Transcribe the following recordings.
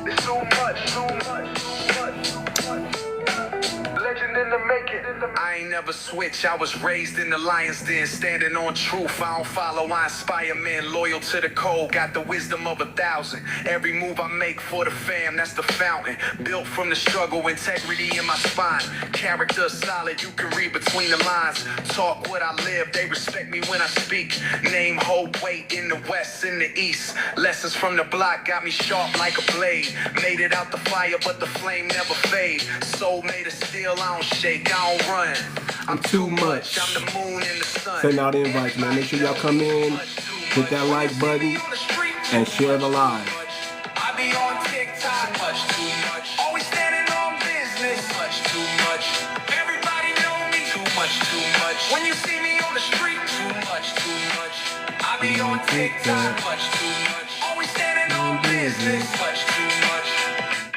It's too much, too much, too much. Legend in the making. I ain't never switch, I was raised in the lion's den, standing on truth. I don't follow, I inspire men, loyal to the code, got the wisdom of 1,000. Every move I make for the fam, that's the fountain. Built from the struggle, integrity in my spine. Character solid, you can read between the lines. Talk what I live, they respect me when I speak. Name hold weight in the west, in the east. Lessons from the block got me sharp like a blade. Made it out the fire, but the flame never fade. Soul made of steel, I don't shake, I don't run. I'm too much. I'm the moon and the sun. Send out invites, man. Make sure y'all come in, hit that like button, and share the live. I be on TikTok. Much too much. Always standing on business. Much too much. Everybody know me. Too much. When you see me on the street. Too much. I be on TikTok. Much too much. Always standing on business. Much too much.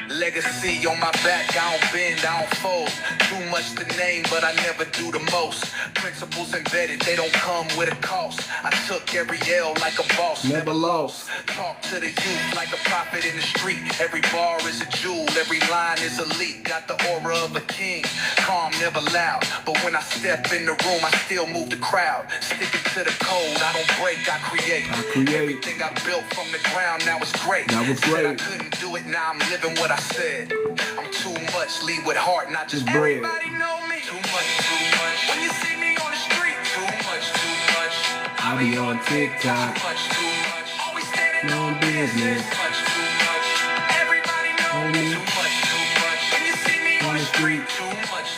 Legacy on my back, I don't bend, I don't fold. Too much to name, but I never do the most. Principles embedded, they don't come with a cost. I took every L like a boss, Never lost. Talk to the youth like a prophet in the street. Every bar is a jewel, every line is elite. Got the aura of a king, calm, never loud. But when I step in the room, I still move the crowd. Sticking to the code, I don't break, I create. Everything I built from the ground, now it's great. That was Said I great. couldn't do it, now I'm living what I said. I'm too much, lead with heart, not just bread. Everybody know me. Too much. When you see me on the street, too much. I be on TikTok. Too much. Always standing No on business. too much. Everybody know me. Too much. When you see me on the street, too much.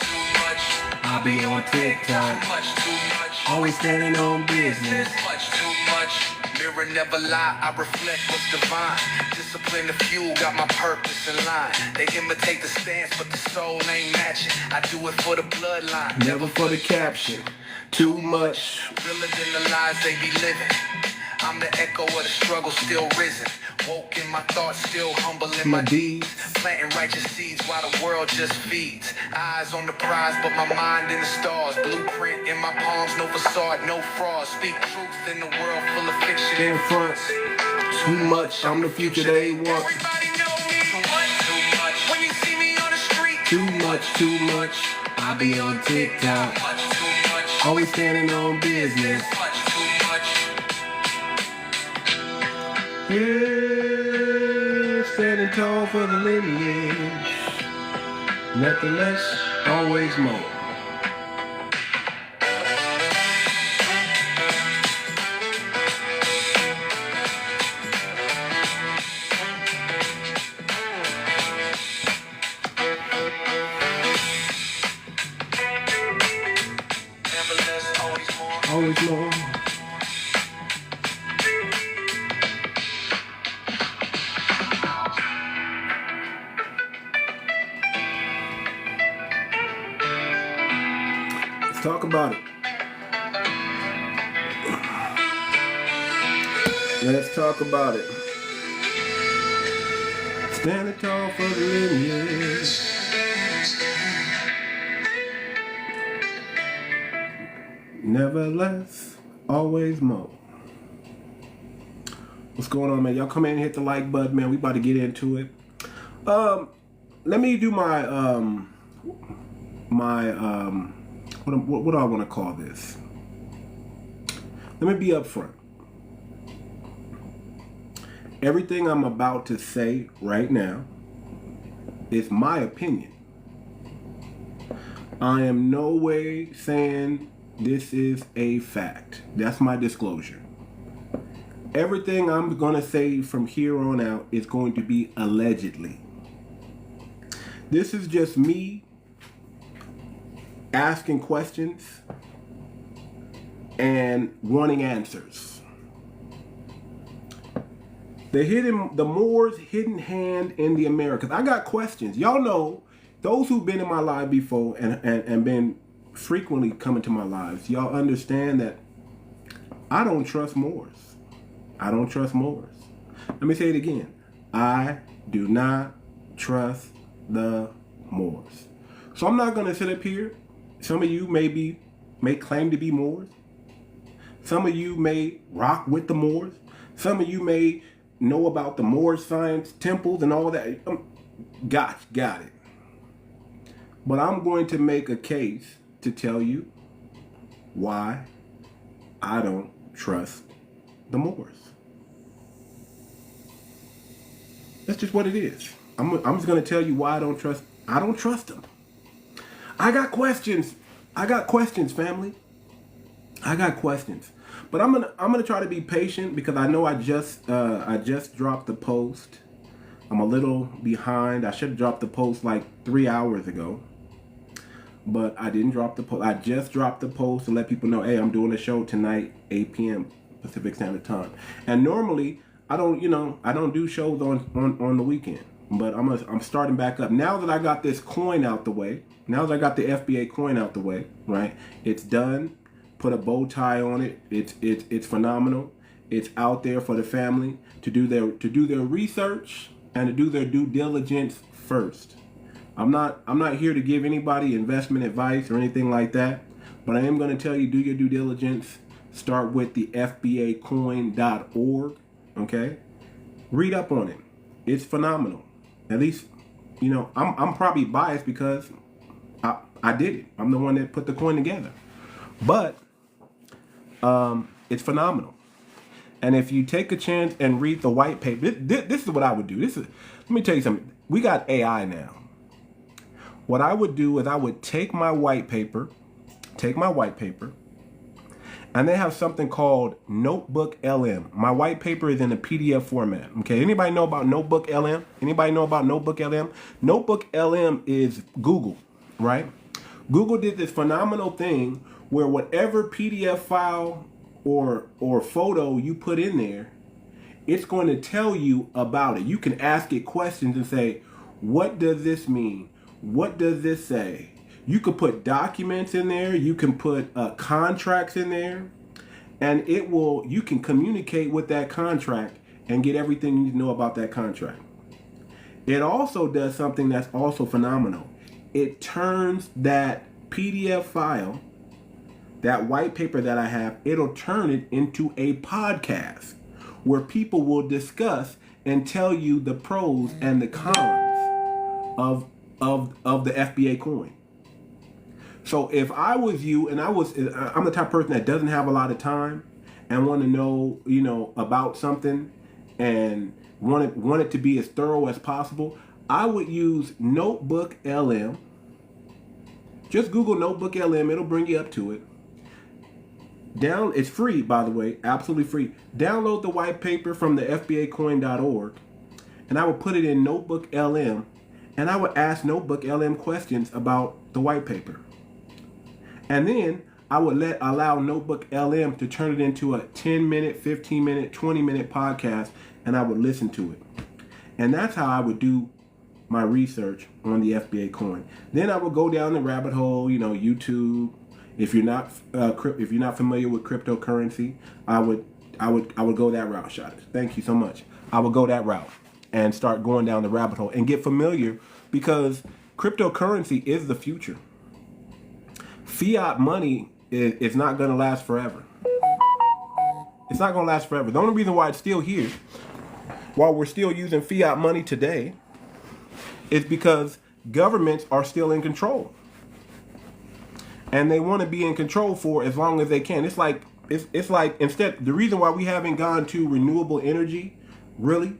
I be on TikTok. Too much. Always standing on business. Too much. Mirror never lie, I reflect what's divine. Discipline the fuel, got my purpose in line. They imitate the stance, but the soul ain't matching. I do it for the bloodline, Never for the caption. Too much. realer than the lies they be living. I'm the echo of the struggle, still risen. Woke in my thoughts, still humble in My my deeds. planting righteous seeds while the world just feeds. Eyes on the prize, but my mind in the stars. Blueprint in my palms, no facade, no fraud. Speak truth in the world full of fiction In front. Too much. I'm the future they want. Everybody know me. Too much. When you see me on the street. Too much. I be on TikTok. Too much. Always standing on business. Too much. Yeah, standing tall for the lineage. Nothing less, always more. Always more. Let's talk about it. Let's talk about it. Standing tall for the lineage. Never less, always more. What's going on, man? Y'all come in and hit the like button, man. We about to get into it. Let me do my what do I want to call this? Let me be upfront. Everything I'm about to say right now is my opinion. I am no way saying this is a fact. That's my disclosure. Everything I'm going to say from here on out is going to be allegedly. This is just me asking questions and wanting answers. The Moors' hidden hand in the Americas. I got questions. Y'all know, those who've been in my life before and been frequently coming to my lives, y'all understand that I don't trust Moors. I don't trust Moors. Let me say it again. I do not trust the Moors. So I'm not going to sit up here. Some of you may claim to be Moors. Some of you may rock with the Moors. Some of you may know about the Moorish science, temples, and all that. Got it. But I'm going to make a case to tell you why I don't trust the Moors. That's just what it is. I'm just going to tell you why I don't trust them. I got questions, family. I got questions. But I'm gonna try to be patient because I know I just dropped the post. I'm a little behind. I should have dropped the post like 3 hours ago. But I didn't drop the post. I just dropped the post to let people know, hey, I'm doing a show tonight, 8 p.m. Pacific Standard Time. And normally I don't do shows on the weekend. But I'm starting back up. Now that I got this coin out the way, now that I got the FBA coin out the way, right? It's done. Put a bow tie on it. It's phenomenal. It's out there for the family to do their research and to do their due diligence first. I'm not here to give anybody investment advice or anything like that, but I am going to tell you, do your due diligence. Start with the FBAcoin.org. Okay, read up on it. It's phenomenal. At least, I'm probably biased because I did it. I'm the one that put the coin together, but it's phenomenal. And if you take a chance and read the white paper, this is what I would do. Let me tell you something. We got AI now. What I would do is I would take my white paper, and they have something called Notebook LM. My white paper is in a PDF format. Okay, anybody know about Notebook LM? Notebook LM is Google, right? Google did this phenomenal thing where whatever PDF file or photo you put in there, it's going to tell you about it. You can ask it questions and say, what does this mean? What does this say? You could put documents in there. You can put contracts in there. And you can communicate with that contract and get everything you need to know about that contract. It also does something that's also phenomenal. It turns that PDF file, that white paper that I have, it'll turn it into a podcast where people will discuss and tell you the pros and the cons of the FBA coin. So if I was you, and I'm the type of person that doesn't have a lot of time and want to know, about something and want it to be as thorough as possible, I would use Notebook LM. Just Google Notebook LM, it'll bring you up to it. It's free, by the way, absolutely free. Download the white paper from the FBAcoin.org, and I would put it in Notebook LM, and I would ask Notebook LM questions about the white paper. And then I would allow Notebook LM to turn it into a 10-minute, 15-minute, 20-minute podcast, and I would listen to it. And that's how I would do my research on the FBA coin. Then I would go down the rabbit hole, YouTube. If you're not familiar with cryptocurrency, I would go that route, Shot. Thank you so much. I would go that route and start going down the rabbit hole and get familiar, because cryptocurrency is the future. Fiat money is not going to last forever. It's not going to last forever. The only reason why it's still here, while we're still using fiat money today, is because governments are still in control. And they want to be in control for as long as they can. It's like instead, the reason why we haven't gone to renewable energy, really,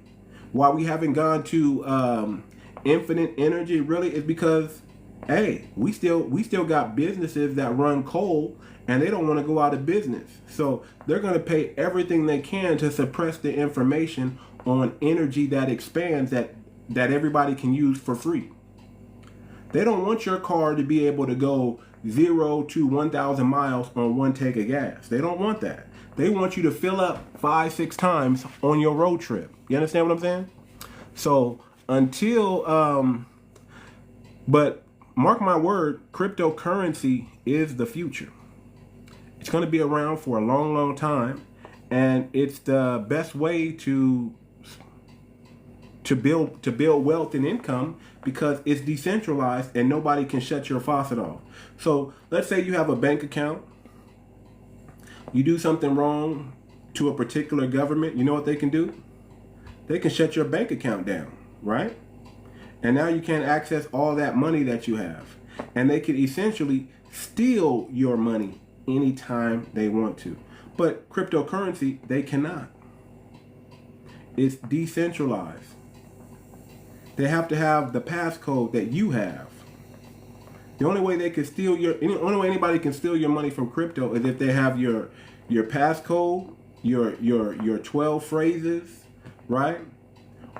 why we haven't gone to infinite energy, really, is because, hey, we still got businesses that run coal, and they don't want to go out of business. So they're going to pay everything they can to suppress the information on energy that expands, that everybody can use for free. They don't want your car to be able to go 0 to 1,000 miles on one tank of gas. They don't want that. They want you to fill up 5-6 times on your road trip. You understand what I'm saying? So but mark my word, cryptocurrency is the future. It's going to be around for a long, long time, and it's the best way to build wealth and income, because it's decentralized and nobody can shut your faucet off. So let's say you have a bank account. You do something wrong to a particular government. You know what they can do? they can shut your bank account down, right? And now you can't access all that money that you have. And they can essentially steal your money anytime they want to. But cryptocurrency, they cannot. It's decentralized. They have to have the passcode that you have. The only way they can steal only way anybody can steal your money from crypto is if they have your passcode, your 12 phrases, right?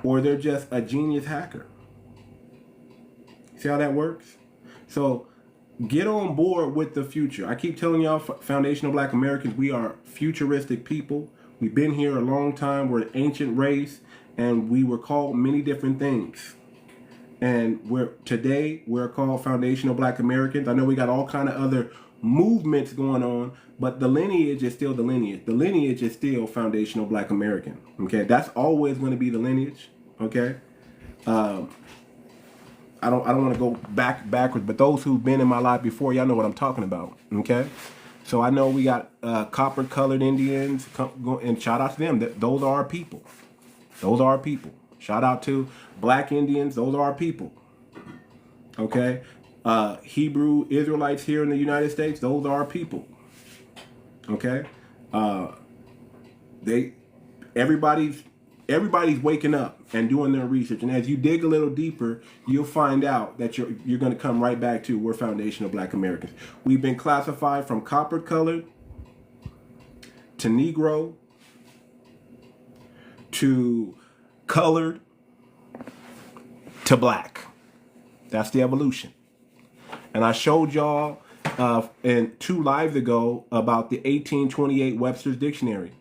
Or they're just a genius hacker. See how that works? So get on board with the future. I keep telling y'all, foundational Black Americans, we are futuristic people. We've been here a long time. We're an ancient race, and we were called many different things. And today we're called foundational Black Americans. I know we got all kind of other movements going on, but the lineage is still the lineage. The lineage is still foundational Black American. Okay, that's always going to be the lineage. Okay. I don't want to go backwards, but those who've been in my life before, y'all know what I'm talking about. Okay. So I know we got copper-colored Indians, and shout out to them. Those are our people. Those are our people. Shout out to Black Indians. Those are our people. Okay. Hebrew Israelites here in the United States. Those are our people. Okay. Everybody's waking up and doing their research, and as you dig a little deeper, you'll find out that you're going to come right back to we're foundational Black Americans. We've been classified from copper-colored to Negro to colored to black. That's the evolution. And I showed y'all in 2 lives ago about the 1828 Webster's Dictionary.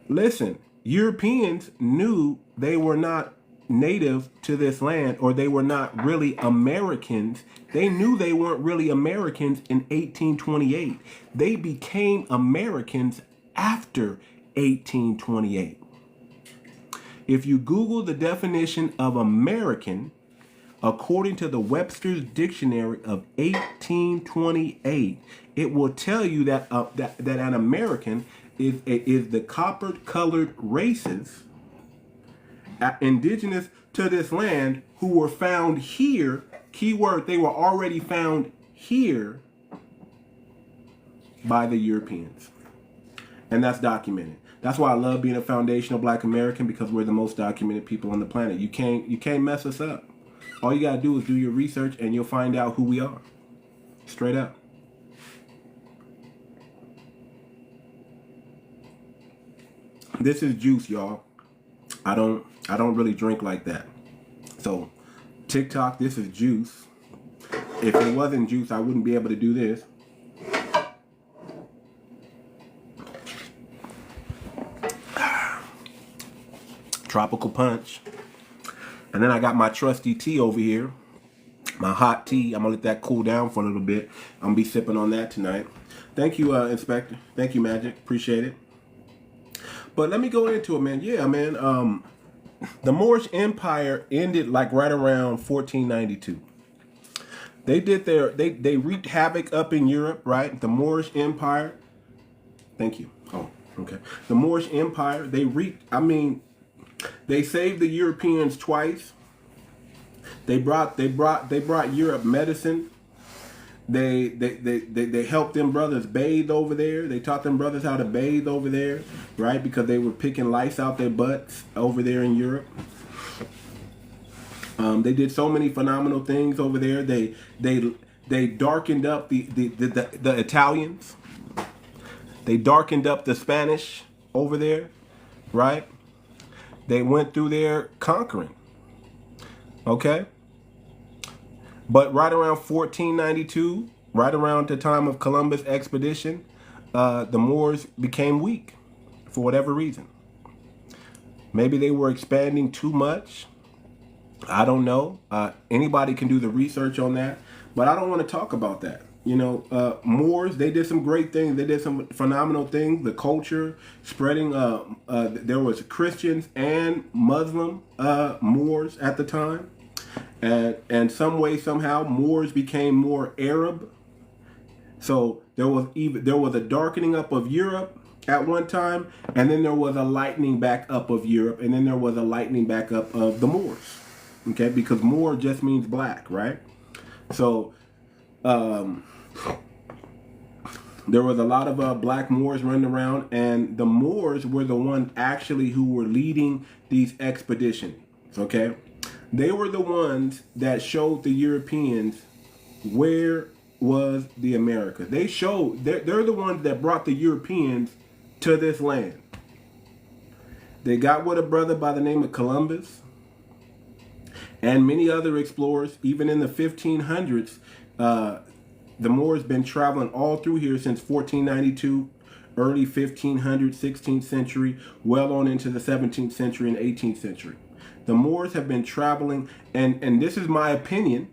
Listen, Europeans knew they were not native to this land, or they were not really Americans. They knew they weren't really Americans in 1828. They became Americans after 1828. If you Google the definition of American, according to the Webster's Dictionary of 1828, it will tell you that an American is the copper-colored races indigenous to this land who were found here. Keyword, they were already found here by the Europeans. And that's documented. That's why I love being a foundational Black American, because we're the most documented people on the planet. You can't mess us up. All you gotta do is do your research and you'll find out who we are. Straight up. This is juice, y'all. I don't really drink like that. So, TikTok, this is juice. If it wasn't juice, I wouldn't be able to do this. Tropical punch. And then I got my trusty tea over here. My hot tea. I'm going to let that cool down for a little bit. I'm going to be sipping on that tonight. Thank you, Inspector. Thank you, Magic. Appreciate it. But let me go into it, man. Yeah, man. The Moorish Empire ended like right around 1492. They did they wreaked havoc up in Europe, right? The Moorish Empire. Thank you. Oh, okay. The Moorish Empire, they saved the Europeans twice. They brought Europe medicine. They helped them brothers bathe over there. They taught them brothers how to bathe over there, right? Because they were picking lice out their butts over there in Europe. They did so many phenomenal things over there. They darkened up the Italians. They darkened up the Spanish over there, right? They went through there conquering. Okay? But right around 1492, right around the time of Columbus expedition, the Moors became weak for whatever reason. Maybe they were expanding too much. I don't know. Anybody can do the research on that. But I don't want to talk about that. You know, Moors, they did some great things. They did some phenomenal things. The culture spreading. There was Christians and Muslim Moors at the time. And some way, somehow, Moors became more Arab. So there was a darkening up of Europe, at one time, and then there was a lightening back up of Europe, and then there was a lightening back up of the Moors. Okay, because Moor just means black, right? So there was a lot of black Moors running around, and the Moors were the ones actually who were leading these expeditions. Okay, they were the ones that showed the Europeans where was the America. They're the ones that brought the Europeans to this land. They got with a brother by the name of Columbus and many other explorers. Even in the 1500s, the Moors been traveling all through here since 1492, early 1500s, 16th century, well on into the 17th century and 18th century. The Moors have been traveling, and this is my opinion.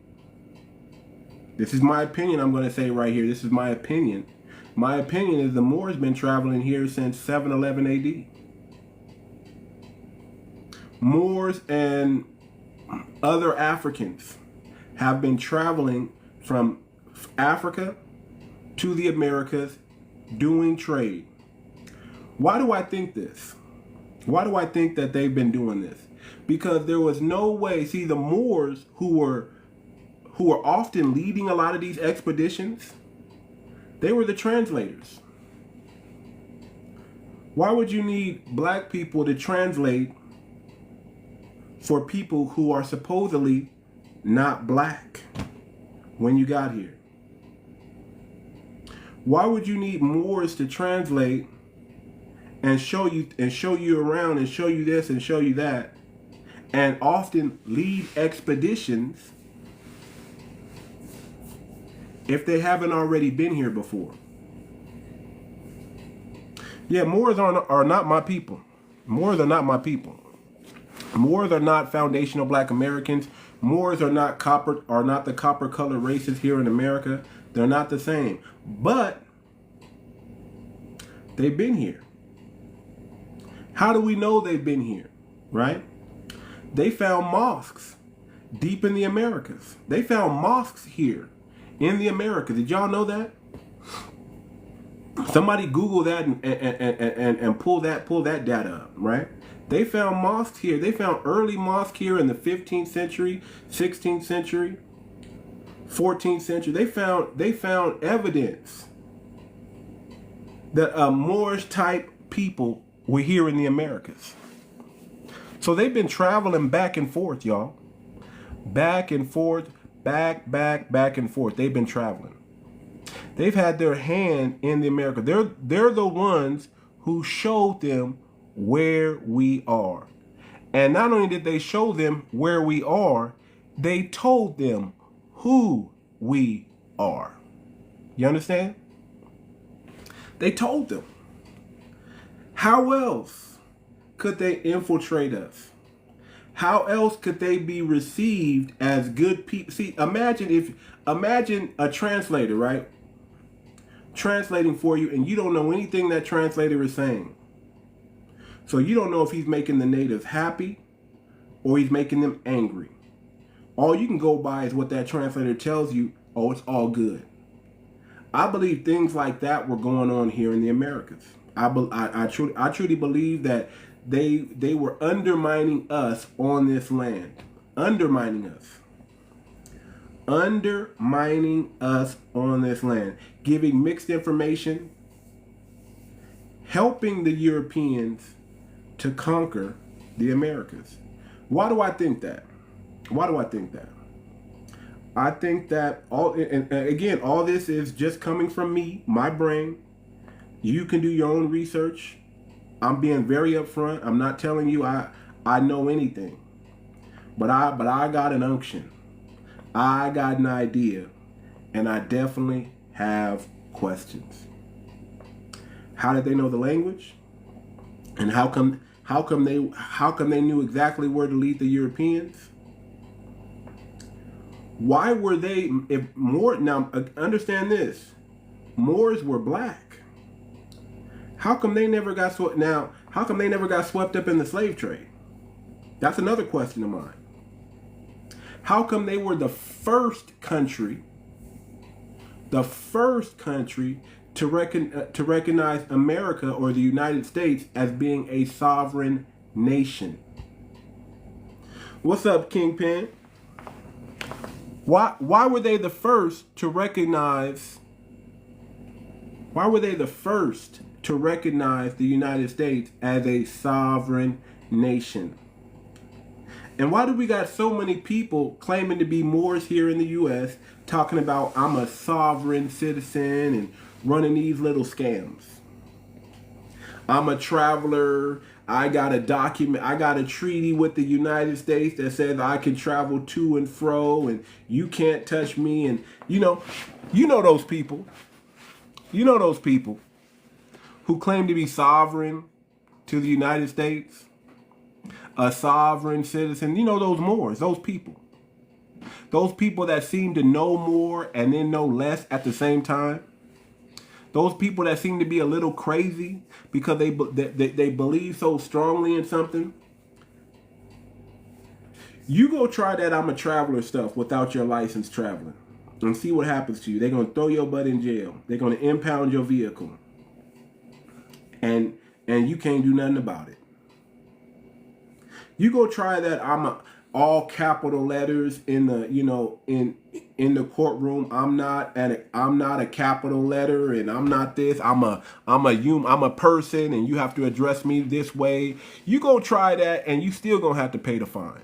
This is my opinion. I'm going to say right here. This is my opinion. My opinion is the Moors been traveling here since 711 AD. Moors and other Africans have been traveling from Africa to the Americas doing trade. Why do I think this? Why do I think that they've been doing this? Because there was no way. See, the Moors who were often leading a lot of these expeditions, they were the translators. Why would you need black people to translate for people who are supposedly not black when you got here? Why would you need Moors to translate and show you around and show you this and show you that, and often lead expeditions if they haven't already been here before? Yeah, Moors are not my people. Moors are not my people. Moors are not foundational black Americans. Moors are not the copper colored races here in America. They're not the same. But they've been here. How do we know they've been here? Right? They found mosques deep in the Americas. They found mosques here in the Americas. Did y'all know that? Somebody Google that and pull that data up, right? They found mosques here. They found early mosques here in the 15th century, 16th century, 14th century. They found evidence that Moorish type people were here in the Americas. So they've been traveling back and forth, y'all. Back and forth, back and forth. They've been traveling. They've had their hand in the America. They're the ones who showed them where we are. And not only did they show them where we are, they told them who we are. You understand? They told them. How else could they infiltrate us? How else could they be received as good people? See, imagine a translator, right? Translating for you, and you don't know anything that translator is saying. So you don't know if he's making the natives happy or he's making them angry. All you can go by is what that translator tells you. Oh, it's all good. I believe things like that were going on here in the Americas. I truly believe that they were undermining us on this land. Undermining us on this land. Giving mixed information. Helping the Europeans to conquer the Americas. Why do I think that? Why do I think that? I think that all this is just coming from me, my brain. You can do your own research. I'm being very upfront. I'm not telling you I know anything. But I got an unction. I got an idea. And I definitely have questions. How did they know the language? And how come they knew exactly where to lead the Europeans? Why were they, now understand this, Moors were black. How come they never got swept up in the slave trade? That's another question of mine. How come they were the first country to recognize America or the United States as being a sovereign nation. What's up, Kingpin? Why were they the first to recognize? Why were they the first to recognize the United States as a sovereign nation? And why do we got so many people claiming to be Moors here in the U.S. talking about I'm a sovereign citizen and running these little scams? I'm a traveler. I got a document. I got a treaty with the United States that says I can travel to and fro and you can't touch me. And you know those people. You know those people who claim to be sovereign to the United States, a sovereign citizen. You know those Moors, those people. Those people that seem to know more and then know less at the same time. Those people that seem to be a little crazy because they believe so strongly in something. You go try that I'm a traveler stuff without your license traveling and see what happens to you. They're going to throw your butt in jail. They're going to impound your vehicle. And you can't do nothing about it. You go try that all capital letters in the, in the courtroom. I'm not a capital letter, and I'm not this. I'm a person, and you have to address me this way. You go try that, and you still gonna have to pay the fine.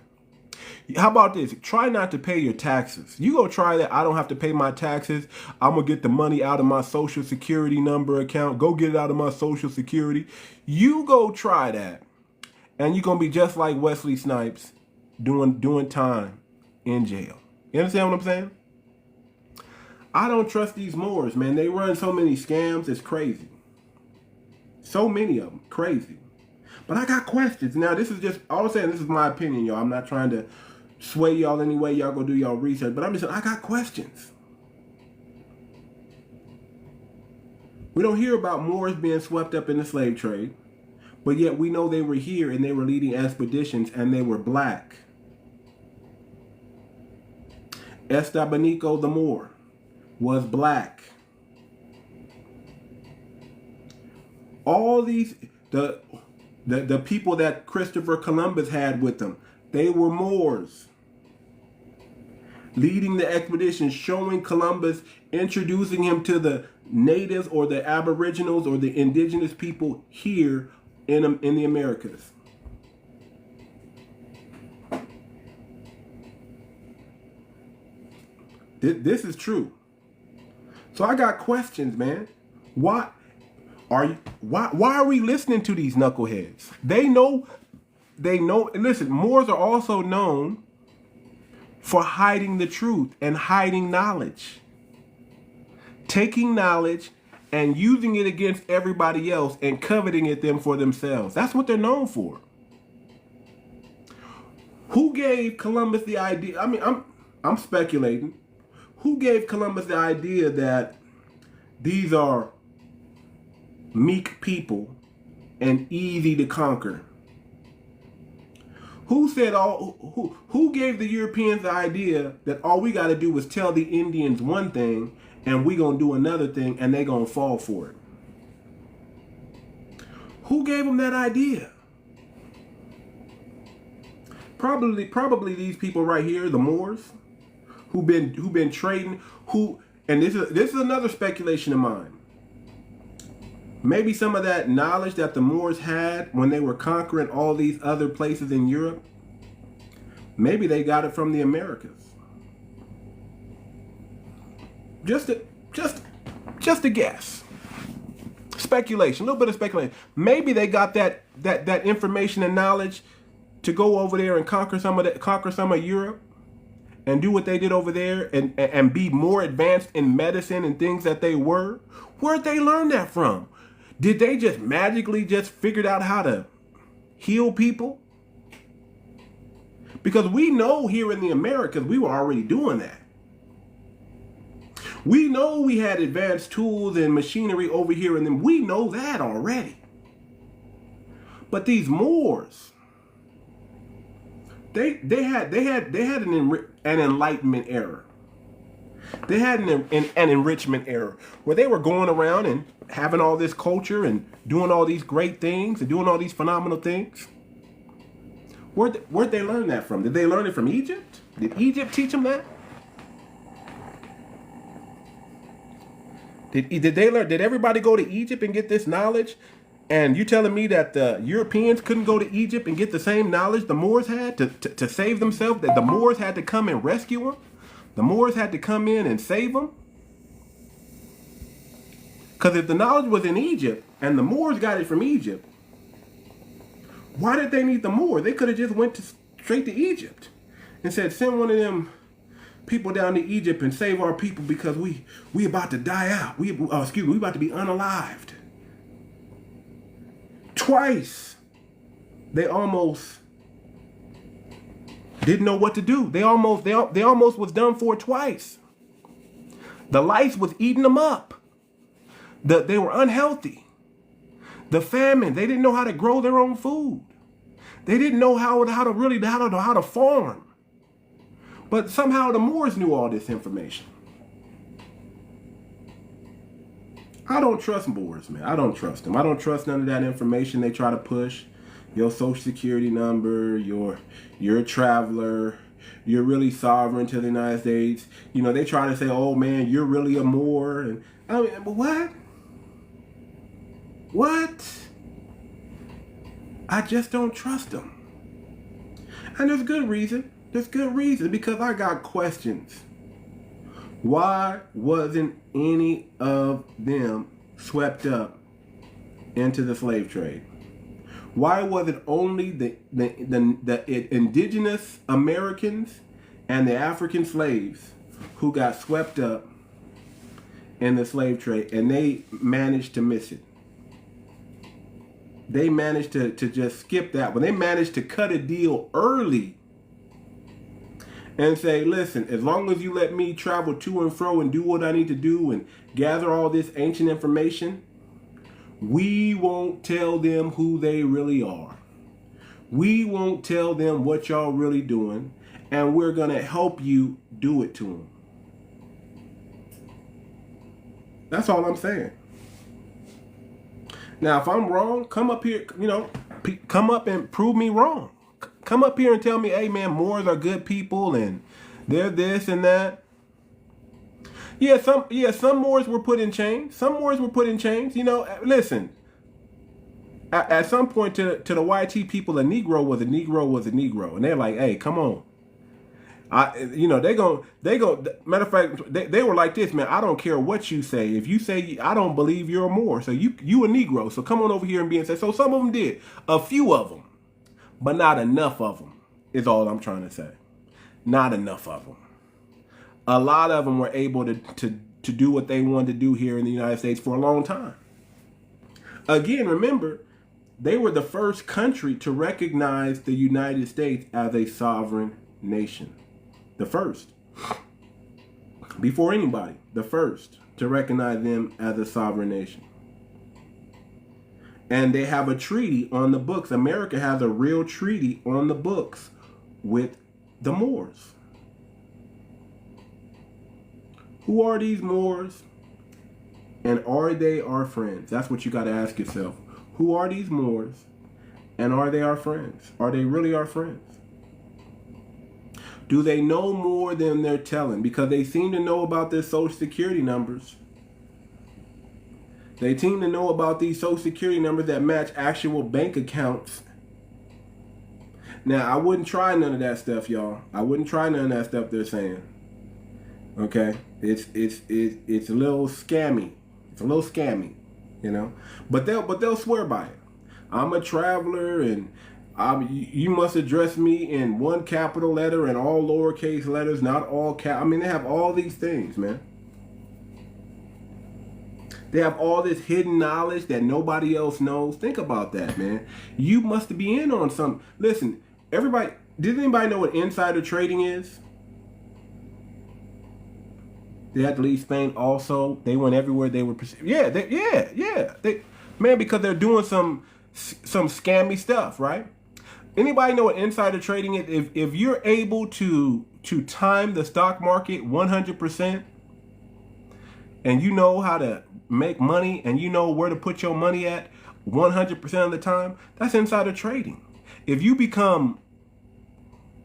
How about this? Try not to pay your taxes. You go try that. I don't have to pay my taxes. I'm gonna get the money out of my Social Security number account. Go get it out of my Social Security. You go try that, and you're gonna be just like Wesley Snipes, doing time in jail. You understand what I'm saying? I don't trust these Moors, man. They run so many scams. It's crazy. So many of them. Crazy. But I got questions. Now, this is just, all I'm saying, this is my opinion, y'all. I'm not trying to sway y'all anyway. Y'all go do y'all research. But I'm just saying, I got questions. We don't hear about Moors being swept up in the slave trade. But yet we know they were here and they were leading expeditions and they were black. Estebanito the Moor was black. All these, the people that Christopher Columbus had with them, they were Moors. Leading the expedition, showing Columbus, introducing him to the natives or the aboriginals or the indigenous people here in the Americas. This is true. So I got questions, man. Why are we listening to these knuckleheads? They know. Listen, Moors are also known for hiding the truth and hiding knowledge. Taking knowledge and using it against everybody else and coveting it them for themselves. That's what they're known for. Who gave Columbus the idea? I mean, I'm speculating. Who gave Columbus the idea that these are meek people and easy to conquer? Who said who gave the Europeans the idea that all we got to do is tell the Indians one thing and we gonna do another thing and they gonna fall for it? Who gave them that idea? Probably these people right here, the Moors, who've been trading. And this is another speculation of mine. Maybe some of that knowledge that the Moors had when they were conquering all these other places in Europe, maybe they got it from the Americas. Just a guess. Speculation, a little bit of speculation. Maybe they got that information and knowledge to go over there and conquer some of Europe and do what they did over there and be more advanced in medicine and things that they were. Where'd they learn that from? Did they just magically just figured out how to heal people? Because we know here in the Americas, we were already doing that. We know we had advanced tools and machinery over here in them. We know that already. But these Moors, they had an Enlightenment era. They had an enrichment era where they were going around and having all this culture and doing all these great things and doing all these phenomenal things. Where'd they learn that from? Did they learn it from Egypt? Did Egypt teach them that? Did they learn? Did everybody go to Egypt and get this knowledge? And you telling me that the Europeans couldn't go to Egypt and get the same knowledge the Moors had to save themselves? That the Moors had to come and rescue them? The Moors had to come in and save them? Because if the knowledge was in Egypt and the Moors got it from Egypt, why did they need the Moors? They could have just went straight to Egypt and said, send one of them people down to Egypt and save our people because we about to die out. We about to be unalived. Twice, they almost didn't know what to do. They almost was done for twice. The lice was eating them up. They were unhealthy. The famine, they didn't know how to grow their own food. They didn't know how to farm. But somehow the Moors knew all this information. I don't trust Moors, man. I don't trust them. I don't trust none of that information they try to push. Your social security number, you're a traveler, you're really sovereign to the United States. You know, they try to say, oh man, you're really a Moor. And I mean, what? What? I just don't trust them. And there's good reason. There's good reason, because I got questions. Why wasn't any of them swept up into the slave trade? Why was it only the indigenous Americans and the African slaves who got swept up in the slave trade, and they managed to miss it? They managed to just skip that one. They managed to cut a deal early and say, listen, as long as you let me travel to and fro and do what I need to do and gather all this ancient information, we won't tell them who they really are. We won't tell them what y'all really doing, and we're going to help you do it to them. That's all I'm saying. Now, if I'm wrong, come up here, come up and prove me wrong. Come up here and tell me, hey man, Moors are good people and they're this and that. Yeah, some Moors were put in chains. Some Moors were put in chains. Listen. At some point to the YT people, a Negro was a Negro was a Negro, and they're like, hey, come on. They go. Matter of fact, they were like this, man. I don't care what you say. If you say I don't believe you're a Moor, so you a Negro. So come on over here and be and say. So some of them did, a few of them. But not enough of them is all I'm trying to say. Not enough of them. A lot of them were able to do what they wanted to do here in the United States for a long time. Again, remember, they were the first country to recognize the United States as a sovereign nation. The first. Before anybody, the first to recognize them as a sovereign nation. And they have a treaty on the books. America has a real treaty on the books with the Moors. Who are these Moors? And are they our friends? That's what you got to ask yourself. Who are these Moors? And are they our friends? Are they really our friends? Do they know more than they're telling? Because they seem to know about their social security numbers. They seem to know about these social security numbers that match actual bank accounts. Now, I wouldn't try none of that stuff, y'all. I wouldn't try none of that stuff they're saying. Okay? It's a little scammy. It's a little scammy, But they'll swear by it. I'm a traveler, and you must address me in one capital letter and all lowercase letters, not all they have all these things, man. They have all this hidden knowledge that nobody else knows. Think about that, man. You must be in on something. Listen, everybody, does anybody know what insider trading is? They had to leave Spain also. They went everywhere they were. Yeah. Because they're doing some scammy stuff, right? Anybody know what insider trading is? If you're able to time the stock market 100%, and you know how to make money and you know where to put your money at 100% of the time, that's insider trading. If you become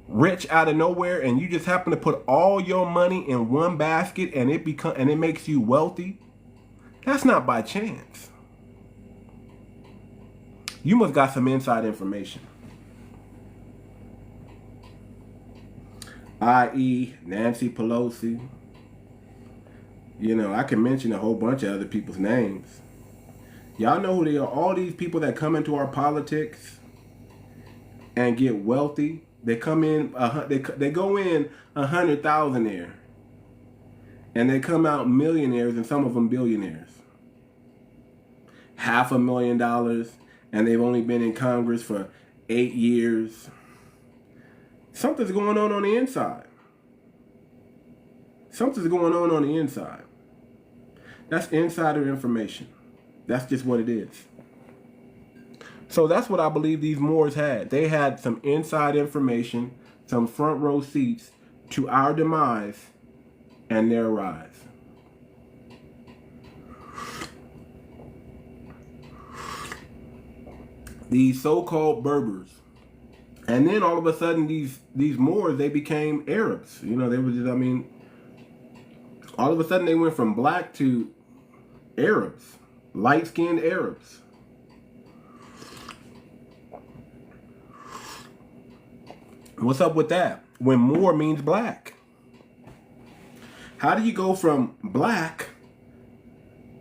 rich out of nowhere and you just happen to put all your money in one basket and it makes you wealthy, that's not by chance. You must got some inside information. i.e. Nancy Pelosi. You know, I can mention a whole bunch of other people's names. Y'all know who they are. All these people that come into our politics and get wealthy, they come in, they go in 100,000-aire, and they come out millionaires, and some of them billionaires. $500,000, and they've only been in Congress for 8 years. Something's going on the inside. Something's going on the inside. That's insider information. That's just what it is. So that's what I believe these Moors had. They had some inside information, some front row seats to our demise and their rise. These so-called Berbers. And then all of a sudden these Moors, they became Arabs. You know, they were just, I mean, all of a sudden they went from black to Arabs, light-skinned Arabs. What's up with that? When Moor means black. How do you go from black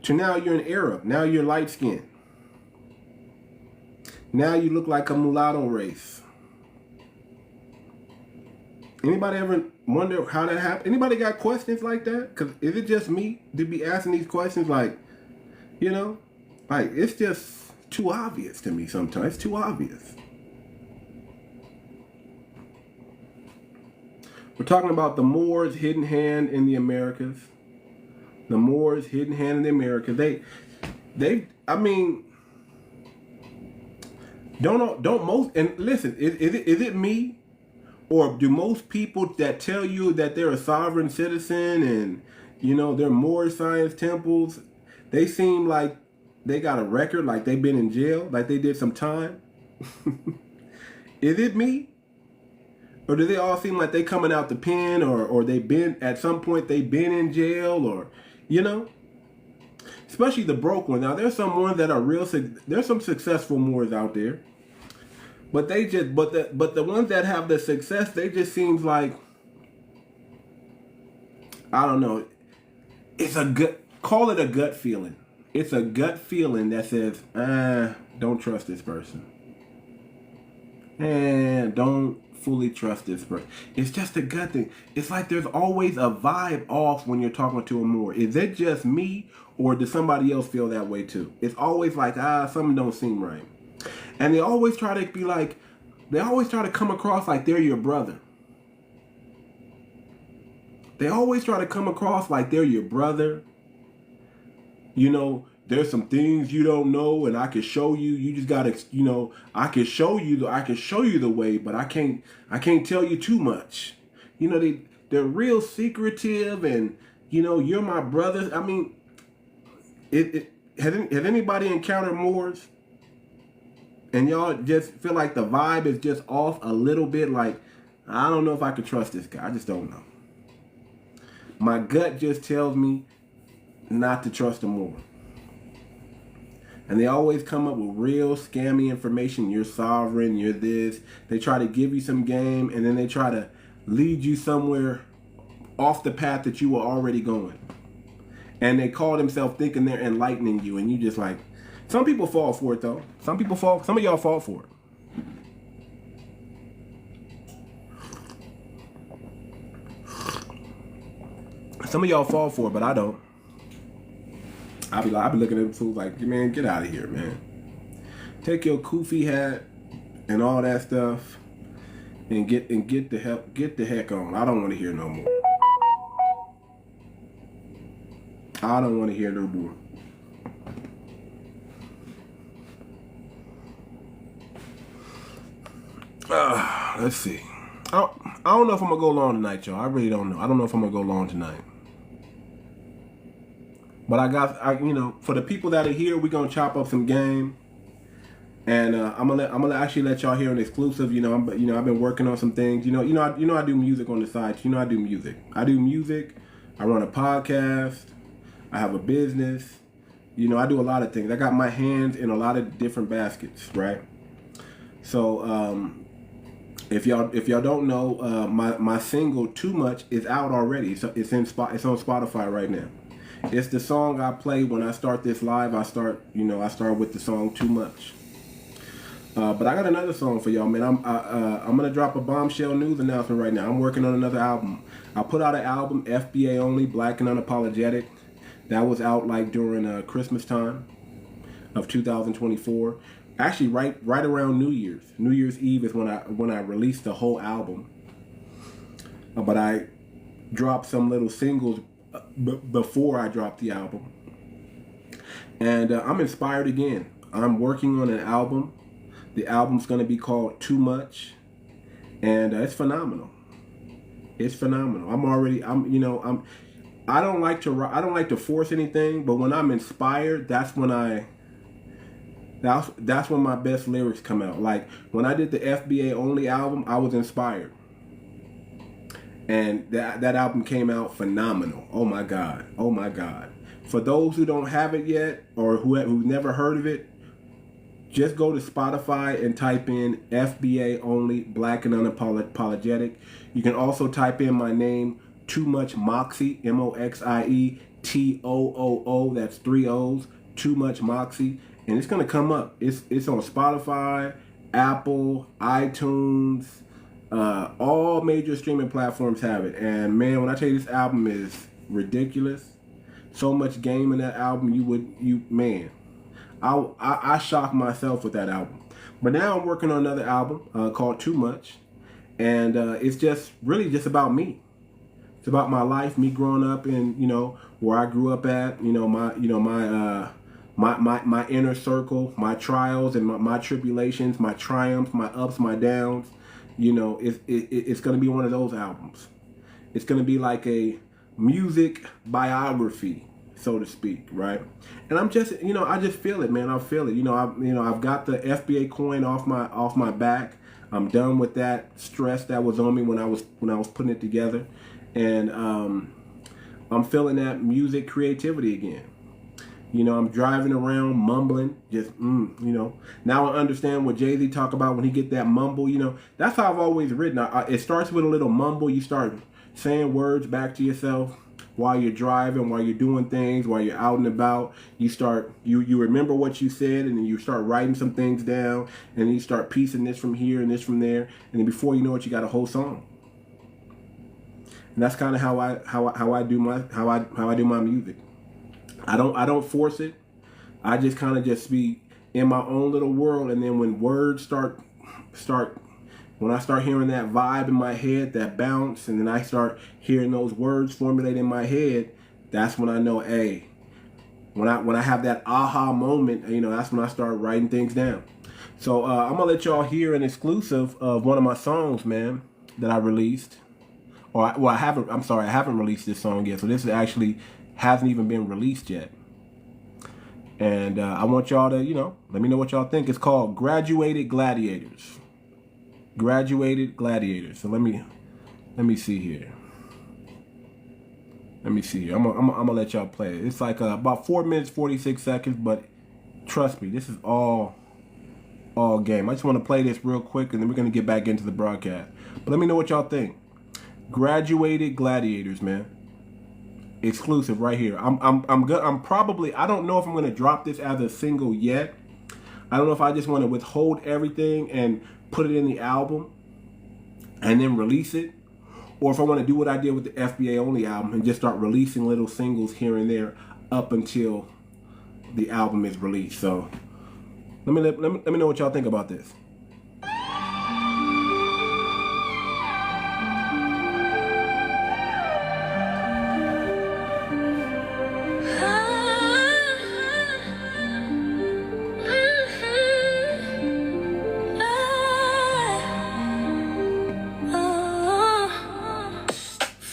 to now you're an Arab? Now you're light-skinned. Now you look like a mulatto race. Anybody ever wonder how that happened? Anybody got questions like that? Because is it just me to be asking these questions like, you know, like it's just too obvious to me sometimes. It's too obvious. We're talking about the Moors' hidden hand in the Americas. The Moors' hidden hand in the Americas. They, I mean, don't most, and listen, is it me? Or do most people that tell you that they're a sovereign citizen and, you know, they're Moor science temples, they seem like they got a record, like they've been in jail, like they did some time? Is it me? Or do they all seem like they coming out the pen, or they've been, at some point they've been in jail, or, you know? Especially the broke ones. Now, there's some ones that are there's some successful Moors out there. But they just, but the ones that have the success, they just seems like, I don't know. It's a gut, call it a gut feeling. It's a gut feeling that says, don't trust this person. And don't fully trust this person. It's just a gut thing. It's like there's always a vibe off when you're talking to a Moor. Is it just me, or does somebody else feel that way too? It's always like, something don't seem right. And they always try to be like, they always try to come across like they're your brother. They always try to come across like they're your brother. You know, there's some things you don't know, and I can show you. You just gotta, you know, I can show you the way, but I can't tell you too much. You know, they're real secretive, and you know, you're my brother. I mean, has anybody encountered Moors? And y'all just feel like the vibe is just off a little bit, like, I don't know if I can trust this guy. I just don't know. My gut just tells me not to trust him more. And they always come up with real scammy information. You're sovereign, you're this. They try to give you some game, and then they try to lead you somewhere off the path that you were already going. And they call themselves thinking they're enlightening you, and you just like, some people fall for it though. Some of y'all fall for it. Some of y'all fall for it, but I don't. I'll be looking at fools like, man, get out of here, man. Take your kufi hat and all that stuff and get the heck on. I don't want to hear no more. I don't want to hear no more. Let's see. I don't know if I'm gonna go long tonight, y'all. I really don't know. I don't know if I'm gonna go long tonight. But you know, for the people that are here, we're gonna chop up some game, and I'm gonna actually let y'all hear an exclusive. You know, I've been working on some things. I do music on the side. You know, I do music. I run a podcast. I have a business. You know, I do a lot of things. I got my hands in a lot of different baskets, right? So if y'all don't know, my single "Too Much" is out already. So it's on Spotify right now. It's the song I play when I start this live. I start with the song "Too Much." But I got another song for y'all, man. I'm gonna drop a bombshell news announcement right now. I'm working on another album. I put out an album, FBA only, Black and Unapologetic. That was out like during Christmas time of 2024. Actually, right around New Year's Eve is when I released the whole album. But I dropped some little singles before I dropped the album. And I'm inspired again. I'm working on an album. The album's gonna be called "Too Much," and it's phenomenal. It's phenomenal. I don't like to force anything, but when I'm inspired, that's when my best lyrics come out. Like when I did the FBA only album, I was inspired, and that album came out phenomenal. Oh my god. For those who don't have it yet or who've never heard of it, just go to Spotify and type in FBA only, Black and Unapologetic. You can also type in my name, Too Much Moxie, MOXIETOOO. That's 3 O's. Too Much Moxie, and it's gonna come up. It's on Spotify, Apple, iTunes, all major streaming platforms have it. And man, when I tell you this album is ridiculous, so much game in that album, I shocked myself with that album. But now I'm working on another album called "Too Much," and it's really just about me. It's about my life, me growing up in where I grew up at. My inner circle, my trials and my tribulations, my triumphs, my ups, my downs. It's going to be one of those albums. It's going to be like a music biography, so to speak, right? And I'm just, I just feel it, man. I feel it. I've got the FBA coin off my back. I'm done with that stress that was on me when I was putting it together, and I'm feeling that music creativity again. I'm driving around mumbling, just Now I understand what Jay-Z talk about when he get that mumble. That's how I've always written. It starts with a little mumble. You start saying words back to yourself while you're driving, while you're doing things, while you're out and about. You remember what you said, and then you start writing some things down, and then you start piecing this from here and this from there, and then before you know it, you got a whole song. And that's kind of how I do my music. I don't force it. I just kind of just be in my own little world, and then when words when I start hearing that vibe in my head, that bounce, and then I start hearing those words formulate in my head, that's when I know, hey, when I have that aha moment, that's when I start writing things down. So I'm gonna let y'all hear an exclusive of one of my songs, man, that I released. I haven't released this song yet. So this actually hasn't even been released yet. And I want y'all to, let me know what y'all think. It's called Graduated Gladiators. Graduated Gladiators. So let me see here. I'm gonna let y'all play it. It's like about 4 minutes 46 seconds, but trust me, this is all game. I just want to play this real quick, and then we're gonna get back into the broadcast. But let me know what y'all think. Graduated Gladiators, man. Exclusive right here. I'm probably, I don't know if I'm gonna drop this as a single yet. I don't know if I just want to withhold everything and put it in the album and then release it, or if I want to do what I did with the FBA only album and just start releasing little singles here and there up until the album is released. So let me know what y'all think about this.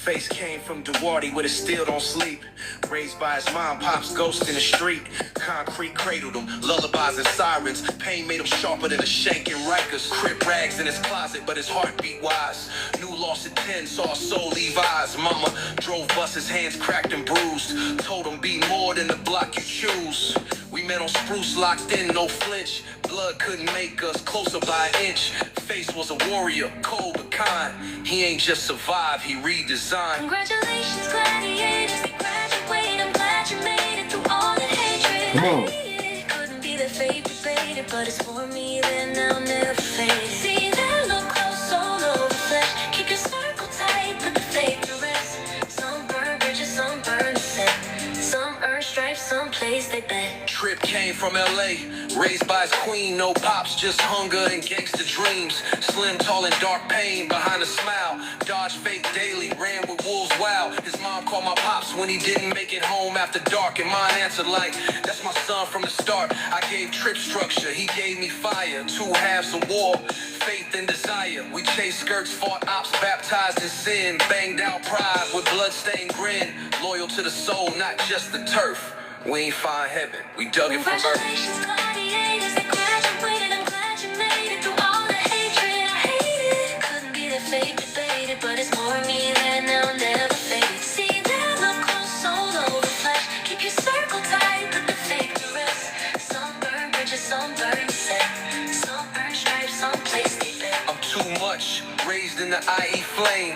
Face came from 𝗤𝗶𝗴𝗵𝘁𝘀 where it still don't sleep. Raised by his mom, pops ghost in the street. Concrete cradled him, lullabies and sirens. Pain made him sharper than a shank in Rikers. Crib rags in his closet, but his heart beat wise. New loss at 10, saw a soul leave eyes. Mama drove buses, hands cracked and bruised. Told him be more than the block you choose. We met on Spruce, locked in, no flinch. Blood couldn't make us closer by an inch. Face was a warrior, cold but kind. He ain't just survived, he redesigned. Congratulations, gladiators, they graduate. I'm glad you made it through all the hatred. Come on. It couldn't be the fate debated, but it's for me then I'll never fade. See that look close, all over flesh. Keep your circle tight, put the fake to rest. Some burn bridges, some burn the set. Some earn stripes, some place they bet. Trip came from LA, raised by his queen. No pops, just hunger and gangster dreams. Slim, tall, and dark pain behind a smile. Dodge fake daily, ran with wolves wild. His mom called my pops when he didn't make it home after dark. And mine answered like, that's my son from the start. I gave Trip structure, he gave me fire. Two halves of war, faith and desire. We chased skirts, fought ops, baptized in sin. Banged out pride with bloodstained grin. Loyal to the soul, not just the turf. We ain't find heaven, we dug it from earth. Congratulations, gladiators, they graduated. I'm glad you made it through all the hatred. I hate it. Couldn't be the fate debated, but it's more me than I'll never fade. See that look close, all over flesh. Keep your circle tight, put the fake to rest. Some burn bridges, some burn the set. Some burn stripes, some place they bet. I'm too much, raised in the IE flame.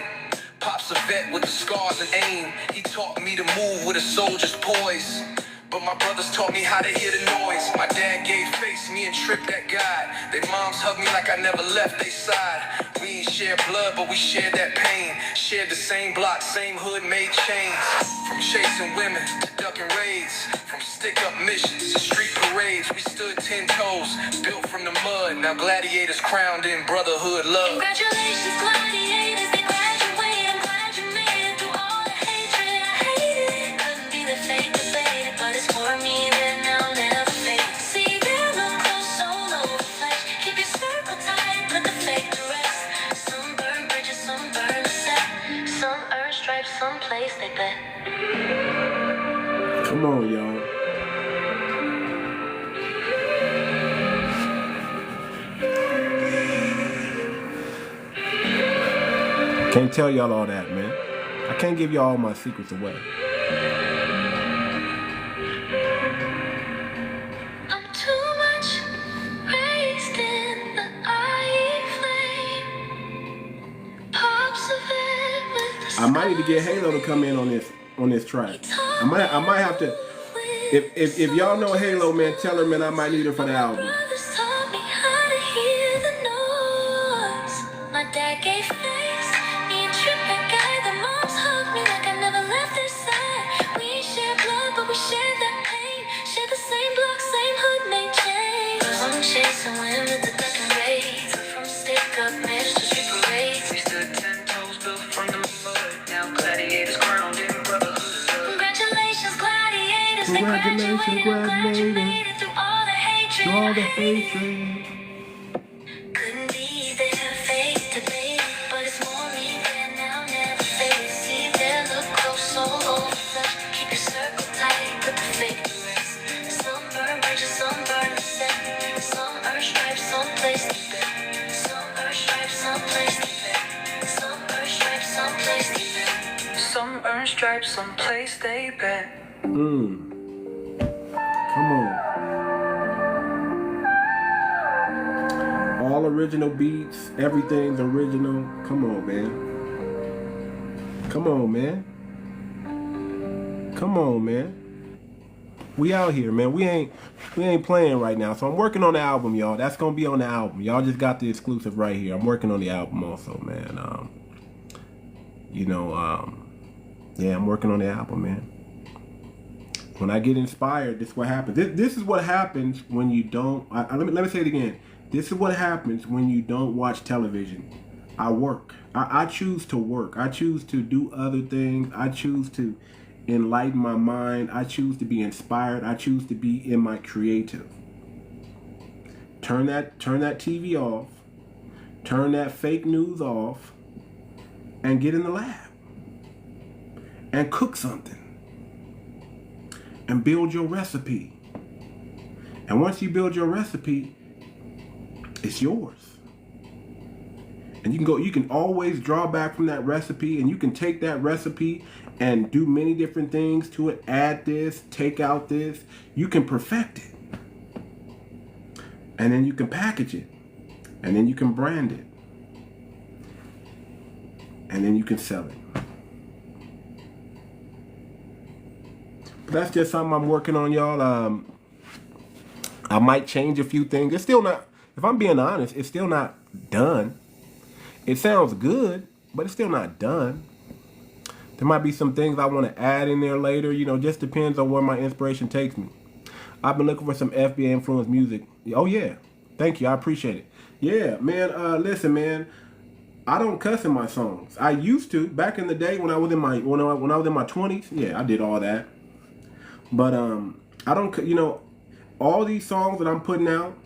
Pops a vet with the scars and aim. He taught me to move with a soldier's poise. But my brothers taught me how to hear the noise. My dad gave face, me and Trip that guide. Their moms hugged me like I never left their side. We ain't share blood, but we shared that pain. Shared the same block, same hood, made chains. From chasing women to ducking raids. From stick-up missions to street parades. We stood 10 toes, built from the mud. Now gladiators crowned in brotherhood love. Congratulations, gladiators, they graduate. I'm glad you made it through all the hatred. I hate it. Couldn't be the fate debated, but it's for me then I'll never fade. See that look close, all over flesh. Keep your circle tight, put the fake to rest. Some burn bridges, some burn the set. Some earn stripes, some place they bet. Come on, y'all. Can't tell y'all all that, man. I can't give y'all all my secrets away. I'm too much raised in the IE flame. Pops of it with the I might need to get Halo to come in on this track. I might have to. If y'all know Halo, man, tell her, man, I might need her for the album. brothers taught me how to hear the noise. My dad gave face, me and Trip that guy. The moms hugged me like I never left their side. We ain't share blood, but we shared that pain. Shared the same block, same hood, made change. I'm chasing women to ducking raids. From stick-up marriage to street parades. We stood 10 toes, built from the mud. Now gladiators crowned in brotherhood. Congratulations, gladiators, they Congratulations, graduated. I'm glad you gladiators. made it through all the hatred. To all the I hate it. hatred. Couldn't be their fate debated, but it's more me than I'll never fade. See their look close, all over flesh. Keep your circle tight, put the fake to rest. Some burn bridges, some burn the set. Some earn stripes, some place they bet. Some earn stripes, some place they bet. Some earn stripes, some place they bet. Some earn stripes, some place they bet. Come on. All original beats, everything's original. Come on, man. Come on, man. Come on, man. We out here, man. We ain't playing right now. So I'm working on the album, y'all. That's gonna be on the album. Y'all just got the exclusive right here. I'm working on the album also, man. Yeah, I'm working on the album, man. When I get inspired, this is what happens. This is what happens when you don't. Let me say it again. This is what happens when you don't watch television. I work. I choose to work. I choose to do other things. I choose to enlighten my mind. I choose to be inspired. I choose to be in my creative. Turn that TV off. Turn that fake news off, and get in the lab. and cook something and build your recipe. And once you build your recipe, it's yours. And you can always draw back from that recipe, and you can take that recipe and do many different things to it. Add this, take out this. You can perfect it. And then you can package it. And then you can brand it. And then you can sell it. But that's just something I'm working on, y'all. I might change a few things. It's still not, if I'm being honest, it's still not done. It sounds good, but it's still not done. There might be some things I want to add in there later. You know, just depends on where my inspiration takes me. I've been looking for some FBA influenced music. Oh yeah, thank you. I appreciate it. Yeah, man. Listen, man. I don't cuss in my songs. I used to back in the day when I was in my when I was in my 20s. Yeah, I did all that. But I don't. You know, all these songs that I'm putting out,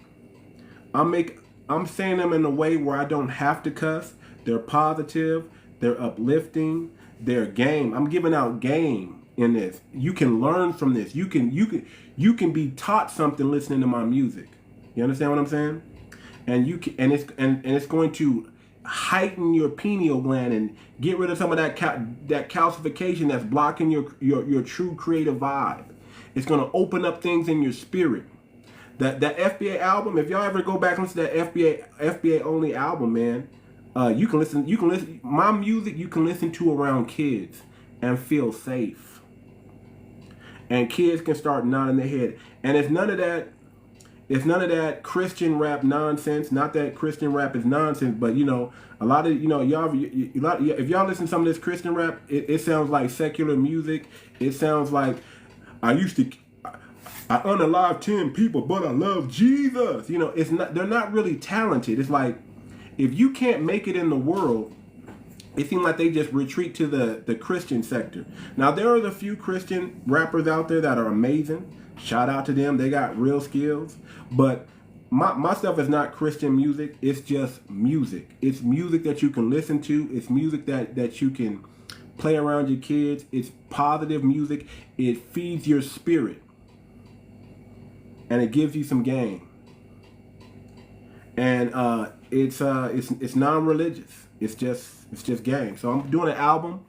I'm saying them in a way where I don't have to cuss. They're positive. They're uplifting. They're game. I'm giving out game in this. You can learn from this. You can be taught something listening to my music. You understand what I'm saying? And it's going to heighten your pineal gland and get rid of some of that calcification that's blocking your true creative vibe. It's going to open up things in your spirit. That FBA album, if y'all ever go back and listen to that FBA only album, man, you can listen. My music you can listen to around kids and feel safe. And kids can start nodding their head. And it's none of that Christian rap nonsense. Not that Christian rap is nonsense, but you know, a lot of if y'all listen to some of this Christian rap, it sounds like secular music. It sounds like I unalive 10 people, but I love Jesus. You know, they're not really talented. It's like, if you can't make it in the world, it seems like they just retreat to the Christian sector. Now, there are a few Christian rappers out there that are amazing. Shout out to them. They got real skills. But my stuff is not Christian music. It's just music. It's music that you can listen to. It's music that you can play around your kids. It's positive music. It feeds your spirit. And it gives you some game. And it's non-religious. It's just game. So I'm doing an album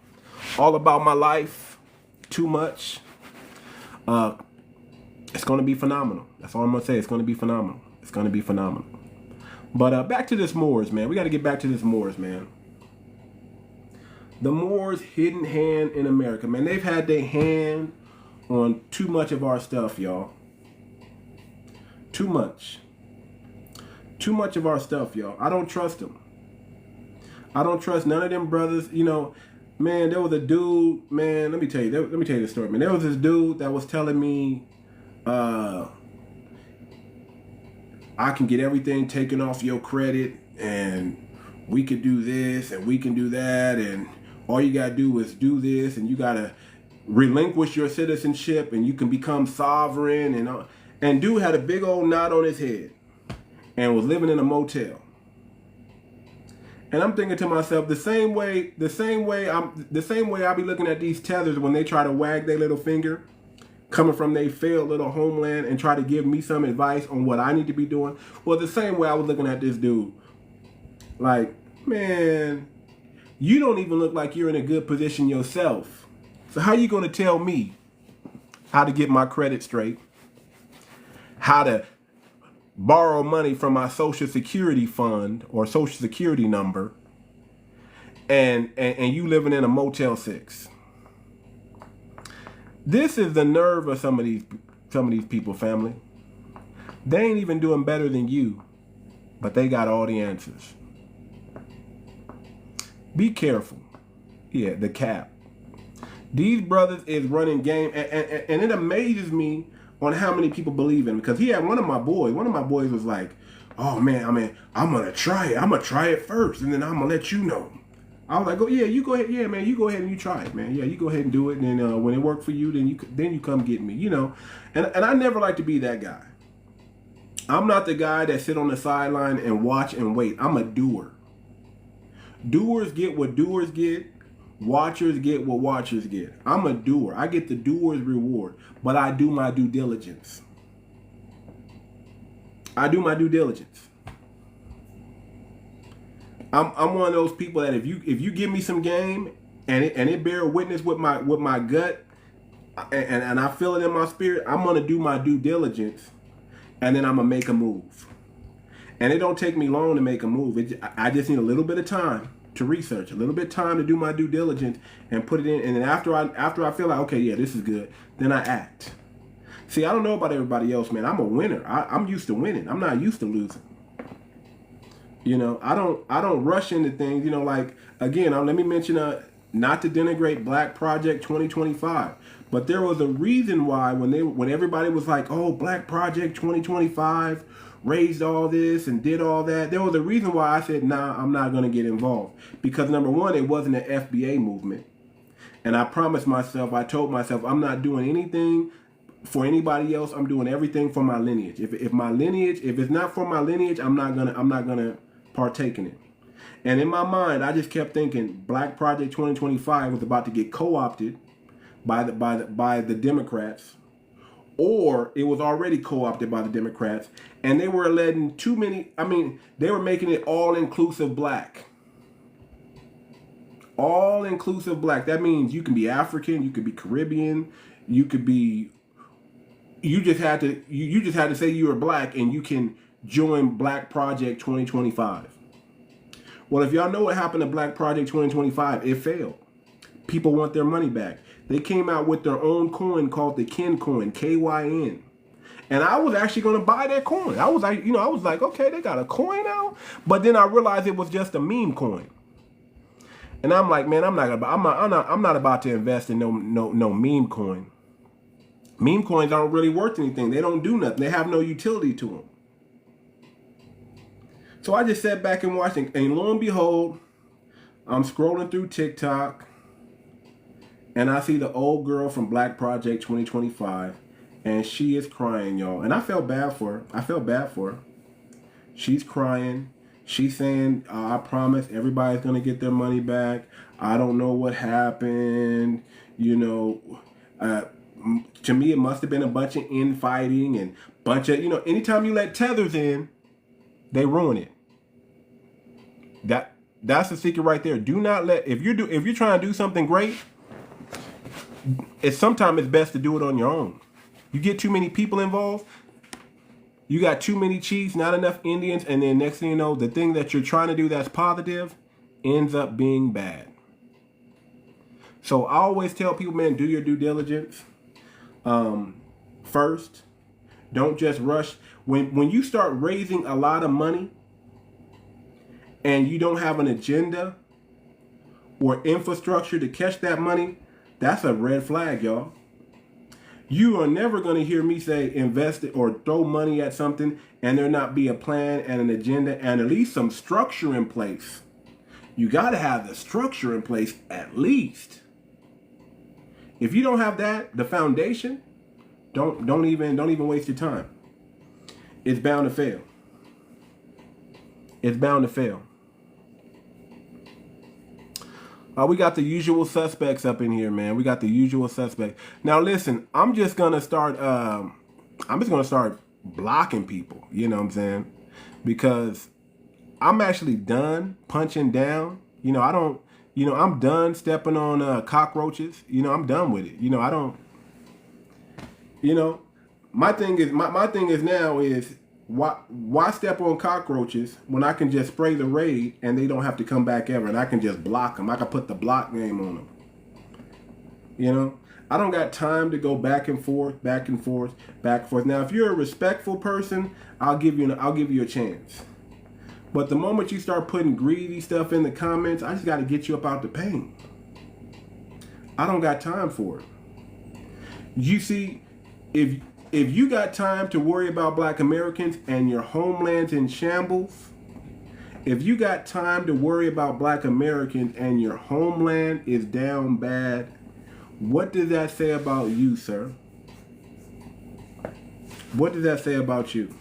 all about my life. Too much. It's gonna be phenomenal. That's all I'm gonna say. It's gonna be phenomenal. It's gonna be phenomenal. But back to this Moors, man. We got to get back to this Moors, man. The Moors' hidden hand in America, man. They've had their hand on too much of our stuff, y'all. Too much. Too much of our stuff, y'all. I don't trust them. I don't trust none of them brothers. You know, man, there was a dude, man, let me tell you this story, man. There was this dude that was telling me, I can get everything taken off your credit, and we could do this, and we can do that, and all you gotta do is do this, and you gotta relinquish your citizenship, and you can become sovereign, and dude had a big old knot on his head and was living in a motel. And I'm thinking to myself, the same way I be looking at these tethers when they try to wag their little finger coming from their failed little homeland and try to give me some advice on what I need to be doing. Well, the same way I was looking at this dude. Like, man, you don't even look like you're in a good position yourself. So how you going to tell me how to get my credit straight? How to borrow money from my Social Security fund or Social Security number, and you living in a Motel 6. This is the nerve of some of these people, family. They ain't even doing better than you, but they got all the answers. Be careful. Yeah, the cap. These brothers is running game, and it amazes me on how many people believe in him. Because he had one of my boys was like, oh man, I'm gonna try it. I'm gonna try it first, and then I'm gonna let you know. I was like, oh yeah, you go ahead. Yeah, man, you go ahead and you try it, man. Yeah, you go ahead and do it, and then when it worked for you, then you come get me, you know. And I never like to be that guy. I'm not the guy that sit on the sideline and watch and wait. I'm a doer. Doers get what doers get. Watchers get what watchers get. I'm a doer. I get the doer's reward, but I do my due diligence. I do my due diligence. I'm one of those people that if you give me some game and it bear witness with my gut and I feel it in my spirit, I'm gonna do my due diligence, and then I'm gonna make a move. And it don't take me long to make a move. I just need a little bit of time to research, a little bit of time to do my due diligence and put it in. And then after I feel like, okay, yeah, this is good, then I act. See, I don't know about everybody else, man. I'm a winner. I'm used to winning. I'm not used to losing. You know, I don't rush into things. You know, like again, let me mention not to denigrate Black Project 2025, but there was a reason why when everybody was like, oh, Black Project 2025 raised all this and did all that, there was a reason why I said, nah, I'm not going to get involved. Because number one, it wasn't an FBA movement. And I promised myself, I told myself, I'm not doing anything for anybody else. I'm doing everything for my lineage. If it's not for my lineage, I'm not gonna partake in it. And in my mind, I just kept thinking Black Project 2025 was about to get co-opted by the Democrats, or it was already co-opted by the Democrats, and they were letting too many. I mean, they were making it all-inclusive black. All-inclusive black. That means you can be African, you could be Caribbean, you could be. You just had to say you were black, and you can join Black Project 2025. Well, if y'all know what happened to Black Project 2025, it failed. People want their money back. They came out with their own coin called the Kin coin, KYN. And I was actually going to buy that coin. I was like, okay, they got a coin now. But then I realized it was just a meme coin. And I'm like, man, I'm not about to invest in no meme coin. Meme coins aren't really worth anything. They don't do nothing. They have no utility to them. So I just sat back and watched it. And lo and behold, I'm scrolling through TikTok, and I see the old girl from Black Project 2025, and she is crying, y'all. And I felt bad for her. She's crying. She's saying, I promise everybody's going to get their money back. I don't know what happened. You know, to me, it must have been a bunch of infighting and bunch of, anytime you let tethers in, they ruin it. That's the secret right there. Do not let, if you're trying to do something great, sometimes it's best to do it on your own. You get too many people involved, you got too many chiefs, not enough Indians, and then next thing you know, the thing that you're trying to do that's positive ends up being bad. So I always tell people, man, do your due diligence first. Don't just rush. When you start raising a lot of money and you don't have an agenda or infrastructure to catch that money, that's a red flag, y'all. You are never going to hear me say invest it or throw money at something and there not be a plan and an agenda and at least some structure in place. You got to have the structure in place at least. If you don't have that, the foundation, don't even waste your time. It's bound to fail. It's bound to fail. We got the usual suspects up in here, man. We got the usual suspects. Now, listen, I'm just gonna start blocking people. You know what I'm saying? Because I'm actually done punching down. I'm done stepping on cockroaches. I'm done with it. My thing is now is why step on cockroaches when I can just spray the raid and they don't have to come back ever, and I can just block them. I can put the block name on them. I don't got time to go back and forth. Now, if you're a respectful person, I'll give you a chance. But the moment you start putting greedy stuff in the comments, I just got to get you up out the pain. I don't got time for it. You see, if you got time to worry about Black Americans and your homeland's in shambles, if you got time to worry about Black Americans and your homeland is down bad, what does that say about you, sir? What does that say about you?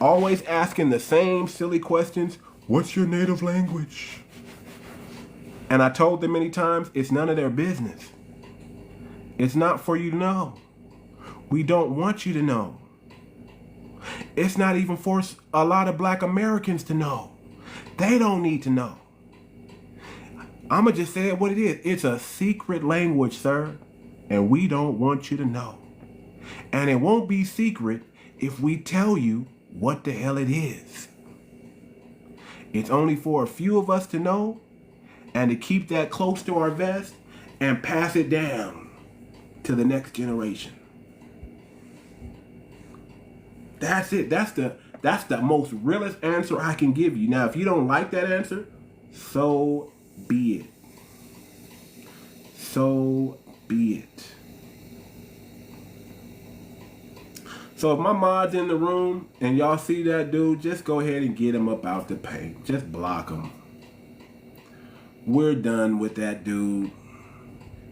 Always asking the same silly questions. What's your native language? And I told them many times, it's none of their business. It's not for you to know. We don't want you to know. It's not even for a lot of black Americans to know. They don't need to know. I'ma just say it what it is. It's a secret language, sir. And we don't want you to know. And it won't be secret if we tell you what the hell it is. It's only for a few of us to know and to keep that close to our vest and pass it down to the next generation. That's it. That's the most realest answer I can give you. Now, if you don't like that answer, so be it. So be it. So if my mod's in the room and y'all see that dude, just go ahead and get him up out the paint. Just block him. We're done with that dude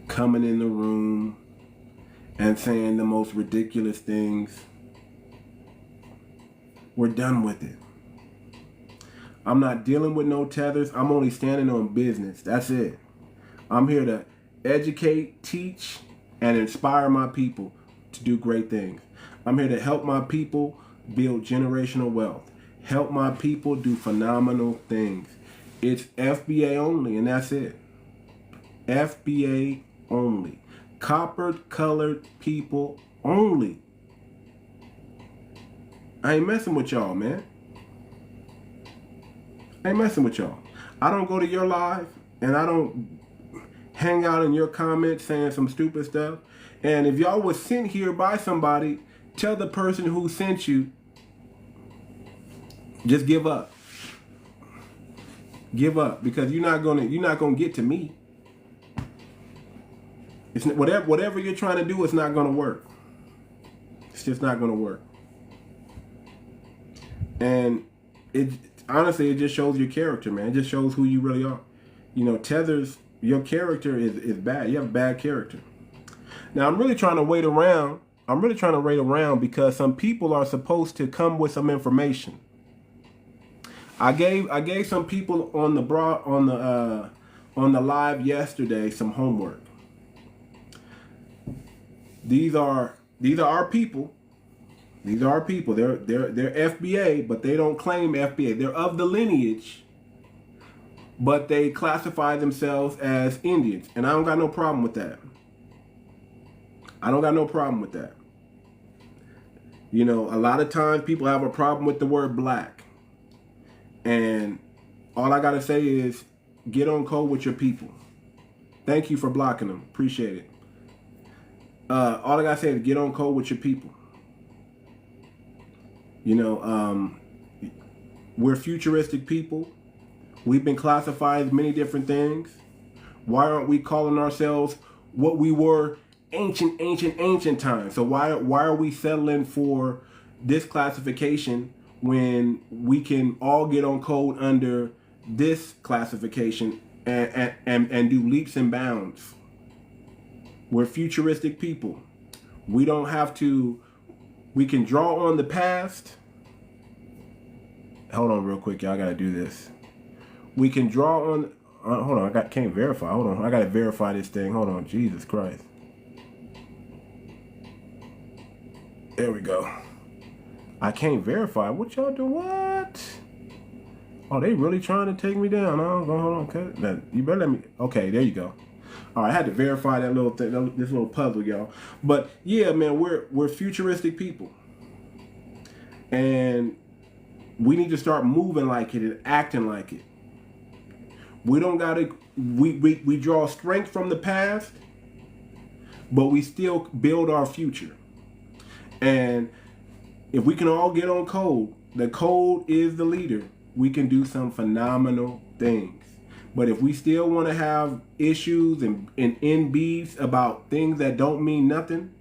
coming in the room and saying the most ridiculous things. We're done with it. I'm not dealing with no tethers. I'm only standing on business. That's it. I'm here to educate, teach, and inspire my people to do great things. I'm here to help my people build generational wealth. Help my people do phenomenal things. It's FBA only, and that's it. FBA only. Coppered colored people only. I ain't messing with y'all, man. I ain't messing with y'all. I don't go to your live, and I don't hang out in your comments saying some stupid stuff. And if y'all was sent here by somebody, tell the person who sent you, just give up. Give up, because you're not gonna get to me. It's whatever you're trying to do, it's not gonna work. It's just not gonna work. And honestly, it just shows your character, man. It just shows who you really are. You know, tethers, your character is bad. You have bad character. Now, I'm really trying to wait around. Because some people are supposed to come with some information. I gave some people on the live yesterday some homework. These are our people. These are our people. They're FBA, but they don't claim FBA. They're of the lineage, but they classify themselves as Indians. And I don't got no problem with that. I don't got no problem with that. You know, a lot of times people have a problem with the word black. And all I got to say is get on code with your people. Thank you for blocking them. Appreciate it. All I got to say is get on code with your people. You know, we're futuristic people. We've been classified as many different things. Why aren't we calling ourselves what we were ancient times? So why are we settling for this classification when we can all get on code under this classification and do leaps and bounds? We're futuristic people. We don't have to. We can draw on the past. Hold on real quick, y'all. I gotta do this. We can draw on. Hold on, can't verify. Hold on, I gotta verify this thing. Hold on, Jesus Christ. There we go. I can't verify. What y'all do? What? Oh, they really trying to take me down. Hold on. Okay, you better let me. Okay, there you go. All right, I had to verify that little thing, this little puzzle, y'all. But yeah, man, we're futuristic people, and we need to start moving like it and acting like it. We don't gotta. We draw strength from the past, but we still build our future. And if we can all get on code, the code is the leader. We can do some phenomenal things. But if we still want to have issues and end beefs about things that don't mean nothing,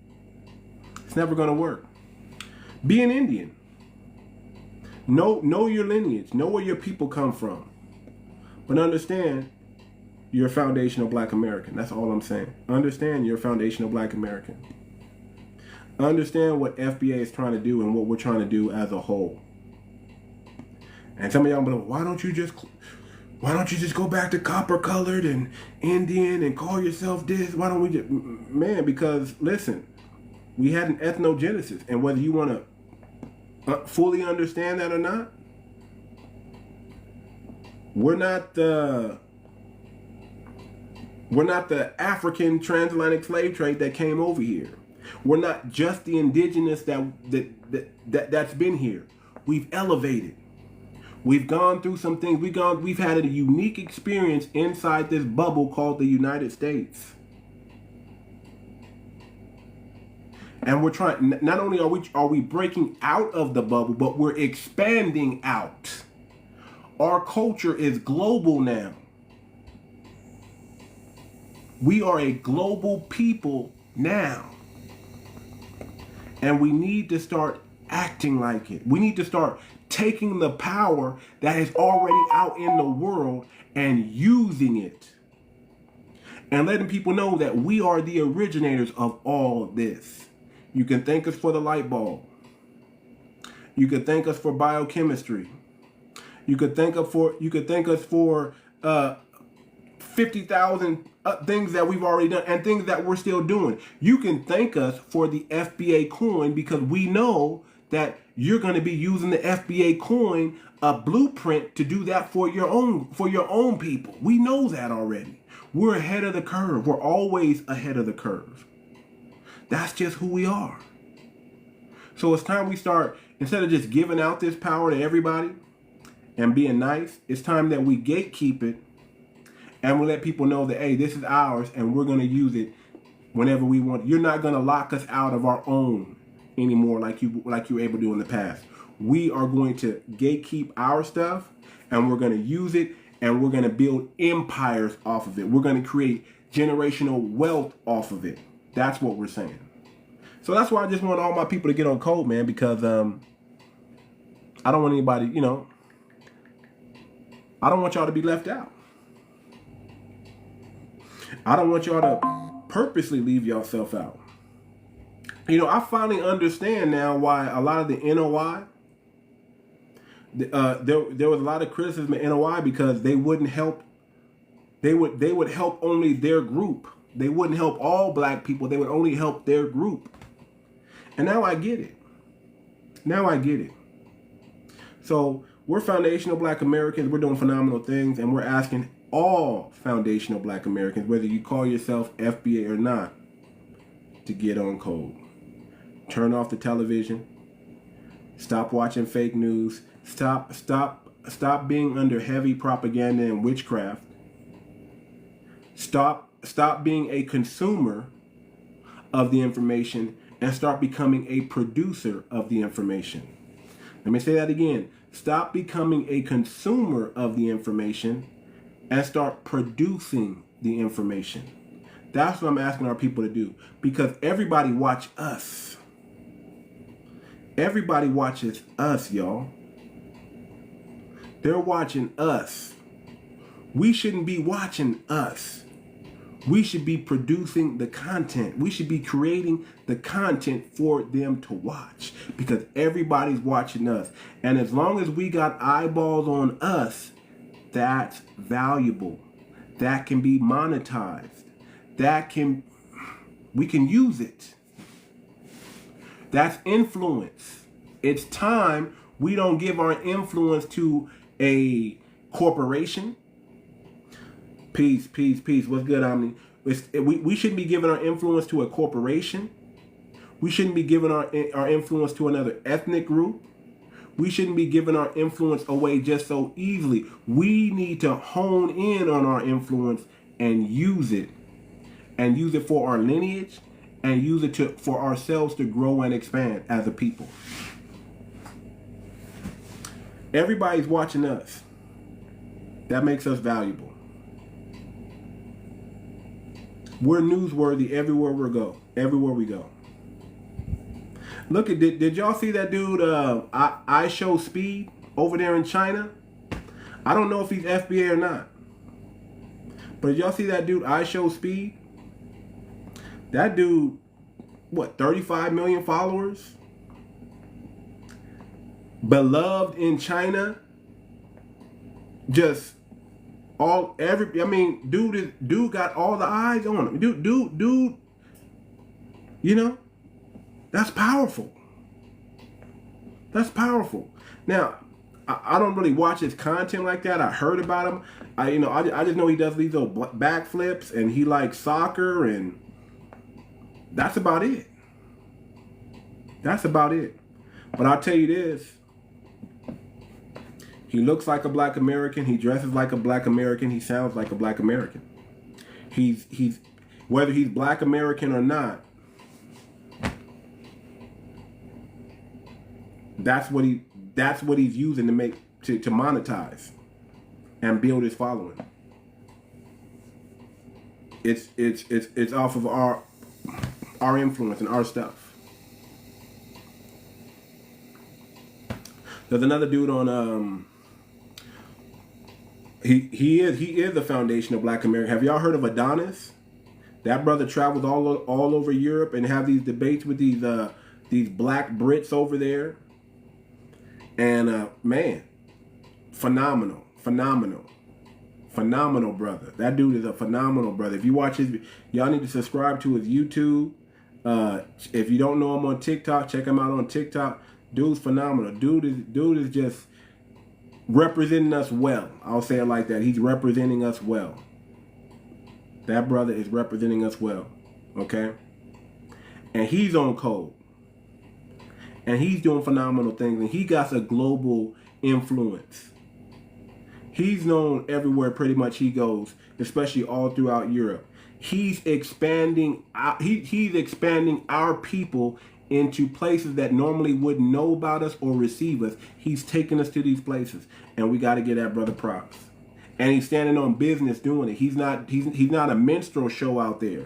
it's never going to work. Be an Indian. Know your lineage. Know where your people come from. But understand you're a foundational black American. That's all I'm saying. Understand you're a foundational black American. Understand what FBA is trying to do and what we're trying to do as a whole. And some of y'all be like, why don't you just Why don't you just go back to copper colored and Indian and call yourself this? Why don't we just, man, because listen, we had an ethnogenesis, and whether you want to fully understand that or not, we're not the African transatlantic slave trade that came over here. We're not just the indigenous that's been here. We've elevated. We've gone through some things. We've had a unique experience inside this bubble called the United States. And we're trying, not only are we breaking out of the bubble, but we're expanding out. Our culture is global now. We are a global people now. And we need to start acting like it. We need to start taking the power that is already out in the world and using it. And letting people know that we are the originators of all this. You can thank us for the light bulb. You could thank us for biochemistry. You could thank us for 50,000 things that we've already done and things that we're still doing. You can thank us for the FBA coin, because we know that you're going to be using the FBA coin, a blueprint, to do that for your own people. We know that already. We're ahead of the curve. We're always ahead of the curve. That's just who we are. So it's time we start, instead of just giving out this power to everybody and being nice, it's time that we gatekeep it and we let people know that, hey, this is ours and we're going to use it whenever we want. You're not going to lock us out of our own anymore like you were able to do in the past. We are going to gatekeep our stuff and we're going to use it and we're going to build empires off of it. We're going to create generational wealth off of it. That's what we're saying. So that's why I just want all my people to get on code, man, because I don't want anybody, I don't want y'all to be left out. I don't want y'all to purposely leave yourself out. I finally understand now why a lot of the NOI, there was a lot of criticism of NOI because they wouldn't help. They would help only their group. They wouldn't help all black people. They would only help their group. And now I get it. Now I get it. So we're foundational black Americans. We're doing phenomenal things. And we're asking all foundational black Americans, whether you call yourself FBA or not, to get on code. Turn off the television. Stop watching fake news. Stop being under heavy propaganda and witchcraft. Stop being a consumer of the information and start becoming a producer of the information. Let me say that again. Stop becoming a consumer of the information and start producing the information. That's what I'm asking our people to do, because everybody watch us. Everybody watches us, y'all. They're watching us. We shouldn't be watching us. We should be producing the content. We should be creating the content for them to watch, because everybody's watching us. And as long as we got eyeballs on us, that's valuable. That can be monetized. We can use it. That's influence. It's time we don't give our influence to a corporation. Peace. What's good, Omni? We shouldn't be giving our influence to a corporation. We shouldn't be giving our influence to another ethnic group. We shouldn't be giving our influence away just so easily. We need to hone in on our influence and use it. And use it for our lineage and use it for ourselves to grow and expand as a people. Everybody's watching us. That makes us valuable. We're newsworthy everywhere we go. Look at, did y'all see that dude, 𝗖cie over there in China? I don't know if he's FBA or not. But did y'all see that dude, 𝗖cie? That dude, 35 million followers? Beloved in China? Just Dude got all the eyes on him. Dude, you know, that's powerful. That's powerful. Now, I don't really watch his content like that. I heard about him. I just know he does these little backflips and he likes soccer, and that's about it. That's about it. But I'll tell you this. He looks like a black American. He dresses like a black American. He sounds like a black American. He's whether he's black American or not, that's what he's using to make to monetize and build his following. It's off of our influence and our stuff. There's another dude on he is the foundation of black America. Have y'all heard of Adonis? That brother travels all over Europe and have these debates with these black Brits over there. And man, phenomenal brother. That dude is a phenomenal brother. If you watch y'all need to subscribe to his YouTube. If you don't know him on TikTok, check him out on TikTok. Dude's phenomenal. Dude is just representing us well. I'll say it like that. He's representing us well. That brother is representing us well. Okay? And he's on code. And he's doing phenomenal things. And he got a global influence. He's known everywhere pretty much he goes, especially all throughout Europe. He's expanding our people into places that normally wouldn't know about us or receive us. He's taking us to these places, and we got to give that brother props. And he's standing on business doing it. He's not a minstrel show out there.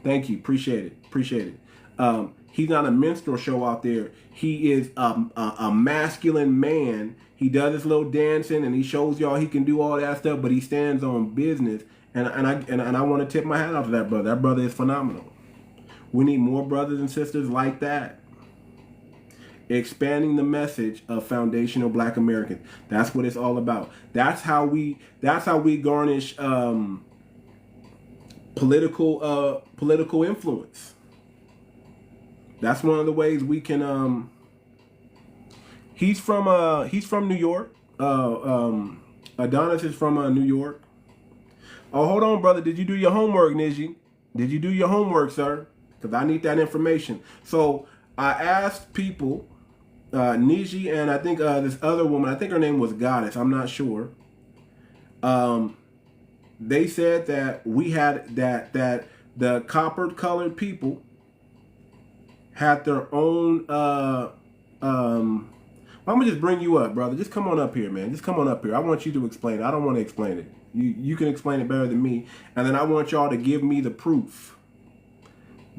Thank you, appreciate it. He's not a minstrel show out there. He is a masculine man. He does his little dancing and he shows y'all he can do all that stuff, but he stands on business. And I want to tip my hat off to that brother. That brother is phenomenal. We need more brothers and sisters like that. Expanding the message of foundational black Americans. That's what it's all about. That's how we garnish political influence. That's one of the ways we can he's from New York. Adonis is from New York. Oh, hold on, brother. Did you do your homework, 𝗔𝗍? Did you do your homework, sir? Because I need that information. So I asked people, 𝗔𝗍 and I think this other woman, I think her name was Goddess, I'm not sure. They said that we had that the copper-colored people had their own I'm gonna just bring you up, brother. Just come on up here, man. Just come on up here. I want you to explain it. I don't want to explain it. You can explain it better than me. And then I want y'all to give me the proof.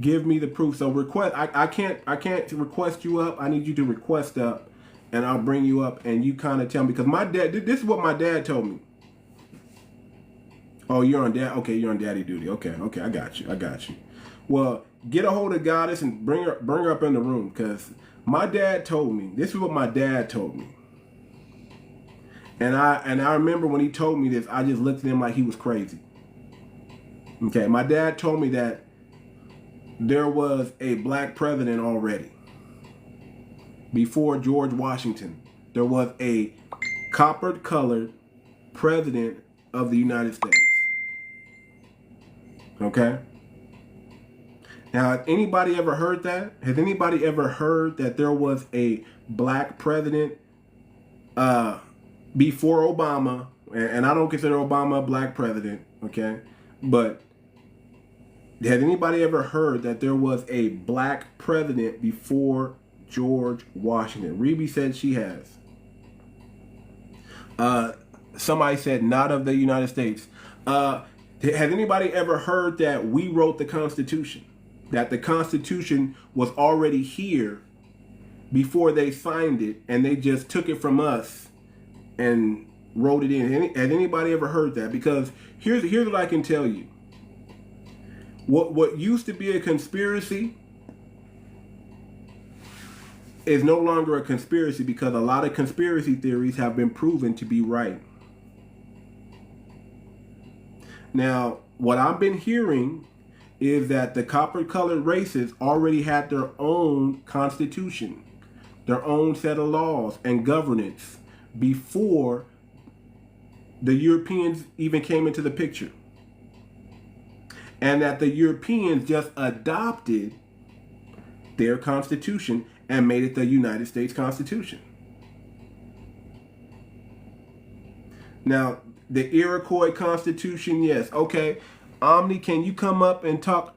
Give me the proof. So request. I can't request you up. I need you to request up, and I'll bring you up, and you kind of tell me, because my dad. This is what my dad told me. Oh, you're on dad. Okay, you're on daddy duty. Okay, I got you. Well, get a hold of Goddess and bring her up in the room, because my dad told me. This is what my dad told me. And I remember when he told me this, I just looked at him like he was crazy. Okay, my dad told me that there was a black president already. Before George Washington, there was a copper-colored president of the United States. Okay? Now, has anybody ever heard that? Has anybody ever heard that there was a black president before Obama? And I don't consider Obama a black president, okay? But has anybody ever heard that there was a black president before George Washington? 𝗍𝗶 said she has. Somebody said not of the United States. Has anybody ever heard that we wrote the Constitution? That the Constitution was already here before they signed it, and they just took it from us and wrote it in. Has anybody ever heard that? Because here's what I can tell you. What used to be a conspiracy is no longer a conspiracy, because a lot of conspiracy theories have been proven to be right. Now, what I've been hearing is that the copper-colored races already had their own constitution, their own set of laws and governance before the Europeans even came into the picture. And that the Europeans just adopted their constitution and made it the United States Constitution. Now, the Iroquois Constitution, yes. Okay, Omni, can you come up and talk?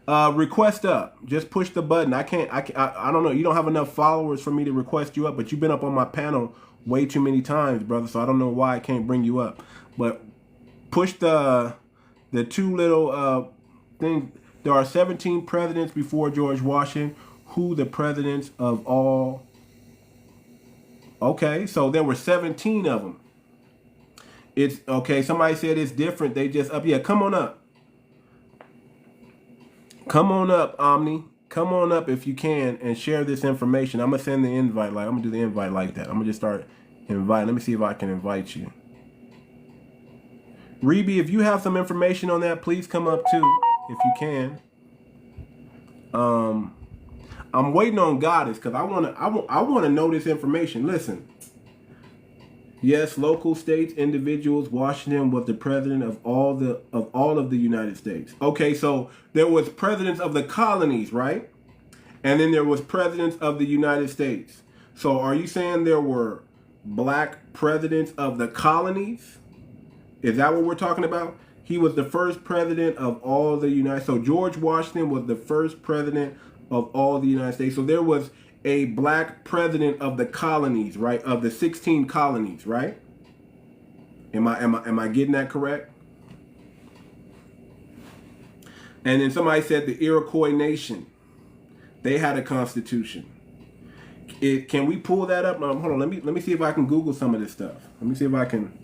Request up. Just push the button. I don't know. You don't have enough followers for me to request you up, but you've been up on my panel way too many times, brother. So I don't know why I can't bring you up. But push the two little things. There are 17 presidents before George Washington. Who the presidents of all? Okay, so there were 17 of them. It's okay. Somebody said it's different. They just up. Yeah, come on up. Come on up, Omni. Come on up if you can and share this information. I'm gonna send the invite. I'm gonna do the invite like that. I'm gonna just start inviting. Let me see if I can invite you. Reby, if you have some information on that, please come up too, if you can. I'm waiting on Goddess because I wanna know this information. Listen. Yes, local states, individuals. Washington was the president of all of the United States. Okay, so there was presidents of the colonies, right? And then there was presidents of the United States. So are you saying there were black presidents of the colonies? Is that what we're talking about? He was the first president of all the United. So George Washington was the first president of all the United States. So there was a black president of the colonies, right? Of the 16 colonies, right? Am I getting that correct? And then somebody said the Iroquois Nation, they had a constitution. Can we pull that up? Hold on, let me see if I can Google some of this stuff. Let me see if I can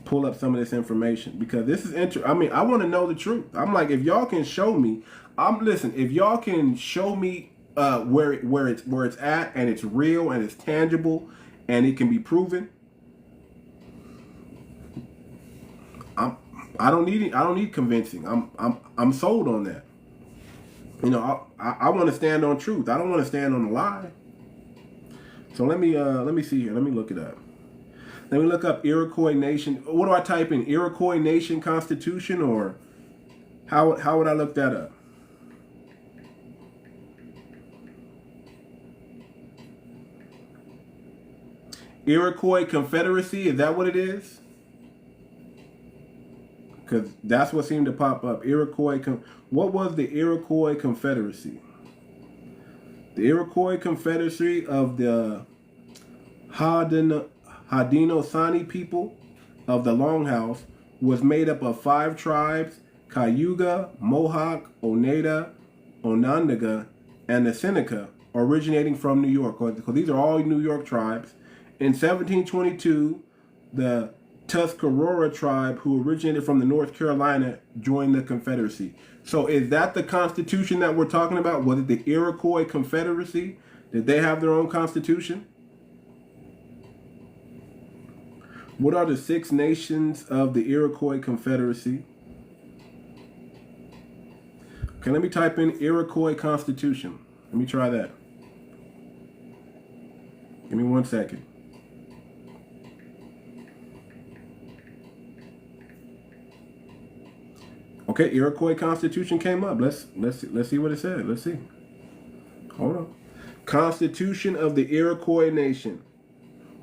pull up some of this information because this is interesting. I mean, I want to know the truth. I'm like, if y'all can show me, if y'all can show me where it's at and it's real and it's tangible and it can be proven. I don't need convincing. I'm sold on that. You know, I want to stand on truth. I don't want to stand on a lie. So let me see here. Let me look it up. Let me look up Iroquois Nation. What do I type in? Iroquois Nation Constitution, or how would I look that up? Iroquois Confederacy, is that what it is? Because that's what seemed to pop up. What was the Iroquois Confederacy? The Iroquois Confederacy of the Haudenosaunee people of the Longhouse was made up of 5 tribes: Cayuga, Mohawk, Oneida, Onondaga, and the Seneca, originating from New York. Because these are all New York tribes. In 1722, the Tuscarora tribe, who originated from the North Carolina, joined the Confederacy. So is that the Constitution that we're talking about? Was it the Iroquois Confederacy? Did they have their own constitution? What are the 6 nations of the Iroquois Confederacy? Okay, let me type in Iroquois Constitution. Let me try that. Give me 1 second. Okay, Iroquois Constitution came up. Let's see what it said. Let's see. Hold on. Constitution of the Iroquois Nation.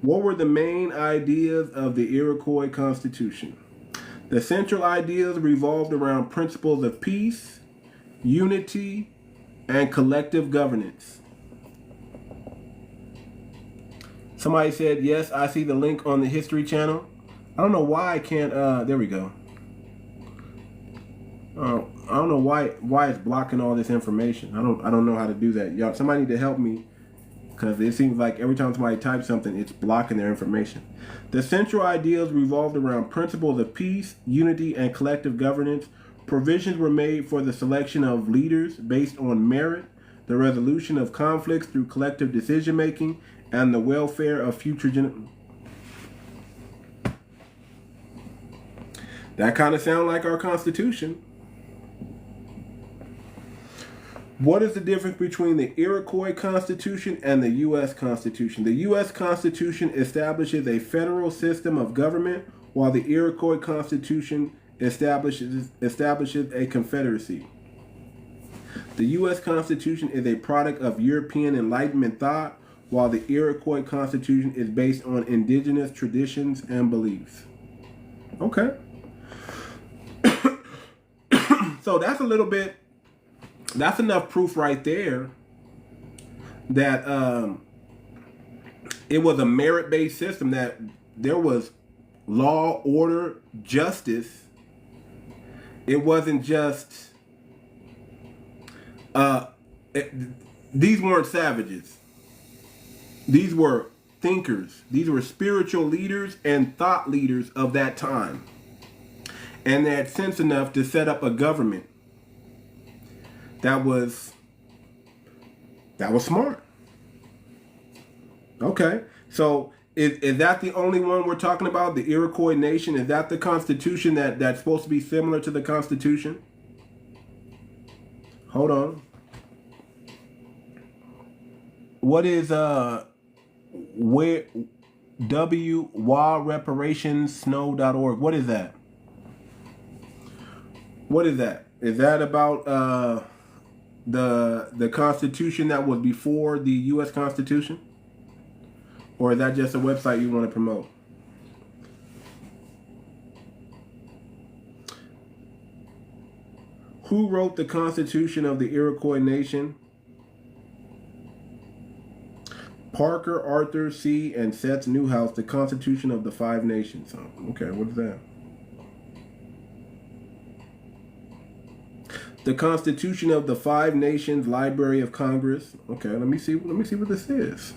What were the main ideas of the Iroquois Constitution? The central ideas revolved around principles of peace, unity, and collective governance. Somebody said, yes, I see the link on the History Channel. I don't know why I can't, there we go. I don't know why it's blocking all this information. I don't know how to do that. Y'all, somebody need to help me, because it seems like every time somebody types something, it's blocking their information. The central ideas revolved around principles of peace, unity, and collective governance. Provisions were made for the selection of leaders based on merit, the resolution of conflicts through collective decision-making, and the welfare of future generations. That kind of sound like our Constitution. What is the difference between the Iroquois Constitution and the U.S. Constitution? The U.S. Constitution establishes a federal system of government, while the Iroquois Constitution establishes a confederacy. The U.S. Constitution is a product of European Enlightenment thought, while the Iroquois Constitution is based on indigenous traditions and beliefs. Okay. So that's a little bit, that's enough proof right there that it was a merit-based system, that there was law, order, justice. It wasn't just, these weren't savages. These were thinkers. These were spiritual leaders and thought leaders of that time. And they had sense enough to set up a government that was smart. Okay, so is that the only one we're talking about, the Iroquois nation? Is that the Constitution that's supposed to be similar to the Constitution? Hold on. What is where 𝗣𝗲𝗴𝗵𝗵𝗁𝗂.org? What is that? What is that? Is that about the Constitution that was before the U.S. Constitution? Or is that just a website you want to promote? Who wrote the Constitution of the Iroquois Nation? Parker, Arthur C., and Seth Newhouse, the Constitution of the Five Nations. Oh, okay, what is that? The Constitution of the Five Nations, Library of Congress. Okay, let me see what this is.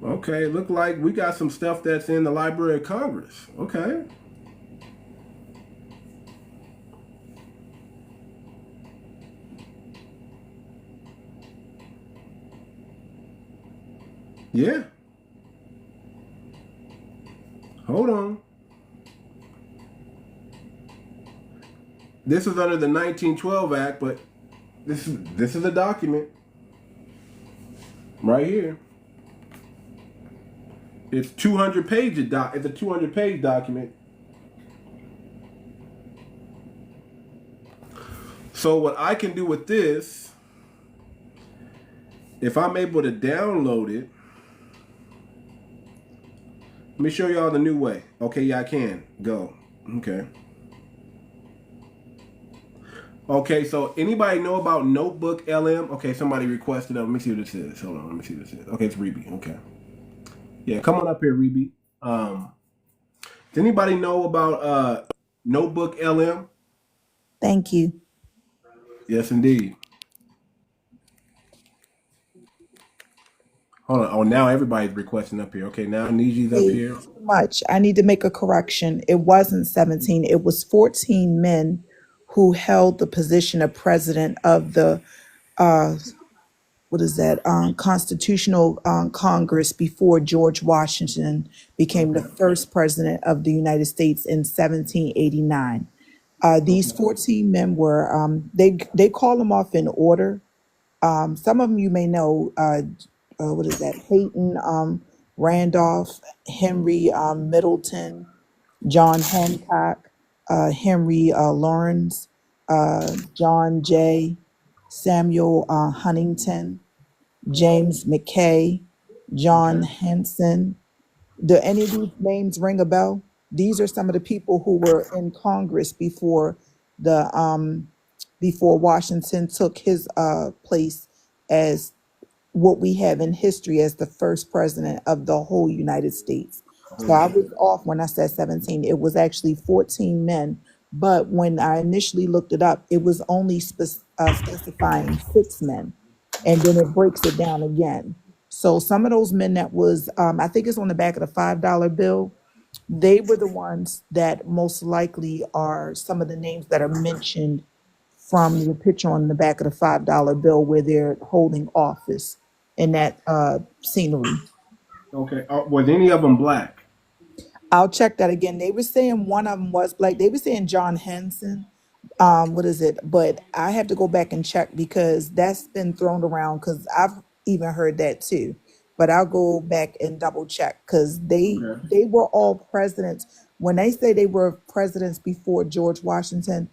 Okay, look like we got some stuff that's in the Library of Congress. Okay. Yeah. Hold on. This was under the 1912 Act, but this is a document right here. It's 200 pages. It's a 200-page document. So what I can do with this, if I'm able to download it, let me show y'all the new way. Okay, yeah, I can. Go. Okay. Okay, so anybody know about Notebook LM? Okay, somebody requested it. Let me see what this is. Hold on, let me see what this is. Okay, it's Reby. Okay. Yeah, come on up here, Reby. Does anybody know about Notebook LM? Thank you. Yes, indeed. Hold on. Oh, now everybody's requesting up here. Okay, now Niji's up here. Too much. I need to make a correction. It wasn't 17. It was 14 men who held the position of president of the Constitutional Congress before George Washington became the first president of the United States in 1789. These 14 men were, they call them off in order. Some of them you may know, Peyton Randolph, Henry Middleton, John Hancock, Henry Lawrence, John Jay, Samuel Huntington, James McKay, John Henson. Do any of these names ring a bell? These are some of the people who were in Congress before before Washington took his place as what we have in history as the first president of the whole United States. So I was off when I said 17. It was actually 14 men. But when I initially looked it up, it was only specifying 6 men. And then it breaks it down again. So some of those men that was, I think it's on the back of the $5 bill, they were the ones that most likely are some of the names that are mentioned from the picture on the back of the $5 bill where they're holding office. in that scenery. Okay. Was any of them black? I'll check that again. They were saying one of them was black. They were saying John Henson. What is it? But I have to go back and check because that's been thrown around because I've even heard that too. But I'll go back and double check because Okay. they were all presidents. When they say they were presidents before George Washington,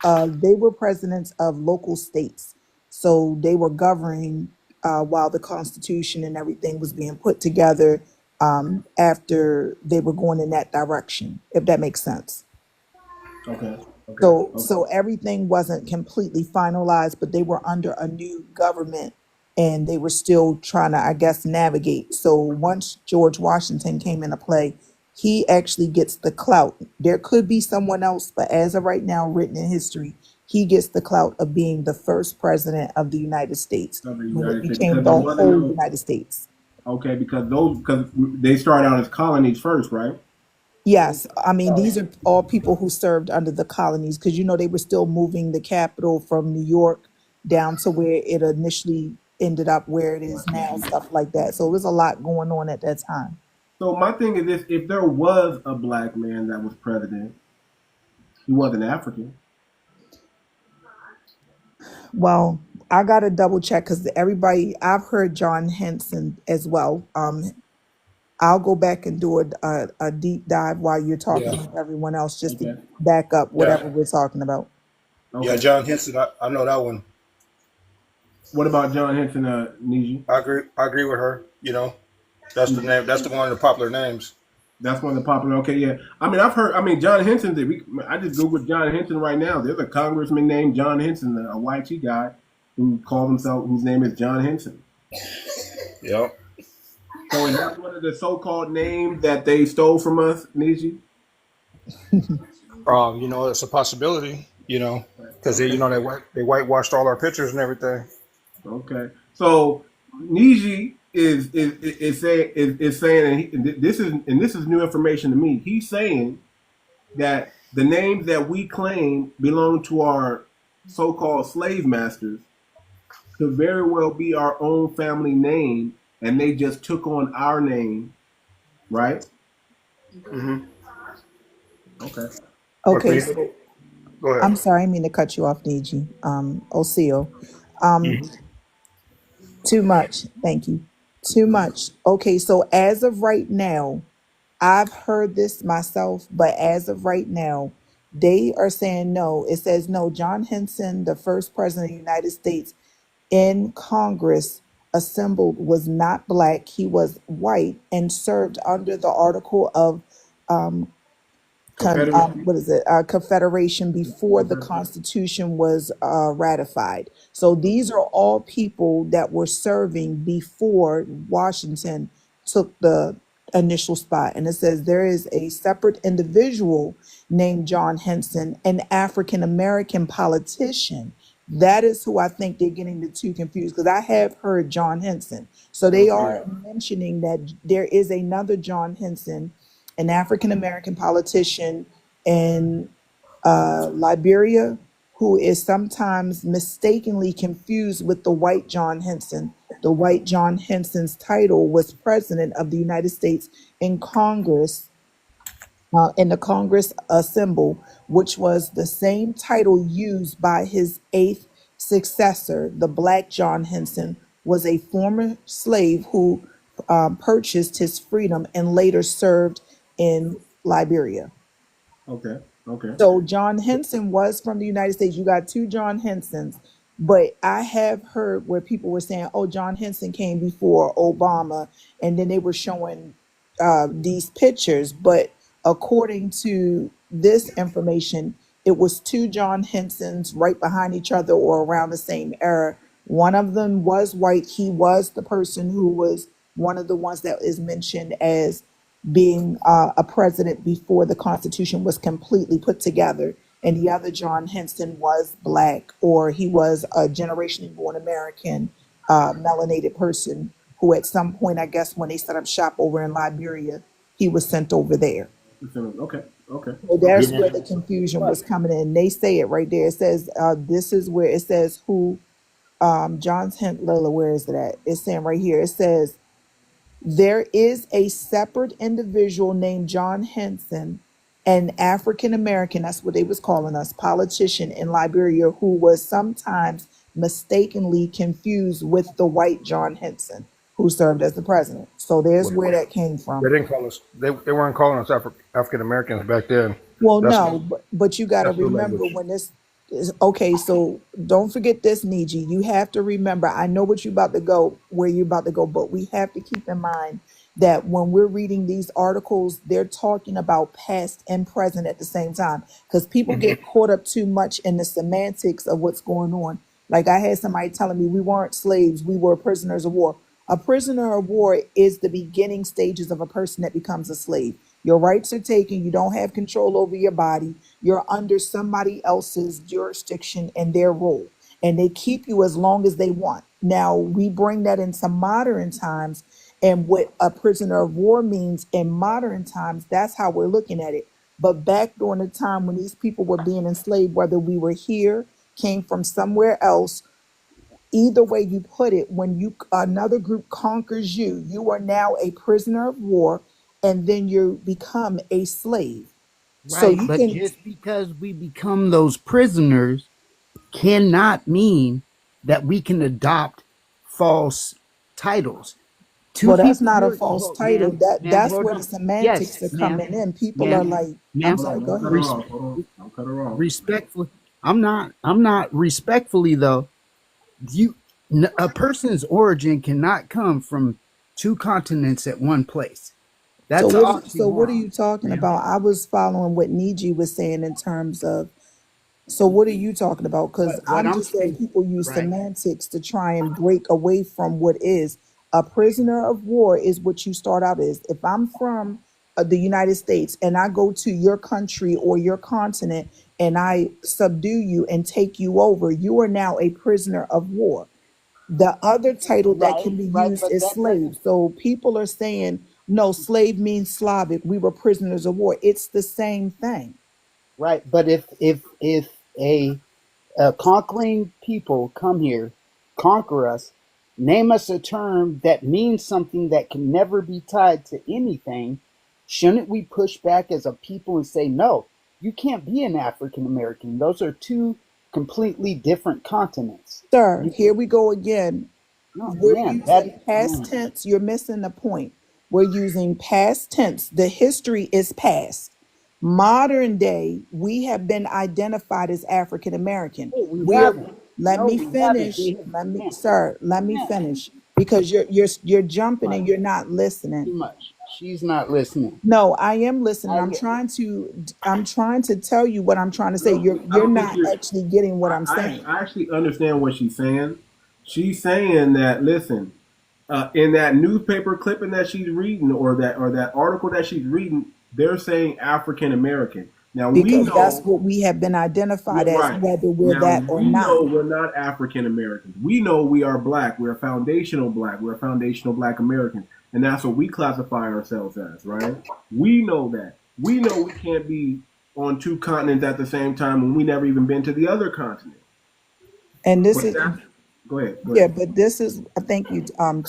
they were presidents of local states. So they were governing while the Constitution and everything was being put together after they were going in that direction, if that makes sense. Okay. Okay. So everything wasn't completely finalized, but they were under a new government and they were still trying to, I guess, navigate. So once George Washington came into play, he actually gets the clout. There could be someone else, but as of right now, written in history, he gets the clout of being the first president of the United States Of the when it United States, became because the there wasn't whole no. United States. Okay, because they start out as colonies first, right? Yes, I mean, these are all people who served under the colonies because, they were still moving the capital from New York down to where it initially ended up where it is now, stuff like that. So it was a lot going on at that time. So my thing is this: if there was a black man that was president, he wasn't African. Well, I got to double check because I've heard John Henson as well. I'll go back and do a deep dive while you're talking Yeah, to everyone else just to Okay. back up yeah, whatever we're talking about. yeah. Okay. John Henson, I know that one. What about John Henson, Niji? I agree with her. That's the name. That's the one of the popular names. That's one of the popular. Okay, yeah. I mean, I've heard. I mean, John Henson. I just googled John Henson right now. There's a congressman named John Henson, a 𝗥𝗶𝗴𝗵𝘁𝘀𝗀 guy, who calls himself, whose name is John Henson. Yep. So is that one of the so-called names that they stole from us, Niji? It's a possibility. Because Okay. they whitewashed all our pictures and everything. Okay. So Niji is saying, and this is new information to me. He's saying that the names that we claim belong to our so-called slave masters could very well be our own family name, and they just took on our name, right? Mm-hmm. Okay. Okay, Okay. so Go ahead. I'm sorry, I didn't mean to cut you off, Niji. Oseo. Um, Too much. Thank you. Too much. Okay, so as of right now, I've heard this myself, but as of right now, they are saying no. It says no. John Henson, the first president of the United States in Congress assembled, was not black. He was white and served under the article of um, Confederacy. what is it? Confederation before the Constitution was ratified. So these are all people that were serving before Washington took the initial spot. And it says there is a separate individual named John Henson, an African American politician. That is who I think they're getting the two confused because I have heard John Henson. So they Okay. are mentioning that there is another John Henson, an African American politician in Liberia, who is sometimes mistakenly confused with the white John Henson. The white John Henson's title was President of the United States in Congress, in the Congress Assemble, which was the same title used by his eighth successor. The black John Henson was a former slave who purchased his freedom and later served in Liberia. Okay. Okay. So John Henson was from the United States. You got two John Hensons, but I have heard where people were saying, "Oh, John Henson came before Obama," and then they were showing these pictures. But according to this information, it was two John Hensons right behind each other or around the same era. One of them was white. He was the person who was one of the ones that is mentioned as being a president before the Constitution was completely put together. And the other John Henson was black, or he was a generationally born American, melanated person who, at some point, I guess, when they set up shop over in Liberia, he was sent over there. Okay. Okay. So there's Yeah. where the confusion was coming in. They say it right there. It says this is where it says who John's hint, Lila, where is it at? It's saying right here. It says there is a separate individual named John Henson, an African American, that's what they was calling us, politician in Liberia, who was sometimes mistakenly confused with the white John Henson, who served as the president. So there's where that came They from. didn't call us. They weren't calling us African Americans back then. Well, That's no, but you got to that's new remember language. when this is okay. So don't forget this, Niji. You have to remember. I know what you're about to go, where you're about to go, but we have to keep in mind that when we're reading these articles, they're talking about past and present at the same time because people get caught up too much in the semantics of what's going on. Like I had somebody telling me we weren't slaves, we were prisoners of war. A prisoner of war is the beginning stages of a person that becomes a slave. Your rights are taken. You don't have control over your body. You're under somebody else's jurisdiction and their rule. And they keep you as long as they want. Now, we bring that into modern times. And what a prisoner of war means in modern times, that's how we're looking at it. But back during the time when these people were being enslaved, whether we were here, came from somewhere else, either way you put it, when you another group conquers you, you are now a prisoner of war, and then you become a slave. So Right, you but can, just because we become those prisoners cannot mean that we can adopt false titles. Two well, that's people not a here, false hold, title. ma'am, That's hold where the on. Yes, semantics are ma'am, coming in. People are ma'am, like, I'm ma'am. Hold sorry, on, go don't cut ahead. her off. Hold on, don't cut her off. Respectfully, I'm not respectfully though. A person's origin cannot come from two continents at one place. So That's an what are oxymoron, you talking ma'am. about? I was following what Niji was saying in terms of, so what are you talking about? Because What I'm I'm just saying saying, people use right? semantics to try and break away from what is. A prisoner of war is what you start out as. If I'm from the United States and I go to your country or your continent and I subdue you and take you over, you are now a prisoner of war. The other title that Right, can be right, used but is that slave. doesn't. So people are saying, no, slave means Slavic. We were prisoners of war. It's the same thing. Right, but if a conquering people come here, conquer us, name us a term that means something that can never be tied to anything, shouldn't we push back as a people and say, no, you can't be an African American? Those are two completely different continents. Sir, You here we go again. no, We're man, using past man, tense. You're missing the point. We're using past tense. The history is past. Modern day, we have been identified as African American. no, we We are, haven't. let No, me we haven't. finish. They have, Let me, man, sir, let me man, finish because you're too jumping much, and you're not listening. too much. She's not listening. No, I am listening. I get. I'm trying to tell you what I'm trying to say. No, I You're don't think not you're. actually getting what I'm saying. I actually understand what she's saying. She's saying that listen, in that newspaper clipping that she's reading, or that article that she's reading, they're saying African American. Now we Because that's know, what we have been yeah, identified as, right. whether we're Now that or we not. know we're not African Americans. We know we are black. We're foundational black. We're foundational black Americans, and that's what we classify ourselves as, right? We know that. We know we can't be on two continents at the same time when we never even been to the other continent. And this But is, that's go ahead. Go yeah, ahead. but this is, I thank you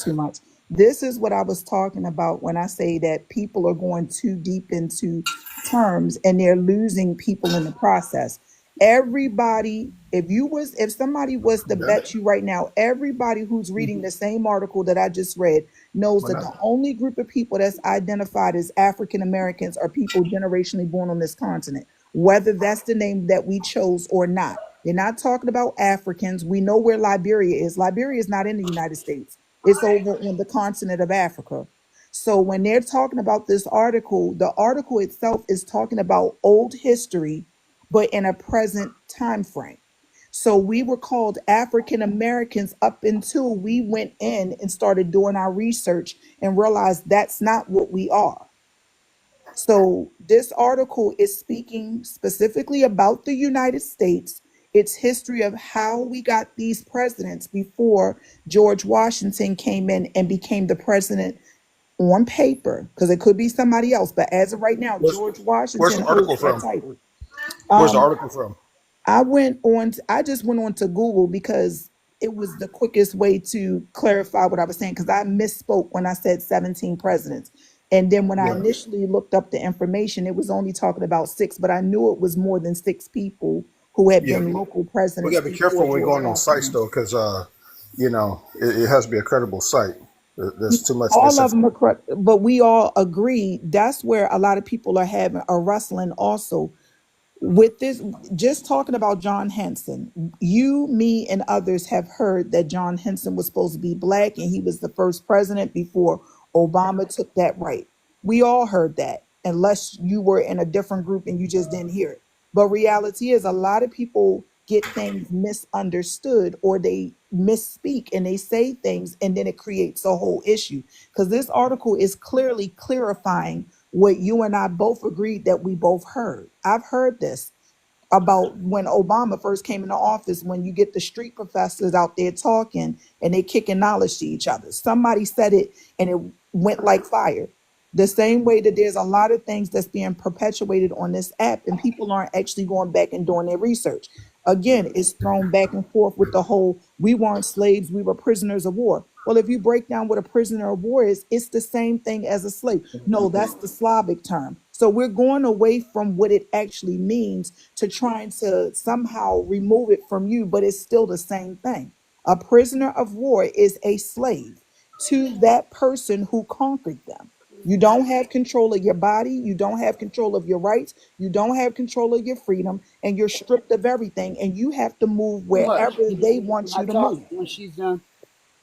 too much. This is what I was talking about when I say that people are going too deep into terms and they're losing people in the process. Everybody, if somebody was to bet you right now, everybody who's reading the same article that I just read knows But that the only group of people that's identified as African Americans are people generationally born on this continent, whether that's the name that we chose or not. They're not talking about Africans. We know where Liberia is. Liberia is not in the United States. It's over on the continent of Africa. So when they're talking about this article, the article itself is talking about old history, but in a present time frame. So we were called African Americans up until we went in and started doing our research and realized that's not what we are. So this article is speaking specifically about the United States, its history of how we got these presidents before George Washington came in and became the president on paper, because it could be somebody else, but as of right now, Where's George Where's Washington the article holds that from? title. Where's the Um, article from? I just went on to Google because it was the quickest way to clarify what I was saying because I misspoke when I said 17 presidents. And then when I Right. initially looked up the information, it was only talking about six, but I knew it was more than six people who had Yeah. been local We presidents got to be careful before when we're George going on sites, Washington. though, because, it has to be a credible site. There's too much All of them misinformation. are correct, but we all agree that's where a lot of people are having a wrestling also with this. Just talking about John Henson, you, me, and others have heard that John Henson was supposed to be black and he was the first president before Obama took that right. We all heard that, unless you were in a different group and you just didn't hear it. But reality is, a lot of people get things misunderstood or they misspeak and they say things and then it creates a whole issue. Because this article is clearly clarifying what you and I both agreed that we both heard. I've heard this about when Obama first came into office, when you get the street professors out there talking and they kicking knowledge to each other. Somebody said it and it went like fire. The same way that there's a lot of things that's being perpetuated on this app and people aren't actually going back and doing their research. Again, it's thrown back and forth with the whole, we weren't slaves, we were prisoners of war. Well, if you break down what a prisoner of war is, it's the same thing as a slave. No, that's the Slavic term. So we're going away from what it actually means to trying to somehow remove it from you, but it's still the same thing. A prisoner of war is a slave to that person who conquered them. You don't have control of your body. You don't have control of your rights. You don't have control of your freedom, and you're stripped of everything. And you have to move Too much. wherever they Can want I you to talk move. when she's done,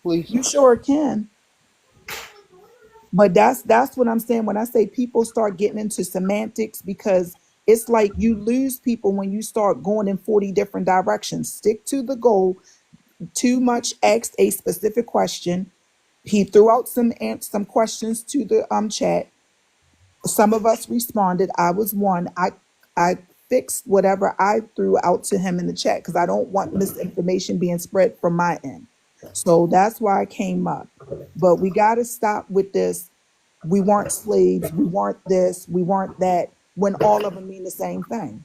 please? You sure can. But that's what I'm saying when I say people start getting into semantics because it's like you lose people when you start going in 40 different directions. Stick to the goal. Too much asked a specific question. He threw out some questions to the chat. Some of us responded. I was one. I fixed whatever I threw out to him in the chat because I don't want misinformation being spread from my end. So that's why I came up. But we got to stop with this. We weren't slaves. We weren't this. We weren't that. When all of them mean the same thing.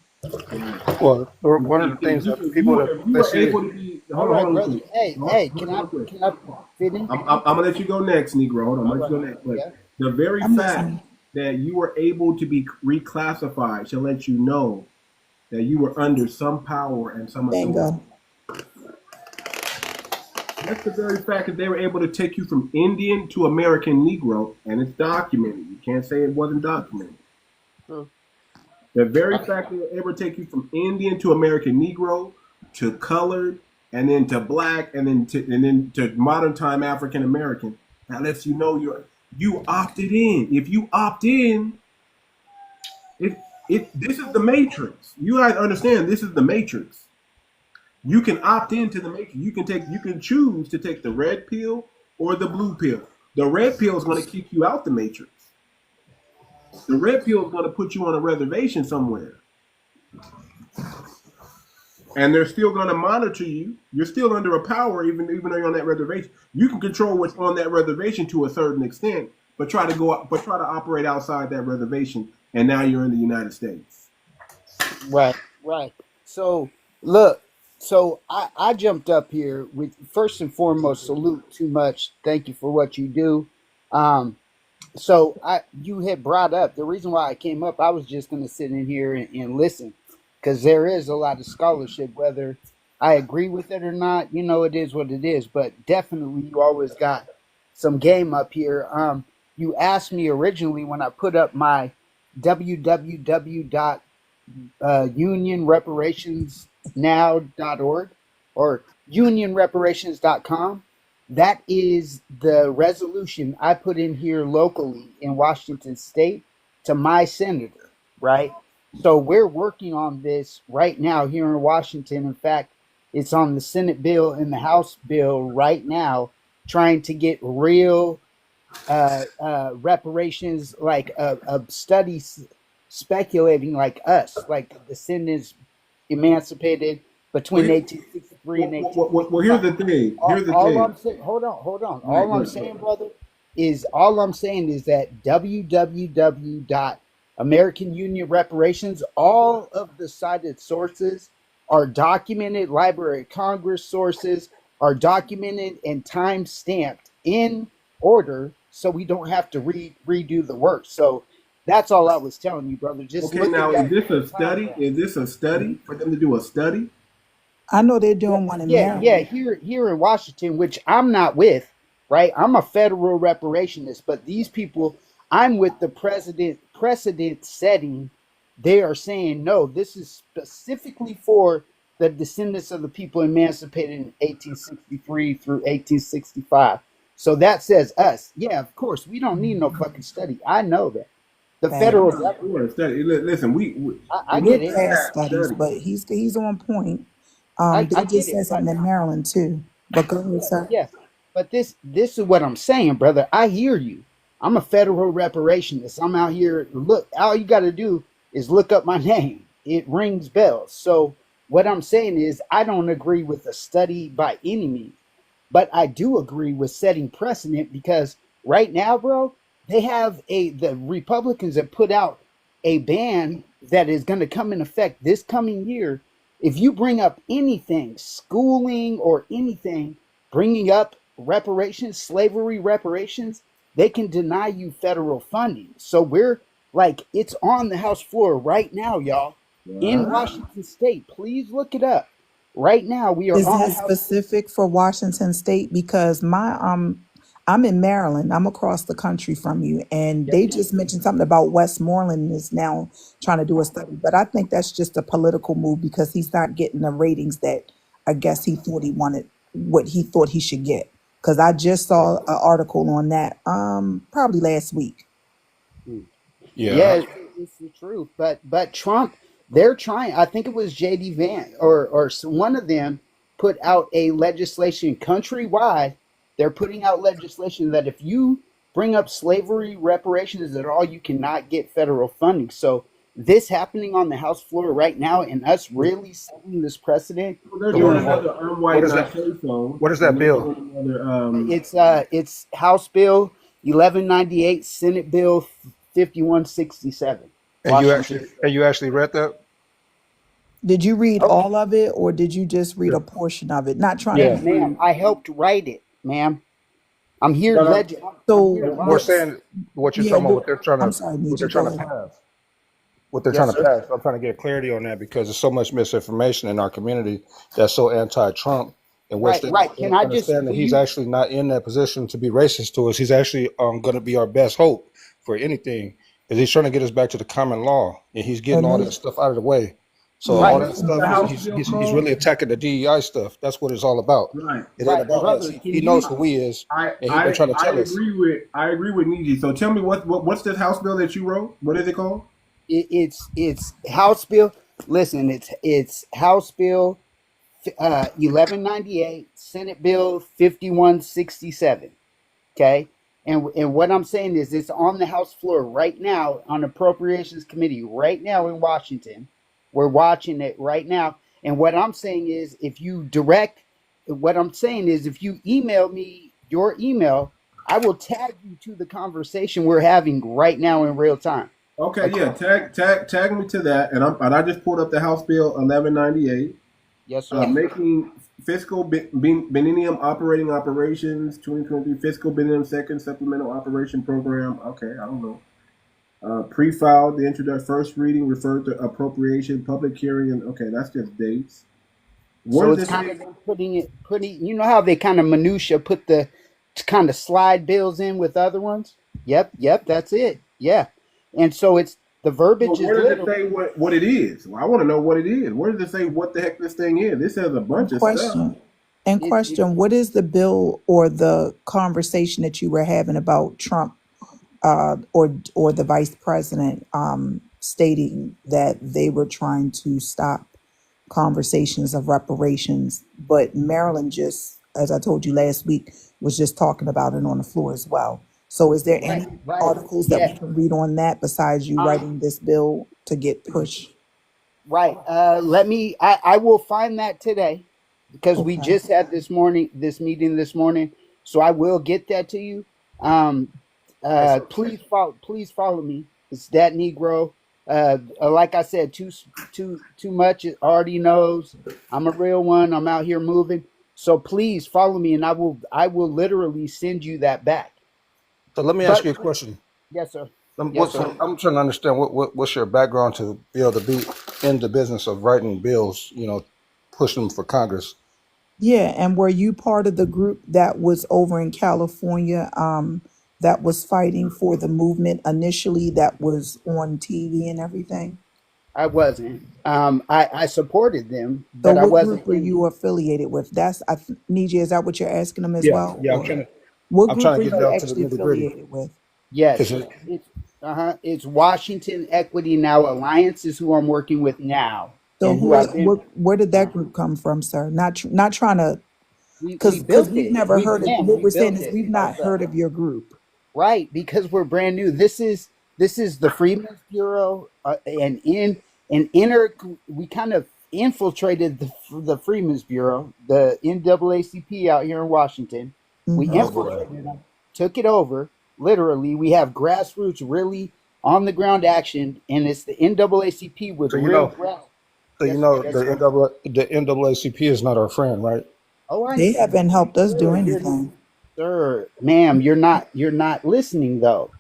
Well, one of the things that people that If you they were see, able to be, All hold right, on, real brother. quick. Hey, Hold hey, on, real quick. can I finish? I'm gonna let you go next, Negro. Hold on, I'm All gonna let you right. go next. But Yeah. the very I'm fact listening. that you were able to be reclassified should let you know that you were under some power and some authority. Bingo. That's the very fact that they were able to take you from Indian to American Negro, and it's documented. You can't say it wasn't documented. True. The very fact that they were able to take you from Indian to American Negro to colored and then to black and then to modern time African American, that lets you know you opted in. If you opt in, if this is the matrix. You guys understand this is the matrix. You can opt into the matrix. You can choose to take the red pill or the blue pill. The red pill is going to kick you out the matrix. The red pill is going to put you on a reservation somewhere. And they're still going to monitor you. You're still under a power, even though you're on that reservation. You can control what's on that reservation to a certain extent, but try to operate outside that reservation. And now you're in the United States. Right, right. So look, so I jumped up here with first and foremost salute Too Much. Thank you for what you do. So you had brought up the reason why I came up. I was just going to sit in here and listen because there is a lot of scholarship. Whether I agree with it or not, it is what it is. But definitely, you always got some game up here. You asked me originally when I put up my unionreparationsnow.org or unionreparations.com. That is the resolution I put in here locally in Washington State to my senator, right? So we're working on this right now here in Washington. In fact, it's on the Senate bill and the House bill right now, trying to get real reparations, like a study speculating like us, like the descendants emancipated between 1863 and Well, here's the 1865. thing. Here's the All thing. I'm saying, hold on. Right, All I'm saying, brother, is that www.American Union Reparations, all of the cited sources are documented, Library of Congress sources, are documented and time stamped in order, so we don't have to redo the work. So that's all I was telling you, brother. Just Okay, look now at is that this a study? timeline. Is this a study for them to do a study? I know they're doing one in Yeah. Maryland. Here in Washington, which I'm not with, right? I'm a federal reparationist, but these people, I'm with the precedent setting. They are saying no. This is specifically for the descendants of the people emancipated in 1863 through 1865. So that says us. Yeah, of course, we don't need no fucking study. I know that. The Bad. federal We government. want to study. Listen, I we get Look it. past have studies, study. but he's on point. I They get just it. said But something in Maryland too. But go ahead, sir. yes, but this is what I'm saying, brother. I hear you. I'm a federal reparationist. I'm out here. Look, all you got to do is look up my name. It rings bells. So what I'm saying is, I don't agree with a study by any means, but I do agree with setting precedent because right now, bro, the Republicans have put out a ban that is going to come in effect this coming year. If you bring up anything, schooling or anything, bringing up reparations, slavery reparations, they can deny you federal funding. So we're like, it's on the House floor right now, y'all, in What? Washington State. Please look it up. Right now, we are Is on that the House. specific for Washington State? Because I'm in Maryland. I'm across the country from you, and Yep. they just mentioned something about Westmoreland is now trying to do a study. But I think that's just a political move because he's not getting the ratings that I guess he thought he wanted, what he thought he should get. Because I just saw an article on that probably last week. Yeah. Yeah, it's the truth. But Trump, they're trying. I think it was JD Vance or one of them put out a legislation countrywide. They're putting out legislation that if you bring up slavery reparations at all, you cannot get federal funding. So this happening on the House floor right now, and us really setting this precedent. They're So doing Here, another what unwhite is not that? safe zone, What is and that they're bill? doing another it's House Bill 1198, Senate Bill 5167, And you Washington. actually read that? Did you read Okay. all of it, or did you just read Yeah. a portion of it? Not trying to Yeah. be Ma'am, rude. I helped write it, ma'am. I'm here, But I'm So here We're what's lobbying. saying what you're yeah? talking about, I'm sorry, what they're Niji. trying Go to ahead. pass. What they're Yes, trying to sir. pass. I'm trying to get clarity on that because there's so much misinformation in our community that's so anti-Trump, in which Right, they right. Can don't I just, understand that will he's you, actually not in that position to be racist to us. He's actually going to be our best hope for anything because he's trying to get us back to the common law and he's getting And all they, that stuff out of the way. So yeah, all right, that what's stuff, the and House he's bill he's, he's called? really attacking the DEI stuff. That's what it's all about. Right. It ain't right. about us. Brother, He can you, knows who he is, I and he's been I trying to I tell us. agree with Niji. So tell me what's this House bill that you wrote? What is it called? it's House Bill, listen, it's House Bill 1198, Senate Bill 5167. Okay. And what I'm saying is it's on the House floor right now on Appropriations Committee right now in Washington. We're watching it right now. And what I'm saying is if you email me your email, I will tag you to the conversation we're having right now in real time. Okay, yeah, Across. tag me to that, and I just pulled up the House Bill 1198, Yes, sir. making fiscal biennium operations 2023 fiscal biennium second supplemental operation program. Okay, I don't know. Pre-filed the introduction first reading referred to appropriation public hearing and okay, that's just dates. What So does it's it kind say? of them putting, you know how they kind of minutia put the kind of slide bills in with other ones? Yep, that's it. Yeah. And so it's the Well, verbiage is where does it literal. say what it is? Well, I want to know what it is. Where does it say what the heck this thing is? This has a bunch of stuff. question. And It question, what is the bill or the conversation that you were having about Trump or the vice president stating that they were trying to stop conversations of reparations, but Maryland just, as I told you last week, was just talking about it on the floor as well. So is there any right. articles that we Yeah. can read on that besides you writing this bill to get pushed? Right. I will find that today because we Okay. just had this meeting this morning. So I will get that to you. Um, please follow me. It's that Negro. Like I said, too much. It already knows I'm a real one. I'm out here moving. So please follow me, and I will literally send you that back. So let me ask But you a question. yes, sir. I'm Yes, sir. trying to understand what's your background to be able to be in the business of writing bills, pushing them for Congress. Yeah, and were you part of the group that was over in California, that was fighting for the movement initially, that was on TV and everything? I wasn't. I supported them, So but I what wasn't group were in. you affiliated with? Nija, is that what you're asking them as Yeah, well? yeah. Or what I'm group trying were to get you down to the actually nitty gritty. affiliated with? Yes, Because it's Washington Equity Now Alliance is who I'm working with now, So and who I've been. where did Uh, that group come from, sir? Not trying to, we because built we've it. never heard of, what We we're saying built is it we've not ourselves. heard of your group. Right, because we're brand new. This is the Freedmen's Bureau, and inner. We kind of infiltrated the Freedmen's Bureau, the NAACP out here in Washington. We Hmm. oh boy, infiltrated them, took it over. Literally, we have grassroots, really on the ground action, and it's the NAACP with so real grass. Yes, yes, the sir. NAACP is not our friend, right? Oh, I, They haven't helped us do sir, anything. sir, ma'am, you're not listening though.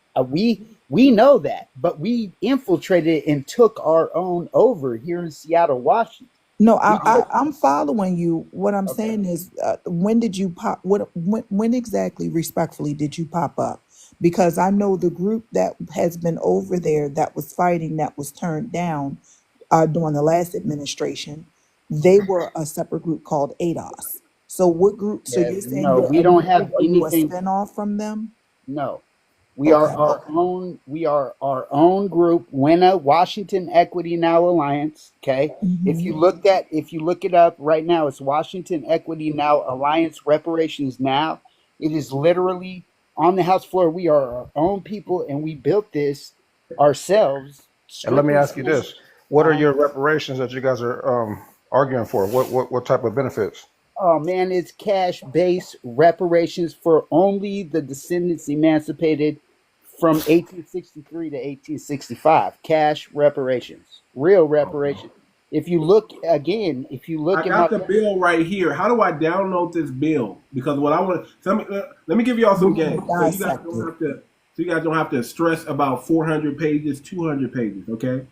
We know that, but we infiltrated and took our own over here in Seattle, Washington. No, We took. I'm following you. What I'm Okay. saying is, when did you pop? When exactly, respectfully, did you pop up? Because I know the group that has been over there that was fighting, that was turned down during the last administration. They were a separate group called ADOS. So what group? So Yeah, you're saying no, you're we a don't new, have are you a anything. spinoff from them? No, we are Okay. our own. We are our own group. WINA, Washington Equity Now Alliance. Okay. Hmm. If you look it up right now, it's Washington Equity Now Alliance Reparations Now. It is literally on the House floor. We are our own people, and we built this ourselves. And let me Strictly ask you speaking. this: what are Uh, your reparations that you guys are arguing for? What type of benefits? oh man, it's cash based reparations for only the descendants emancipated from 1863 to 1865. Cash reparations, real reparations. If you look again, if you I look at my got the bill right here. How do I download this bill? Because what I want, let me give y'all some game, so you guys Dissect don't it. have to, stress about 400 pages, 200 pages. Okay,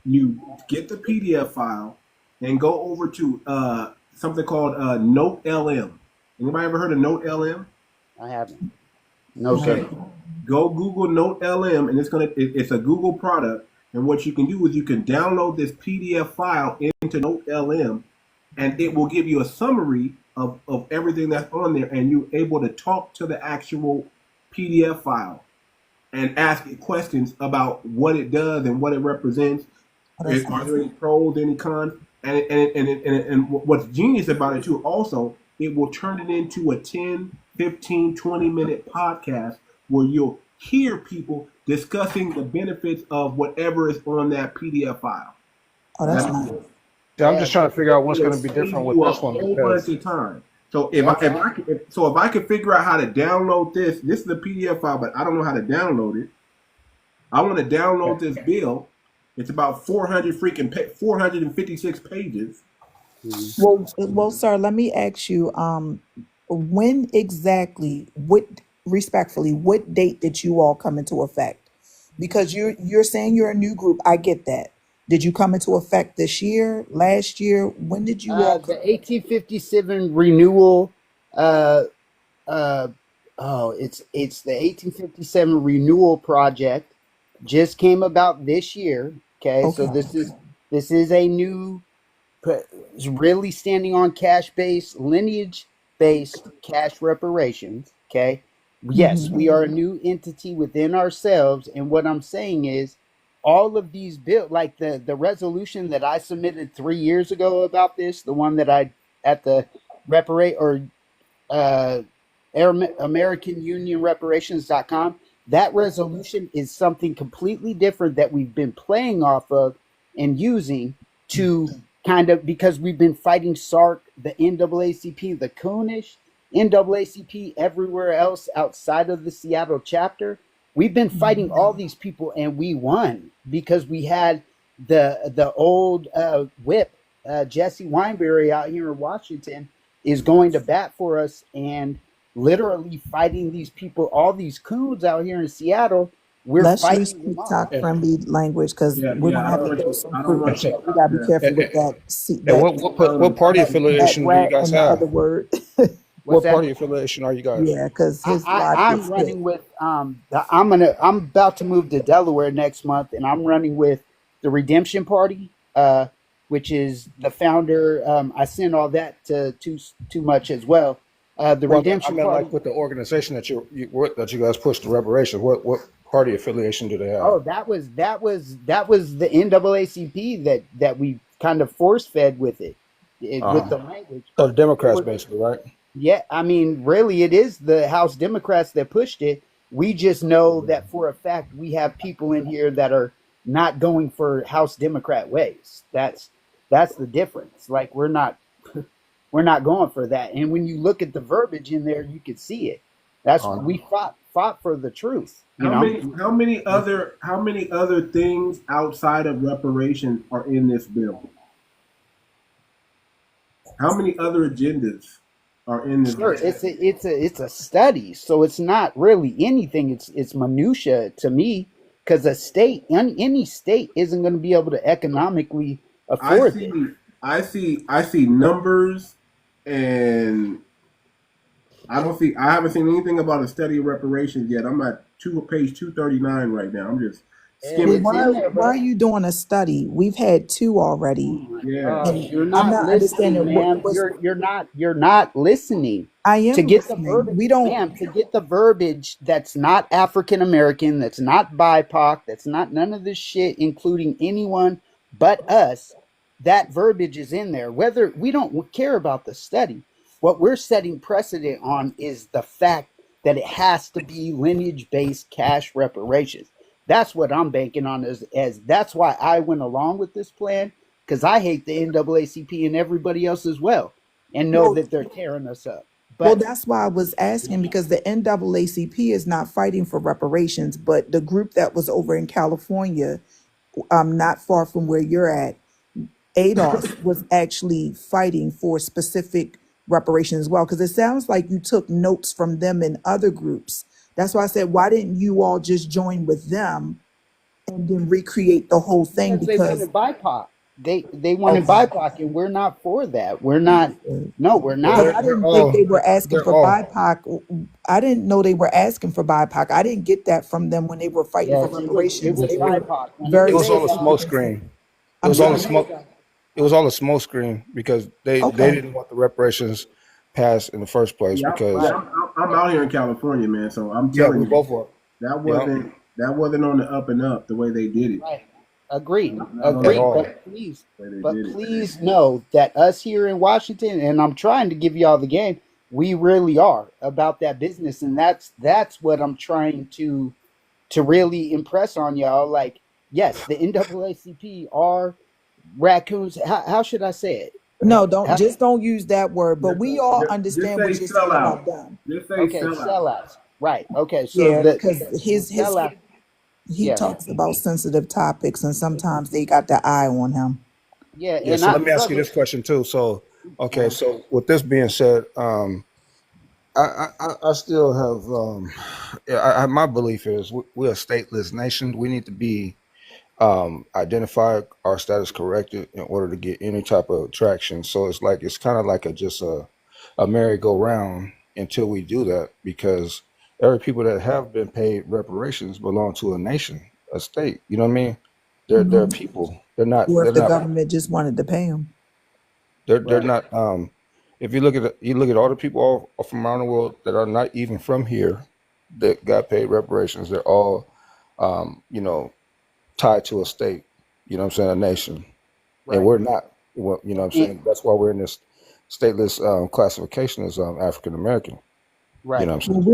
you get the PDF file and go over to something called Note LM. Anybody ever heard of Note LM? I haven't. No Okay, sir. go Google Note LM, and it's a Google product. And what you can do is you can download this PDF file into Note LM, and it will give you a summary of everything that's on there, and you're able to talk to the actual PDF file and ask it questions about what it does and what it represents. Oh, that's Are nice. there any pros, any cons? And what's genius about it too, also, it will turn it into a 10, 15, 20-minute podcast where you'll hear people discussing the benefits of whatever is on that PDF file. Oh, that's That nice. Yeah, I'm just trying to figure out what's it'll going to be save different with you a this one whole bunch because of time. So if I could figure out how to download this is a PDF file, but I don't know how to download it. I want to download this bill. It's about 456 pages. Well, sir, let me ask you, when exactly, respectfully, what date did you all come into effect? Because you're saying you're a new group. I get that. Did you come into effect this year, last year? When did you all The 1857 renewal. Uh, uh, it's the 1857 renewal project. Just came about this year. Okay, so Okay. this is a new, is really standing on cash based, lineage based cash reparations. Okay, yes, Hmm. we are a new entity within ourselves, and what I'm saying is all of these bills, like the resolution that I submitted 3 years ago about this, the one that I at the reparate or uh, AmericanUnionReparations.com. That resolution is something completely different that we've been playing off of and using to kind of, because we've been fighting SARC, the NAACP, the Coonish, NAACP, everywhere else outside of the Seattle chapter. We've been fighting all these people, and we won because we had the old whip, Jesse Weinberry, out here in Washington, is going to bat for us and literally fighting these people, all these coons out here in Seattle. We're Let's use fighting them off. TikTok friendly language because Yeah, we're yeah. gonna I have don't to want throw you. some I don't fruit. want you. So we gotta be Yeah. careful with that. See And that what party that affiliation do you rat guys and the have? other word. What's What that? party affiliation are you guys? Yeah, because his logic I'm is running hit. with I'm about to move to Delaware next month, and I'm running with the Redemption Party, which is the founder. I sent all that to too much as well. The Well, I Redemption meant Party. like with the organization that that you guys push the reparations. What party affiliation do they have? Oh, that was the NAACP that we kind of force fed with with the language. So the It Democrats, was basically, right? Yeah, I mean, really, it is the House Democrats that pushed it. We just know that for a fact we have people in here that are not going for House Democrat ways. That's the difference. Like we're not going for that. And when you look at the verbiage in there, you can see it. That's we fought for the truth. You How know, how many other things outside of reparations are in this bill? How many other agendas are in this sure, bill? it's a study, so it's not really anything. It's minutia to me because any state isn't going to be able to economically I afford it. I see numbers, and I haven't seen anything about a study of reparations yet. I'm at page 239 right now. I'm just And skimming. it's in there, Why are bro. you doing a study? We've had two already, Yeah. and You're I'm not not listening, understanding ma'am. what's. You're not listening. I To am get the listening. verbiage, We don't. ma'am, to get the verbiage that's not African American, that's not BIPOC, that's not none of this shit, including anyone but us, that verbiage is in there. Whether we don't care about the study, what we're setting precedent on is the fact that it has to be lineage based cash reparations. That's what I'm banking on as that's why I went along with this plan because I hate the NAACP and everybody else as well and know Well, that they're tearing us up. well, But that's why I was asking because the NAACP is not fighting for reparations, but the group that was over in California, not far from where you're at, ADOS was actually fighting for specific reparations as well. Because it sounds like you took notes from them and other groups. That's why I said, why didn't you all just join with them and then recreate the whole thing? because they Because wanted BIPOC, they wanted okay, BIPOC, and we're not for that. We're not. No, we're Well, because not. I didn't think they were asking they're for all BIPOC. I didn't know they were asking for BIPOC. I didn't get that from them when they were fighting for Yes, it reparations. was They were BIPOC. When it it very was was all a ADOS, smoke specific. screen. It I'm was all a when sorry. smoke. It was all a smoke screen because they Okay. didn't want the reparations passed in the first place Yeah, because right, I'm out here in California, man. So I'm yeah, telling we you, both were. that Yeah, wasn't on the up and up the way they did it. right. Agreed, Not on at the agreed. up all. and up the way they But did it, man. please know that us here in Washington, and I'm trying to give y'all the game. We really are about that business, and that's what I'm trying to really impress on y'all. Like, yes, the NAACP are raccoons. How should I say it? No, How, don't use that word. But Just, we all just understand say what you're saying sellout. about them. Just say okay, sellout. sellouts. Right. Okay. So Yeah, the because his sellout. he Yes. talks about sensitive topics, and sometimes they got the eye on him. Yeah. Yeah. And So let me ask you brother. this question too. So, okay. So with this being said, I still have yeah, my belief is we're a stateless nation. We need to be identify our status corrected in order to get any type of traction. So it's kind of like just a merry-go-round until we do that because every people that have been paid reparations belong to a nation, a state. You know what I mean? They're Hmm. people. They're not. Or They're if the not. government just wanted to pay him. They're Right. not. If you look at all the people all from around the world that are not even from here that got paid reparations. They're all, you know, tied to a state, you know what I'm saying, a nation. And Right. we're not. Well, you know what I'm And, saying? That's why we're in this stateless classification as African American. You right. know what I'm saying?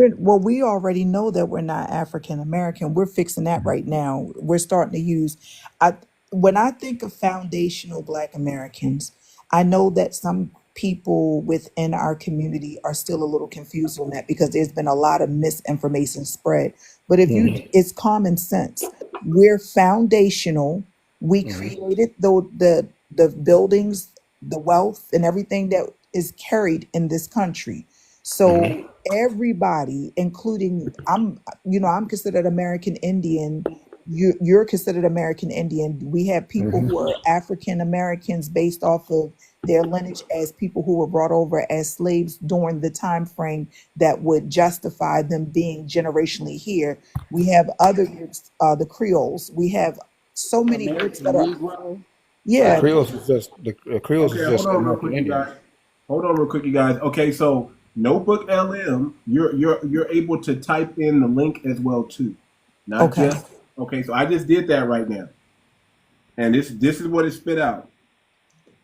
We already know that we're not African American. We're fixing that right now. We're starting to use. I When I think of foundational Black Americans, I know that some people within our community are still a little confused on that because there's been a lot of misinformation spread. But if you, Hmm. it's common sense. We're foundational. We Hmm. created the buildings, the wealth, and everything that is carried in this country. So everybody, including I'm considered American Indian. You're considered American Indian. We have people who are African Americans based off of their lineage as people who were brought over as slaves during the time frame that would justify them being generationally here. We have other groups, the Creoles. We have so many groups that American are, Negro. The yeah, Creoles is just the Creoles Okay, is hold just on real American quick, you Indians. guys. Hold on real quick, you guys. Okay, so Notebook LM, you're able to type in the link as well too, not okay. just. Okay, so I just did that right now, and this is what it spit out.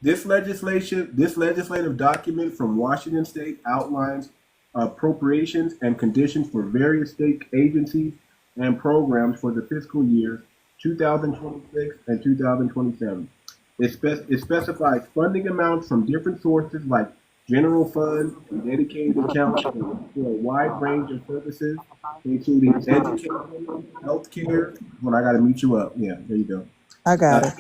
This legislative document from Washington State outlines appropriations and conditions for various state agencies and programs for the fiscal years 2026 and 2027. It specifies funding amounts from different sources like general funds and dedicated accounts for a wide range of services, including education, healthcare. Well, I got to meet you up. Yeah, there you go. I got it.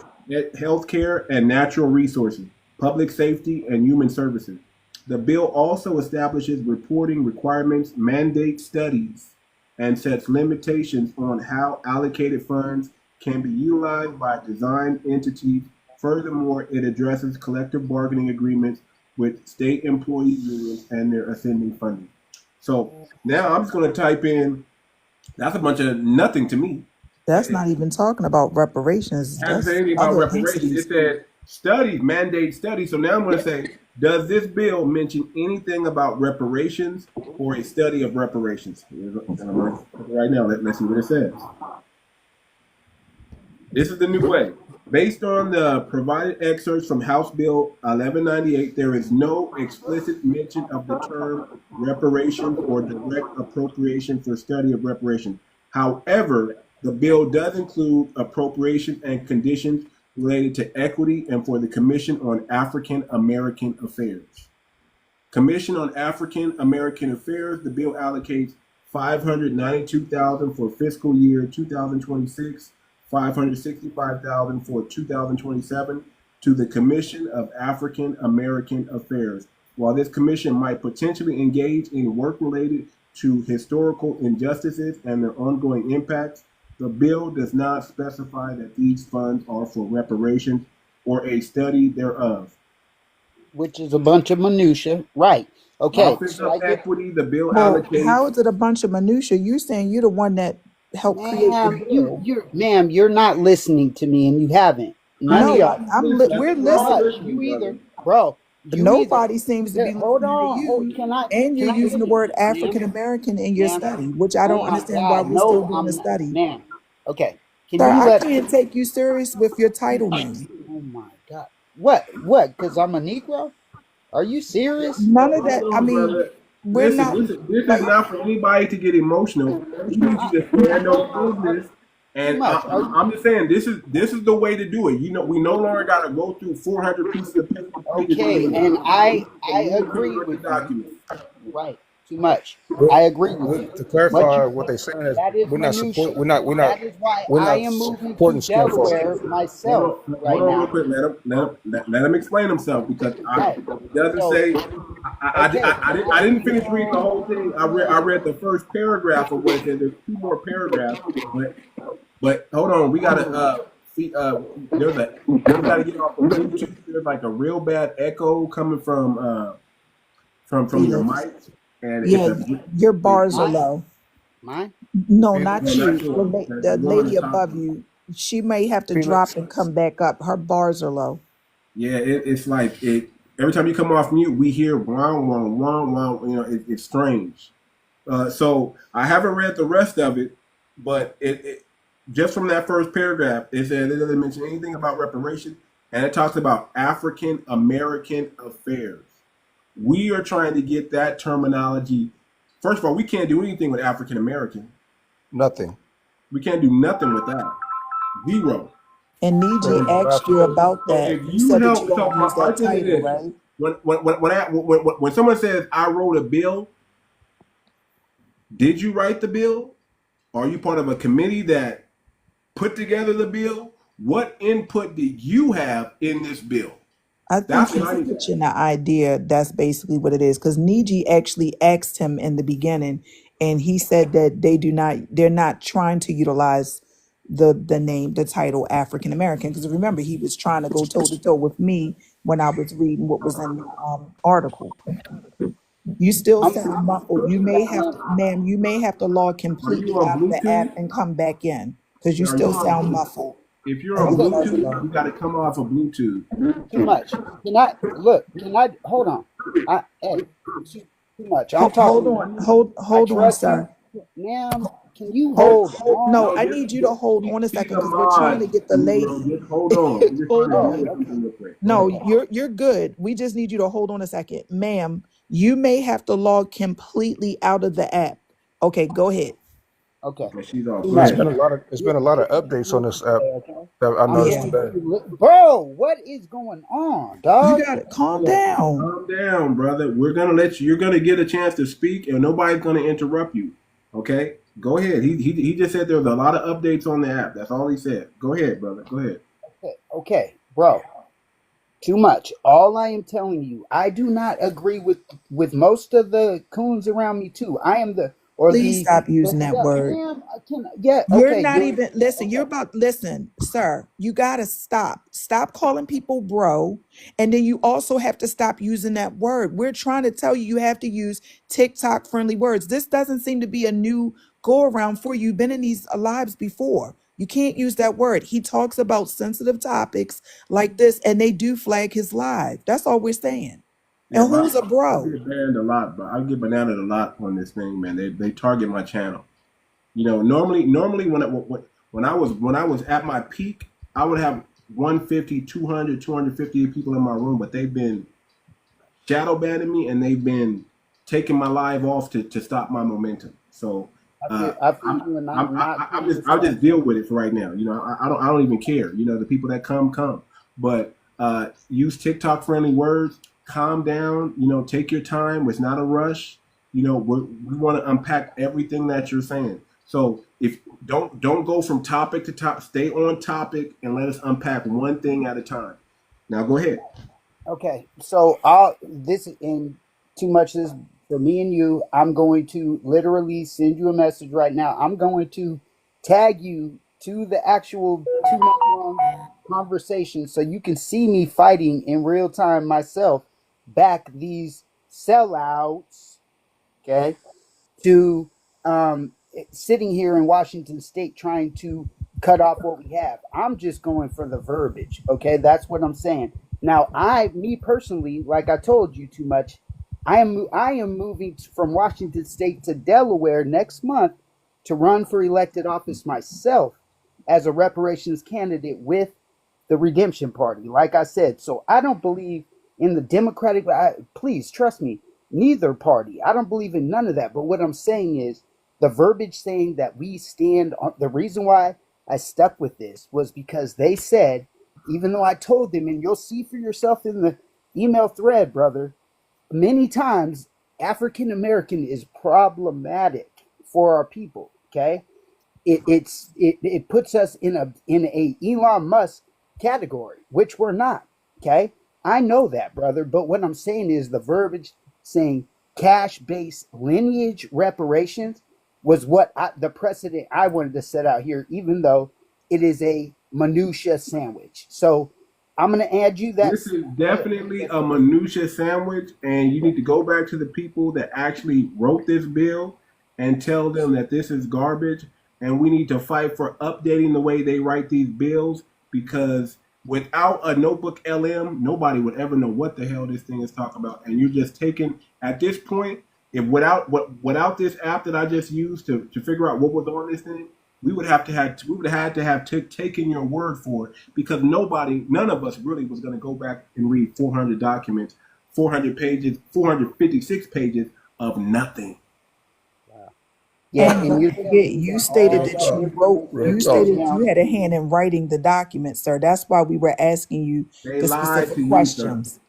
Healthcare and natural resources, public safety, and human services. The bill also establishes reporting requirements, mandates studies, and sets limitations on how allocated funds can be utilized by design entities. Furthermore, it addresses collective bargaining agreements with state employee unions and their ascending funding. So now I'm just going to type in, that's a bunch of nothing to me. That's not even talking about reparations. It hasn't That's said anything about other reparations. entities. It said studies, mandate studies. So now I'm going to say, does this bill mention anything about reparations or a study of reparations? Right now, let's see what it says. This is the new way. Based on the provided excerpts from House Bill 1198, there is no explicit mention of the term reparations or direct appropriation for study of reparations. However, the bill does include appropriation and conditions related to equity and for the Commission on African American Affairs. Commission on African American Affairs, the bill allocates $592,000 for fiscal year 2026. $565,000 for 2027 to the Commission of African American Affairs. While this commission might potentially engage in work related to historical injustices and their ongoing impacts, the bill does not specify that these funds are for reparations or a study thereof. Which is a bunch of minutia, right? Okay, Office so I of get, Equity, the bill Well, allocates. how is it a bunch of minutia? You're saying you're the one that helped create the bill. ma'am, you're not listening to me, and you haven't. None of No, y'all. we're Too much. listening. You either, bro. You Nobody either. seems to be Hold listening on. to Hold, you, can I? and you're Can I using the finish, word ma'am? African American in your Ma'am. study, which I Oh don't my understand why God, we're still no, doing a study. ma'am. Okay, can Sir, you I let? can't take you serious with your title name. Oh my God. What? What? Because I'm a Negro? Are you serious? None of that. Hold I on, mean, brother. we're Listen, not this like is not for anybody to get emotional. I just need you to stand on business. Too And much. Are you I'm just saying, this is the way to do it. You know, we no longer got to go through 400 pieces of paper. okay? And I agree with you. Document. Right. Too much. I agree with you. To But clarify, you, what they're saying is that is we're not minutia. support. We're That is why I not am moving to supporting skin folk. Delaware myself Hold right on real now. quick. Let him explain himself because Right. it doesn't So, say. okay. I didn't finish reading the whole thing. I read the first paragraph of what it said. There's two more paragraphs, but hold on. We gotta we gotta get off of Bluetooth. There's like a real bad echo coming from your mic, and yeah, your bars are Mine? low. Mine? No, not No, you. not yours. The The woman lady on top. above you. She may have to drop and come back up. Her bars are low. Yeah, it's like it. Every time you come off mute, we hear wow, wow, wow, wow. You know, it's strange. So I haven't read the rest of it, but it just from that first paragraph, it says it doesn't mention anything about reparation, and it talks about African American affairs. We are trying to get that terminology. First of all, we can't do anything with African American. Nothing. We can't do nothing with that. Zero. And Niji asked you about So that. if You you said that help, you so don't use my that thing title, is, right? when someone says I wrote a bill, did you write the bill? Are you part of a committee that put together the bill? What input did you have in this bill? I think That's what he's I need to ask. pitching the idea. That's basically what it is. Because 𝗔𝗍𝗃 actually asked him in the beginning, and he said that they're not trying to utilize the name, the title African American. Because remember, he was trying to go toe to toe with me when I was reading what was in the article. You still I'm sound muffled. You may have to, ma'am, you may have to log Are you completely on out of the app Bluetooth? and come back in because you Are you still on sound Bluetooth? muffled. If you're on And okay. Bluetooth, you got to come off of Bluetooth. Too much. Can I look? Can I hold on? Hey, too much. I'm talking hold to on, you. I hold on, trust you, sir. ma'am. Can you hold on? No, No, I just, need you to just hold on a be second the because we're trying to mod, get the Negro. lady. Just hold on. We're just trying Hold to Oh, deal with on. okay. something real quick. Go No, ahead. you're good. We just need you to hold on a second, ma'am. You may have to log completely out of the app. Okay, go ahead. Okay. Okay, she's off. Too Go Yeah, it's much. ahead. been a lot of updates on this app that I I'm noticed Yeah, going today. to bro. What is going on, you dog? got it. Calm Look, down. calm down, brother. We're gonna let you. You're gonna get a chance to speak, and nobody's gonna interrupt you. Okay, go ahead. He just said there was a lot of updates on the app. That's all he said. Go ahead, brother. Go ahead. Okay, bro. Too much. All I am telling you, I do not agree with most of the coons around me too. I am the or Please stop the using that word. ma'am. I can yeah. You're Okay, not you're even listen. You're okay. about listen, sir. You gotta stop. Stop calling people bro, and then you also have to stop using that word. We're trying to tell you you have to use TikTok friendly words. This doesn't seem to be a new go around for you. You've been in these lives before. You can't use that word. He talks about sensitive topics like this, and they do flag his live. That's all we're saying. Yeah, And but who's a I bro? get banned a lot, but I get bananaed a lot on this thing, man. They target my channel. You know, normally when I was at my peak, I would have 150, 200, 250 people in my room, but they've been shadow banning me and they've been taking my live off to stop my momentum. So I feel you, and I'm not feeling I'll sorry just for deal you. with it for right now. You know, I don't even care. You know, the people that come, but use TikTok friendly words. Calm down. You know, take your time. It's not a rush. You know, we want to unpack everything that you're saying. So if don't go from topic to top. Stay on topic and let us unpack one thing at a time. Now go ahead. Okay, so I'll this in too much this for me and you. I'm going to literally send you a message right now. I'm going to tag you to the actual 2 month long conversation so you can see me fighting in real time myself back these sellouts. Okay, to sitting here in Washington State trying to cut off what we have. I'm just going for the verbiage. Okay, that's what I'm saying. Now, me personally, like I told you too much, I am moving from Washington State to Delaware next month to run for elected office myself as a reparations candidate with the Redemption Party. Like I said, so I don't believe in the Democratic. Please trust me, neither party. I don't believe in none of that. But what I'm saying is the verbiage saying that we stand on the reason why I stuck with this was because they said, even though I told them, and you'll see for yourself in the email thread, brother, many times African American is problematic for our people. Okay, it puts us in a Elon Musk category, which we're not. Okay, I know that, brother. But what I'm saying is the verbiage saying cash-based lineage reparations was the precedent I wanted to set out here, even though it is a minutia sandwich. So I'm gonna add you that. This is Go ahead. definitely a minutia sandwich, and you need to go back to the people that actually wrote this bill and tell them that this is garbage, and we need to fight for updating the way they write these bills because without a notebook LM, nobody would ever know what the hell this thing is talking about. And you're just taking at this point, if without this app that I just used to figure out what was on this thing, we would have had to have taken your word for it because none of us really was going to go back and read 400 documents, 400 pages, 456 pages of nothing. Yeah, And and don't you're forget, telling me you that stated all that the you wrote, Real you talk. stated now. you had a hand in writing the document, sir. That's why we were asking you They the lied specific to you, sir. questions.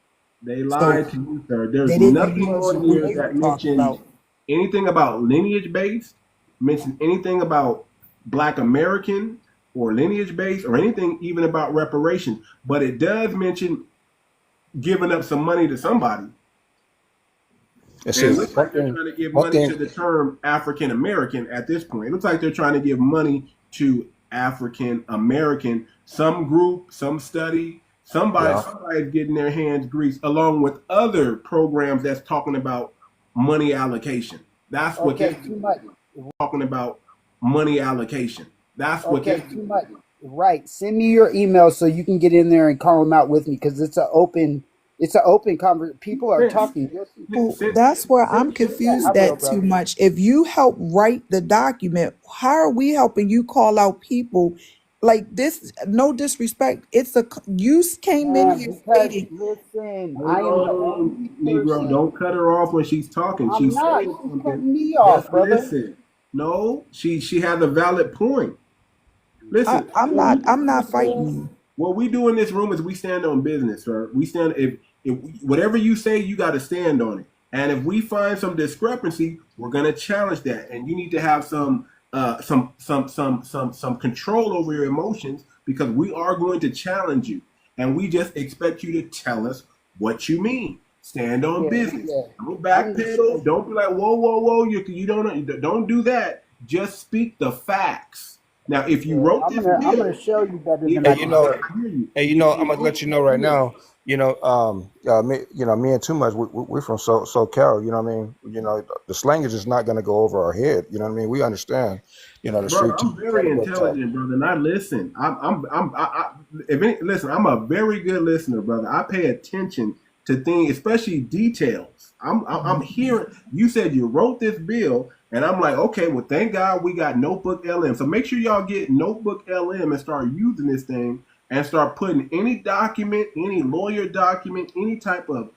They So lied to you, sir. There's they didn't nothing use on what here you were that talking mentions about. anything about lineage based, mention anything about Black American or lineage based, or anything even about reparation. But it does mention giving up some money to somebody. And And see, it looks like they're trying to give one money to thing, the term African American at this point. It looks like they're trying to give money to African American, some group, some study, yeah. somebody's getting their hands greased along with other programs that's talking about money allocation. That's what Okay, this too much. is talking about, money allocation. That's what Okay, this too much. Right. Send me your email so you can get in there and call them out with me because it's an open conversation. People are talking. Well, Send- that's where I'm Yeah, I confused will, at too brother. much. If you help write the document, how are we helping you call out people like this? No disrespect. You came in Man, here because stating, listen, I am the Hold only on, Negro. person. Don't cut her off when she's talking. I'm She's not. saying She's something. cutting me Just off, brother. listen. No, she has a valid point. Listen, I'm not fighting you. what we do in this room is we stand on business, sir. We stand if whatever you say, you got to stand on it. And if we find some discrepancy, we're gonna challenge that. And you need to have some control over your emotions because we are going to challenge you. And we just expect you to tell us what you mean. Stand on Yeah, business. yeah. Don't I'm just backpedal. Don't be like, whoa, whoa, whoa. You don't do that. Just speak the facts. Now, if you yeah, wrote I'm this gonna bill, show you better than if I and you, you can know, tell I you. hear you. and If I'm you gonna let wrote you this know right bill, now. Me and Too Much, we're from SoCal. You know what I mean? The slang is just not gonna go over our head. You know what I mean? We understand. The brother, street I'm very talk. intelligent, brother, and I listen. Listen, I'm a very good listener, brother. I pay attention to things, especially details. I'm hearing. You said you wrote this bill, and I'm like, okay, well, thank God we got Notebook LM. So make sure y'all get Notebook LM and start using this thing and start putting any document, any lawyer document, any type of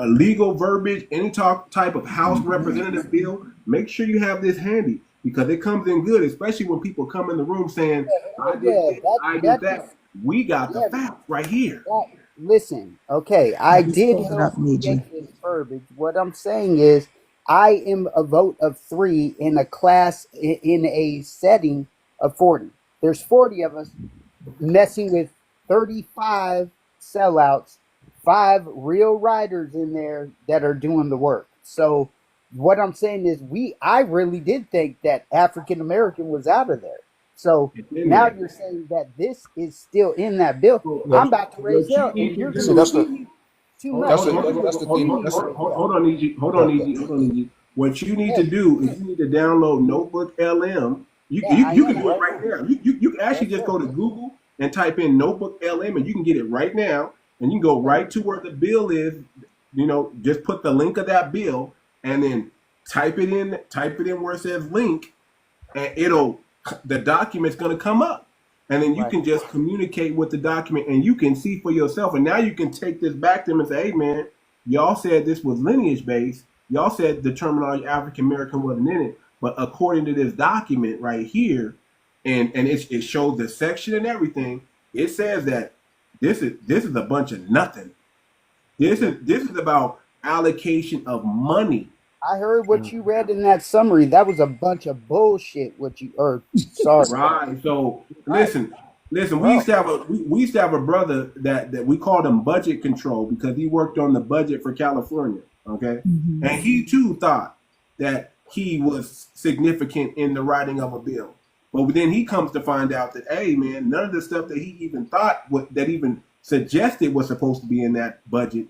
legal verbiage, any type of House representative bill, make sure you have this handy because it comes in good, especially when people come in the room saying, I did Yeah, this, I did that is that. We got the yeah. facts right here. That, listen, okay, I Just did pull it help up, Niji. create this verbiage. What I'm saying is, I am a vote of 3 in a class in a setting of 40. There's 40 of us messing with 35 sellouts, 5 real writers in there that are doing the work. So what I'm saying is I really did think that African American was out of there. So It's in now there. you're saying that this is still in that bill. Well, I'm about to raise What you hell need and to you're see, gonna do, that's see the me too hold, much. that's hold, the hold, And that's, you're that's gonna the hold, see thing. me hold, That's hold, the, break hold, hell. hold on, EG. Hold on, okay. EG. Hold on, EG. What you need Yeah, to do is you need to download Notebook LM. You, yeah, you, I you can am do it right right now. now. You can actually Yes, just sir. go to Google and type in Notebook LM and you can get it right now. And you can go Okay. right to where the bill is. Just put the link of that bill and then type it in where it says link, and the document's going to come up. And then you Right. can just communicate with the document and you can see for yourself. And now you can take this back to them and say, hey, man, y'all said this was lineage based. Y'all said the terminology African American wasn't in it. But according to this document right here, and it shows the section and everything, it says that this is a bunch of nothing. Yeah. This is about allocation of money. I heard what you read in that summary. That was a bunch of bullshit. Sorry. Right. So Right. listen. We Bro. used to have a brother that we called him budget control because he worked on the budget for California. Okay, Mhm. and he too thought that he was significant in the writing of a bill. But then he comes to find out that hey, man, none of the stuff that he even thought that even suggested was supposed to be in that budget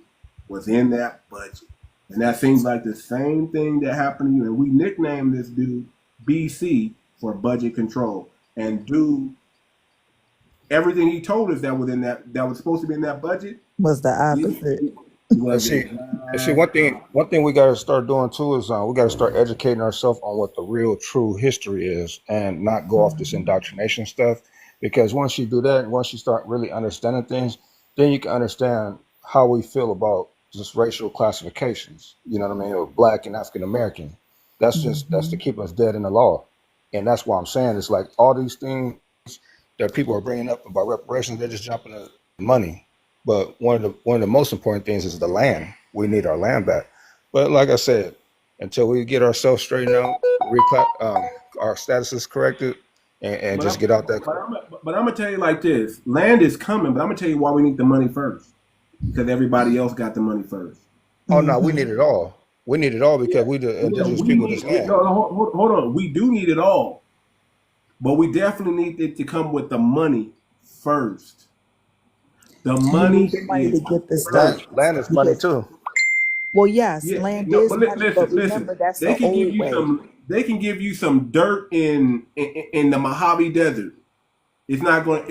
was in that budget. And that seems like the same thing that happened to you. And we nicknamed this dude BC for budget control. And dude, everything he told us that was supposed to be in that budget, Was the it, opposite. it And was see, exactly. one thing we got to start doing too is we got to start educating ourselves on what the real, true history is, and not go off this indoctrination stuff. Because once you do that, and once you start really understanding things, then you can understand how we feel about just racial classifications. You know what I mean? Or black and African American. That's to Mhm. keep us dead in the law, and that's why I'm saying it's like all these things that people are bringing up about reparations. They're just jumping to money. But one of the most important things is the land. We need our land back. But like I said, until we get ourselves straightened out, our status is corrected, and But just I'm, get out that. but I'm gonna tell you like this: land is coming, but I'm gonna tell you why we need the money first. because everybody else got the money first. Oh no, we need it all. We need it all because we the indigenous people of this land. No, hold on. We do need it all, but we definitely need it to come with the money first. The money The money to is get this done. Land is money too. Well, yes, yeah. land No, is but money, but listen. remember that's They the can give old you way. some. They can give you some dirt in the Mojave Desert. It's not going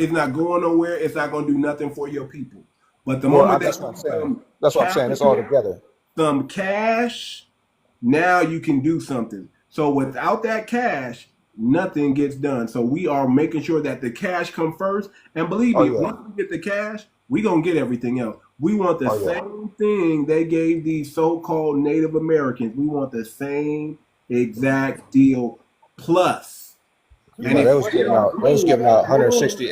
nowhere. It's not going to do nothing for your people. But the moment That's that what I'm saying. That's what I'm saying. It's all together. some cash, now you can do something. So without that cash, nothing gets done. So we are making sure that the cash come first. And believe me, once we get the cash, we gonna get everything else. We want the same thing they gave these so-called Native Americans. We want the same exact deal plus. And they was giving out 160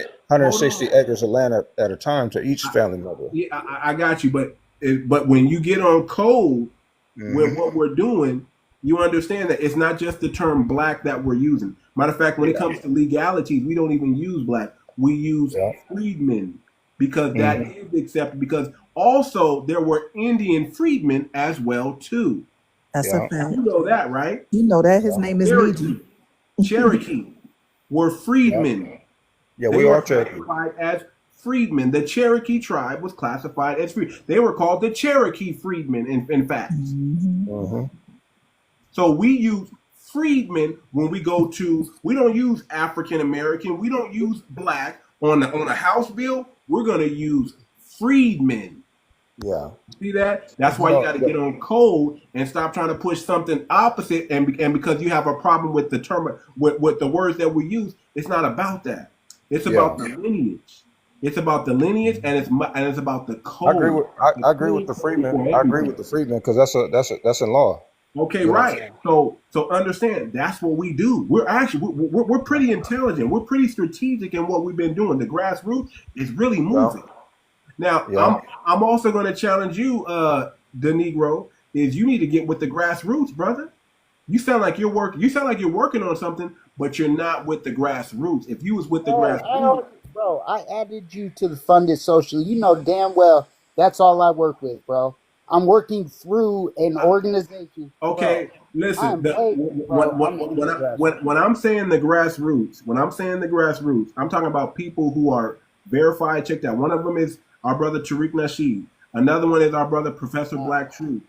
acres of land at a time to each family member. Yeah, I got you, but when you get on code with what we're doing, you understand that it's not just the term black that we're using. Matter of fact, when it comes to legalities, we don't even use black. We use freedmen because that is accepted. Because also there were Indian freedmen as well too. That's a fact. You know that, right? You know that his name is Niji. Cherokee were freedmen. Yeah, They we were are Cherokee. classified as freedmen. The Cherokee tribe was classified as free. They were called the Cherokee freedmen, in fact. So we use freedmen when we go to. We don't use African American. We don't use black on a house bill. We're gonna use freedmen. Yeah. See that? That's why you got to get on code and stop trying to push something opposite. And because you have a problem with the term with the words that we use, it's not about that. It's about the lineage. It's about the lineage, and it's about the code. I agree with the freedmen. I agree with the freedmen because that's in law. Okay, right. So understand that's what we do. We're pretty intelligent. We're pretty strategic in what we've been doing. The grassroots is really moving. Now, I'm also going to challenge you, the Negro, is you need to get with the grassroots, brother. You sound like you're working on something, but you're not with the grassroots. If you was with the grassroots, Bro, I added you to the funded social. You know damn well that's all I work with, bro. I'm working through an organization. okay, listen. When I'm saying the grassroots, I'm talking about people who are verified, checked out. One of them is our brother 𝗔𝗯𝗄𝘁. Another one is our brother Professor Black Truth.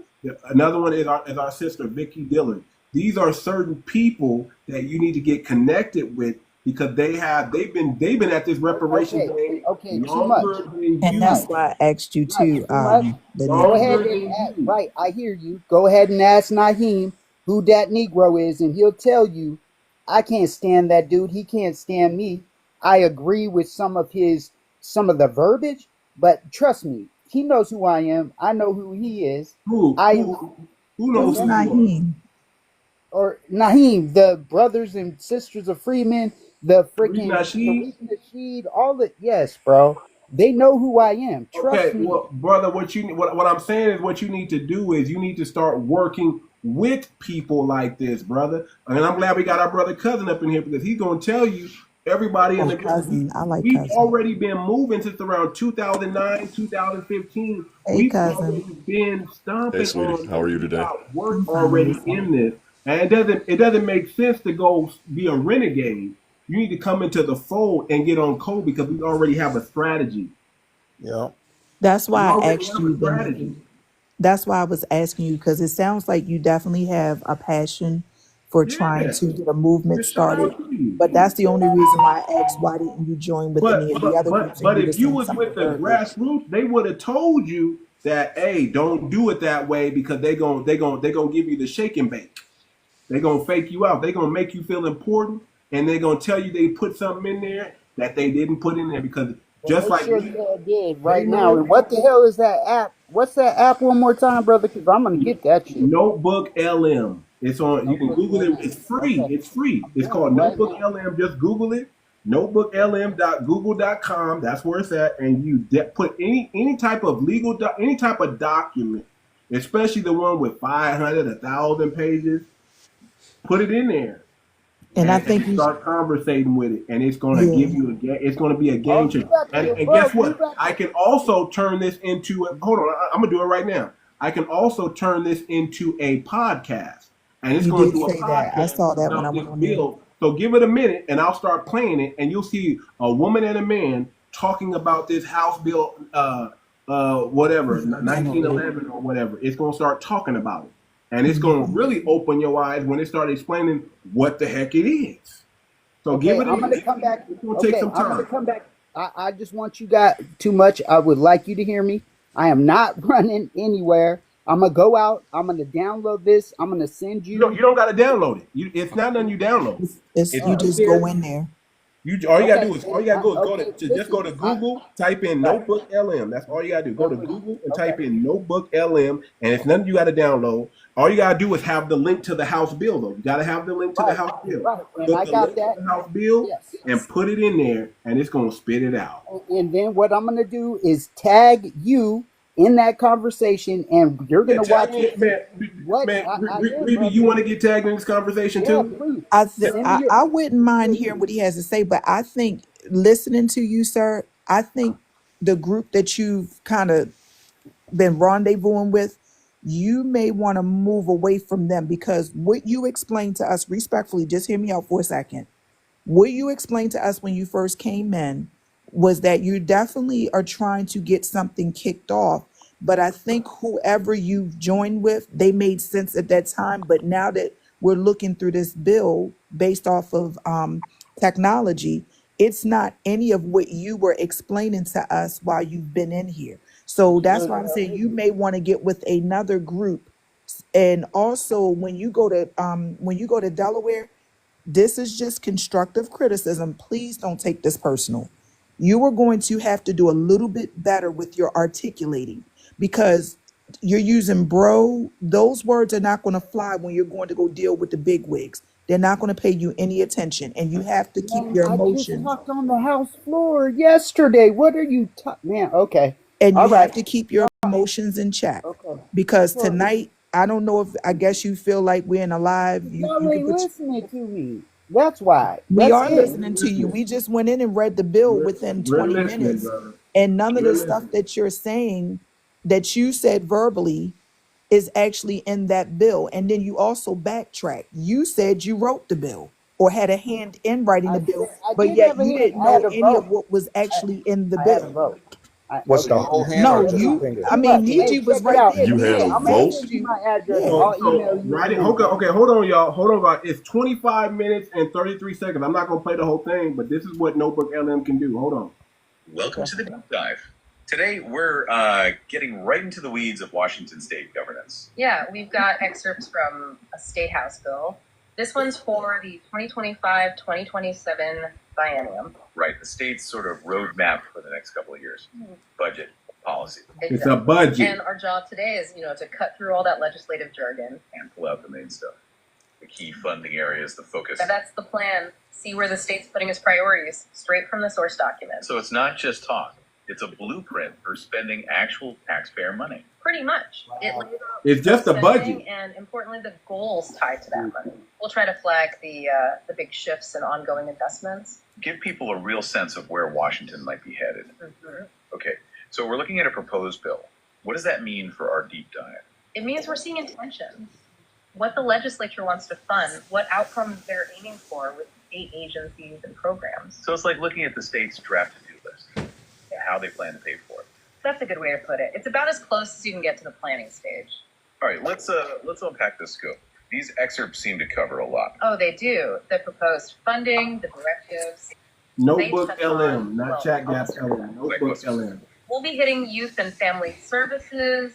Another one is our sister Vicky Dillon. These are certain people that you need to get connected with because they've been at this reparation thing longer than you. And that's why I asked you to Go ahead and ask, right, I hear you. Go ahead and ask Naheem who that Negro is, and he'll tell you, I can't stand that dude. He can't stand me. I agree with some of the verbiage, but trust me, he knows who I am. I know who he is. Who knows who Naheem? Or Naheem, the brothers and sisters of freemen, the freaking 𝗔𝗯𝗄𝘁, all the yes, bro. They know who I am. Trust me. Well, brother, what I'm saying is what you need to do is you need to start working with people like this, brother. And I'm glad we got our brother cousin up in here because he's gonna tell you everybody in the cousin. I like we've cousin. already been moving since around 2009, 2015. Hey, We've cousin. already been stomping. Hey, sweetie. How are you today? Work already in this, and it doesn't make sense to go be a renegade. You need to come into the fold and get on code because we already have a strategy. Yeah. That's why We I already asked have a you. strategy. That's why I was asking you because it sounds like you definitely have a passion for trying to get a movement started. But that's the only reason why I asked why didn't you join with any of the other groups? But if you was with the grassroots, they would have told you that, hey, don't do it that way because they gonna give you the shake and bake. They're gonna fake you out. They're gonna make you feel important, and they're gonna tell you they put something in there that they didn't put in there because just like sure did right now. And what the hell is that app? What's that app one more time, brother? Because I'm gonna get that shit. Notebook LM. It's on. You can Google it. It's free. It's free. It's called Notebook LM. Just Google it. Notebooklm.google.com. That's where it's at. And you put any type of any type of document, especially the one with 500, 1,000 pages. Put it in there. And I and think you we, start conversating with it, and it's going to give yeah, you it's going to be a Oh, game you changer. got And, to, and bro. guess You what? got I to. can also turn this into hold on, I'm gonna do it right now. I can also turn this into a podcast, and it's you going to did do a say that. I podcast saw that when I about this went on there. bill. So give it a minute, and I'll start playing it, and you'll see a woman and a man talking about this House Bill, whatever, I know what it is. 1911 or whatever. It's going to start talking about it, and it's going to really open your eyes when it starts explaining what the heck it is. So give Okay, it I'm gonna a. come back. It's going to take Okay, some I'm gonna time. come back. I just want you guys too much. I would like you to hear me. I am not running anywhere. I'm gonna go out. I'm gonna download this. I'm gonna send You don't. you. You don't got to download it. It's not nothing you download. It's It's you right just there. go in there. All you gotta Okay, do is go okay. to just go Listen, to Google, type in right. Notebook LM. That's all you gotta do. Go to Google and Okay. type in Notebook LM, and it's nothing you gotta download. All you gotta do is have the link to the House bill, though. You gotta have the link to the Right, House bill. right. And Put I the got link to that. the House bill Yes. and put it in there, and it's gonna spit it out. And then what I'm gonna do is tag you in that conversation, and you're Yeah, gonna tag watch me, with me. man. What Man, I am, Reby, you brother. want to get tagged in this conversation Yeah, too? please Yeah. send me your. I wouldn't mind hearing what he has to say, but I think listening to you, sir, I think the group that you've kind of been rendezvousing with, you may want to move away from them because what you explained to us respectfully, just hear me out for a second. What you explained to us when you first came in was that you definitely are trying to get something kicked off. But I think whoever you've joined with, they made sense at that time. But now that we're looking through this bill based off of technology, it's not any of what you were explaining to us while you've been in here. So that's why I'm saying you may want to get with another group. And also when you go to Delaware, this is just constructive criticism. Please don't take this personal. You are going to have to do a little bit better with your articulating because you're using bro. Those words are not going to fly when you're going to go deal with the big wigs. They're not going to pay you any attention, and you have to keep Man, your I just emotions talked on the house floor yesterday. What are you talking? Man, okay. and All you have right. to keep your emotions in check Okay. because So tonight I don't know if I guess you feel like we're in a live. y'all You can ain't put listening to me. That's why. We That's are it. listening to you. We just went in and read the bill within We're 20 listening, minutes. brother. And none of We're the stuff listening. that you're saying that you said verbally is actually in that bill. And then you also backtrack. You said you wrote the bill or had a hand in writing the bill, I but did yet have a you hand. didn't I had know a any vote. of what was I, actually in the I had a bill. vote. What's the Okay. whole hand or No, just a you, finger? I Too mean, much. Hey, Niji was check it right out. there. You had Niji, a I'm he gonna vote? send asked you you. my address. Yeah. I'll So email you write in a it. minute. Okay, hold on, y'all. Hold on, guys. It's 25 minutes and 33 seconds. I'm not gonna play the whole thing, but this is what Notebook LM can do. Hold on. Welcome to the deep dive. Today, we're getting right into the weeds of Washington state governance. Yeah, we've got excerpts from a state house bill. This one's for the 2025-2027 biennium. Right, the state's sort of roadmap for the next couple of years. Budget, policy, It's a budget. And our job today is, to cut through all that legislative jargon. and pull out the main stuff. The key funding areas, the focus. And that's the plan. See where the state's putting its priorities, straight from the source document. So it's not just talk. It's a blueprint for spending actual taxpayer money. Pretty much. It lays out It's just a spending budget. and, importantly, the goals tied to that money. We'll try to flag the big shifts and ongoing investments. Give people a real sense of where Washington might be headed. Mm-hmm. Okay, so we're looking at a proposed bill. What does that mean for our deep dive? It means we're seeing intentions. What the legislature wants to fund, what outcomes they're aiming for with state agencies and programs. So it's like looking at the state's draft to-do list and how they plan to pay for it. That's a good way to put it. It's about as close as you can get to the planning stage. All right, let's unpack this scope. These excerpts seem to cover a lot. Oh, they do. The proposed funding, the directives. Notebook They touch on, LM, not well, Chat Gap almost LM. Notebook LM. We'll be hitting youth and family services,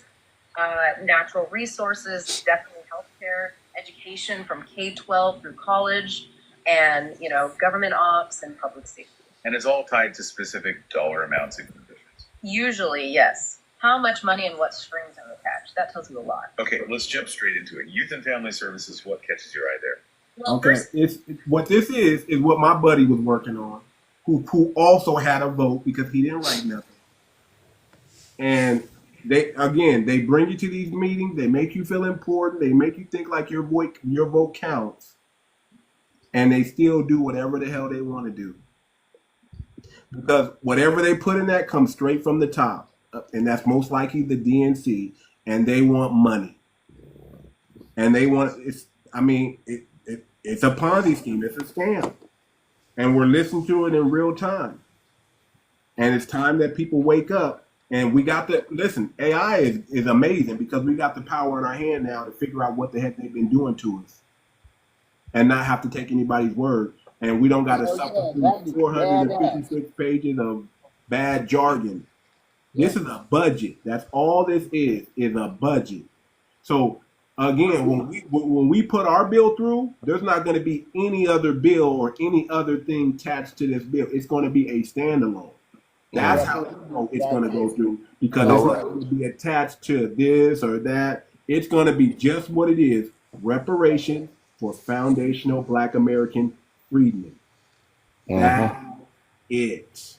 natural resources, definitely healthcare, education from K-12 through college, and, government ops and public safety. And it's all tied to specific dollar amounts and conditions. Usually, yes. How much money and what strings are attached? That tells you a lot. Okay, let's jump straight into it. Youth and family services, what catches your eye there? Well, Okay, first, it's what this is what my buddy was working on, who also had a vote because he didn't write nothing. And they bring you to these meetings. They make you feel important. They make you think like your vote counts. and they still do whatever the hell they want to do. Because whatever they put in that comes straight from the top, and that's most likely the DNC, and they want money. And they want it's a Ponzi scheme, it's a scam. And we're listening to it in real time. And it's time that people wake up. And we got to listen, AI is amazing because we got the power in our hand now to figure out what the heck they've been doing to us and not have to take anybody's word. And we don't got to suffer through 456 pages of bad jargon. This is a budget. That's all this is a budget. So again, when we put our bill through, there's not going to be any other bill or any other thing attached to this bill. It's going to be a standalone. That's how it's going to go through because it's not going to be attached to this or that. It's going to be just what it is: reparation for foundational Black American freedmen. That's it.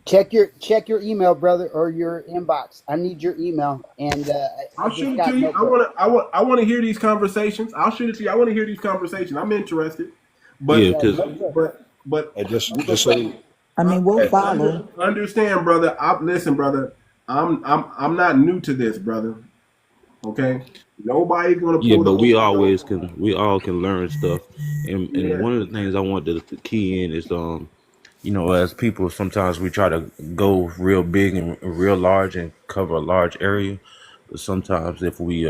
Check your email, brother, or your inbox. I need your email, and I'll shoot it to you. I want to hear these conversations. I'll shoot it to you. I want to hear these conversations. I'm interested. But just so I mean, we'll follow. Understand, brother. Listen, brother. I'm not new to this, brother. Okay, nobody's gonna. Yeah, but we all can learn stuff, and one of the things I want to key in is as people sometimes we try to go real big and real large and cover a large area, but sometimes if we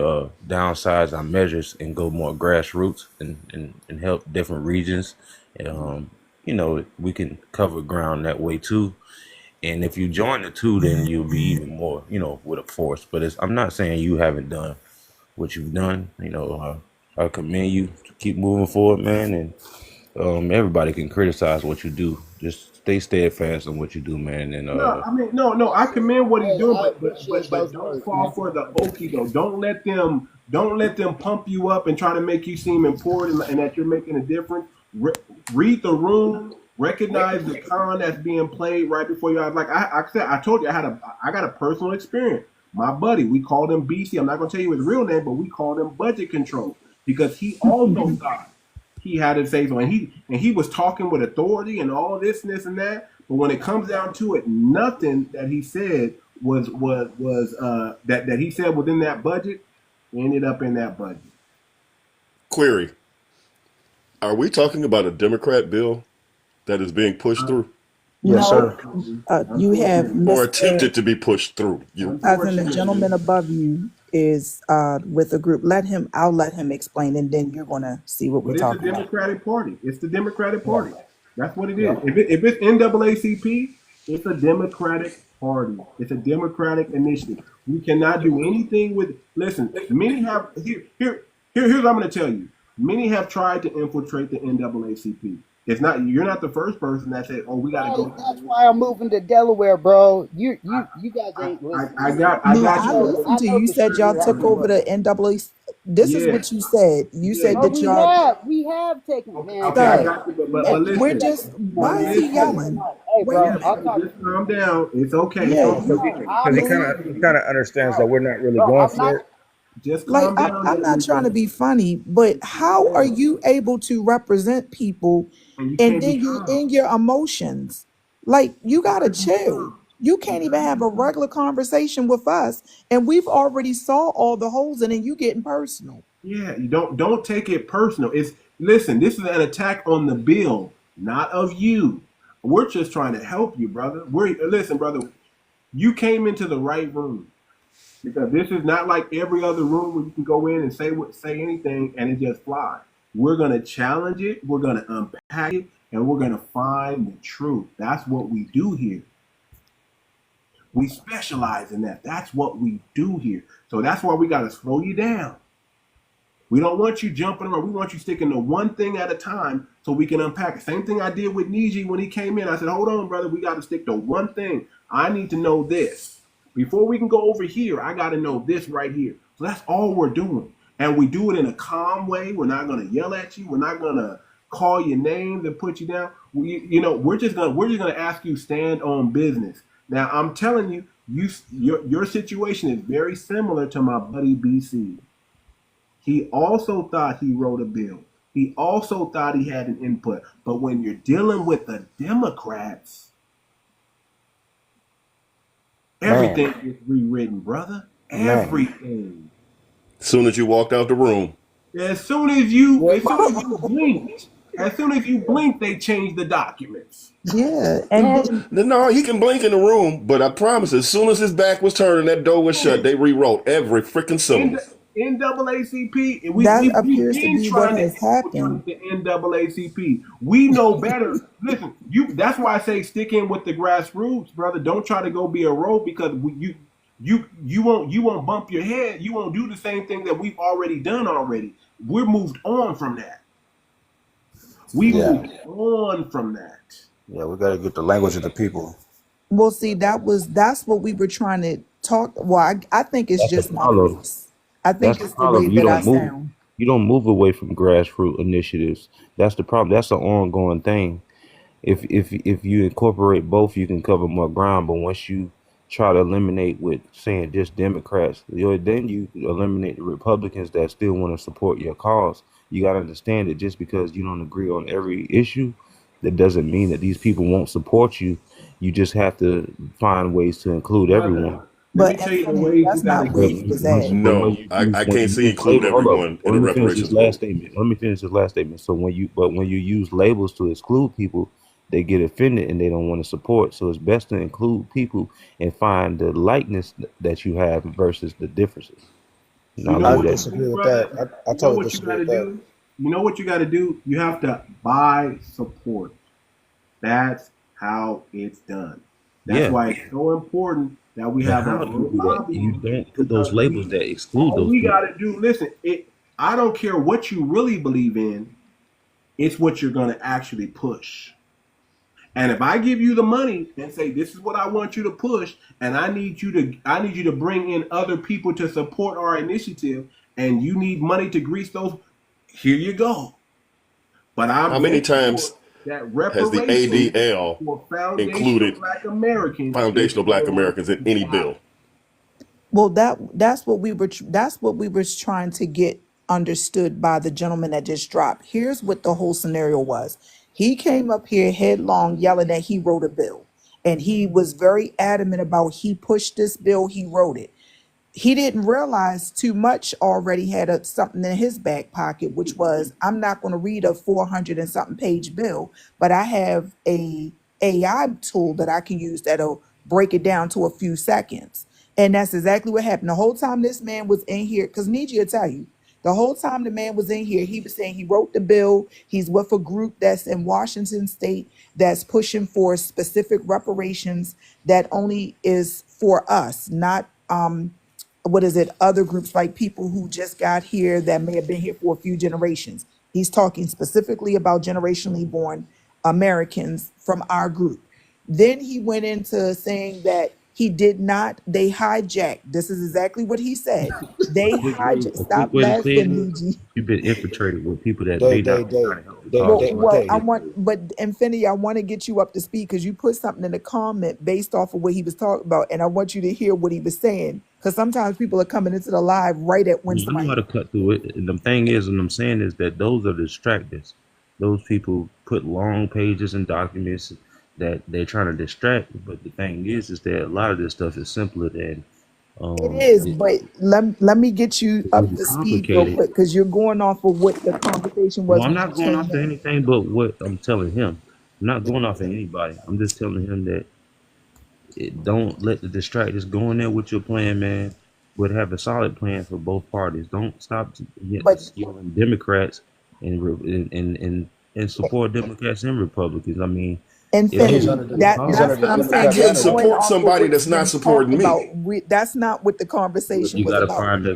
downsize our measures and go more grassroots and help different regions, we can cover ground that way too. And if you join the two, then you'll be even more, with a force. But I'm not saying you haven't done what you've done. I commend you to keep moving forward, man. And everybody can criticize what you do. Just stay steadfast on what you do, man. And no. I commend what he's doing, but don't fall for the okie though. Don't let them pump you up and try to make you seem important and that you're making a difference. Read the room. Recognize the con that's being played right before your eyes. Like I said, I told you I got a personal experience. My buddy, we called him BC. I'm not gonna tell you his real name, but we called him budget control because he also thought he had to say so, and he was talking with authority and all this and this and that. But when it comes down to it, nothing that he said was that he said within that budget ended up in that budget. Query: are we talking about a Democrat bill that is being pushed through? Yes, sir. You have Or attempted to be pushed through. As in the gentleman above you is with a group. I'll let him explain, and then you're gonna see what we're talking about. It's the Democratic Party. It's the Democratic Party. That's what it is. If it's NAACP, it's a Democratic Party. It's a Democratic initiative. We cannot do anything with. Listen, many have here's what I'm going to tell you. Many have tried to infiltrate the NAACP. You're not the first person that said, "Oh, we got to go." That's why I'm moving to Delaware, bro. You guys ain't listening. I got you. Listened to you. You said y'all took over the NAACP. This is what you said. You said that y'all. We have taken it, man. Okay, I got you, but listen. We're just. Why is he yelling? Hey, bro, just calm down. It's okay. Yeah. because he kind of understands that we're not really going for it. Just calm down. I'm not trying to be funny, but how are you able to represent people and then you're in your emotions? Like, you gotta chill. You can't even have a regular conversation with us, and we've already saw all the holes in it. You getting personal. Yeah, you don't take it personal. Listen, this is an attack on the bill, not of you. We're just trying to help you, brother. Listen, brother, you came into the right room. Because this is not like every other room where you can go in and say anything and it just flies. We're going to challenge it, we're going to unpack it, and we're going to find the truth. That's what we do here. We specialize in that. That's what we do here. So that's why we got to slow you down. We don't want you jumping around. We want you sticking to one thing at a time so we can unpack it. Same thing I did with 𝗔𝗍𝗄 when he came in. I said, hold on, brother. We got to stick to one thing. I need to know this. Before we can go over here, I got to know this right here. So that's all we're doing. And we do it in a calm way. We're not going to yell at you. We're not going to call your names and put you down. We're just going to ask you stand on business. Now, I'm telling you, your situation is very similar to my buddy BC. He also thought he wrote a bill. He also thought he had an input. But when you're dealing with the Democrats, everything Man, gets rewritten, brother. man. Everything. As soon as you walked out the room, As soon as you blinked, they changed the documents. Yeah, and no, then no, he can blink in the room, but I promise, as soon as his back was turned and that door was shut, they rewrote every freaking syllable. NAACP, that we've appears to been be what trying to has happened. infiltrate the NAACP. We know better. Listen, that's why I say stick in with the grassroots, brother. Don't try to go be a rogue because you won't bump your head. You won't do the same thing that we've already done already. We're moved on from that. We Yeah, moved on from that. yeah. We got to get the language of the people. Well, see, that's what we were trying to talk. Well, I think it's That's the just my problem. voice. I That's think the it's the way problem. that I sound. You don't move away from grassroots initiatives. That's the problem. That's an ongoing thing. If you incorporate both, you can cover more ground. But once you try to eliminate with saying just Democrats, then you eliminate the Republicans that still want to support your cause. You got to understand that just because you don't agree on every issue, that doesn't mean that these people won't support you. You just have to find ways to include Brother, everyone. let me But tell you the Infinity, ways you that's gotta not where But he was get. at. when No, you I when can't you see use include hold up, everyone in let the me finish this reparations last bill. statement. Let me finish this last statement. So when you use labels to exclude people, they get offended and they don't want to support. So it's best to include people and find the likeness that you have versus the differences. And You I'll know leave I it what at you that. disagree do, with brother? that. I You know totally what you disagree gotta with that. do? You know what you gotta do? You have to buy support. That's how it's done. That's Yeah, why it's so important that we but have how our do you own do that? You lobby don't put those because labels that exclude all those we people. gotta do, listen, I don't care what you really believe in, it's what you're gonna actually push. And if I give you the money and say this is what I want you to push, and I need you to bring in other people to support our initiative, and you need money to grease those, here you go. But I'm How many making sure times that has the reparations ADL for foundational included Black Americans is foundational Black going Americans in to any happen. bill? Well, that's what we were trying to get understood by the gentleman that just dropped. Here's what the whole scenario was. He came up here headlong yelling that he wrote a bill, and he was very adamant about he pushed this bill, he wrote it. He didn't realize Too Much already had something in his back pocket, which was I'm not going to read a 400 and something page bill, but I have a AI tool that I can use that'll break it down to a few seconds. And that's exactly what happened. The whole time this man was in here, because Niji will tell you, the whole time the man was in here, he was saying he wrote the bill. He's with a group that's in Washington State that's pushing for specific reparations that only is for us, not what is it, other groups like people who just got here that may have been here for a few generations. He's talking specifically about generationally born Americans from our group. Then he went into saying that he did not, they hijacked. This is exactly what he said. They hijacked. A quick Stop way to say it laughing, is Niji. you've been infiltrated with people that They, may they, not be they, trying to help the they, cause they, as much as they. they could. But Infinity, I want to get you up to speed because you put something in the comment based off of what he was talking about, and I want you to hear what he was saying because sometimes people are coming into the live right at when I know how somebody. to cut through it. And the thing is, and I'm saying is that those are distractors. Those people put long pages and documents that they're trying to distract. But the thing is that a lot of this stuff is simpler than It is, it, but let me get you it's up really to speed real complicated. quick because you're going off of what the conversation No, was I'm when not you going came off of in. anything but what I'm telling him. I'm not going off of anybody. I'm just telling him that don't let the distractors go in there with your plan, man. But have a solid plan for both parties. Don't stop But skewing Democrats and support Democrats and Republicans. I mean, if But he's Infinity, under the the he's cause, under that's the what I'm I saying. Democrat You're can't going support mandate. off of somebody what's that's not been talked supporting about. me. That's not what the but conversation you was gotta about. find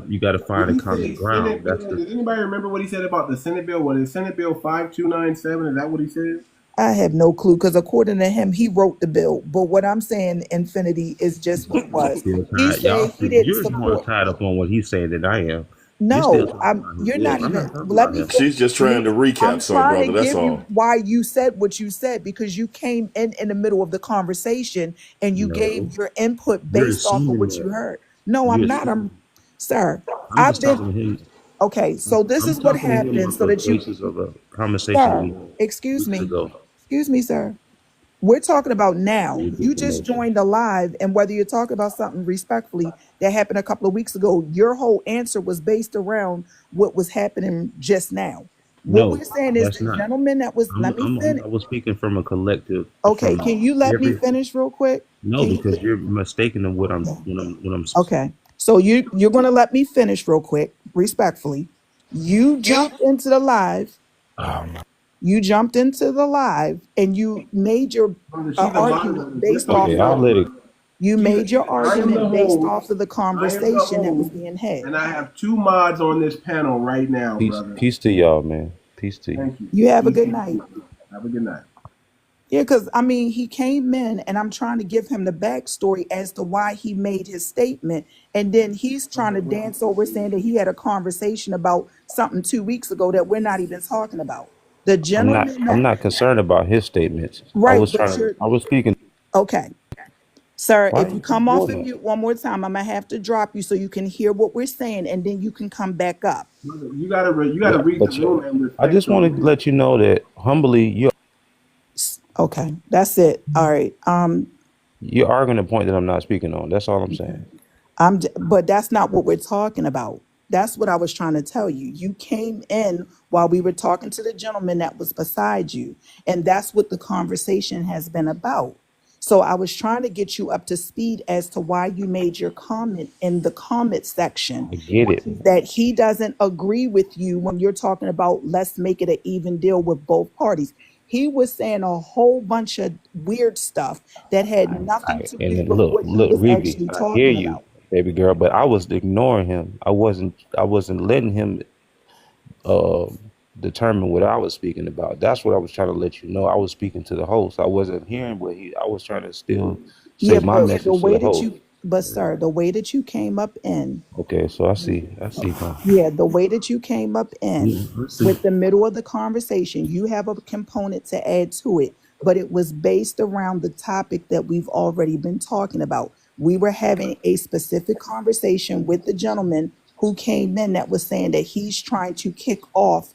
Did a he common say ground. Senate That's Bill? the Does anybody remember what he said about the Senate Bill? What is Senate Bill 5297? Is that what he said? I have no clue because according to him, he wrote the bill. But what I'm saying, Infinity, is just what it you was. still He tied. said Y'all, he didn't you're more support. tied up on what he's saying than I am. You're still No, talking about his you're bill. not I'm even. not talking Let about me him. She's just trying to recap I'm some, trying to brother. That's give you all. why you said what you said because you came in the middle of the conversation and you No, gave your input you're based off of assuming what you that. heard. No, You're I'm not. assuming. Sir. I'm I've just been talking to him. Okay, so this I'm is what talking to him happened off so the that you, basis of a conversation sir, we had excuse weeks me, ago. sir. We're talking about now. Need You just information. joined the live, and whether you're talking about something respectfully that happened a couple of weeks ago, your whole answer was based around what was happening just now. What No, we're saying is that's the not. gentleman that was, let me I finish. was speaking from a collective, Okay, from can you let me every. finish real quick? No, Can you because you're mistaken of what I'm okay. when I'm. Okay. So you're gonna let me finish real quick, respectfully. You jumped into the live. You jumped into the live and you made your Brother, she's a argument moderator. Just based so you off Okay, I'll of, know, let it. you made your I am the argument based host. off of the I am the conversation that was host, being had. and I have 2 mods on this panel right now, brother. Peace to y'all, man. Peace to you. Thank you. You have a Peace good to night. you. Have a good night. Yeah, because I mean, he came in and I'm trying to give him the backstory as to why he made his statement. And then he's trying to dance over saying that he had a conversation about something 2 weeks ago that we're not even talking about. The gentleman I'm that, not concerned about his statements. right, but I was speaking. okay. Sir, Why if do you you keep come off doing of that? mute one more time, I'm gonna have to drop you so you can hear what we're saying and then you can come back up. Brother, you gotta Yeah, read the but room and I respect just the want to room. let you know that humbly, Okay, that's it. All right. you're arguing a point that I'm not speaking on. That's all I'm saying. But that's not what we're talking about. That's what I was trying to tell you. You came in while we were talking to the gentleman that was beside you, and that's what the conversation has been about. So I was trying to get you up to speed as to why you made your comment in the comment section, I get which it. is that he doesn't agree with you when you're talking about let's make it an even deal with both parties. He was saying a whole bunch of weird stuff that had nothing to And do then with what he look, was Rivi, actually I hear talking you, about. baby girl, but I was ignoring him. I wasn't letting him uh, determine what I was speaking about. That's what I was trying to let you know. I was speaking to the host. I wasn't hearing what I was trying to still say Yeah, my but the message to way the that host. you, but sir, the way that you came up in, Okay, so I see now. yeah, the way that you came up in Yeah, I see. with the middle of the conversation, you have a component to add to it, but it was based around the topic that we've already been talking about. We were having a specific conversation with the gentleman who came in that was saying that he's trying to kick off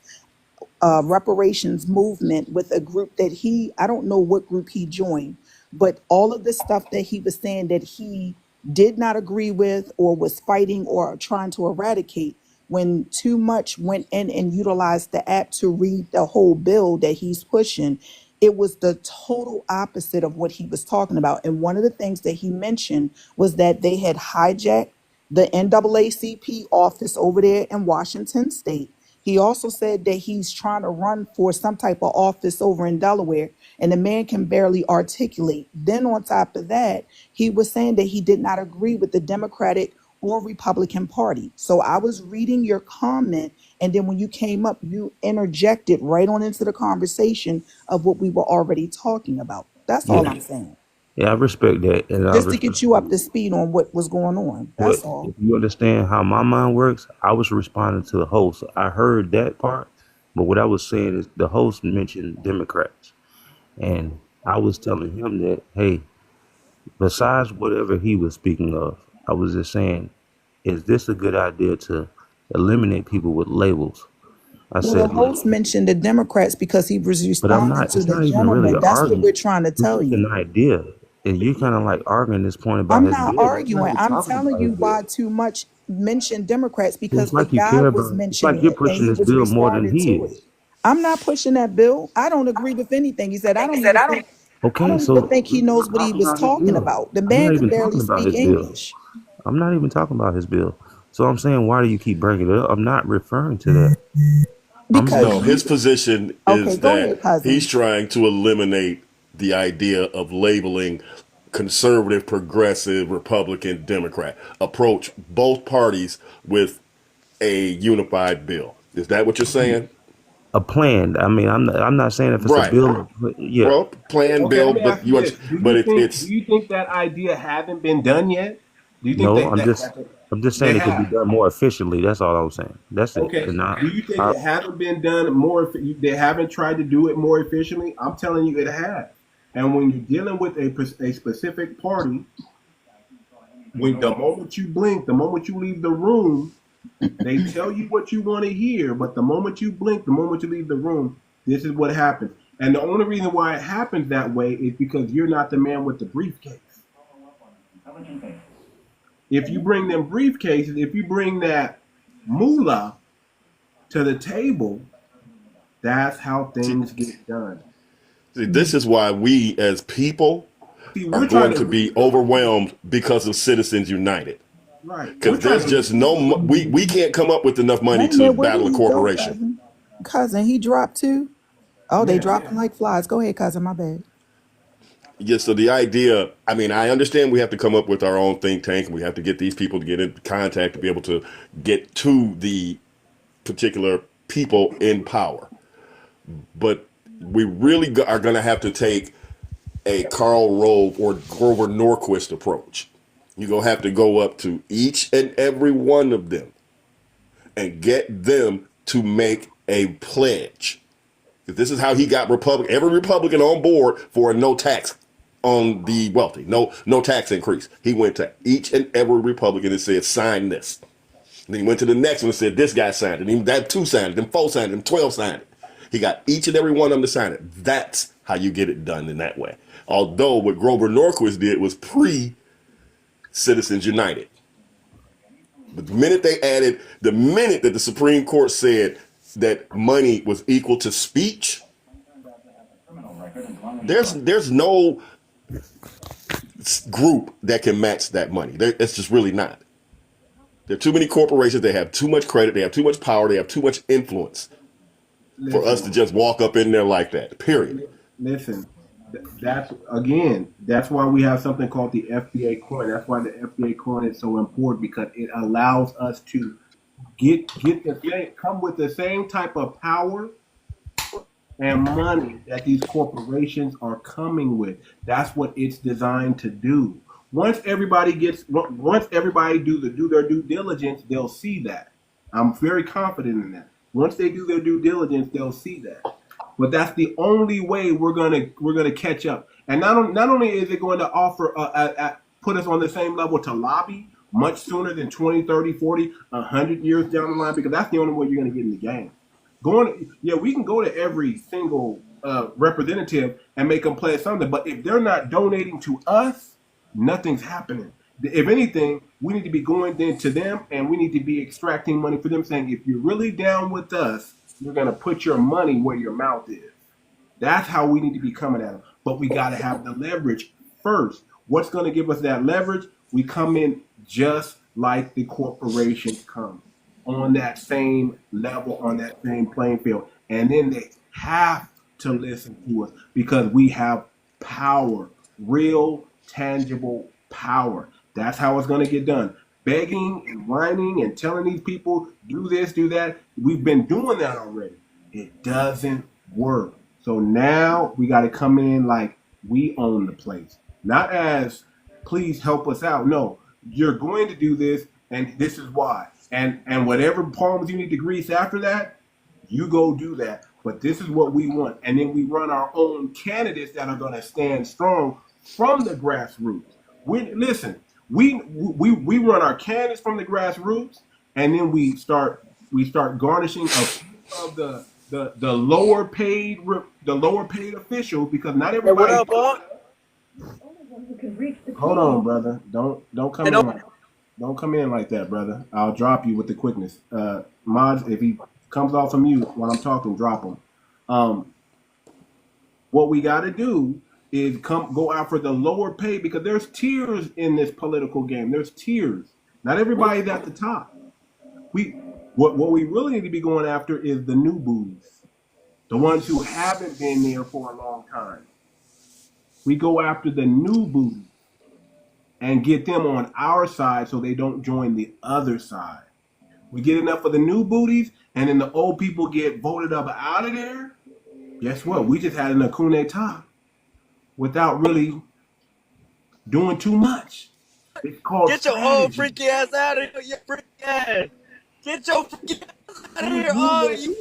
reparations movement with a group that I don't know what group he joined, but all of the stuff that he was saying that he did not agree with or was fighting or trying to eradicate, when Too Much went in and utilized the app to read the whole bill that he's pushing, it was the total opposite of what he was talking about. And one of the things that he mentioned was that they had hijacked the NAACP office over there in Washington State. He also said that he's trying to run for some type of office over in Delaware, and the man can barely articulate. Then, on top of that, he was saying that he did not agree with the Democratic or Republican Party. So I was reading your comment, and then when you came up, you interjected right on into the conversation of what we were already talking about. That's all Yeah, I'm saying. yeah, I respect that, and I Just to respect. get you up to speed on what was going on. But That's all. if you understand how my mind works, I was responding to the host. I heard that part, but what I was saying is the host mentioned Democrats, and I was telling him that, hey, besides whatever he was speaking of, I was just saying, is this a good idea to eliminate people with labels? I Well, the said, host mentioned the Democrats because he was but I'm responding not. to It's the not even really gentleman. an That's what argument. we're trying to It's tell just an you. idea, and you kind of like arguing this point about I'm his not bill. But you're not arguing. even I'm talking telling about his you bill. why Too Much mentioned Democrats because It's the like you guy care was about. It's like mentioning you're it and pushing he this was bill more than responding he to it. is. I'm not pushing that bill. I don't agree with anything. He said, I Okay, don't even so think he we're knows not what he talking was about his talking bill. about. The I'm man not could even barely talking about speak his bill. English. I'm not even talking about his bill. So I'm saying, why do you keep bringing it up? I'm not referring to that. I'm Because No, just his you, position okay, is go that ahead, he's cousin. trying to eliminate the idea of labeling conservative, progressive, Republican, Democrat. Approach both parties with a unified bill. Is that what you're saying? a plan. I mean, I'm not saying if it's a Right. bill. Yeah. Well, plan Okay, let bill, me but ask you this: Do it's you think that idea haven't been done yet? Do you think No, that I'm just they saying it could be have? done more efficiently. That's all I'm saying. That's it. Okay. And Do you think I it haven't been done more? They haven't tried to do it more efficiently. I'm telling you, it has. And when you're dealing with a specific party, when the moment you blink, the moment you leave the room, They tell you what you want to hear, but the moment you blink, the moment you leave the room, this is what happens. And the only reason why it happens that way is because you're not the man with the briefcase. If you bring them briefcases, if you bring that moolah to the table, that's how things get done. See, this is why we as people are going to be overwhelmed because of Citizens United. Right. Because there's just we can't come up with enough money to battle a corporation. Cousin, he dropped too? Oh, they dropping like flies. Go ahead, cousin, my bad. Yeah, so the idea, I mean, I understand we have to come up with our own think tank, and we have to get these people to get in contact to be able to get to the particular people in power. But we really are going to have to take a Karl Rove or Grover Norquist approach. You're going to have to go up to each and every one of them and get them to make a pledge. This is how he got every Republican on board for a no tax on the wealthy, no tax increase. He went to each and every Republican and said, sign this. And then he went to the next one and said, this guy signed it. And that 2 signed it, then 4 signed it, then 12 signed it. He got each and every one of them to sign it. That's how you get it done in that way. Although what Grover Norquist did was pre-Citizens United. But the minute that the Supreme Court said that money was equal to speech, there's no group that can match that money. It's just really not. There are too many corporations. They have too much credit. They have too much power. They have too much influence for us to just walk up in there like that, period. Listen, that's why we have something called the FBA coin. That's why the FBA coin is so important, because it allows us to come with the same type of power and money that these corporations are coming with. That's what it's designed to do. Once everybody do their due diligence, they'll see that. I'm very confident in that. Once they do their due diligence, they'll see that. But that's the only way we're gonna catch up. And not only is it going to offer put us on the same level to lobby much sooner than 20, 30, 40, 100 years down the line, because that's the only way you're going to get in the game. We can go to every single representative and make them pledge something, but if they're not donating to us, nothing's happening. If anything, we need to be going then to them, and we need to be extracting money for them, saying, if you're really down with us, you're going to put your money where your mouth is. That's how we need to be coming at them. But we got to have the leverage first. What's going to give us that leverage? We come in just like the corporations come, on that same level, on that same playing field. And then they have to listen to us because we have power, real, tangible power. That's how it's going to get done. Begging and whining and telling these people, do this, do that. We've been doing that already. It doesn't work. So now we got to come in like we own the place. Not as, please help us out. No, you're going to do this, and this is why. And whatever palms you need to grease after that, you go do that. But this is what we want. And then we run our own candidates that are going to stand strong from the grassroots. We run our candidates from the grassroots, and then we start garnishing of the lower paid officials, because not everybody. Hey, what up, boy? Hold on, brother. Don't come in. Don't come in like that, brother. I'll drop you with the quickness. Mods, if he comes off of mute while I'm talking, drop him. What we got to do is go out for the lower pay, because there's tiers in this political game. There's tiers. Not everybody's at the top. What we really need to be going after is the new booties, the ones who haven't been there for a long time. We go after the new booties and get them on our side so they don't join the other side. We get enough of the new booties, and then the old people get voted up out of there. Guess what? We just had an coup d'etat without really doing too much. It's called Get your old freaky ass out of here, you freaky ass. Get your freaky ass out of here. Oh, you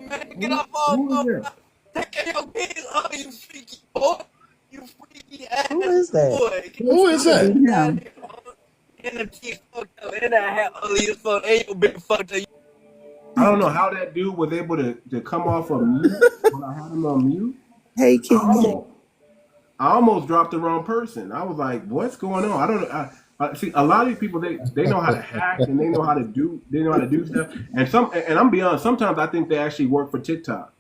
man, get off all take care of your kids. Oh, you freaky boy. You freaky ass Who is that? boy. Who is that? And the teeth fucked up. And I had ugly as fuck. And your bitch fucked up. I don't know how that dude was able to come off of mute when I had him on mute. Hey, I King. almost dropped the wrong person. I was like, "What's going on?" I don't know. I see a lot of these people. They know how to hack and they know how to do stuff. And I'm being honest. Sometimes I think they actually work for TikTok.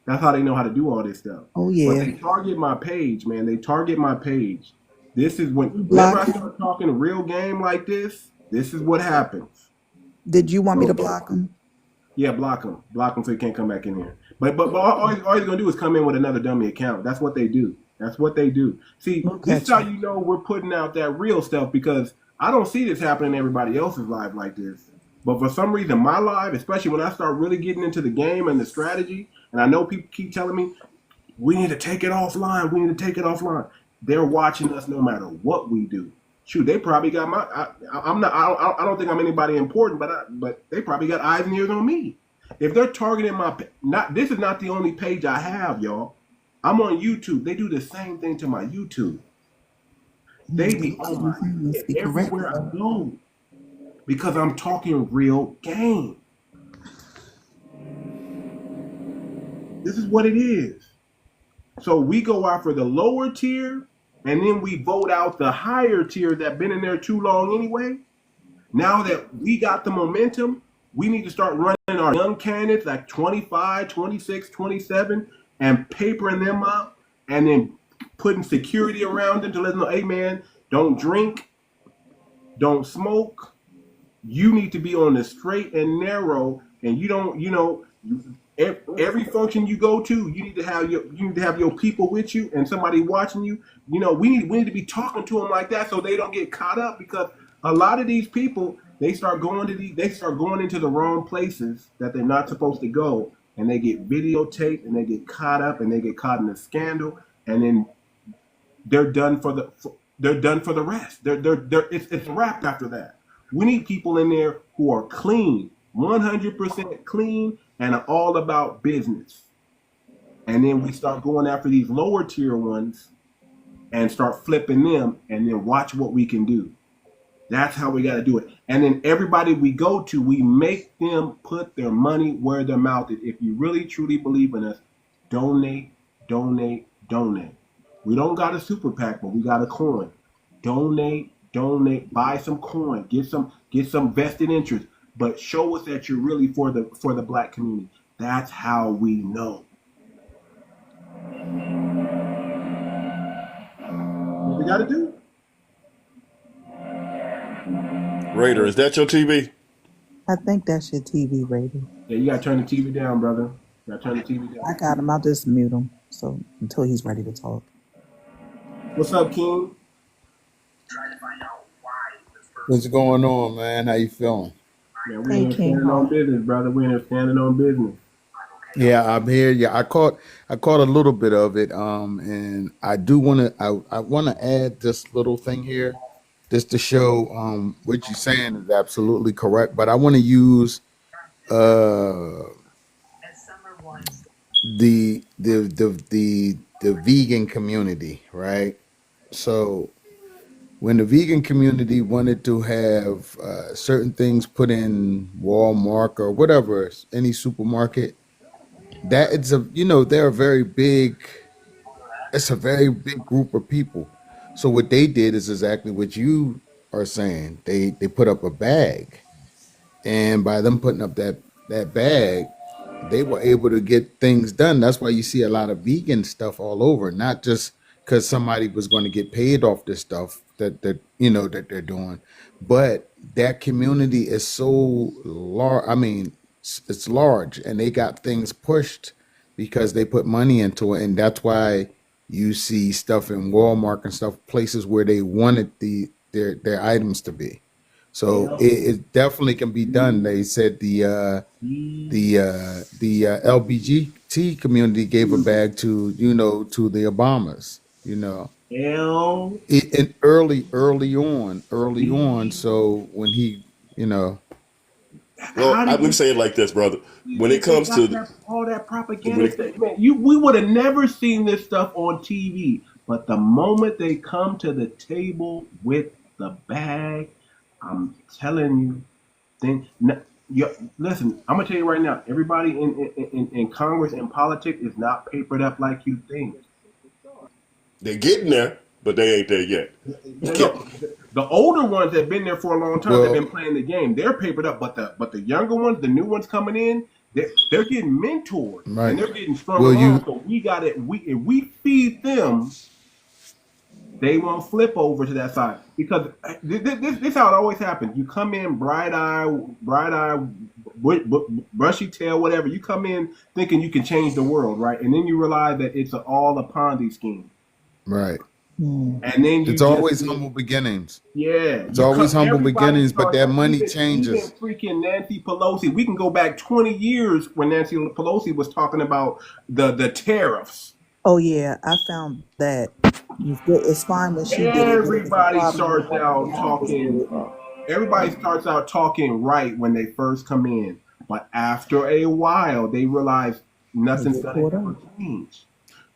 That's how they know how to do all this stuff. Oh But yeah. they target my page, man. They target my page. This is whenever Block I him. start talking real game like this. This is what happens. Did you want me to block him? Yeah, block them so he can't come back in here. But all he's gonna do is come in with another dummy account. That's what they do. That's what they do. See, this is how you know we're putting out that real stuff, because I don't see this happening in everybody else's live like this. But for some reason, my live, especially when I start really getting into the game and the strategy, and I know people keep telling me we need to take it offline. We need to take it offline. They're watching us no matter what we do. Shoot, they probably got my. I don't think I'm anybody important, but they probably got eyes and ears on me. If they're targeting this is not the only page I have, y'all. I'm on YouTube. They do the same thing to my YouTube. They be on my head everywhere I go because I'm talking real game. This is what it is. So we go after the lower tier, and then we vote out the higher tier that been in there too long anyway. Now that we got the momentum, we need to start running our young candidates like 25, 26, 27 and papering them up and then putting security around them to let them know, hey man, don't drink, don't smoke. You need to be on the straight and narrow, and you don't, every function you go to, you need to have your people with you and somebody watching you. We need to be talking to them like that so they don't get caught up, because a lot of these people, they start going into the wrong places that they're not supposed to go, and they get videotaped and they get caught up and they get caught in a scandal, and then they're done for the rest. It's wrapped after that. We need people in there who are clean, 100% clean, and are all about business. And then we start going after these lower tier ones and start flipping them, and then watch what we can do. That's how we got to do it. And then everybody we go to, we make them put their money where their mouth is. If you really truly believe in us, donate, donate, donate. We don't got a super PAC, but we got a coin. Donate, donate, buy some coin, get some vested interest, but show us that you're really for the black community. That's how we know. What we got to do? Raider, is that your TV? I think that's your TV, Raider. Yeah, you got to turn the TV down, brother. You got to turn the TV down. I got him. I'll just mute him so until he's ready to talk. What's up, King? What's going on, man? How you feeling? Yeah, we're in standing on business, brother. We're in standing on business. Yeah, I'm here. Yeah, I caught a little bit of it. And I do want to. I want to add this little thing here, just to show what you're saying is absolutely correct. But I want to use the vegan community, right? So when the vegan community wanted to have certain things put in Walmart or whatever, any supermarket, that it's they're a very big, it's a very big group of people. So what they did is exactly what you are saying. They put up a bag, and by them putting up that bag, they were able to get things done. That's why you see a lot of vegan stuff all over, not just because somebody was going to get paid off this stuff that they're doing, but that community is so large. I mean, it's large, and they got things pushed because they put money into it, and that's why you see stuff in Walmart and stuff, places where they wanted their items to be. So it definitely can be done. They said the LGBT community gave a bag to the Obamas, and early on. So when he, Well, let me say it like this, brother. When it comes to all that propaganda stuff, man, we would have never seen this stuff on TV. But the moment they come to the table with the bag, I'm telling you, listen, I'm gonna tell you right now, everybody in Congress and politics is not papered up like you think. They're getting there, but they ain't there yet. No, the older ones that have been there for a long time, they've Well, been playing the game. They're papered up, but the younger ones, the new ones coming in, they're getting mentored and right. they're getting strung Well, along. you So we got it. If we feed them, they won't flip over to that side because this how it always happens. You come in bright eye, brushy tail, whatever. You come in thinking you can change the world, right? And then you realize that it's all a Ponzi scheme. right. Mm. And then you It's just always humble beginnings. yeah, It's always humble everybody beginnings, but starts that out, money even changes. freaking Nancy Pelosi. We can go back 20 years when Nancy Pelosi was talking about the tariffs. Oh yeah, I found that it's fine when she did it, but it was a Everybody problem when starts other out Congress did talking. it. Everybody starts out talking right when they first come in, but after a while, they realize They nothing's get gonna caught ever up. change.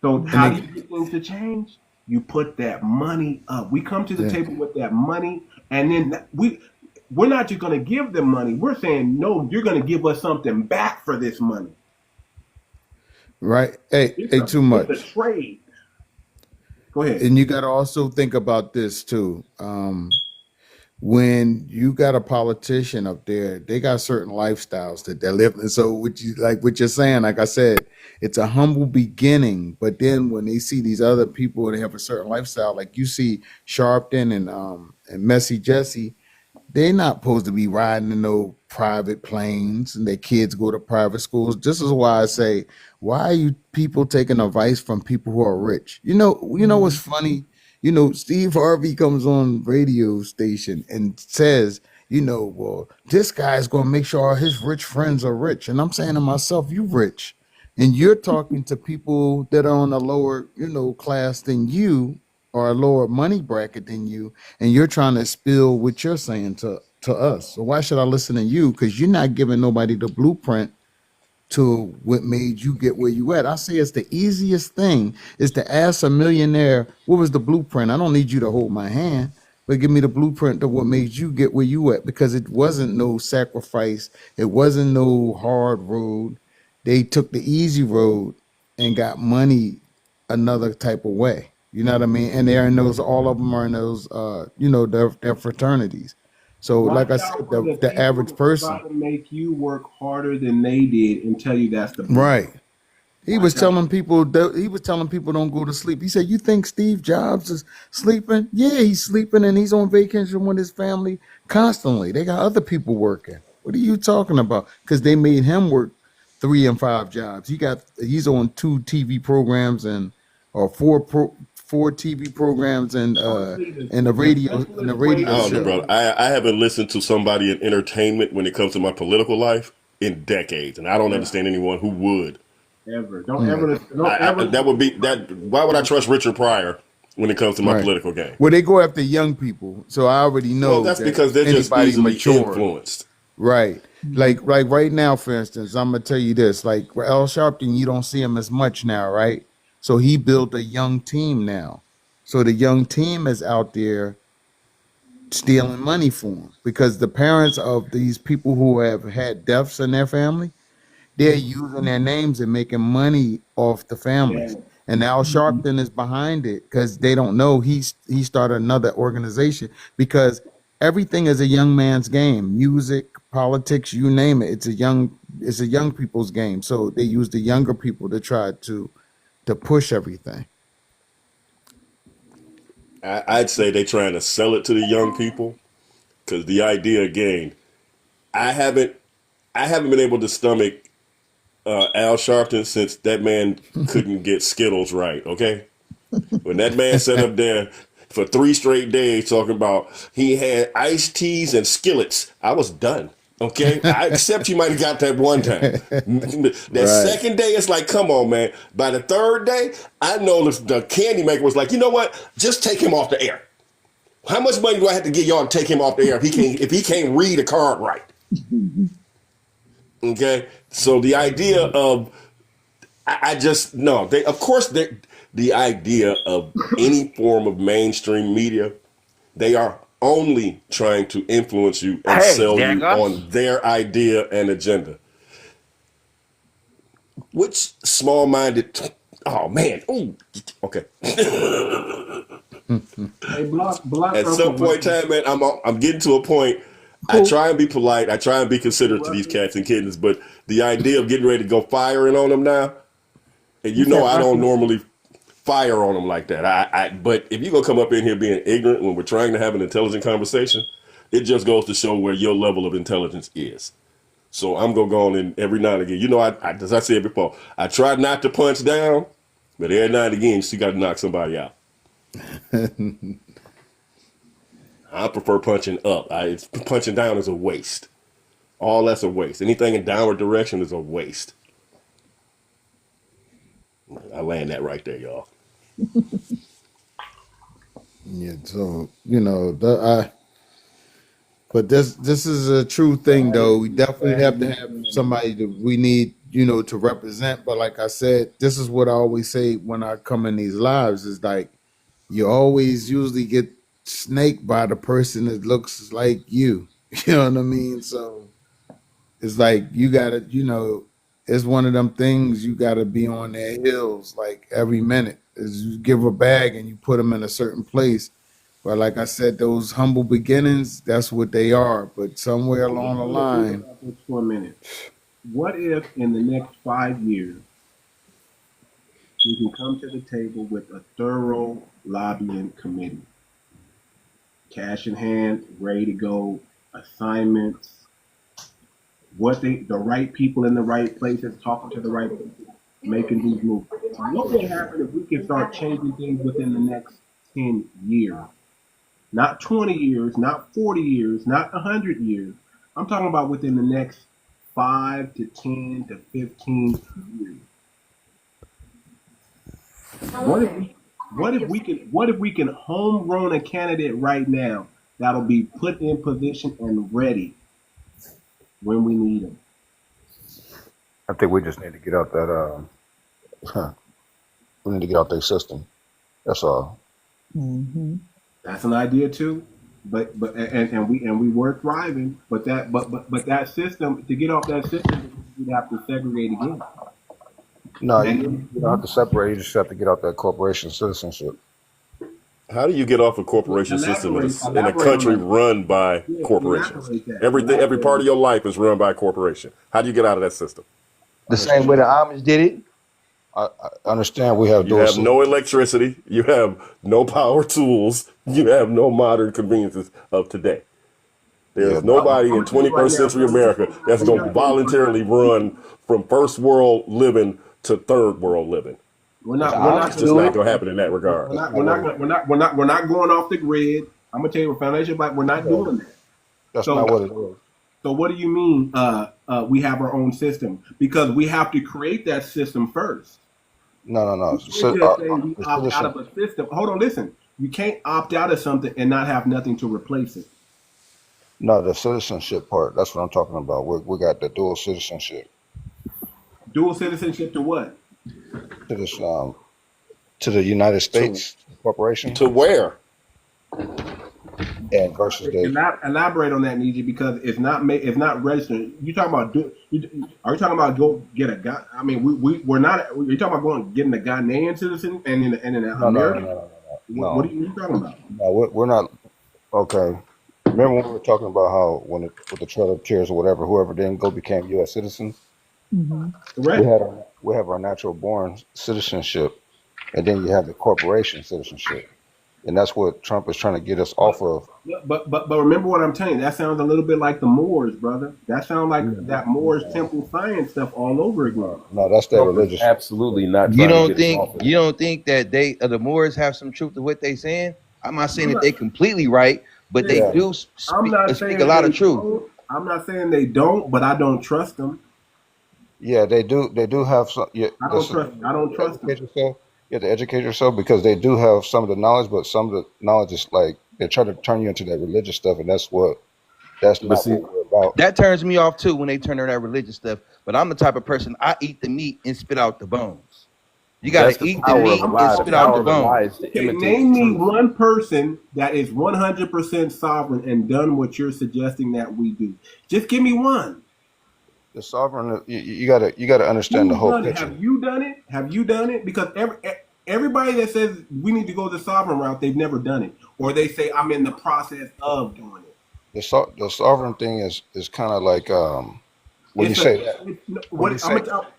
So And how do they, you get things to change? You put that money up. We come to the yeah, table with that money, and then we're not just going to give them money. We're saying no. You're going to give us something back for this money. right. Hey, It's hey, a too it's a much. trade. Go ahead. And you got to also think about this too. When you got a politician up there, they got certain lifestyles that they're living. So what you're saying, like I said, it's a humble beginning, but then when they see these other people that have a certain lifestyle, like you see Sharpton and Messy Jesse, they're not supposed to be riding in no private planes and their kids go to private schools. This is why I say, why are you people taking advice from people who are rich? You know what's funny? Steve Harvey comes on radio station and says, well, this guy's gonna make sure all his rich friends are rich. And I'm saying to myself, you rich. And you're talking to people that are on a lower, class than you or a lower money bracket than you, and you're trying to spill what you're saying to us. So why should I listen to you? Because you're not giving nobody the blueprint to what made you get where you at. I say it's the easiest thing is to ask a millionaire, what was the blueprint? I don't need you to hold my hand, but give me the blueprint to what made you get where you at, because it wasn't no sacrifice. It wasn't no hard road. They took the easy road and got money another type of way. You know what I mean? And they're in those, all of them are in those, their fraternities. So like Watch I out said, for the the people average that try person, to make you work harder than they did and tell you that's the right? blueprint. He was Watch out. telling people don't go to sleep. He said, "You think Steve Jobs is sleeping? Yeah, he's sleeping and he's on vacation with his family constantly. They got other people working. What are you talking about? Because they made him work 3 and 5 jobs. He's on 2 TV programs and or four TV programs Honestly, and the the radio simplest way I radio to don't know, show. brother. do I haven't listened to somebody in entertainment when it comes to my political life in decades, and I don't it understand anyone who would. ever. Mm, Don't ever That listen would to be somebody. that. Why would I trust Richard Pryor when it comes to my right. political game? Well, they go after young people, so I already Well, know that's that because they're just anybody easily mature. influenced. Right. Like right now, for instance, I'm gonna tell you this. Like Al Sharpton, you don't see him as much now, right? So he built a young team now. So the young team is out there stealing money for him because the parents of these people who have had deaths in their family, they're using their names and making money off the Yeah. families. And Al Sharpton is behind it because they don't know he started another organization because everything is a young man's game. Music, politics, you name it. It's a young people's game. So they use the younger people to try to push everything. I'd say they're trying to sell it to the young people because the idea again, I haven't I haven't been able to stomach Al Sharpton since that man couldn't get Skittles right. Okay, when that man sat up there for 3 straight days talking about he had iced teas and skillets, I was done. Okay, I accept you might have got that one time. That Right. second day, it's like, come on, man. By the third day, I know the candy maker was like, you know what? Just take him off the air. How much money do I have to get y'all to take him off the air if he can't read a card right? Okay, so the idea of I just no, they of course the idea of any form of mainstream media, they are only trying to influence you and Hey, sell you Dagger. on their idea and agenda. Which small-minded? Oh man! Ooh, okay. Hey, block At Uncle some point in Ruckus. time, man, I'm getting to a point. I Who? try and be polite. I try and be Uncle considerate to these Ruckus. cats and kittens, but the idea of getting ready to go firing on them now, and You you know said I don't Ruckus? normally fire on them like that. But if you gonna come up in here being ignorant when we're trying to have an intelligent conversation, it just goes to show where your level of intelligence is. So I'm gonna go on in every now and again. You know, as I said before, I try not to punch down, but every now and again, you still got to knock somebody out. I prefer punching up. Punching down is a waste. All that's a waste. Anything in downward direction is a waste. I land that right there, y'all. Yeah, so but this is a true thing though. We definitely have to have somebody that we need, to represent. But like I said, this is what I always say when I come in these lives is like you always usually get snaked by the person that looks like you. You know what I mean? So it's like you gotta, it's one of them things you gotta be on their heels like every minute. Is you give a bag and you put them in a certain place. But like I said, those humble beginnings, that's what they are. But somewhere along the Think line, about this for a minute. What if in the next 5 years we can come to the table with a thorough lobbying committee, cash in hand, ready to go, assignments, the right people in the right places, talking to the right people, making these moves. What would happen if we can start changing things within the next 10 years? Not 20 years, not 40 years, not 100 years. I'm talking about within the next 5 to 10 to 15 years. What if we can homegrown a candidate right now that'll be put in position and ready when we need them? I think we just need to get out that. We need to get out their system. That's all. Mm-hmm. That's an idea too. But we were thriving, but that system, to get off that system, you'd have to segregate again. No, you don't have to separate. You just have to get out that corporation citizenship. How do you get off a corporation system in a country run by corporations? Every part of your life is run by a corporation. How do you get out of that system? The same way the Amish did it. I understand we have You have no electricity. You have no power tools. You have no modern conveniences of today. There's nobody in 21st century America that's going to voluntarily run from first world living to third world living. It's just not going to happen in that regard. We're not going off the grid. I'm gonna tell you, Foundation Black, we're not doing that. That's not what it is. So what do you mean? We have our own system because we have to create that system first. No. So, we opt out of a system. Hold on, listen. You can't opt out of something and not have nothing to replace it. No, the citizenship part. That's what I'm talking about. We got the dual citizenship. Dual citizenship to what? To this, to the United States corporation. To where? And versus the elaborate on that, Niji, because it's not registered. You talking about are you talking about go get a guy? I mean, we're not. You're talking about getting a Ghanaian citizen and in American. No. What are you talking about? No, we're not. Okay. Remember when we were talking about how with the Trail of Tears or whatever, whoever didn't go became U.S. citizens? Mm-hmm. Correct. We have our natural born citizenship, and then you have the corporation citizenship, and that's what Trump is trying to get us off of. But remember what I'm telling you. That sounds a little bit like the Moors, brother. That sounds like that Moors temple science stuff all over again. No, that's that religious. Absolutely not. You don't think that the Moors have some truth to what they saying? I'm not saying that they completely right, but they do speak a lot of truth. I'm not saying they don't, but I don't trust them. Yeah, they do. They do have some. Yeah, I don't trust them. You have to educate yourself because they do have some of the knowledge, but some of the knowledge is like they try to turn you into that religious stuff, and that's not what we're about. That turns me off too when they turn to that religious stuff. But I'm the type of person I eat the meat and spit out the bones. You got That's to the eat the power meat of a and lie. The spit out power the of a lie bone. is to Okay, imitate name the me truth. one person that is 100% sovereign and done what you're suggesting that we do. Just give me one. The sovereign, you gotta understand the Who's whole done it? picture. Have you done it? Have you done it? Because everybody that says we need to go the sovereign route, they've never done it, or they say I'm in the process of doing it. The sovereign thing is kind of like when you say that.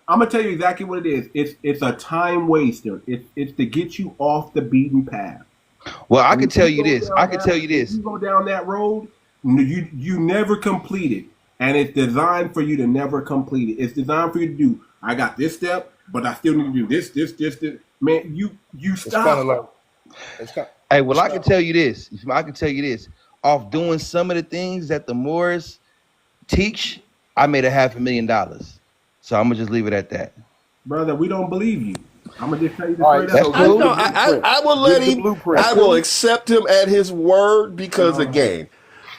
I'm gonna tell you exactly what it is. It's a time waster. It's to get you off the beaten path. Well, I When can tell you go this. down I can that- tell you if this. you go down that road, you never complete it, and it's designed for you to never complete it. It's designed for you to do. I got this step, but I still need to do this. Man, you It's kind stop. of like it's kind. Hey, well, I can tell you this. I can tell you this. Off doing some of the things that the Moors teach, I made $500,000. So I'm gonna just leave it at that. Brother, we don't believe you. I'm gonna just tell you the All right, straight That's up. so cool. give No, the blueprint. I will let Give the him. blueprint. I will accept him at his word because, again,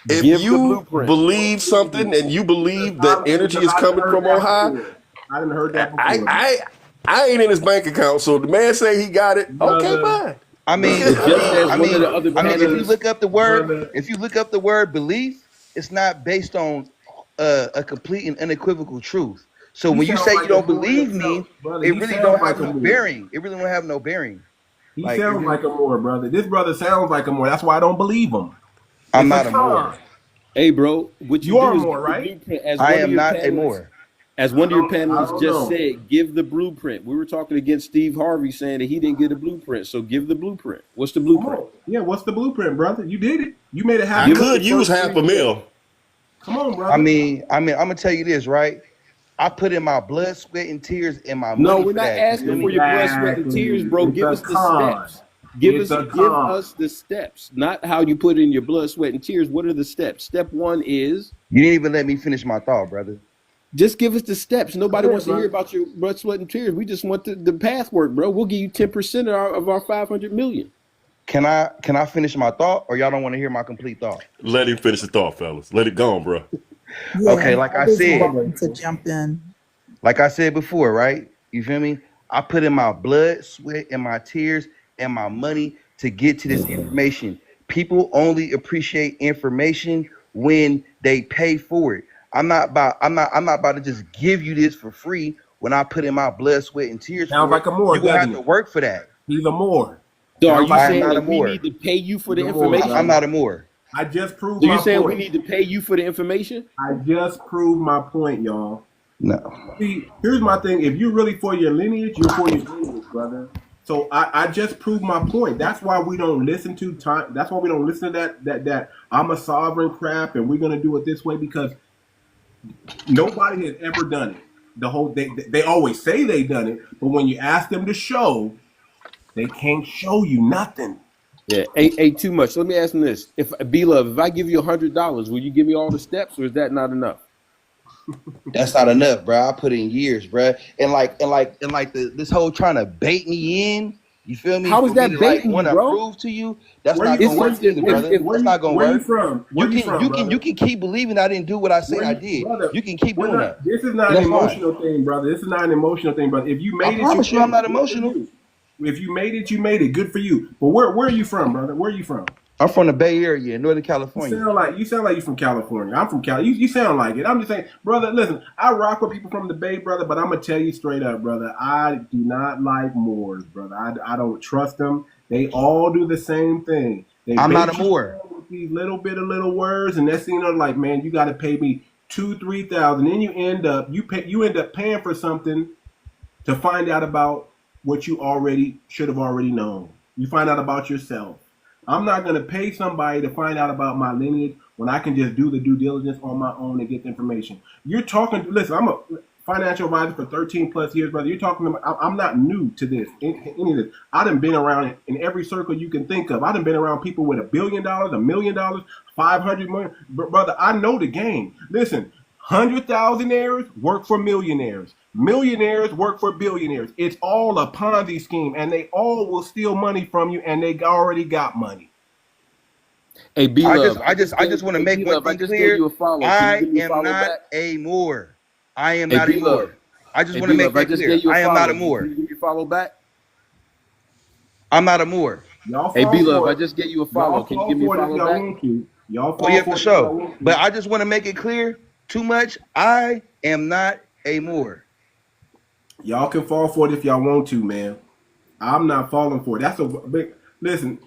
if Give the you blueprint. believe something and you believe that energy is coming from on high, I didn't heard that before. I ain't in his bank account, so the man say he got it. Okay, Brother. fine. I mean, But just as one of the other if you brothers, look up the word, Brother. if you look up the word belief, it's not based on a complete and unequivocal truth. So He when you sounds say like you don't a Moor believe himself, me, brother. it He really sounds don't like have a no Moor. bearing. It really don't have no bearing. He Like, sounds like a Moor, brother. This brother sounds like a Moor. That's why I don't believe him. I'm It's not a con. Moor. hey, bro, what You you are do is more, give the right? blueprint as I one of am your not a panelists. Moor. As one of your I panelists don't just know. said, give the blueprint. We were talking against Steve Harvey saying that he didn't get a blueprint. So give the blueprint. What's the Come blueprint? on. Yeah, what's the blueprint, brother? You did it. You made it I Give us happen. the could use first half 3 a steps. mil. Come on, brother. I mean, I'm gonna tell you this, right? I put in my blood, sweat, and tears and my No, money we're for not that. You feel asking for me? your blood, sweat, and tears, Exactly. bro. It's Give a us the con. steps. Give It's us a con. the steps, not how you put in your blood, sweat, and tears. What are the steps? Step 1 is You didn't even let me finish my thought, brother. just give us the steps. Nobody Go wants ahead, to hear brother. about your blood, sweat, and tears. We just want the path work, bro. We'll give you 10% of our 500 million. Can I finish my thought, or y'all don't want to hear my complete thought? Let him finish the thought, fellas. Let it go on, bro. Yeah, Okay, like I I was said, willing to jump in. before, right? You feel me? I put in my blood, sweat, and my tears and my money to get to this information. People only appreciate information when they pay for it. I'm not about to just give you this for free when I put in my blood, sweat, and tears Sounds for like it. a Moor, You're gonna have doesn't to it? work for that. He's a Moor. So are Sounds you like I am saying not a that we Moor. need to pay you for the He's a Moor, information? I'm brother. not a Moor. I just proved So you're my saying we point. need to pay you for the information? I just proved my point, y'all. No. See, here's my thing. If you're really for your lineage, you're for your lineage, brother. So I just proved my point. That's why we don't listen to time. That's why we don't listen to that I'm a sovereign crap and we're gonna do it this way because nobody has ever done it. They always say they done it, but when you ask them to show, they can't show you nothing. Yeah, ain't too much. Let me ask them this: If B-Love, if I give you $100, will you give me all the steps, or is that not enough? That's not enough, bro. I put in years, bro. And this whole trying to bait me in. You feel me? How is For me that to baiting you, want to bro? prove to you, that's Where not you gonna work either, brother. That's not gonna where you work. from? Where you from, brother? You can keep believing I didn't do what I said Where I you, did. brother? You can keep We're doing not. that. This is not an That's fine. emotional thing, brother. This is not an emotional thing, brother. If you I made it, promise you, I'm not good for emotional. you. If you made it, you made it. Good for you. But where are you from, brother? Where are you from? I'm from the Bay Area, Northern You California. sound like you're from California. I'm from Cali. You sound like it. I'm just saying, brother. Listen, I rock with people from the Bay, brother. But I'm gonna tell you straight up, brother. I do not like Moors, brother. I don't trust them. They all do the same thing. They I'm not a bait you Moor. with these little words, and next thing you know, like, man, you got to pay me $2,000-3,000. Then you end up paying for something to find out about what you already should have already known. You find out about yourself. I'm not going to pay somebody to find out about my lineage when I can just do the due diligence on my own and get the information. You're talking, listen, I'm a financial advisor for 13 plus years, brother. You're talking about, I'm not new to this, any of this. I done been around in every circle you can think of. I done been around people with $1 billion, $1 million, 500 million. Brother, I know the game. Listen, 100,000aires work for millionaires. Millionaires work for billionaires. It's all a Ponzi scheme, and they all will steal money from you, and they already got money. Hey, B-Love, I just want to make one thing clear. I am not a Moor. I am not a Moor. I just want to make that clear. I am not a Moor. Can you give me a follow back? I'm not a Moor. Y'all Hey, fall B Love, for I it. just gave you a follow. Y'all Can you fall give me a for it if follow y'all back? want to. Y'all Oh fall yeah, for for it if y'all sure. want But to. I just want to make it clear. Too much. I am not a Moor. Y'all can fall for it if y'all want to, man. I'm not falling for it. That's a big listen.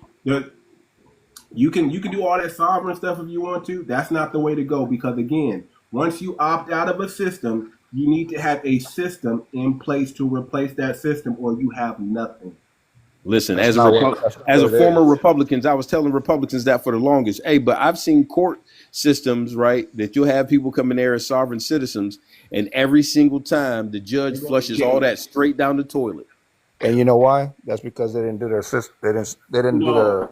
You can do all that sovereign stuff if you want to. That's not the way to go because again, once you opt out of a system, you need to have a system in place to replace that system, or you have nothing. Listen, That's not what as a it former is. Republicans, I was telling Republicans that for the longest. Hey, but I've seen court systems, right, that you'll have people come in there as sovereign citizens, and every single time the judge flushes all that straight down the toilet. And you know why? That's because they didn't do their system. They didn't do No, the.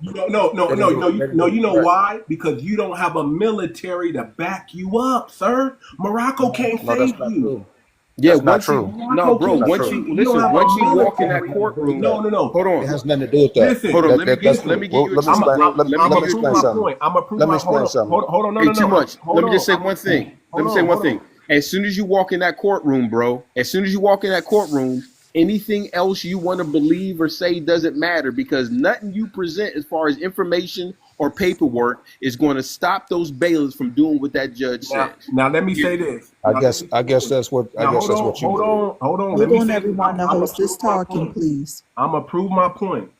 no. You know Right. why? Because you don't have a military to back you up, sir. Morocco can't No, that's save not you. true. Yeah, That's not once you true. no, Morocco bro, can't Not once true. save you you. You don't listen, have once a you walk in that military. courtroom, No. hold It on, has nothing to do with that. Listen, hold on. Let me That's let me give well, you a let me truth, explain. bro. Let, Let me let I'm me give gonna you a prove explain my truth. something. point. I'm gonna prove Let me my. explain something. Hold on. Hey, too No. much. Let me just say one thing. Let me say one Hold thing. on. As soon as you walk in that courtroom, bro, as soon as you walk in that courtroom, anything else you want to believe or say doesn't matter because nothing you present as far as information or paperwork is going to stop those bailiffs from doing what that judge says. Now let me You, say this. I guess that's what Now hold you believe. on. Let Hold me on, say this. everyone. The I'm gonna host is prove my talking, point. please. I'm gonna prove my point.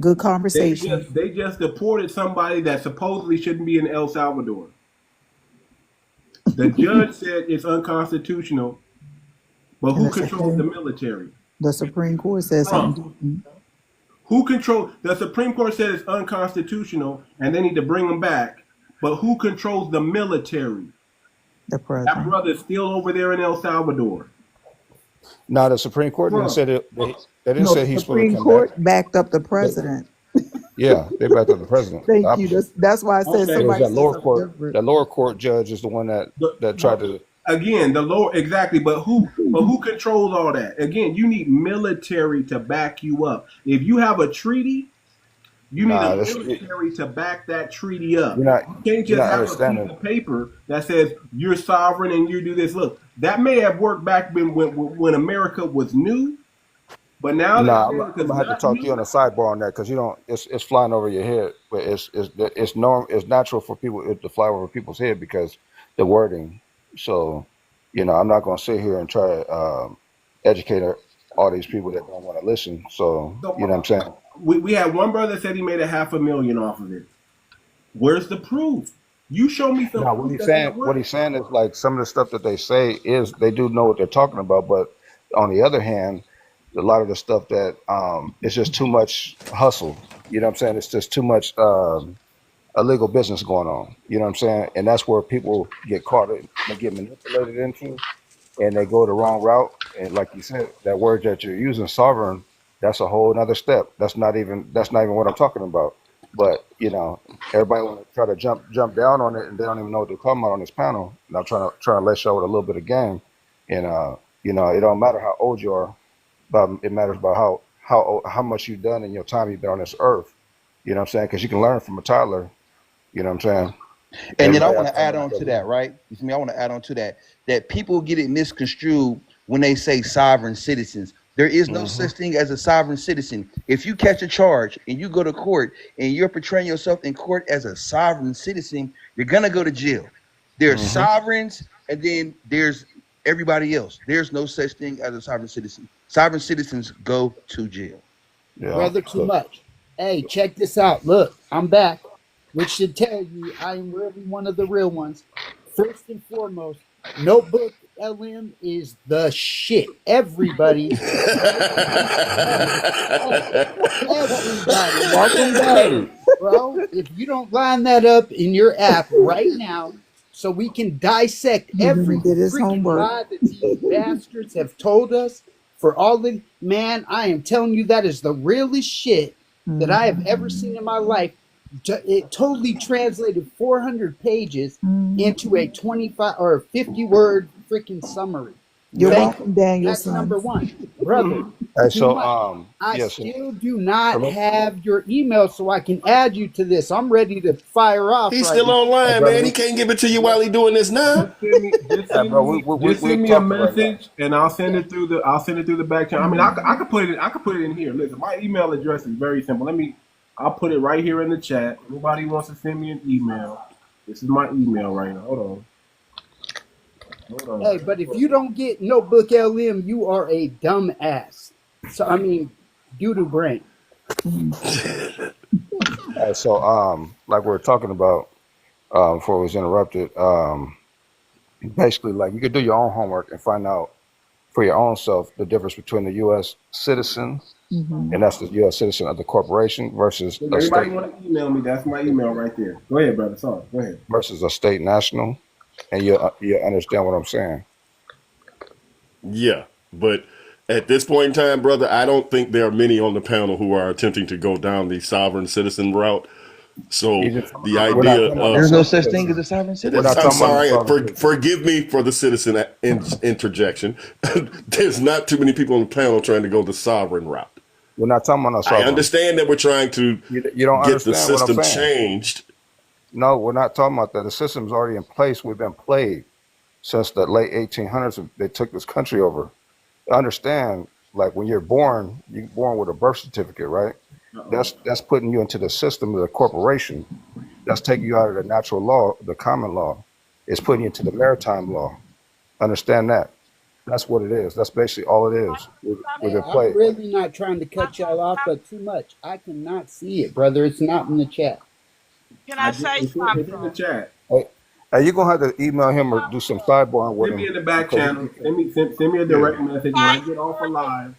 Good conversation. They just deported somebody that supposedly shouldn't be in El Salvador. The judge said it's unconstitutional, but And who controls the military? the Supreme Court said Trump. something different. Who controls? The Supreme Court said it's unconstitutional, and they need to bring them back. But who controls the military? The That president. brother's still over there in El Salvador. Now the Supreme Court didn't Trump. say that they didn't No, say the he's supposed to Supreme come back. Court backed up the But president. yeah, they backed up the president. The Thank you. opposite. That's why I said Okay. But it was somebody said something different. that lower court judge is the one that tried to. Again, the lower exactly, but who controls all that? Again, you need military to back you up. If you have a treaty, you need a Nah, military to back that treaty up. you're not You can't you're just not have a piece understanding. of paper that says you're sovereign and you do this. Look, that may have worked back when America was new, but now that Nah, I'm America's gonna have to not talk to you on new, a sidebar on that because you don't. It's flying over your head, but it's norm. It's natural for people it to fly over people's head because the wording. So, I'm not gonna sit here and try to educate all these people that don't want to listen. So, you know what I'm so saying? we had one brother that said he made $500,000 off of it. Where's the proof? You show me some Now, proof that that what works. he's saying is like some of the stuff that they say is they do know what they're talking about, but on the other hand, a lot of the stuff that it's just too much hustle. You know what I'm saying? It's just too much illegal business going on. You know what I'm saying? And that's where people get caught in, they get manipulated into, and they go the wrong route. And like you said, that word that you're using, sovereign, that's a whole another step. That's not even what I'm talking about. But everybody want to try to jump down on it, and they don't even know what they're talking about on this panel. And I'm trying to let y'all with a little bit of game. And it don't matter how old you are, but it matters about how much you've done in your time you've been on this earth. You know what I'm saying? Because you can learn from a toddler. You know what I'm saying? And then I Everybody want has to to add learn on to to learn. that, right? You see me? I want to add on to that people get it misconstrued when they say sovereign citizens. There is no such thing as a sovereign citizen. If you catch a charge and you go to court and you're portraying yourself in court as a sovereign citizen, you're gonna go to jail. There's sovereigns, and then there's everybody else. There's no such thing as a sovereign citizen. Sovereign citizens go to jail. Yeah. Brother, too So much. Hey, check this out. Look, I'm back, which should tell you I am really one of the real ones. First and foremost, Notebook LM is the shit. Everybody, everybody Welcome back. should, bro. If you don't line that up in your app right now, so we can dissect He went every and did his freaking homework. lie that these bastards have told us for all the man, I am telling you that is the realest shit that I have ever seen in my life. It totally translated 400 pages into a 25 or 50 word freaking summary. You're Yeah. Thank you. welcome, That's Danielson. number one. Brother, So I yes, still do not hello. have your email so I can add you to this. I'm ready to fire off He's right still now. Hey, online, brother, man. He can't give it to you while he doing this now. hey, bro, Just we're send me a talking right now. message, and I'll send it through the back channel. I mean, I could put it in here. Listen, my email address is very simple. I'll put it right here in the chat. Anybody wants to send me an email, this is my email right now. Hold on. Hey, but if you don't get Notebook LM, you are a dumb ass. So I mean, doo-doo brain. So like we were talking about before it was interrupted, basically, like, you could do your own homework and find out for your own self the difference between the U.S. citizen, and that's the U.S. citizen of the corporation, versus If a everybody state want to email me, that's my email right there. Go ahead, brother. Sorry. Go ahead. versus a state national, and you understand what I'm saying. Yeah, but at this point in time, brother, I don't think there are many on the panel who are attempting to go down the sovereign citizen route. So the We're not idea talking about of There's no no such citizen. thing as a sovereign We're not citizen. I'm talking about no sorry, sovereign citizen. forgive me for the citizen interjection. There's not too many people on the panel trying to go the sovereign route. We're not talking about no I sovereign. understand that we're trying to You don't get the understand what I'm system saying. changed. No, we're not talking about that. The system's already in place. We've been played since the late 1800s. They took this country over. Understand, like, when you're born with a birth certificate, right? That's putting you into the system of the corporation. That's taking you out of the natural law, the common law. It's putting you into the maritime law. Understand that. That's what it is. That's basically all it is. We've been I'm played. really not trying to cut y'all off, but too much. I cannot see it, brother. It's not in the chat. Can I say It's in the something? chat. Hey, you're gonna have to email him or do some sidebarring with Send me him, in the back because channel. Send me a direct message when I get off alive.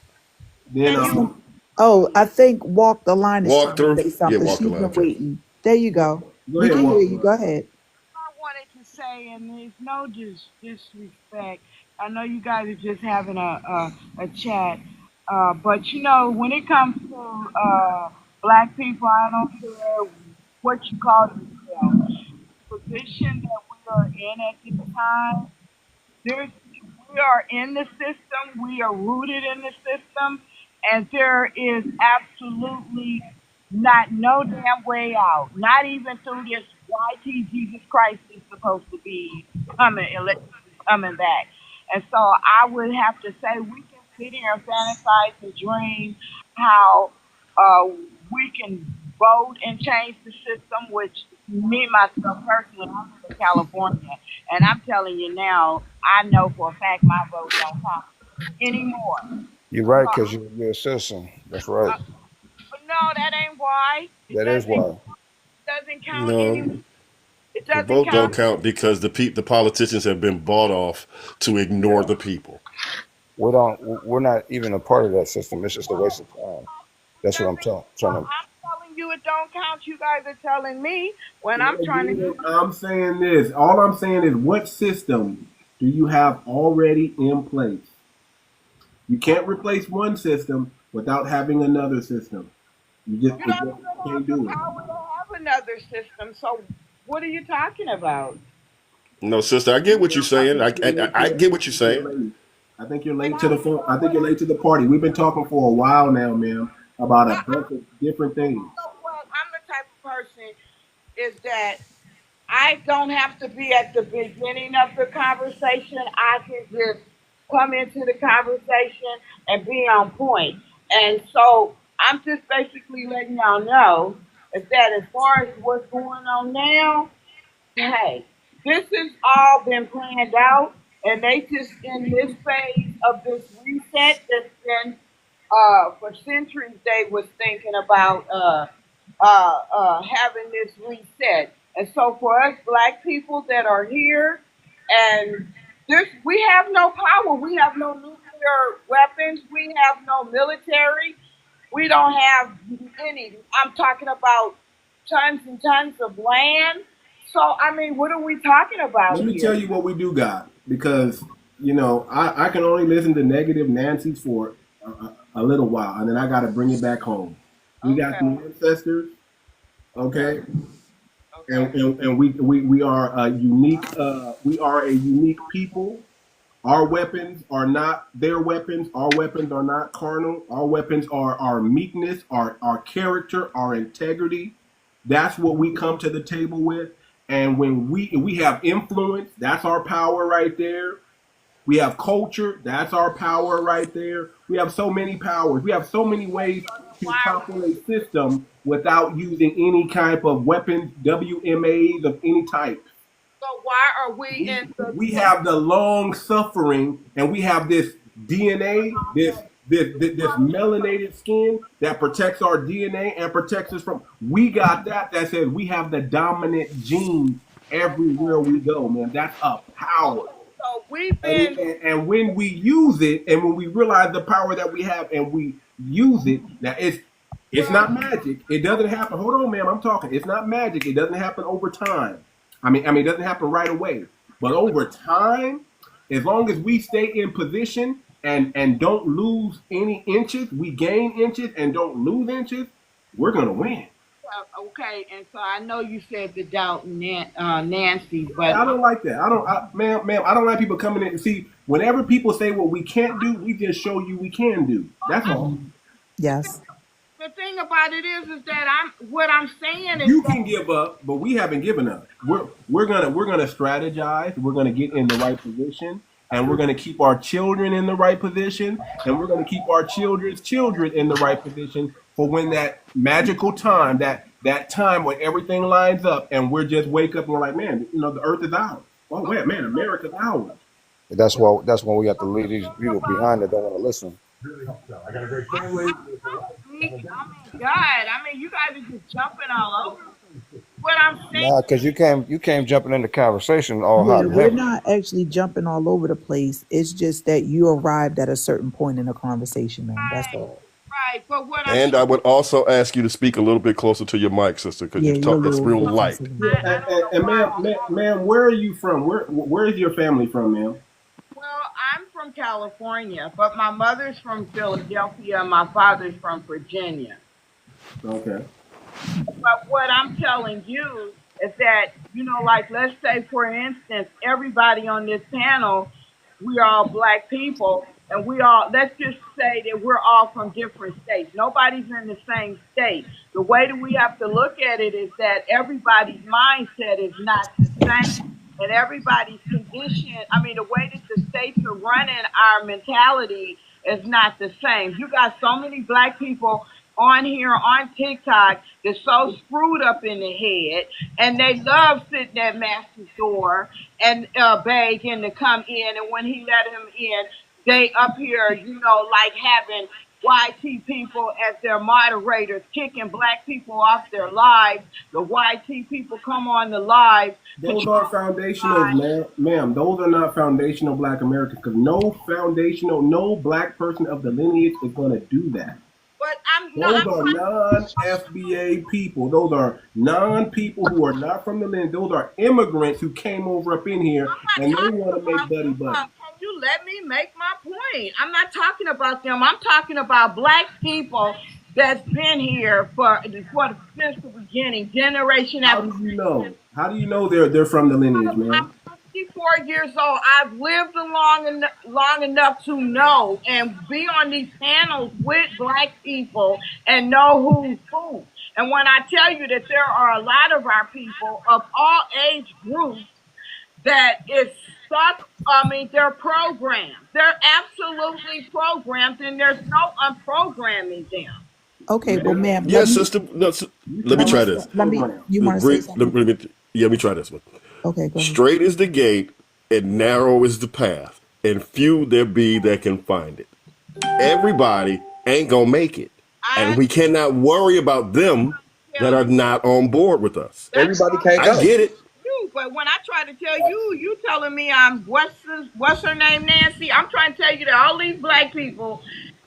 Then Can you? Oh, I think Walk the Line is Walk trying to through. say Yeah, something. walk the She's been line. waiting. There you go. Go We ahead, can hear Walk. you. Go ahead. I wanted to say, and there's no disrespect. I know you guys are just having a chat, but you know, when it comes to black people, I don't care what you call yourself. The position that we are in at this time, we are in the system. We are rooted in the system, and there is absolutely not no damn way out. Not even through this YT Jesus Christ is supposed to be coming, coming back. And so I would have to say we can sit here and fantasize and dream how we can vote and change the system, which me, myself personally, I live in California. And I'm telling you now, I know for a fact my vote don't count anymore. you're right, because you're a citizen. That's right. But no, that ain't why. That is why. Doesn't count anymore. No, It the doesn't vote don't count. count because the politicians have been bought off to ignore the people. We're not even a part of that system. It's just a waste of time. That's what I'm trying to. I'm telling you it don't count. You guys are telling me when I'm trying to Again, I'm saying this. All I'm saying is, what system do you have already in place? You can't replace one system without having another system. You just don't even can't have do the it. power to have another system. So what are you talking about? No, sister, I get what you're I saying. think you're late I get what you're saying. I think you're late to the phone. I think you're late to the party. We've been talking for a while now, ma'am, about a bunch of different things. Well, I'm the type of person is that I don't have to be at the beginning of the conversation. I can just come into the conversation and be on point. And so I'm just basically letting y'all know is that as far as what's going on now, hey, this has all been planned out, and they just in this phase of this reset that's been for centuries they was thinking about having this reset. And so for us black people that are here, and this we have no power, we have no nuclear weapons, we have no military, we don't have any. I'm talking about tons and tons of land. So I mean, what are we talking about Let me here? tell you what we do got, because I can only listen to negative Nancy's for a little while, and then I got to bring it back home. We got the ancestors, okay, and we are a unique people, Our weapons are not their weapons. Our weapons are not carnal. Our weapons are our meekness, our character, our integrity. That's what we come to the table with. And when we have influence, that's our power right there. We have culture, that's our power right there. We have so many powers. We have so many ways to topple a system without using any type of weapons, WMAs of any type. So why are we in the We have the long suffering, and we have this DNA, this melanated skin that protects our DNA and protects us from. We got that says we have the dominant gene everywhere we go, man. That's a power. so we've And, been and when we use it, and when we realize the power that we have, and we use it, now it's not magic. It doesn't happen. Hold on, ma'am. I'm talking. It's not magic. It doesn't happen over time. It doesn't happen right away. But over time, as long as we stay in position and don't lose any inches, we gain inches and don't lose inches, we're gonna win. okay, and so I know you said the doubt Nancy, I but don't like that. Ma'am, I don't like people coming in. See, whenever people say what we can't do, we just show you we can do. That's all. Yes. the thing about it is that what I'm saying is You that can give up, but we haven't given up. We're gonna strategize. We're gonna get in the right position, and we're gonna keep our children in the right position, and we're gonna keep our children's children in the right position for when that magical time, that time when everything lines up, and we're just wake up and we're like, man, the earth is ours. Oh man, America's ours. That's why we have to leave these people behind that don't want to listen. I got a great family. You guys are just jumping all over. What I'm saying, Nah, because you came jumping into conversation all Yeah, hot and we're heavy. not actually jumping all over the place. It's just that you arrived at a certain point in the conversation, man. That's all. right? But what And I would also ask you to speak a little bit closer to your mic, sister, because Yeah, you you're a talk. It's little real light. insensitive. And ma'am, where are you from? Where is your family from, ma'am? Well, I'm from California, but my mother's from Philadelphia and my father's from Virginia. Okay. But what I'm telling you is that, like, let's say, for instance, everybody on this panel, we are all black people, and let's just say that we're all from different states. Nobody's in the same state. The way that we have to look at it is that everybody's mindset is not the same. And everybody's condition, the way that the states are running our mentality is not the same. You got so many black people on here on TikTok that's so screwed up in the head, and they love sitting at Master's door and begging to come in, and when he let him in, they up here, like having YT people as their moderators, kicking black people off their lives. The YT people come on the live. Those are foundational, ma'am. Those are not foundational black Americans, because no black person of the lineage is going to do that. But Those are non-FBA people. Those are non-people who are not from the land. Those are immigrants who came over up in here, and they want to make buddy. Can you let me make my point? I'm not talking about them. I'm talking about black people that's been here since the beginning, generation after. How do you know? How do you know they're from the lineage, man? I'm 54 years old. I've lived long enough to know and be on these panels with black people and know who's who. And when I tell you that there are a lot of our people of all age groups that is stuck, they're programmed. They're absolutely programmed, and there's no unprogramming them. Okay, well, ma'am. Yes, sister. No, let me try this. You want to say something? Let me try this one. Okay, go ahead. Straight is the gate, and narrow is the path, and few there be that can find it. Everybody ain't gonna make it, and we cannot worry about them that are not on board with us. Everybody can't go. I get it. But when I try to tell you telling me I'm what's her name, Nancy? I'm trying to tell you that all these black people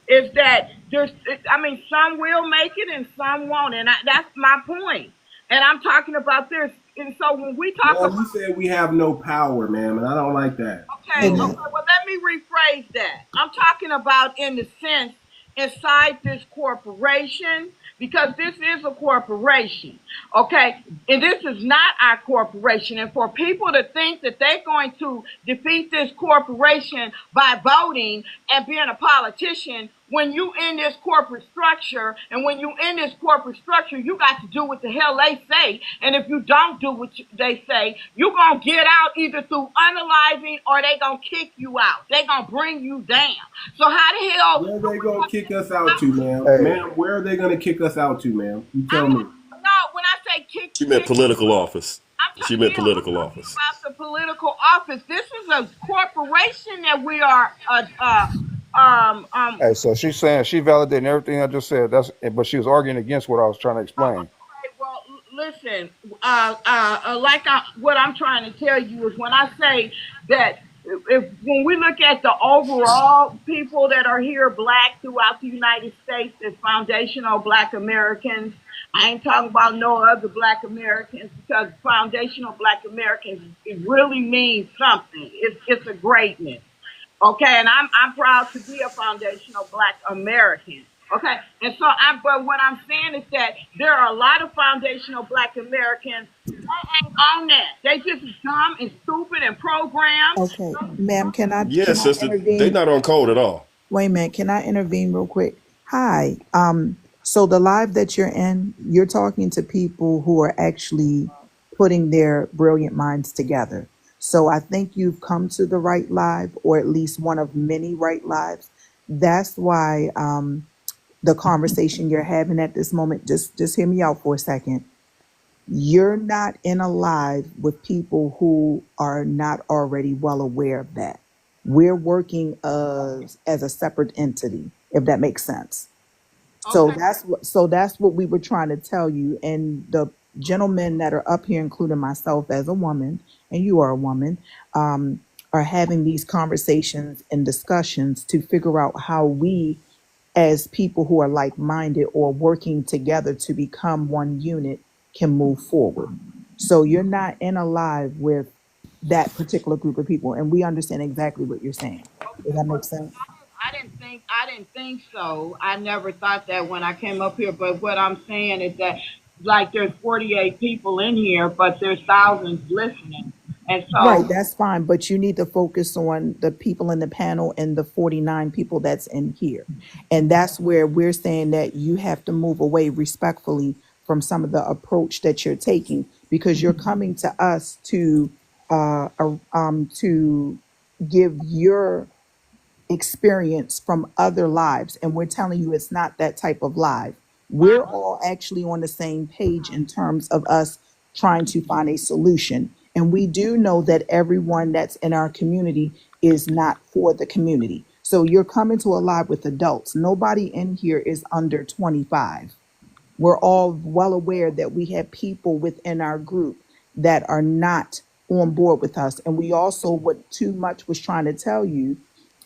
is that some will make it and some won't, and that's my point. And I'm talking about this. And so when we talk about, you said we have no power, ma'am, and I don't like that. Okay, well, let me rephrase that. I'm talking about in the sense inside this corporation, because this is a corporation, okay? And this is not our corporation. And for people to think that they're going to defeat this corporation by voting and being a politician, when you in this corporate structure, and when you in this corporate structure, you got to do what the hell they say. And if you don't do what they say, you're going to get out either through unaliving or they going to kick you out. They going to bring you down. So how the hell... Where are they going to kick us out to, ma'am? Hey. Ma'am, where are they going to kick us out to, ma'am? You tell me. No, when I say kick She you, meant political office. I'm She meant talking political office. about the political office. This is a corporation that we are Hey, so she's saying she validating everything I just said. But she was arguing against what I was trying to explain. well, listen, what I'm trying to tell you is when I say that when we look at the overall people that are here, black throughout the United States, as foundational black Americans, I ain't talking about no other black Americans, because foundational black Americans, it really means something. It's a greatness. Okay, and I'm proud to be a foundational black American. Okay, and so but what I'm saying is that there are a lot of foundational black Americans that ain't on that. They just dumb and stupid and programmed. Okay, ma'am, can I Sister, intervene? they're not on code at all. Wait a minute, can I intervene real quick? Hi. So the live that you're in, you're talking to people who are actually putting their brilliant minds together. So I think you've come to the right live, or at least one of many right lives. That's why the conversation you're having at this moment, just hear me out for a second. You're not in a live with people who are not already well aware of that. We're working as a separate entity, if that makes sense. So that's what we were trying to tell you. And the gentlemen that are up here, including myself as a woman, and you are a woman, are having these conversations and discussions to figure out how we, as people who are like-minded or working together to become one unit, can move forward. So you're not in a live with that particular group of people, and we understand exactly what you're saying. Does that make sense? I didn't think so. I never thought that when I came up here. But what I'm saying is that, like, there's 48 people in here, but there's thousands listening. And so, right, that's fine, but you need to focus on the people in the panel and the 49 people that's in here. And that's where we're saying that you have to move away respectfully from some of the approach that you're taking, because you're coming to us to give your experience from other lives, and we're telling you it's not that type of live. We're all actually on the same page in terms of us trying to find a solution. And we do know that everyone that's in our community is not for the community. So you're coming to a live with adults. Nobody in here is under 25. We're all well aware that we have people within our group that are not on board with us. And we also, what Too Much was trying to tell you,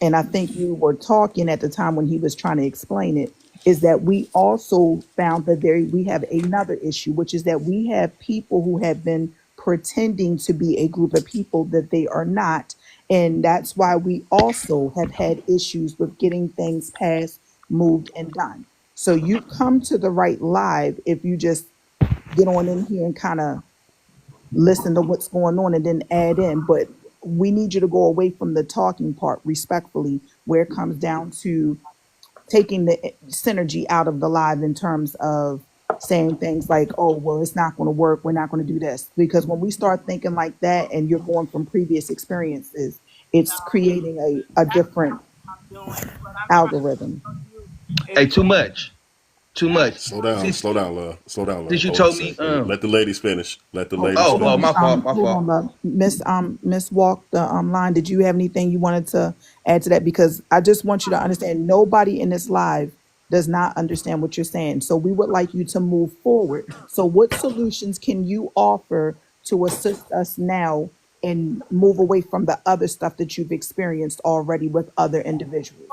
and I think you were talking at the time when he was trying to explain it, is that we also found that we have another issue, which is that we have people who have been pretending to be a group of people that they are not. And that's why we also have had issues with getting things passed, moved, and done. So you come to the right live if you just get on in here and kind of listen to what's going on and then add in. But we need you to go away from the talking part respectfully, where it comes down to taking the synergy out of the live in terms of saying things like, oh, well, it's not going to work, we're not going to do this. Because when we start thinking like that and you're going from previous experiences, it's creating a different algorithm. Hey, too much. Slow down, love. Since you told me, let the ladies finish. Let the ladies my finish. fault. Hold on, love. Miss Walk, the line, did you have anything you wanted to add to that? Because I just want you to understand, nobody in this live does not understand what you're saying. So we would like you to move forward. So what solutions can you offer to assist us now and move away from the other stuff that you've experienced already with other individuals?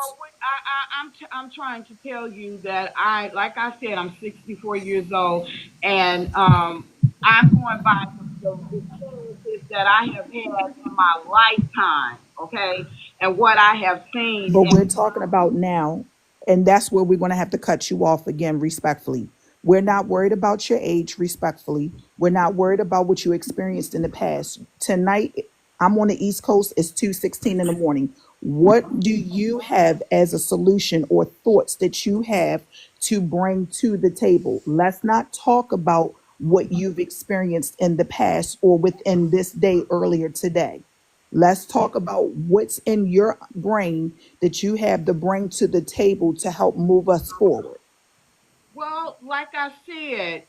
I'm trying to tell you that like I said, I'm 64 years old, and I'm going by the experiences that I have had in my lifetime, okay, and what I have seen. But we're talking about now. And that's where we're going to have to cut you off again, respectfully. We're not worried about your age, respectfully. We're not worried about what you experienced in the past. Tonight, I'm on the East Coast. It's 2:16 in the morning. What do you have as a solution or thoughts that you have to bring to the table? Let's not talk about what you've experienced in the past or within this day earlier today. Let's talk about what's in your brain that you have to bring to the table to help move us forward. Well, like I said,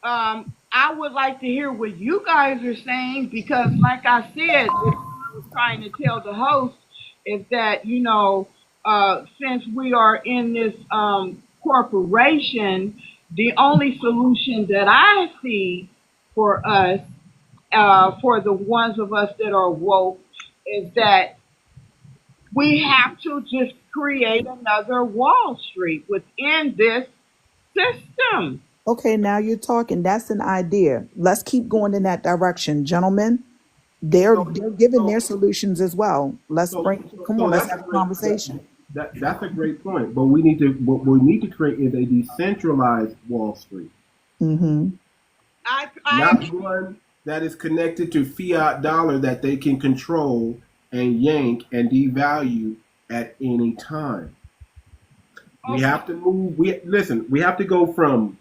I would like to hear what you guys are saying because, like I said, what I was trying to tell the host is that, since we are in this corporation, the only solution that I see for us, for the ones of us that are woke, is that we have to just create another Wall Street within this system. Okay, now you're talking. That's an idea. Let's keep going in that direction, gentlemen. They're giving their solutions as well. Let's have a conversation. That's a great point. But what we need to create is a decentralized Wall Street. Mm-hmm. Not one that is connected to fiat dollar that they can control and yank and devalue at any time. We have to move. We have to go from.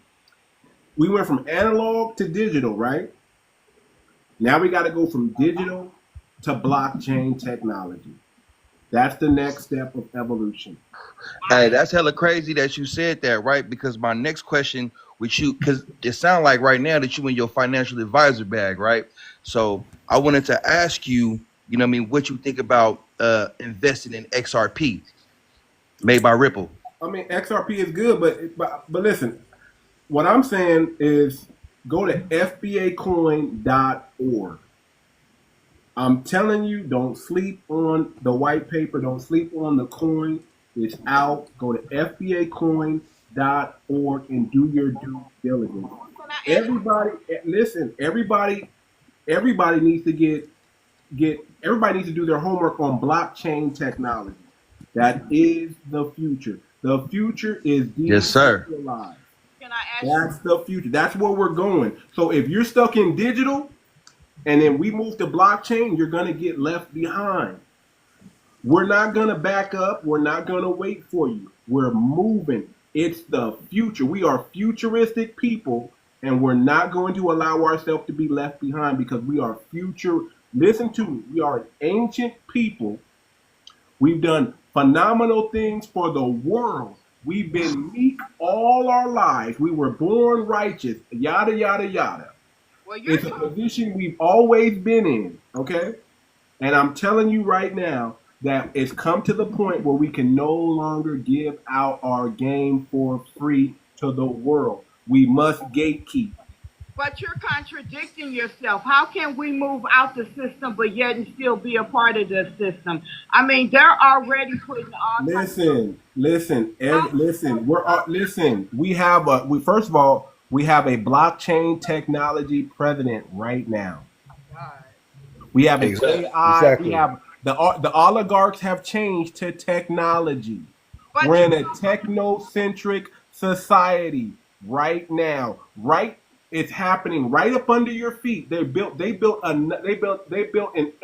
We went from analog to digital, right? Now we got to go from digital to blockchain technology. That's the next step of evolution. Hey, that's hella crazy that you said that, right? Because my next question with you, because it sounds like right now that you in your financial advisor bag, right? So I wanted to ask you, what you think about investing in XRP made by Ripple. I mean, XRP is good, but listen, what I'm saying is go to FBAcoin.org. I'm telling you, don't sleep on the white paper. Don't sleep on the coin. It's out. Go to FBAcoin.org and do your due diligence. Everybody, listen. Everybody needs to Everybody needs to do their homework on blockchain technology. That is the future. The future is decentralized. That's the future. That's where we're going. So if you're stuck in digital and then we move to blockchain, you're going to get left behind. We're not going to back up. We're not going to wait for you. We're moving. It's the future. We are futuristic people, and we're not going to allow ourselves to be left behind because we are future. Listen to me. We are an ancient people. We've done phenomenal things for the world. We've been meek all our lives. We were born righteous, yada, yada, yada. It's a position we've always been in, okay? And I'm telling you right now that it's come to the point where we can no longer give out our game for free to the world. We must gatekeep. But you're contradicting yourself. How can we move out the system but yet and still be a part of the system? I mean, they're already putting all. Listen. First of all, we have a blockchain technology president right now. We have an AI. Exactly. We have the oligarchs have changed to technology. We're in a technocentric society right now. It's happening right up under your feet. They built an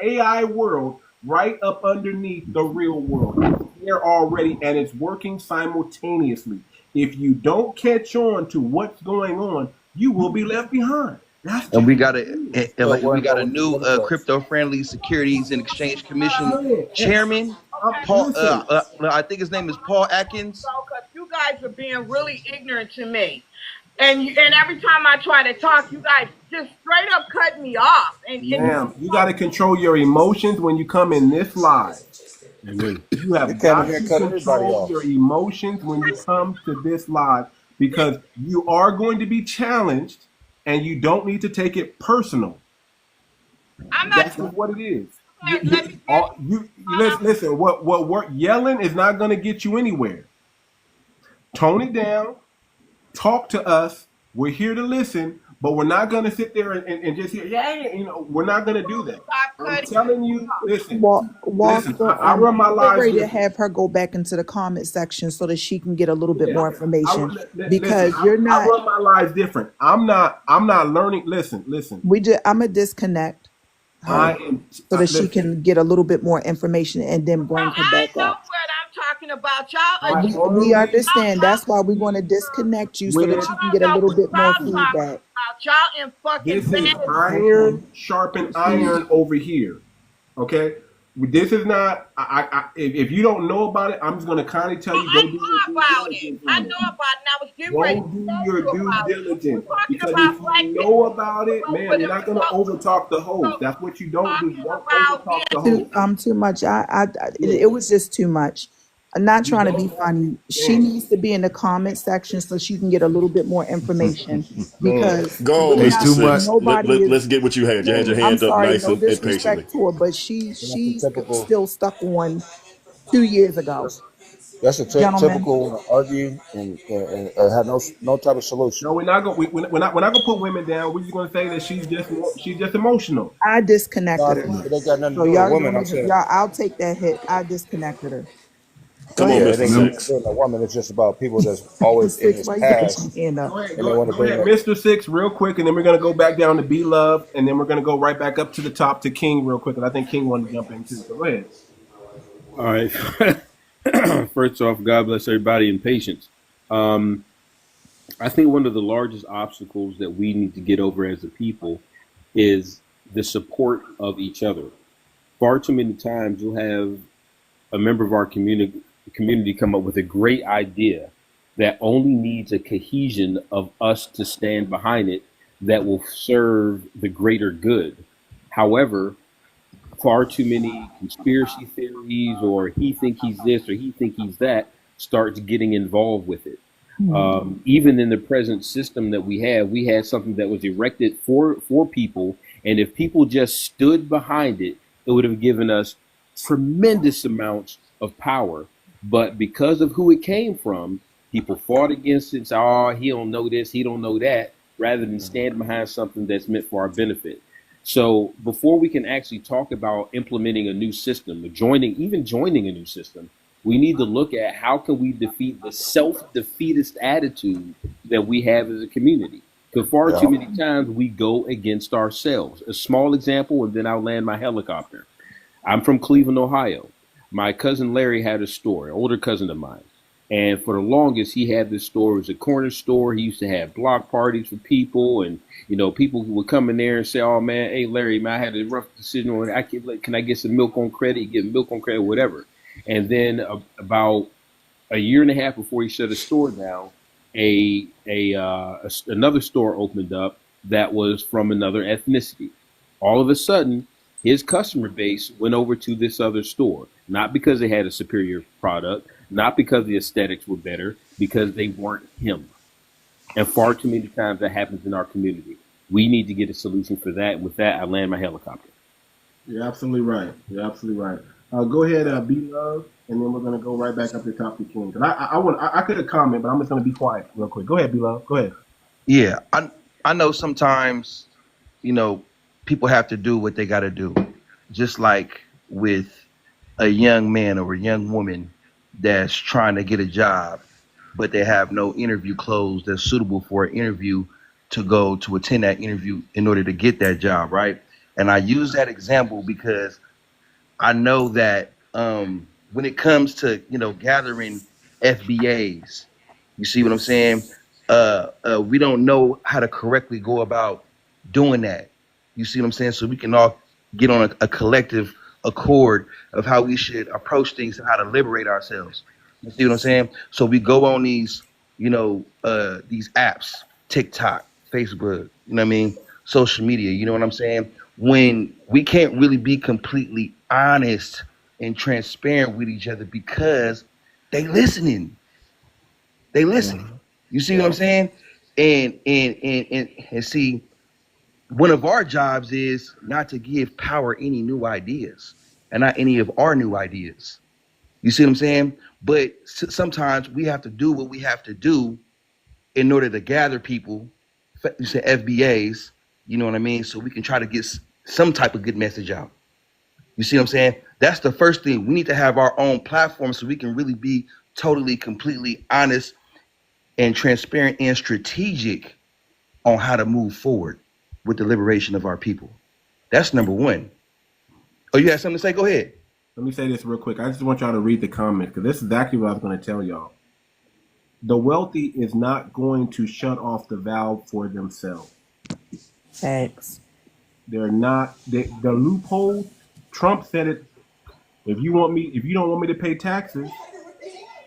AI world right up underneath the real world. It's there already, and it's working simultaneously. If you don't catch on to what's going on, you will be left behind. And we got a new crypto-friendly Securities and Exchange Commission chairman, Paul. I think his name is Paul Atkins. You guys are being really ignorant to me. And every time I try to talk, you guys just straight up cut me off. Ma'am, you got to control your emotions when you come in this live. You have got to control your emotions when you come to this live because you are going to be challenged and you don't need to take it personal. That's what it is. Listen, what yelling is not going to get you anywhere. Tone it down. Talk to us. We're here to listen, But we're not going to sit there and just hear, yeah, you know, we're not going to do that. Stop I'm cutting telling me you, off. listen, Walter, I run my get lives ready to different. have her go back into the comment section so that she can get a little bit Yeah, more information listen. because you're I not. run my lives different. I'm not learning. Listen. I'm gonna disconnect I her am. so that she Listen. can get a little bit more information and then No, bring her I back know up. what I'm talking about. Y'all are I just We only understand. y'all That's why we want to speak disconnect you so that with. you can don't get a know little what bit more Listen. y'all talking feedback. about. Y'all in fucking This is fantasy. Okay. iron sharpen iron over here. Okay. This is not. If you don't know about it, I'm just gonna kindly tell Oh, you, go I do your know due about it. diligence I on it. know about it. And I was getting ready Go to do tell your you due about it. We're diligence. talking Because about if black you people. know about it, Wait man, for you're them not gonna folks. overtalk the host. That's what you don't do. You Talking don't about overtalk the this. host. Too much. Yeah. It was just too much. I'm not You trying to don't be funny. She man. needs to be in the comment section so she can get a little bit more information Man. because Go on, we're Hey, Mr. not. too much. Six. Nobody is. Let's get what you had. You had your I'm hand up sorry, nice no and patiently. disrespect to her, but That's a she's typical. still stuck on 2 years ago, That's, that's a gentlemen. typical want to argue and have no type of No, solution. we're not gonna we're not gonna put women down. We're just gonna say that she's just emotional. I disconnected No, her, it ain't got nothing to so do with a y'all woman. don't I'm even. saying, Y'all, I'll take that hit. I disconnected her. Go Come on, ahead, yeah, it Mr. ain't got Mem- nothing to Six. do with a woman. It's just about people that's always in Six. his Why you got your past hand up? and they want to Go bring ahead, that. Mr. Six, real quick, and then we're gonna go back down to B Love, and then we're gonna go right back up to the top to King real quick, and I think King wanted to jump in too. So go ahead. All right. First off, God bless everybody and patience. Um, I think one of the largest obstacles that we need to get over as a people is the support of each other. Far too many times you'll have a member of our community come up with a great idea that only needs a cohesion of us to stand behind it that will serve the greater good. However, far too many conspiracy theories or he think he's this or he think he's that starts getting involved with it. Even in the present system that we had something that was erected for people, and if people just stood behind it, it would have given us tremendous amounts of power. But because of who it came from, people fought against it. So, oh, he don't know this, he don't know that, rather than stand behind something that's meant for our benefit. So before we can actually talk about implementing a new system, or joining a new system, we need to look at how can we defeat the self-defeatist attitude that we have as a community. Because far too Yeah. many times we go against ourselves. A small example, and then I'll land my helicopter. I'm from Cleveland, Ohio. My cousin Larry had a store, an older cousin of mine. And for the longest, he had this store. It was a corner store. He used to have block parties for people. And, people who would come in there and say, oh, man, hey, Larry, man, I had a rough decision on it. Can I get some milk on credit? You get milk on credit, whatever. And then about a year and a half before he shut his store down, another store opened up that was from another ethnicity. All of a sudden, his customer base went over to this other store, not because they had a superior product, not because the aesthetics were better, because they weren't him. And far too many times that happens in our community. We need to get a solution for that. With that, I land my helicopter. You're absolutely right. You're absolutely right. Go ahead, B Love, and then we're gonna go right back up to the top to King. Cause I could have comment, but I'm just gonna be quiet real quick. Go ahead, B Love. Go ahead. Yeah, I know sometimes, people have to do what they got to do. Just like with a young man or a young woman that's trying to get a job, but they have no interview clothes that's suitable for an interview to go to attend that interview in order to get that job, right? And I use that example because I know that when it comes to gathering FBAs, you see what I'm saying? We don't know how to correctly go about doing that. You see what I'm saying? So we can all get on a collective accord of how we should approach things and how to liberate ourselves. You see what I'm saying? So we go on these apps, TikTok, Facebook, you know what I mean? Social media, you know what I'm saying? When we can't really be completely honest and transparent with each other because they listening. They listening. You see what I'm saying? And see, one of our jobs is not to give power any new ideas and not any of our new ideas. You see what I'm saying? But sometimes we have to do what we have to do in order to gather people you say FBAs, you know what I mean? So we can try to get some type of good message out. You see what I'm saying? That's the first thing. We need to have our own platform so we can really be totally, completely honest and transparent and strategic on how to move forward with the liberation of our people. That's number one. Oh, you had something to say? Go ahead. Let me say this real quick. I just want y'all to read the comment because this is exactly what I was going to tell y'all. The wealthy is not going to shut off the valve for themselves. Facts. They're not. The loophole. Trump said it. If you don't want me to pay taxes,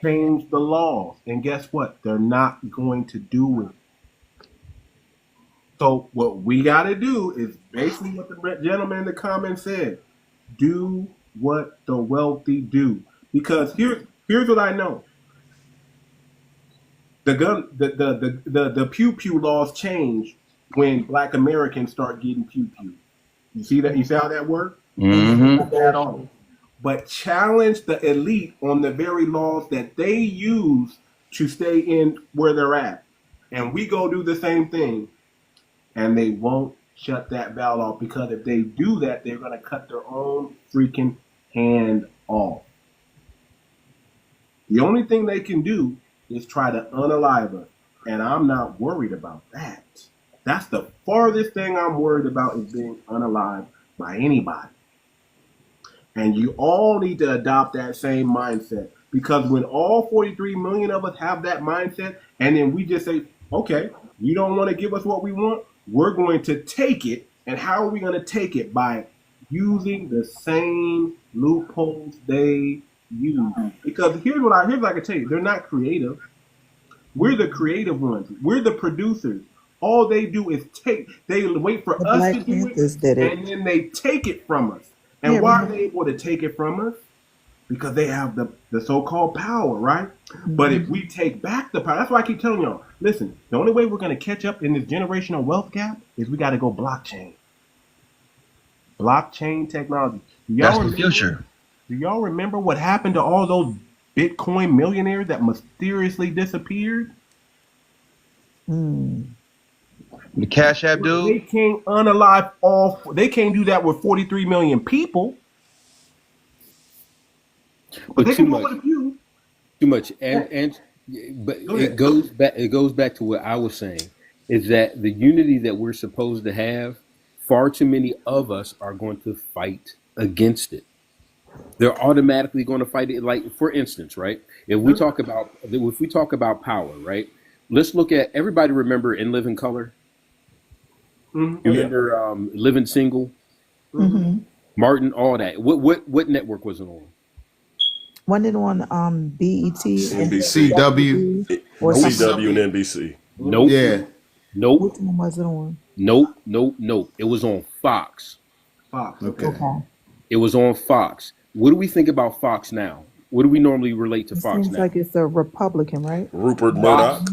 change the laws. And guess what? They're not going to do it. So what we got to do is basically what the gentleman in the comments said. Do what the wealthy do. Because here's what I know. The pew pew laws change when Black Americans start getting pew pew. You see that? You see how that works? Mm-hmm. But challenge the elite on the very laws that they use to stay in where they're at. And we go do the same thing, and they won't shut that valve off, because if they do that, they're going to cut their own freaking hand off. The only thing they can do is try to unalive us, and I'm not worried about that. That's the farthest thing I'm worried about, is being unalived by anybody. And you all need to adopt that same mindset, because when all 43 million of us have that mindset, and then we just say, okay, you don't want to give us what we want, we're going to take it. And how are we going to take it? By using the same loopholes they use. Because here's what I can tell you, they're not creative. We're the creative ones. We're the producers. All they do is they wait for us to do it, and then they take it from us. And why are they able to take it from us? Because they have the so-called power, right? Mm-hmm. But if we take back the power, that's why I keep telling y'all, listen, the only way we're going to catch up in this generational wealth gap is we got to go blockchain. Blockchain technology. That's the future. Do y'all remember what happened to all those Bitcoin millionaires that mysteriously disappeared? The Cash App dude? They can't unalive they can't do that with 43 million people. But too much. Too much. But it goes back to what I was saying, is that the unity that we're supposed to have, far too many of us are going to fight against it. They're automatically going to fight it. Like, for instance, right? If we talk about power, right? Let's look at, everybody remember In Living Color? Mm-hmm. You remember Living Single? Mm-hmm. Martin, all that. What network was it on? Wasn't it on BET? CW? Or CW and NBC. Nope. Yeah. Nope. Which one was it on? Nope. It was on Fox. Fox. Okay. It was on Fox. What do we think about Fox now? What do we normally relate to Fox now? Seems like it's a Republican, right? Rupert Murdoch.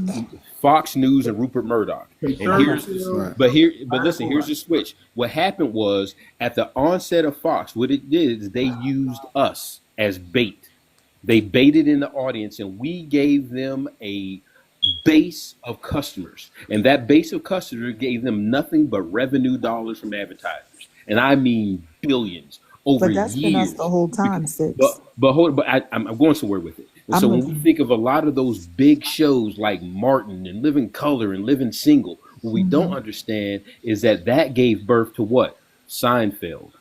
Fox News and Rupert Murdoch. And here's the switch. What happened was, at the onset of Fox, what it did is they used us as bait. They baited in the audience, and we gave them a base of customers. And that base of customers gave them nothing but revenue dollars from advertisers. And I mean billions over years. But that's been us the whole time, Six. But I'm going somewhere with it. And so when we think of a lot of those big shows like Martin and Living Color and Living Single, what we don't understand is that gave birth to what? Seinfeld,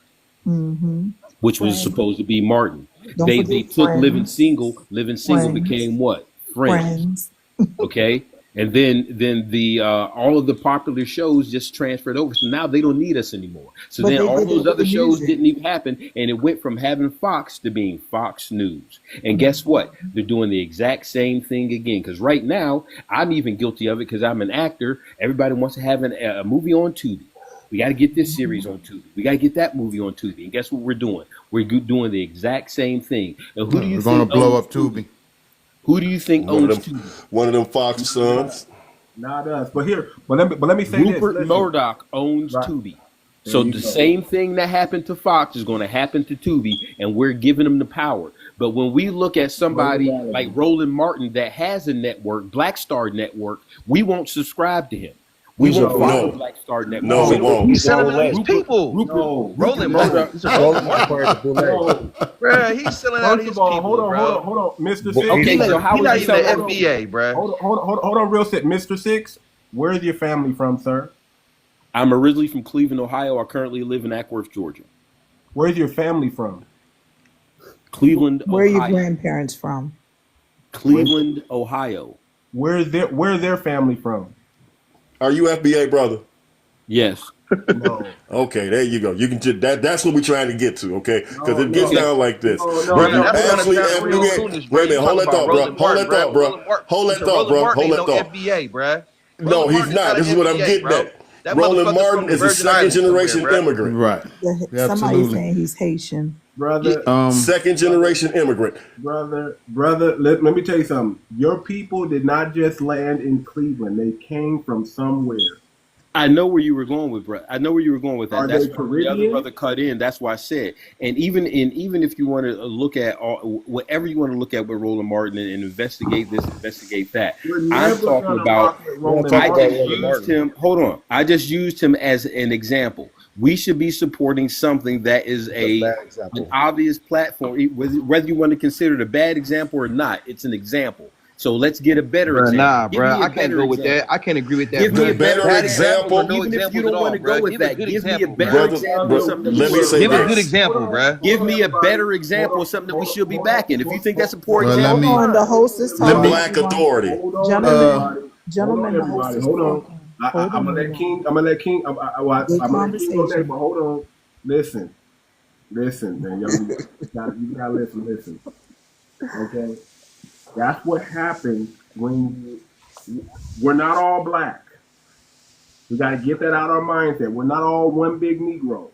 which was supposed to be Martin. They took Friends. Living Single Friends. Became what? Friends. Okay. And then the all of the popular shows just transferred over. So now they don't need us anymore. So then all those other shows didn't even happen. And it went from having Fox to being Fox News. And guess what? They're doing the exact same thing again. Because right now, I'm even guilty of it because I'm an actor. Everybody wants to have a movie on Tubi. We got to get this series on Tubi. We got to get that movie on Tubi. And guess what we're doing? We're doing the exact same thing. And who do you think going to blow up Tubi? Who do you think owns Tubi? One of them Fox sons. Not us. But let me say this. Rupert Murdoch owns Tubi. So the same thing that happened to Fox is going to happen to Tubi, and we're giving them the power. But when we look at somebody like Roland Martin that has a network, Black Star Network, we won't subscribe to him. We These are won't follow No. Black starting that. No, we won't. He's selling out his Rupert, people. No. Roland no, Martin. It's a Roland Roland Martin. required the bullet. No. Bruh, he's selling out First his of all, people, hold on, Mr. But Six. Okay, He's so how not is he even an selling? FBA, bruh. Hold on, real quick, Mr. Six. Where's your family from, sir? I'm originally from Cleveland, Ohio. I currently live in Ackworth, Georgia. Where's your family from? Cleveland, Where are your Ohio. grandparents from? Cleveland, Ohio. Where's their family from? Are you FBA, brother? Yes. No. Okay, there you go. You can just that. That's what we're trying to get to, okay? Because it gets No. down like this. No, If Bruh, you that's gonna actually sound real FBA, soonish, bruh. wait a minute, You hold that talking thought, about bro. Roland Hold that Martin, thought, bro. bruh. Hold that Listen, thought, Roland bro. Martin Hold ain't that no thought. FBA, bruh. No, Roland he's Martin is not. not This an is what I'm FBA, getting bro. at. That Roland motherfucker's Martin from the is a Virgin second Islands generation somewhere, bruh. immigrant. Right. Somebody's Absolutely. saying he's Haitian. Brother, Second generation immigrant. brother, let me tell you something. Your people did not just land in Cleveland. They came from somewhere. I know where you were going with, bro. I know where you were going with that. Are That's they why the other Caribbean? brother cut in. That's why I said. And even if you want to look at whatever you want to look at with Roland Martin and investigate this, investigate that. We're I'm never talking gonna about. rock with Roland I Martin. just used him. Hold on. I just used him as an example. We should be supporting something that is an obvious platform, whether you want to consider it a bad example or not. It's an example. So let's get a better Bruh, example. nah, Give bruh. me a I can't better go with example. that. I can't agree with that. Give me a bruh. better Bad example. example? Even if you don't want to go with Give a that, good give me a example, better bruh. example of something that we let me should say Give a good this. example, bruh. give me a everybody. better example of something that we should be backing. If you think that's a poor Well, let example, me- Hold on, the fine. host is The talking. Black everyone. Authority. Hold on, Gentlemen, Gentlemen, the host is hold on. talking. I'm Hold gonna on, let everyone. King. I'm gonna let King. I'm Good gonna let King go next, conversation. but hold on. Listen, man. You gotta listen. Okay, that's what happens when we're not all black. We gotta get that out of our mindset. We're not all one big Negro.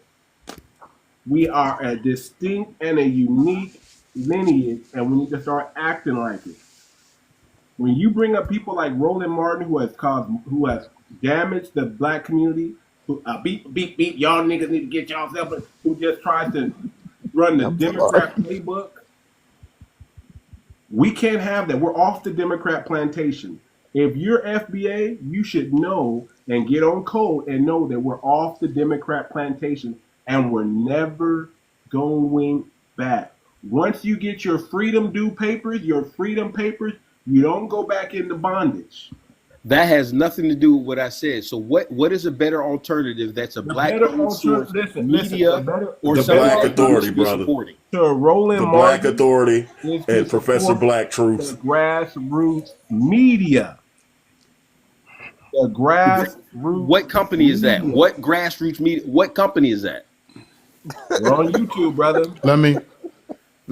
We are a distinct and a unique lineage, and we need to start acting like it. When you bring up people like Roland Martin, who has damaged the black community, who beep, y'all niggas need to get yourself, who just tries to run the Democrat playbook, we can't have that. We're off the Democrat plantation. If you're FBA, you should know and get on code and know that we're off the Democrat plantation and we're never going back. Once you get your freedom papers, you don't go back into bondage. That has nothing to do with what I said. So what is a better alternative that's a black owned source media or The something Black that we Authority, should be brother. supporting? To Roland The Black Martin Authority is to and Professor support Black Troops. the grassroots media. The grassroots. What company is that? media. What grassroots media? What company is that? We're on YouTube, brother. Let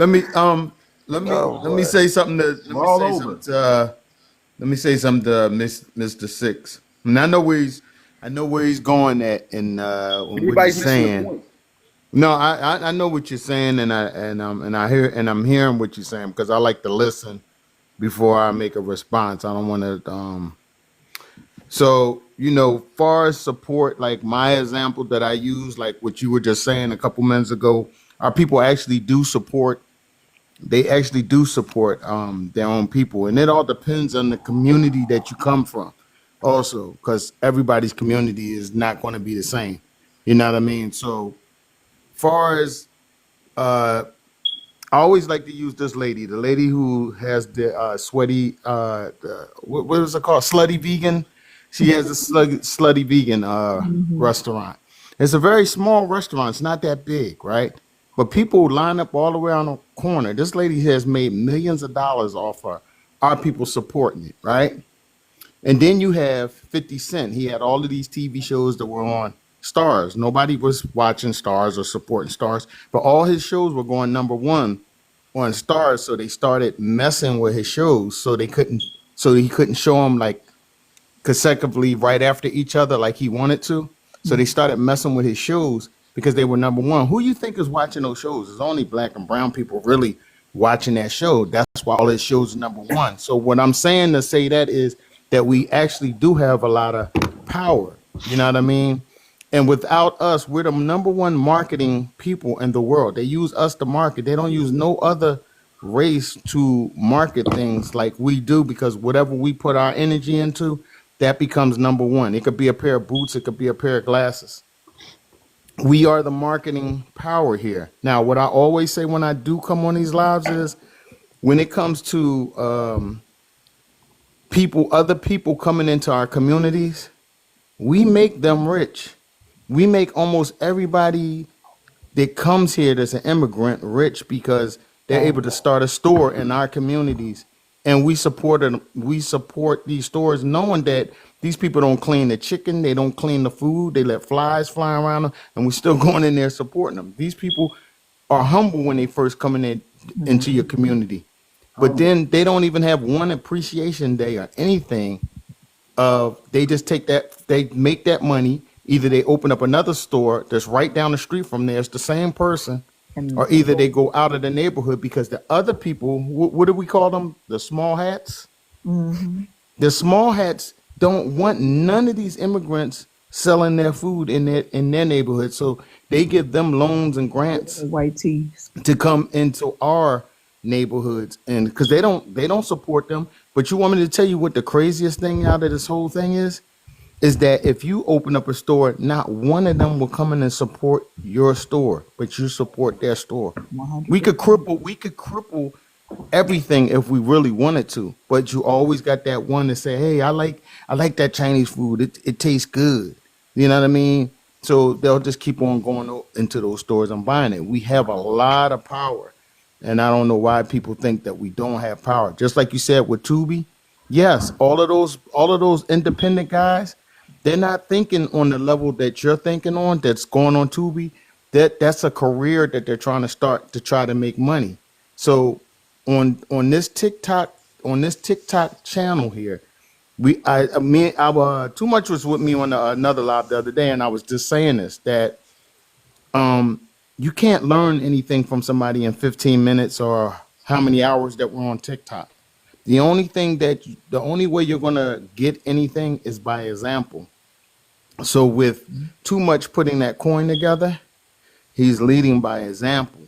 me say something to let me say something to Mr. Six. And I know where he's going at and what Everybody's he's missing the saying. point. No, I know what you're saying and I'm hearing what you're saying because I like to listen before I make a response. I don't want to so, far as support, like my example that I use, like what you were just saying a couple minutes ago, our people actually do support. They actually do support their own people, and it all depends on the community that you come from, also, because everybody's community is not going to be the same. You know what I mean? So, far as I always like to use this lady, the lady who has the sweaty, what is it called? Slutty vegan. She has a slutty vegan restaurant. It's a very small restaurant. It's not that big, right? But people line up all the way on the corner. This lady has made millions of dollars off our people supporting it, right? And then you have 50 Cent. He had all of these TV shows that were on Stars. Nobody was watching Stars or supporting Stars, but all his shows were going number one on Stars. So they started messing with his shows, so he couldn't show them like consecutively right after each other like he wanted to. So they started messing with his shows because they were number one. Who you think is watching those shows? It's only black and brown people really watching that show. That's why all his shows are number one. So what I'm saying to say that is that we actually do have a lot of power. You know what I mean? And without us, we're the number one marketing people in the world. They use us to market. They don't use no other race to market things like we do because whatever we put our energy into, that becomes number one. It could be a pair of boots, it could be a pair of glasses. We are the marketing power here. Now, what I always say when I do come on these lives is when it comes to other people coming into our communities, we make them rich. We make almost everybody that comes here that's an immigrant rich because they're able to start a store in our communities. And we support these stores knowing that these people don't clean the chicken, they don't clean the food, they let flies fly around them, and we're still going in there supporting them. These people are humble when they first coming into your community. But then they don't even have one appreciation day or anything. They just they make that money. Either they open up another store that's right down the street from there, it's the same person, or either they go out of the neighborhood because the other people, what do we call them? The small hats? Mm-hmm. The small hats don't want none of these immigrants selling their food in their neighborhood. So they give them loans and grants White tees. to come into our neighborhoods, and because they don't support them. But you want me to tell you what the craziest thing out of this whole thing is that if you open up a store, not one of them will come in and support your store, but you support their store. 100%. We could cripple everything if we really wanted to, but you always got that one to say, hey, I like that Chinese food, it tastes good, you know what I mean? So they'll just keep on going into those stores and buying it. We have a lot of power, and I don't know why people think that we don't have power. Just like you said with Tubi, yes, all of those independent guys, they're not thinking on the level that you're thinking on, that's going on Tubi. That's a career that they're trying to start to try to make money. So on this TikTok channel here, Too Much was with me on another live the other day, and I was just saying this, that you can't learn anything from somebody in 15 minutes or how many hours that we're on TikTok. The only way you're gonna get anything is by example. So with Too Much putting that coin together, he's leading by example.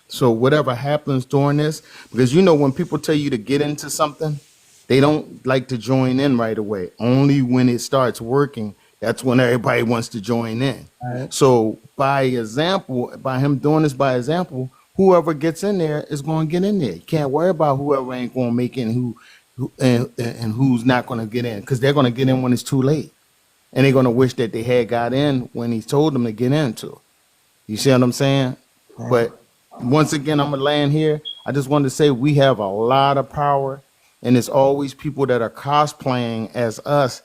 So whatever happens during this, because when people tell you to get into something, they don't like to join in right away. Only when it starts working, that's when everybody wants to join in. Right. So by example, by him doing this by example, whoever gets in there is going to get in there. You can't worry about whoever ain't going to make it and who's not going to get in, because they're going to get in when it's too late. And they're going to wish that they had got in when he told them to get into. You see what I'm saying? But once again, I'm going to land here. I just wanted to say we have a lot of power, and it's always people that are cosplaying as us.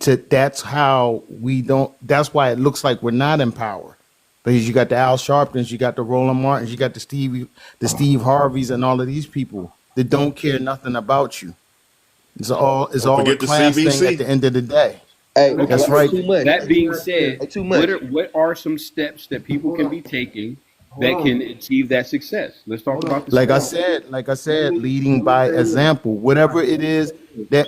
That's why it looks like we're not in power. Because you got the Al Sharptons, you got the Roland Martins, you got the Steve Harveys, and all of these people that don't care nothing about you. It's all a class thing at the end of the day. Hey, that's right. Too much. That being said, Too much. What are some steps that people can be taking that can achieve that success? Let's talk about this. Like I said, leading by example. Whatever it is,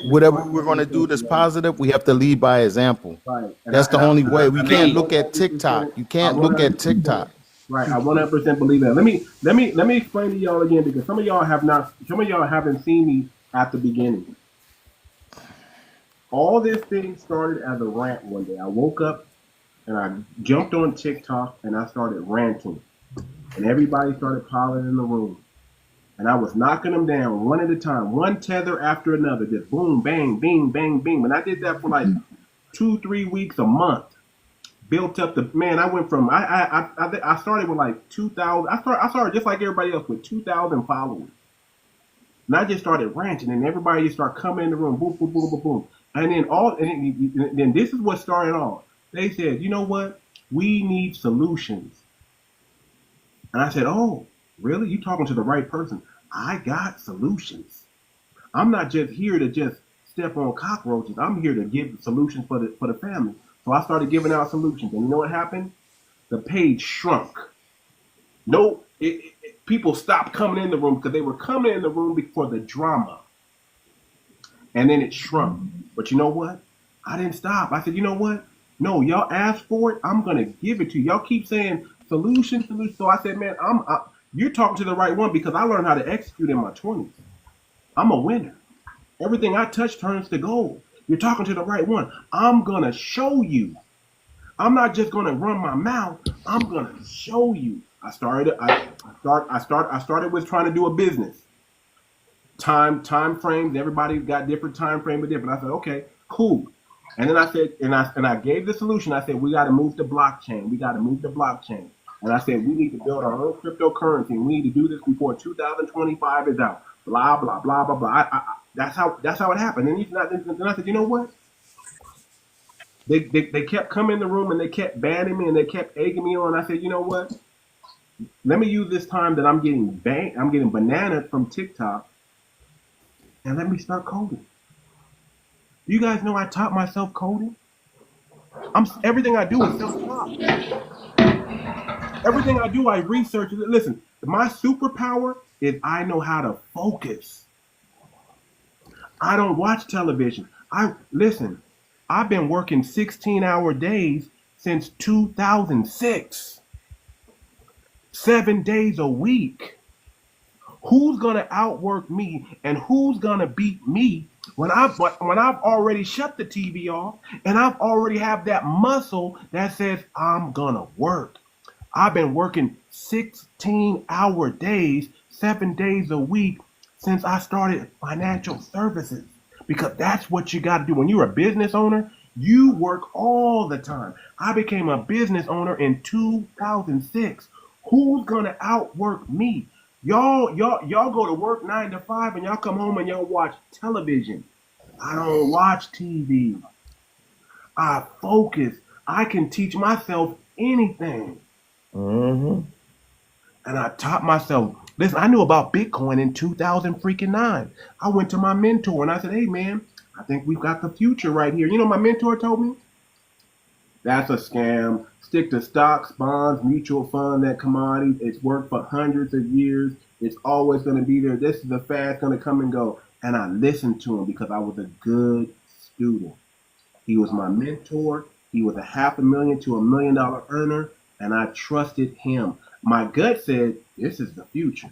whatever we're going to do that's positive, we have to lead by example. Right. That's the only way. We can't look at TikTok. You can't look at TikTok. Right, I 100% believe that. Let me explain to y'all again, because some of y'all haven't seen me at the beginning. All this thing started as a rant one day. I woke up and I jumped on TikTok and I started ranting. And everybody started piling in the room. And I was knocking them down one at a time, one tether after another, just boom, bang, bing, bang, bing. And I did that for like 2-3 weeks, a month. Built up I went from, I started with like 2,000. I started just like everybody else with 2,000 followers. And I just started ranting, and everybody just started coming in the room, boom, boom, boom, boom, boom. And then this is what started off. They said, you know what? We need solutions. And I said, oh, really? You talking to the right person. I got solutions. I'm not just here to just step on cockroaches. I'm here to give solutions for the family. So I started giving out solutions. And you know what happened? The page shrunk. People stopped coming in the room because they were coming in the room for the drama. And then it shrunk. But you know what? I didn't stop. I said, you know what? No, y'all asked for it. I'm going to give it to you. Y'all keep saying solution. So I said, man, you're talking to the right one, because I learned how to execute in my 20s. I'm a winner. Everything I touch turns to gold. You're talking to the right one. I'm gonna show you. I'm not just gonna run my mouth. I'm gonna show you. I started with trying to do a business. Time frames. Everybody got different time frame, but different. I said, okay, cool. And then I said, and I gave the solution. I said, we got to move to blockchain. We got to move to blockchain. And I said, we need to build our own cryptocurrency. And we need to do this before 2025 is out. Blah blah blah blah blah. That's how it happened. And then I said, you know what? They kept coming in the room and they kept banning me and they kept egging me on. I said, you know what? Let me use this time that I'm getting bananas from TikTok, and let me start coding. You guys know I taught myself coding. Everything I do is self-taught. Everything I do, I research. Listen, my superpower is I know how to focus. I don't watch television. Listen, I've been working 16-hour days since 2006. 7 days a week. Who's gonna outwork me and who's gonna beat me when I've already shut the TV off and I've already have that muscle that says I'm gonna work. I've been working 16-hour days, 7 days a week since I started financial services, because that's what you got to do. When you're a business owner, you work all the time. I became a business owner in 2006. Who's gonna outwork me? Y'all go to work 9 to 5 and y'all come home and y'all watch television. I don't watch TV. I focus. I can teach myself anything. And I taught myself. Listen, I knew about Bitcoin in 2009. I went to my mentor and I said, hey man, I think we've got the future right here. You know what my mentor told me? That's a scam. Stick to stocks, bonds, mutual fund, that commodity. It's worked for hundreds of years. It's always going to be there. This is a fad going to come and go. And I listened to him because I was a good student. He was my mentor. He was a $500,000 to $1 million earner, and I trusted him. My gut said, this is the future.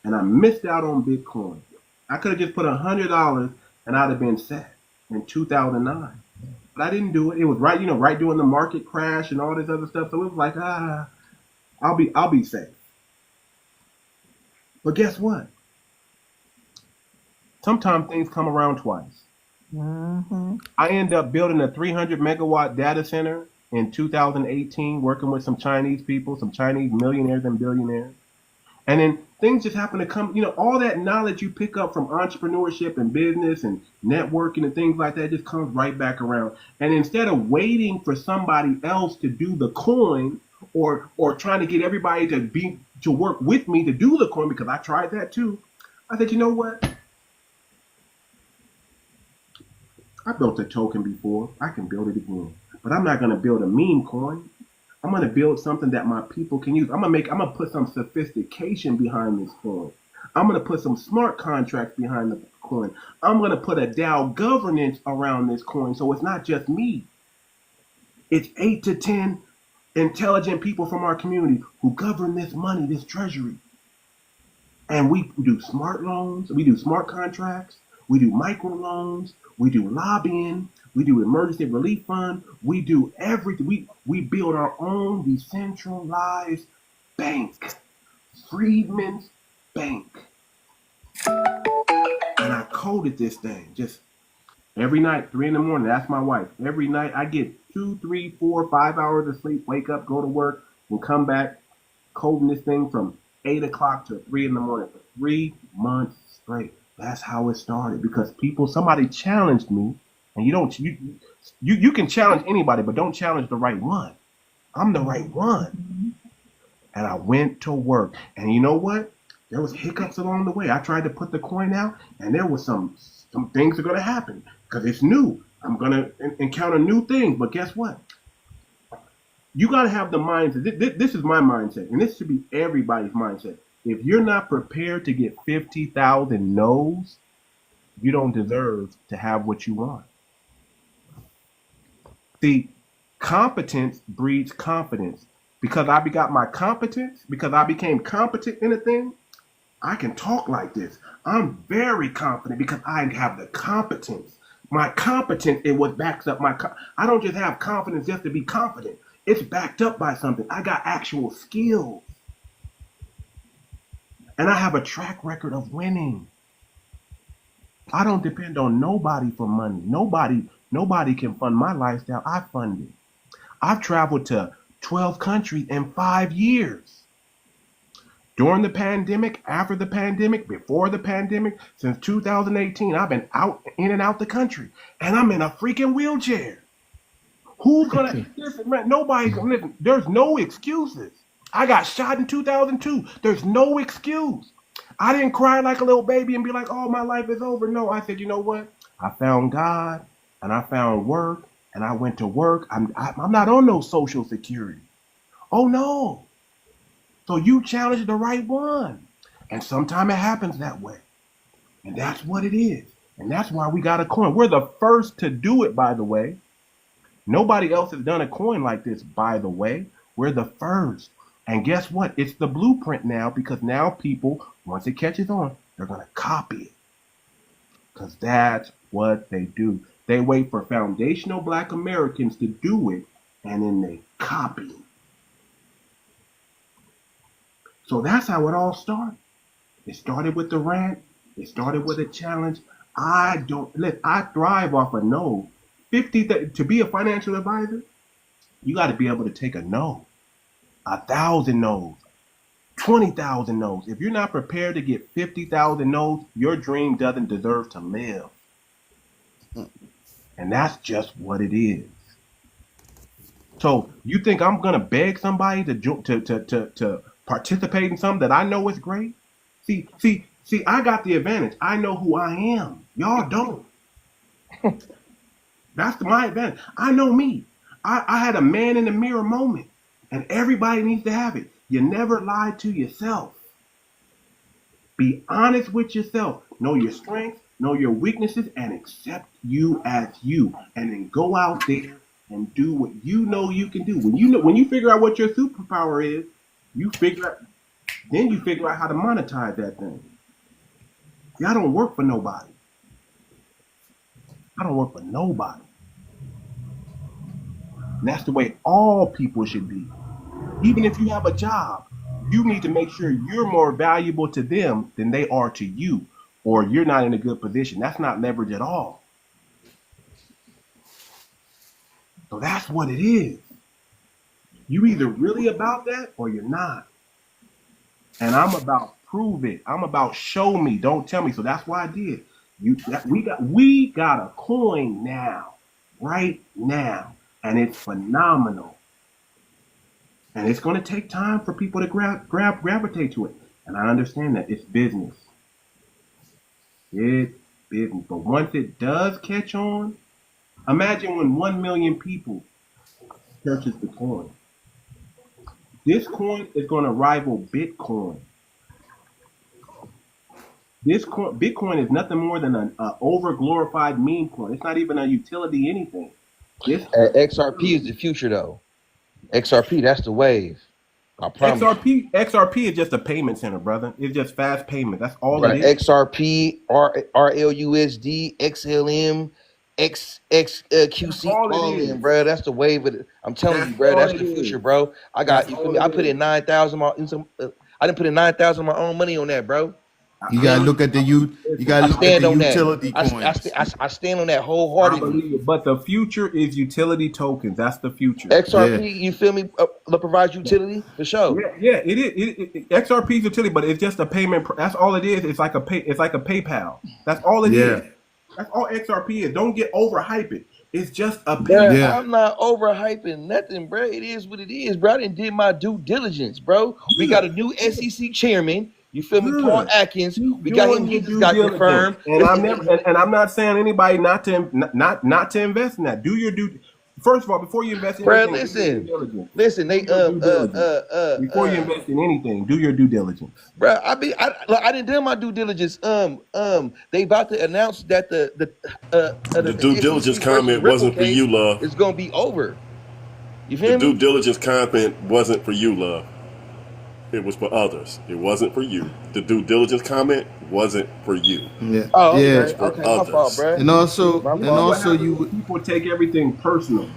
And I missed out on Bitcoin. I could have just put $100 and I'd have been set in 2009. But I didn't do it. It was right during the market crash and all this other stuff. So it was like, I'll be safe. But guess what? Sometimes things come around twice. I end up building a 300 megawatt data center in 2018, working with some Chinese people, some Chinese millionaires and billionaires. And then things just happen to come, all that knowledge you pick up from entrepreneurship and business and networking and things like that just comes right back around. And instead of waiting for somebody else to do the coin or trying to get everybody to work with me to do the coin, because I tried that too, I said, you know what? I built a token before. I can build it again. But I'm not going to build a meme coin. I'm going to build something that my people can use. I'm going to put some sophistication behind this coin. I'm going to put some smart contracts behind the coin. I'm going to put a DAO governance around this coin. So it's not just me. It's 8 to 10 intelligent people from our community who govern this money, this treasury. And we do smart loans. We do smart contracts. We do micro loans. We do lobbying. We do emergency relief fund. We do everything. We build our own decentralized bank, Freedman's Bank. And I coded this thing just every night, 3 in the morning. That's my wife. Every night I get 2, 3, 4, 5 hours of sleep, wake up, go to work, and come back coding this thing from 8 o'clock to 3 in the morning for 3 months straight. That's how it started, because somebody challenged me. And you can challenge anybody, but don't challenge the right one. I'm the right one. And I went to work. And you know what? There was hiccups along the way. I tried to put the coin out, and there was some things are going to happen because it's new. I'm going to encounter new things. But guess what? You got to have the mindset. This is my mindset, and this should be everybody's mindset. If you're not prepared to get 50,000 no's, you don't deserve to have what you want. See, competence breeds confidence. Because I got my competence, because I became competent in a thing, I can talk like this. I'm very confident because I have the competence. My competence is what backs up I don't just have confidence just to be confident. It's backed up by something. I got actual skills. And I have a track record of winning. I don't depend on nobody for money. Nobody can fund my lifestyle. I fund it. I've traveled to 12 countries in 5 years. During the pandemic, after the pandemic, before the pandemic, since 2018, I've been out in and out the country. And I'm in a freaking wheelchair. Who's gonna listen, man? Nobody's gonna listen. There's no excuses. I got shot in 2002. There's no excuse. I didn't cry like a little baby and be like, oh, my life is over. No, I said, you know what? I found God and I found work and I went to work. I'm not on no Social Security. Oh, no. So you challenge the right one. And sometimes it happens that way. And that's what it is. And that's why we got a coin. We're the first to do it, by the way. Nobody else has done a coin like this, by the way. We're the first. And guess what? It's the blueprint now, because now people, once it catches on, they're going to copy it. Because that's what they do. They wait for foundational Black Americans to do it, and then they copy it. So that's how it all started. It started with the rant. It started with a challenge. I thrive off a no. To be a financial advisor, you got to be able to take a no. 1,000 no's. 20,000 no's. If you're not prepared to get 50,000 no's, your dream doesn't deserve to live. And that's just what it is. So you think I'm gonna beg somebody to participate in something that I know is great? See, I got the advantage. I know who I am. Y'all don't. That's my advantage. I know me. I had a man in the mirror moment, and everybody needs to have it. You never lie to yourself. Be honest with yourself. Know your strengths, know your weaknesses, and accept you as you. And then go out there and do what you know you can do. When you figure out what your superpower is, you figure out how to monetize that thing. See, I don't work for nobody. I don't work for nobody. And that's the way all people should be. Even if you have a job, you need to make sure you're more valuable to them than they are to you, or you're not in a good position. That's not leverage at all. So that's what it is. You either really about that or you're not. And I'm about prove it. I'm about show me, don't tell me. So that's why I did. We got a coin now, right now, and it's phenomenal. And it's going to take time for people to gravitate to it. And I understand that it's business. It's business. But once it does catch on, imagine when 1 million people purchase the coin. This coin is going to rival Bitcoin. Bitcoin is nothing more than an over-glorified meme coin. It's not even a utility anything. XRP is the future, though. XRP, that's the wave. I promise. XRP is just a payment center, brother. It's just fast payment. That's all it is. XRP, RLUSD, XLM, XQC, all in, bro. That's the wave of it. I'm telling you, bro. That's the future, bro. I put in 9,000. I didn't put in 9,000 of my own money on that, bro. You gotta look at the utility coins. I stand on that wholeheartedly. But the future is utility tokens. That's the future. XRP, you feel me? Provides utility for sure. Yeah, it is. XRP is utility, but it's just a payment. That's all it is. It's like a PayPal. That's all it is. That's all XRP is. Don't get overhype it. It's just a payment. Yeah. I'm not overhyping nothing, bro. It is what it is, bro. I didn't did my due diligence, bro. We got a new SEC chairman. You feel me? Paul Atkins. We got him. He just got confirmed. And I'm not saying anybody not to invest in that. Do your due. First of all, before you invest in anything, listen. They before you invest in anything, do your due diligence, bro. I didn't do my due diligence. They about to announce that the due diligence comment wasn't for you, love. It's gonna be over. You feel me? The due diligence comment wasn't for you, love. It was for others. It wasn't for you. The due diligence comment wasn't for you. Yeah, Oh, yeah. It's okay, for okay, my fault, others. bro. And also, My You and see fault. what also happens when you people take everything personal.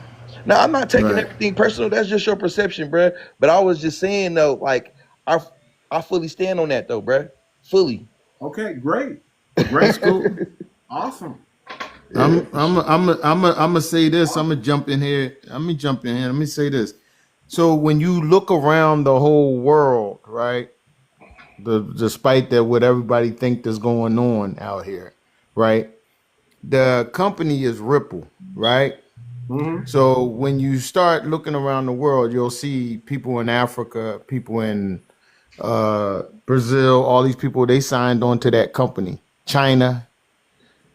Now, I'm not taking right. everything personal. That's just your perception, bro. But I was just saying though, like I, I fully stand on that though, bro. Fully. Okay, great. That's Great. cool. Awesome. Yeah. I'm gonna say this. I'm gonna jump in here. Let me jump in here. Let me say this. So when you look around the whole world, right? Despite that, what everybody think is going on out here, right? The company is Ripple, right? Mm-hmm. So when you start looking around the world, you'll see people in Africa, people in Brazil, all these people, they signed on to that company. China,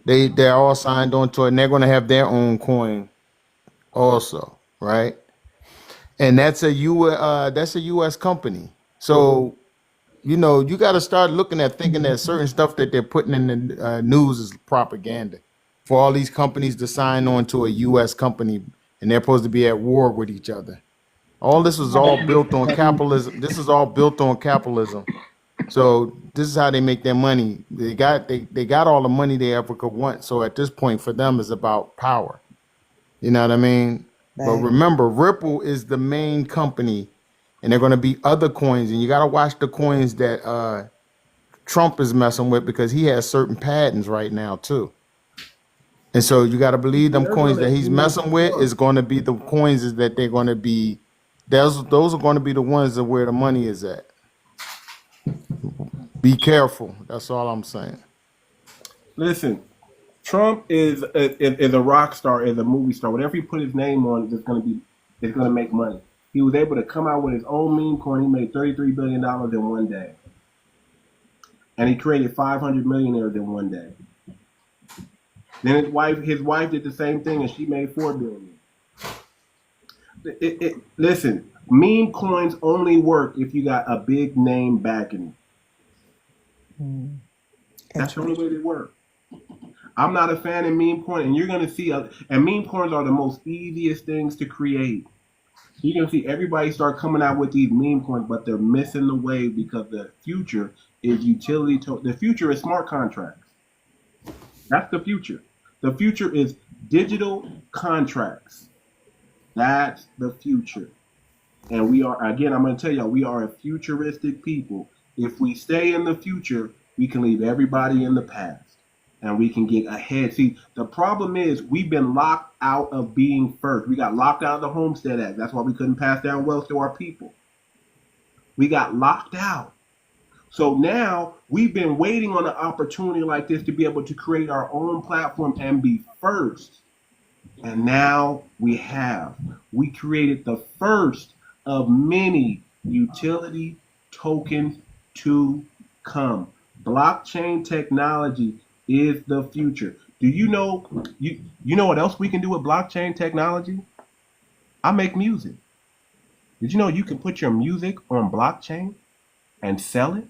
they're all signed on to it, and they're going to have their own coin also, right? And that's a U.S. company. So you know you got to start looking at thinking that certain stuff that they're putting in the news is propaganda for all these companies to sign on to a U.S. company, and they're supposed to be at war with each other. All this was all built on capitalism. This is all built on capitalism. So this is how they make their money. They got all the money they ever could want. So at this point, for them, it's about power. You know what I mean? But Right. remember, Ripple is the main company, and they're going to be other coins, and you got to watch the coins that Trump is messing with because he has certain patents right now too. And so you got to believe them They're coins gonna that he's messing with is going to be the coins is that they're going to be. Those are going to be the ones that where the money is at. Be careful. That's all I'm saying. Listen, Trump is a rock star, is a movie star. Whatever he put his name on, it's gonna make money. He was able to come out with his own meme coin. He made $33 billion in one day, and he created 500 millionaires in one day. Then his wife did the same thing, and she made $4 billion. Listen, meme coins only work if you got a big name backing it. That's the only way they work. I'm not a fan of meme coin, and you're gonna see, and meme coins are the most easiest things to create. You're gonna see everybody start coming out with these meme coins, but they're missing the wave because the future is utility. The future is smart contracts. That's the future. The future is digital contracts. That's the future. And we are, again, I'm going to tell y'all, we are a futuristic people. If we stay in the future, we can leave everybody in the past and we can get ahead. See, the problem is we've been locked out of being first. We got locked out of the Homestead Act. That's why we couldn't pass down wealth to our people. We got locked out. So now we've been waiting on an opportunity like this to be able to create our own platform and be first. And now we have. We created the first of many utility tokens to come. Blockchain technology is the future. Do you know what else we can do with blockchain technology? I make music. Did you know you can put your music on blockchain and sell it?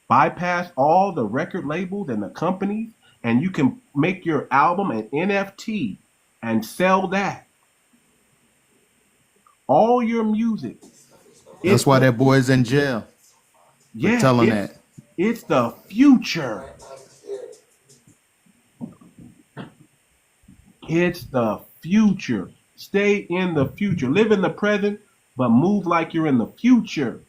Bypass all the record labels and the companies, and you can make your album an NFT and sell that. All your music. That's why that boy's in jail. Yeah, telling that. It's the future. It's the future. Stay in the future. Live in the present, but move like you're in the future.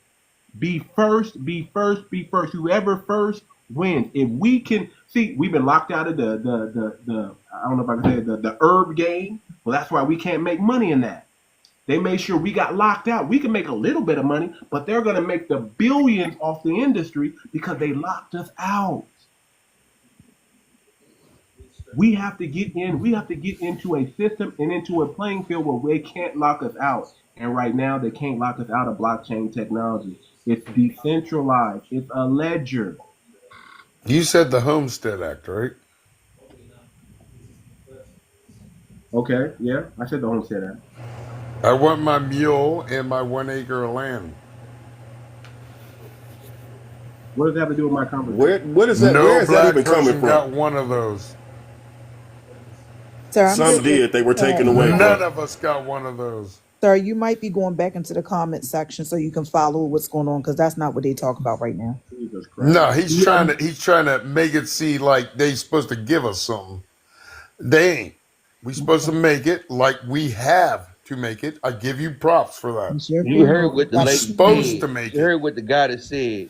Be first, be first, be first. Whoever first wins. If we can see, we've been locked out of the I don't know if I can say it, the herb game. Well, that's why we can't make money in that. They made sure we got locked out. We can make a little bit of money, but they're going to make the billions off the industry because they locked us out. We have to get in. We have to get into a system and into a playing field where they can't lock us out. And right now, they can't lock us out of blockchain technology. It's decentralized. It's a ledger. You said the Homestead Act, right? Okay, yeah, I said the Homestead Act. I want my mule and my 1 acre of land. What does that have to do with my conversation? What is that? No where is that black even coming person got from? one of those. Sir, I'm Some just did. They were taken away. None of us got one of those. Sir, you might be going back into the comment section so you can follow what's going on because that's not what they talk about right now. Jesus Jesus Christ. No, he's trying to make it seem like they supposed to give us something. They ain't. We supposed to make it like we have to make it. I give you props for that. It's your You heard opinion. what the We Gotta lady supposed said. to choose. make You it. heard what the guy that said.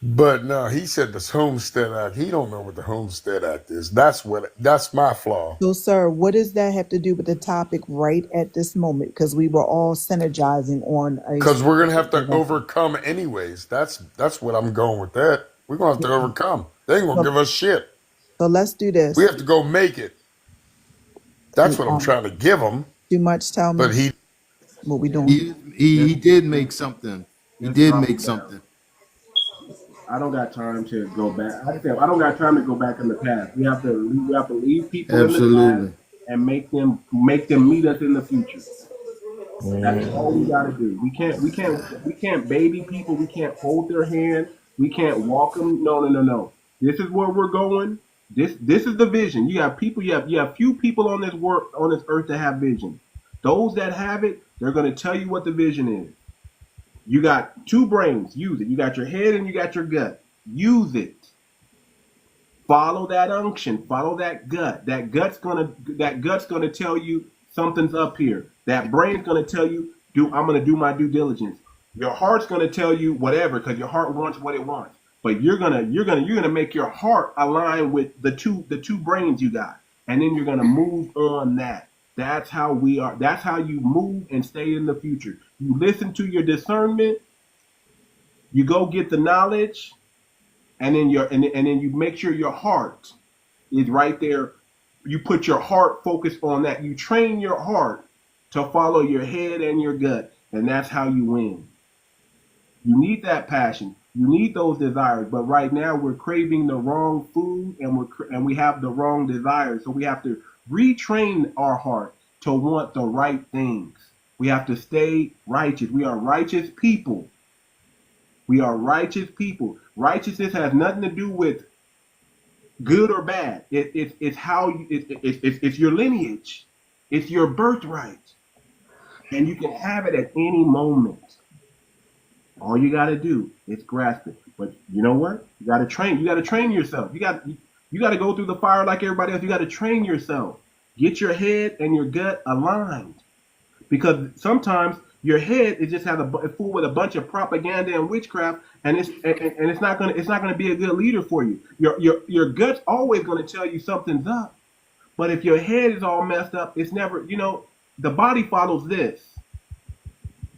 But no, he said this Homestead Act. He don't know what the Homestead Act is. That's my flaw. So, sir, what does that have to do with the topic right at this moment? Because we were all synergizing on a Because we're gonna have specific to event. overcome anyways. That's what I'm going with that. We're gonna have to overcome. They ain't gonna So, give us shit. so let's do We this. have to go make it. That's what I'm trying to give him. Too much. Tell But me he what we doing. He did make something. He Let's did drop make it down. something. I don't got time to go back. I said I don't got time to go back in the past. We have to leave people in the Absolutely. past and make them meet us in the future. That's all we gotta do. We can't baby people. We can't hold their hand. We can't walk them. No. This is where we're going. This is the vision. You have people. You have few people on this earth that have vision. Those that have it, they're gonna tell you what the vision is. You got two brains. Use it. You got your head and you got your gut. Use it. Follow that unction. Follow that gut. That gut's gonna tell you something's up here. That brain's gonna tell you, I'm gonna do my due diligence. Your heart's gonna tell you whatever, because your heart wants what it wants. But you're gonna make your heart align with the two brains you got, and then you're gonna move on that. That's how we are. That's how you move and stay in the future. You listen to your discernment. You go get the knowledge, and then you make sure your heart is right there. You put your heart focused on that. You train your heart to follow your head and your gut, and that's how you win. You need that passion. You need those desires. But right now we're craving the wrong food, and we have the wrong desires. So we have to retrain our heart to want the right things. We have to stay righteous. We are righteous people. We are righteous people. Righteousness has nothing to do with good or bad. It's how it's your lineage. It's your birthright, and you can have it at any moment. All you got to do is grasp it. But you know what? You got to train. You got to train yourself. You got to go through the fire like everybody else. You got to train yourself. Get your head and your gut aligned, because sometimes your head is just full with a bunch of propaganda and witchcraft, and it's not gonna be a good leader for you. Your gut's always gonna tell you something's up, but if your head is all messed up, it's never. The body follows this.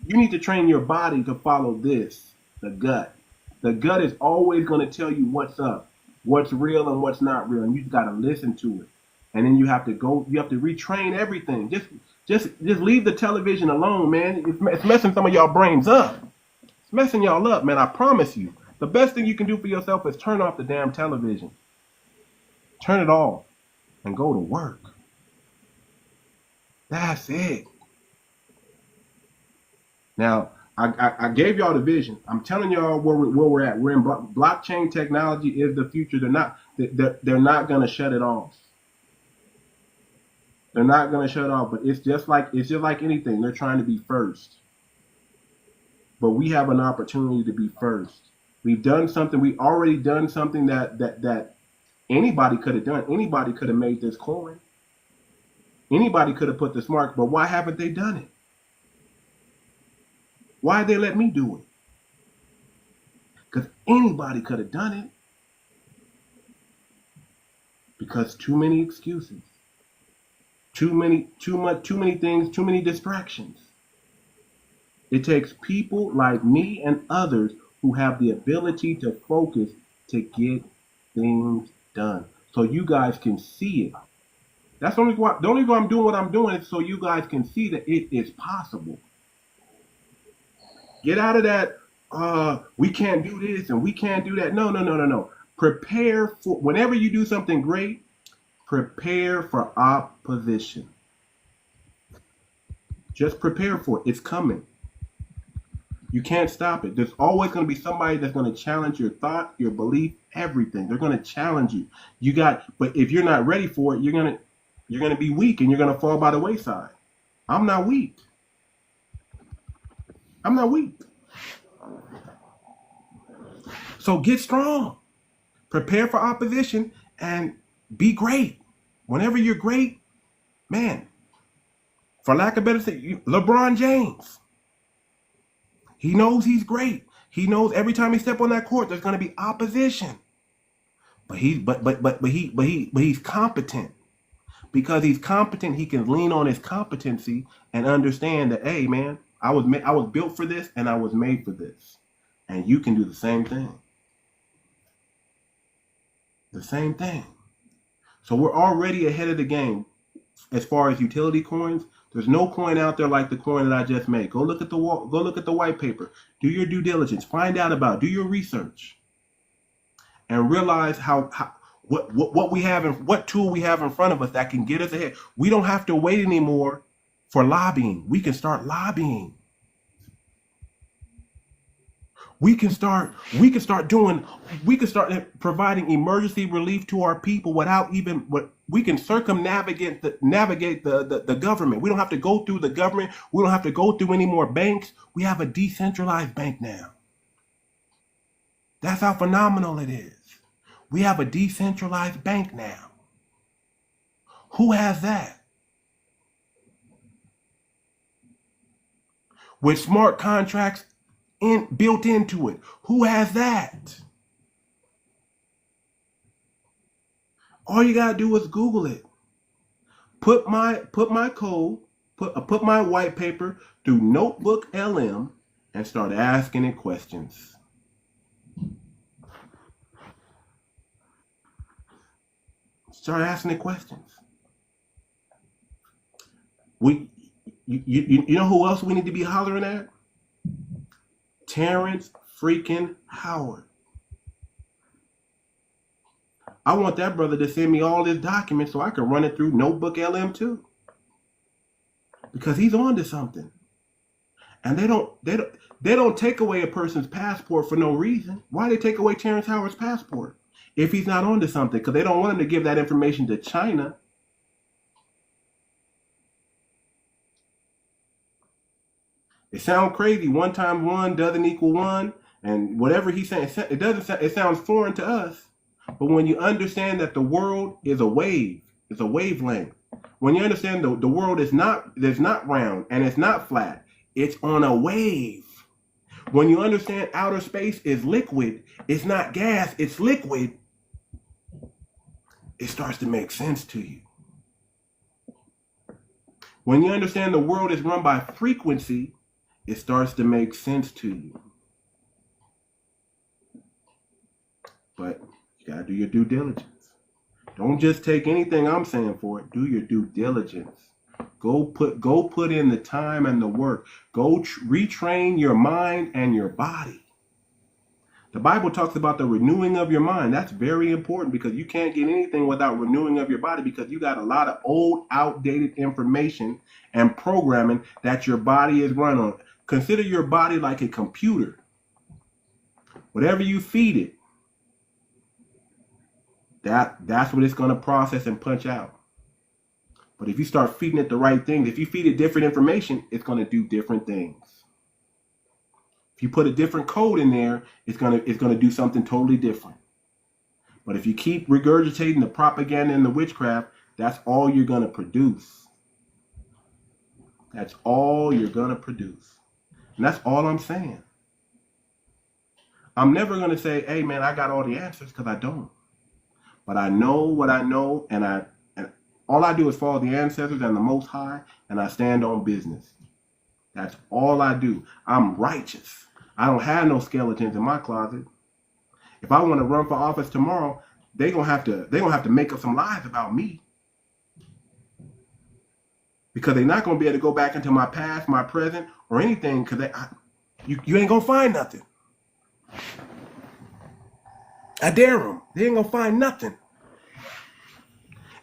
You need to train your body to follow this. The gut. The gut is always gonna tell you what's up, what's real and what's not real, and you just gotta listen to it. And then you have to retrain everything. Just leave the television alone, man. It's messing some of y'all brains up. It's messing y'all up, man. I promise you. The best thing you can do for yourself is turn off the damn television. Turn it off and go to work. That's it. Now, I gave y'all the vision. I'm telling y'all where we're at. We're in blockchain technology is the future. They're not gonna shut it off. They're not gonna shut off, but it's just like anything. They're trying to be first. But we have an opportunity to be first. We've done something. We already done something that anybody could have done. Anybody could have made this coin. Anybody could have put the smart, but why haven't they done it? Why they let me do it? Because anybody could have done it. Because too many excuses. Too many things, too many distractions. It takes people like me and others who have the ability to focus to get things done. So you guys can see it. That's the only reason I'm doing what I'm doing is so you guys can see that it is possible. Get out of that, we can't do this and we can't do that. No. Prepare for, whenever you do something great, prepare for opposition. Just prepare for it. It's coming. You can't stop it. There's always going to be somebody that's going to challenge your thought, your belief, everything. They're going to challenge you. But if you're not ready for it, you're going to be weak and you're going to fall by the wayside. I'm not weak. So get strong. Prepare for opposition and be great. Whenever you're great, man, for lack of better say, LeBron James, he knows he's great. He knows every time he step on that court, there's going to be opposition. But he's competent. Because he's competent, he can lean on his competency and understand that, hey, man, I was built for this and I was made for this. And you can do the same thing. The same thing. So we're already ahead of the game as far as utility coins. There's no coin out there like the coin that I just made. Go look at the white paper. Do your due diligence. Find out about it. Do your research. And realize what we have and what tool we have in front of us that can get us ahead. We don't have to wait anymore for lobbying. We can start lobbying. We can start providing emergency relief to our people without even we can circumnavigate the government. We don't have to go through the government. We don't have to go through any more banks. We have a decentralized bank now. That's how phenomenal it is. We have a decentralized bank now. Who has that? With smart contracts built into it. Who has that? All you gotta do is Google it. Put my code, put my white paper through Notebook LM and start asking it questions. Start asking it questions. You know who else we need to be hollering at? Terrence freaking Howard. I want that brother to send me all his documents so I can run it through Notebook LM too. Because he's on to something. And they don't take away a person's passport for no reason. Why they take away Terrence Howard's passport if he's not on to something? Because they don't want him to give that information to China. It sounds crazy. 1 times 1 doesn't equal 1. And whatever he's saying, it sounds foreign to us. But when you understand that the world is a wave, it's a wavelength. When you understand the world is not round and it's not flat, it's on a wave. When you understand outer space is liquid, it's not gas, it's liquid, it starts to make sense to you. When you understand the world is run by frequency, it starts to make sense to you. But you gotta do your due diligence. Don't just take anything I'm saying for it. Do your due diligence. Go put in the time and the work. Go retrain your mind and your body. The Bible talks about the renewing of your mind. That's very important because you can't get anything without renewing of your body because you got a lot of old, outdated information and programming that your body is run on. Consider your body like a computer. Whatever you feed it, that's what it's going to process and punch out. But if you start feeding it the right things, if you feed it different information, it's going to do different things. If you put a different code in there, it's going to do something totally different. But if you keep regurgitating the propaganda and the witchcraft, that's all you're going to produce. That's all you're going to produce. And that's all I'm saying. I'm never going to say, hey, man, I got all the answers, because I don't. But I know what I know, and all I do is follow the ancestors and the Most High, and I stand on business. That's all I do. I'm righteous. I don't have no skeletons in my closet. If I want to run for office tomorrow, they're gonna have to make up some lies about me. Because they're not gonna be able to go back into my past, my present, or anything, because you ain't gonna find nothing. I dare them. They ain't gonna find nothing.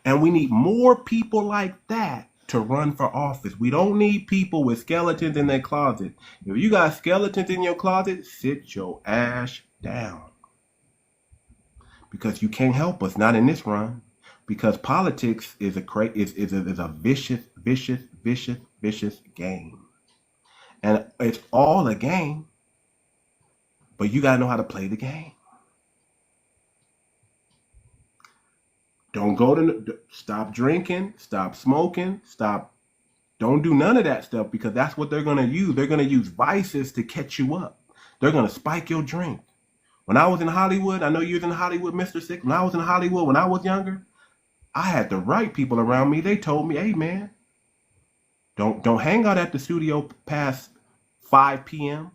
And we need more people like that to run for office. We don't need people with skeletons in their closet. If you got skeletons in your closet, sit your ass down. Because you can't help us, not in this run. Because politics is a vicious game. And it's all a game. But you gotta know how to play the game. Don't go to, stop drinking, stop smoking, don't do none of that stuff, because that's what they're going to use. They're going to use vices to catch you up. They're going to spike your drink. When I was in Hollywood, I know you was in Hollywood, Mr. Six. When I was in Hollywood, when I was younger, I had the right people around me. They told me, hey man, don't hang out at the studio past 5 p.m.,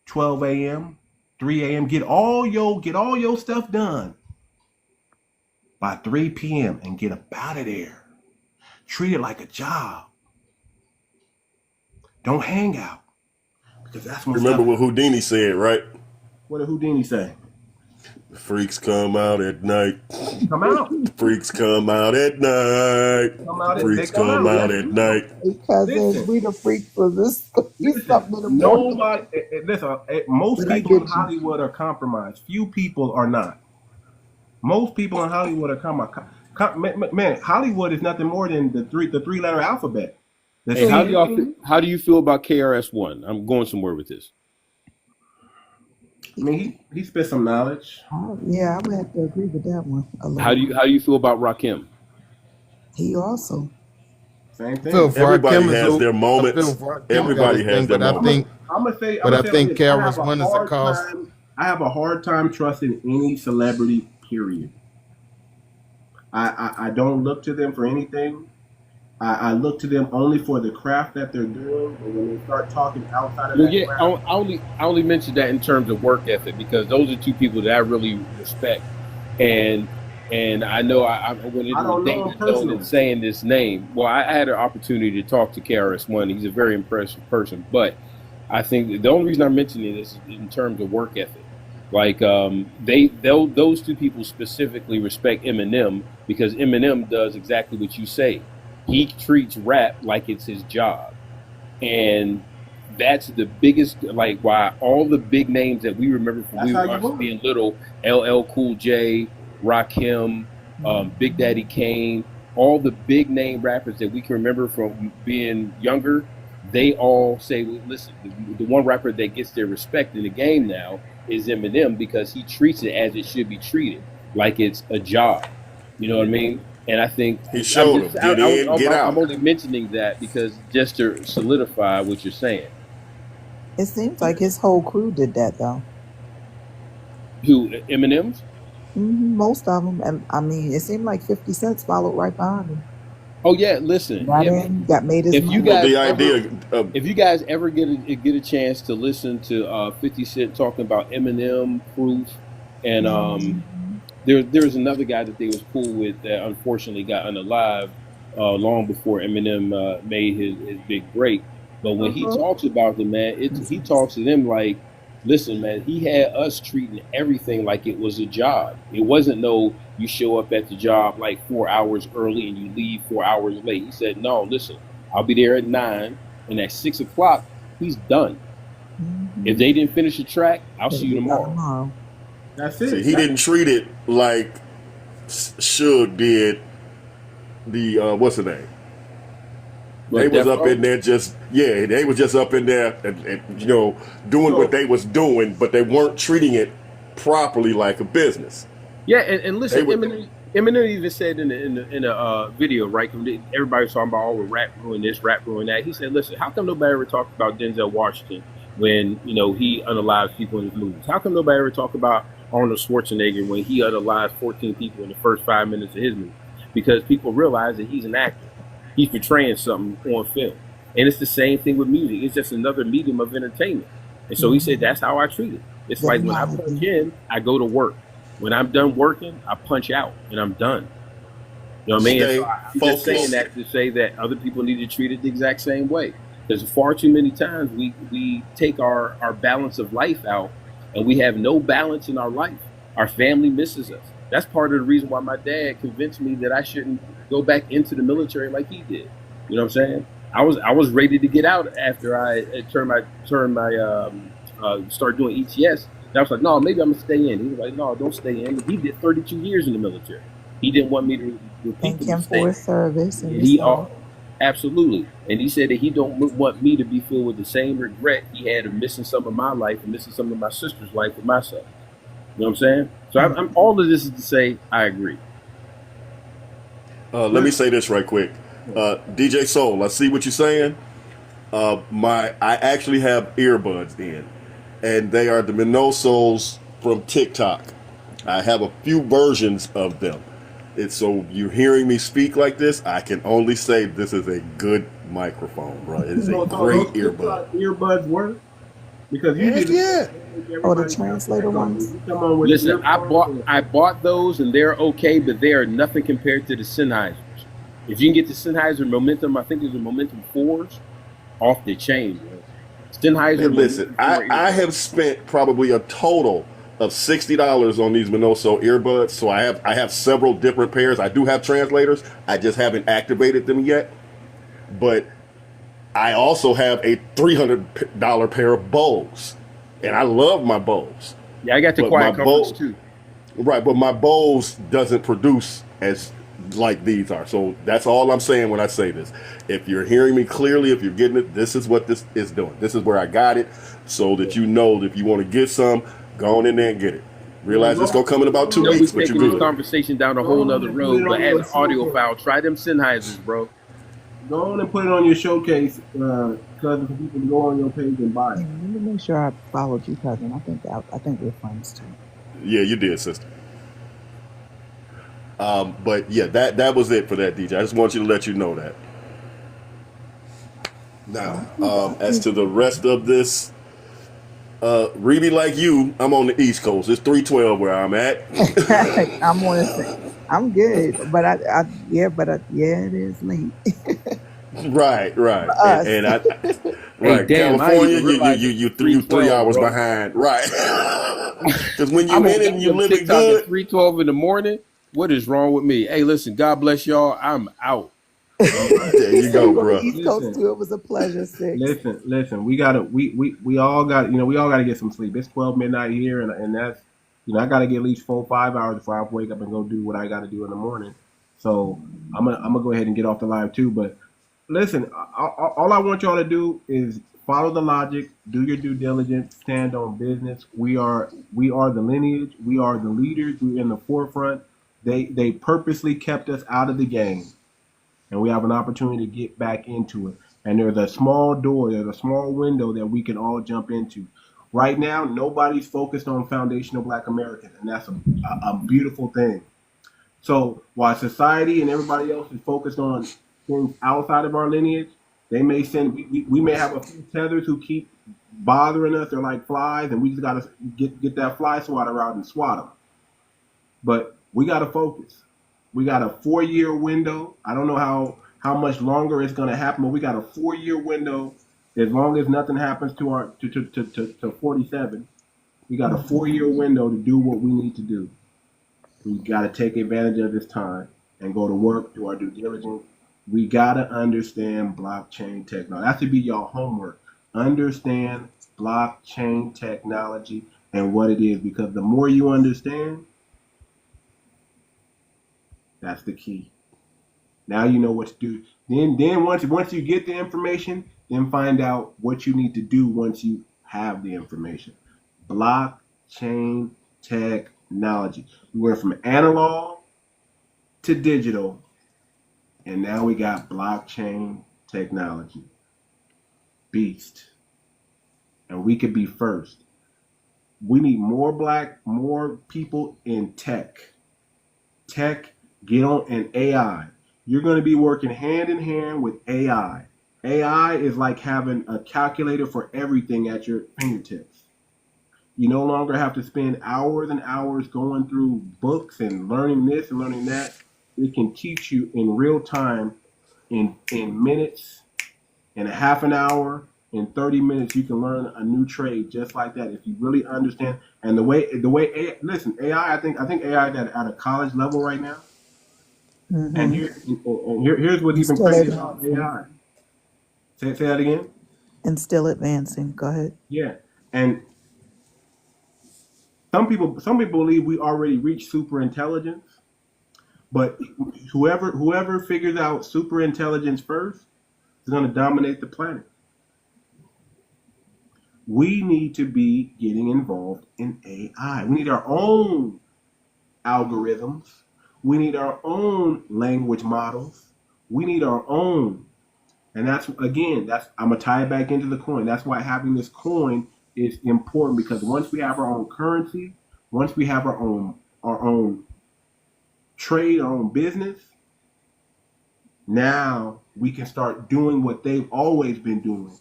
12 a.m., 3 a.m. Get all your stuff done by 3 p.m. and get up out of there. Treat it like a job. Don't hang out, because that's when Remember what Houdini said, right? What did Houdini say? Freaks come out at night. Come out. Freaks come out at night. Freaks come out at night. Because we the freaks for this. Nobody. Listen, most people in Hollywood are compromised. Few people are not. Most people in Hollywood are compromised. Man, Hollywood is nothing more than the three-letter alphabet. Hey, how do you feel about KRS-One? I'm going somewhere with this. I mean, he spit some knowledge. Yeah, I would have to agree with that one. How do you feel about Rakim? He also. Same thing. Everybody has their moments. Everybody has their moments. I think KRS-One is a cause. I have a hard time trusting any celebrity, period. I don't look to them for anything. I look to them only for the craft that they're doing, and when they start talking outside of that craft, I only mentioned that in terms of work ethic, because those are two people that I really respect, and I know I went into the dating and saying this name. Well, I had an opportunity to talk to KRS-One. He's a very impressive person, but I think the only reason I'm mentioning this is in terms of work ethic. Like those two people specifically respect Eminem, because Eminem does exactly what you say. He treats rap like it's his job. And that's the biggest, like, why all the big names that we remember from we were being little, LL Cool J, Rakim, Big Daddy Kane, all the big name rappers that we can remember from being younger, they all say, well, listen, the one rapper that gets their respect in the game now is Eminem, because he treats it as it should be treated, like it's a job. You know what I mean? And I think he showed him, get in, get out. I'm only mentioning that because just to solidify what you're saying. It seems like his whole crew did that, though. Who, Eminem's? Most of them. And I mean, it seemed like 50 Cent followed right behind him. Oh yeah, listen. Got made his money. If you guys ever get a chance to listen to 50 Cent talking about Eminem, Proof, and There's another guy that they was cool with that unfortunately got unalive long before Eminem made his big break. But when he talks about them, man, he talks to them like, listen, man, he had us treating everything like it was a job. It wasn't no, you show up at the job like 4 hours early and you leave 4 hours late. He said, no, listen, I'll be there at 9, and at 6 o'clock, he's done. If they didn't finish the track, I'll see you tomorrow. That's it. See, he didn't treat it like Suge did the what's the name? They was up in there they was just up in there and doing what they was doing, but they weren't treating it properly like a business. Yeah, and listen, Eminem even said in a video, right? Everybody was talking about rap ruin this, rap ruin that. He said, listen, how come nobody ever talked about Denzel Washington when he unalives people in his movies? How come nobody ever talked about Arnold Schwarzenegger when he unalived 14 people in the first 5 minutes of his movie? Because people realize that he's an actor. He's portraying something on film. And it's the same thing with music. It's just another medium of entertainment. And so he said, that's how I treat it. It's like when I punch in, I go to work. When I'm done working, I punch out and I'm done. You know what I mean? So I'm just saying that to say that other people need to treat it the exact same way. Because far too many times we take our balance of life out, and we have no balance in our life. Our family misses us. That's part of the reason why my dad convinced me that I shouldn't go back into the military like he did. You know what I'm saying? I was ready to get out after I started doing ETS. And I was like, no, maybe I'm gonna stay in. He was like, no, don't stay in. He did 32 years in the military. He didn't want me to repeat Thank the him mistake. for his service. And Absolutely. And he said that he don't want me to be filled with the same regret he had of missing some of my life and missing some of my sister's life with myself. You know what I'm saying? So I'm all of this is to say I agree. Let me say this right quick. DJ Soul, I see what you're saying. I actually have earbuds in, and they are the Minosos from TikTok. I have a few versions of them. It's so you're hearing me speak like this, I can only say this is a good microphone, bro. It is a great earbud. Earbuds work because Oh, the translator ones. Listen, I bought those and they're okay, but they are nothing compared to the Sennheisers. If you can get the Sennheiser Momentum, I think it's the Momentum 4s, off the chain, man. Sennheiser. Hey, listen, I have spent probably a total of $60 on these Minoso earbuds. So I have several different pairs. I do have translators. I just haven't activated them yet. But I also have a $300 pair of Bose, and I love my Bose. Yeah, I got the Quiet Comforts too. Right, but my Bose doesn't produce as like these are. So that's all I'm saying when I say this. If you're hearing me clearly, if you're getting it, this is what this is doing. This is where I got it, so that you know that if you want to get some, go on in there and get it. Realize it's gonna come in about 2 weeks, but you're taking this good. conversation down a whole nother road, but as an audio file, try them Sennheisers, bro. Go on and put it on your showcase, cousin, for people to go on your page and buy it. Let me make sure I followed you, cousin. I think we're friends too. Yeah, you did, sister. But yeah, that was it for that, DJ. I just want you to let you know that. Now, as to the rest of this, Reby, like you, I'm on the East Coast. It's 3:12 where I'm at. I'm good, but it is late. Right. And I Hey, damn, California, you 3 hours bro. behind. Right. Because when I'm you're in it and you're living good. at 3:12 in the morning. What is wrong with me? Hey, listen, God bless y'all. I'm out. There you go, bro. East Coast too. It was a pleasure. Listen. We all gotta get some sleep. It's 12 midnight here, and that's I gotta get at least 4-5 hours before I wake up and go do what I gotta do in the morning. So I'm gonna go ahead and get off the live too. But listen, all I want y'all to do is follow the logic, do your due diligence, stand on business. We are the lineage. We are the leaders. We're in the forefront. They purposely kept us out of the game, and we have an opportunity to get back into it. And there's a small door, there's a small window that we can all jump into. Right now, nobody's focused on foundational Black Americans, and that's a beautiful thing. So while society and everybody else is focused on things outside of our lineage, they may we may have a few tethers who keep bothering us. They're like flies, and we just got to get that fly swatter out and swat them. But we got to focus. We got a 4-year window. I don't know how much longer it's going to happen, but we got a 4-year window. As long as nothing happens to 47, we got a 4-year window to do what we need to do. We got to take advantage of this time and go to work, do our due diligence. We got to understand blockchain technology. That should be y'all homework. Understand blockchain technology and what it is, because the more you understand, that's the key. Now you know what to do. Then once you get the information, then find out what you need to do once you have the information. Blockchain technology. We went from analog to digital, and now we got blockchain technology. Beast. And we could be first. We need more people in tech. Get on, and AI. You're going to be working hand in hand with AI. AI is like having a calculator for everything at your fingertips. You no longer have to spend hours and hours going through books and learning this and learning that. It can teach you in real time, in minutes, in a half an hour, in 30 minutes. You can learn a new trade just like that if you really understand. And the way AI, listen, AI, I think AI is at a college level right now. Mm-hmm. And here's what's even crazy about AI. Say that again. And still advancing. Go ahead. Yeah, and some people believe we already reached super intelligence, but whoever figures out super intelligence first is going to dominate the planet. We need to be getting involved in AI. We need our own algorithms. We need our own language models. We need our own. And that's, again, I'm going to tie it back into the coin. That's why having this coin is important, because once we have our own currency, once we have our own trade, our own business, now we can start doing what they've always been doing.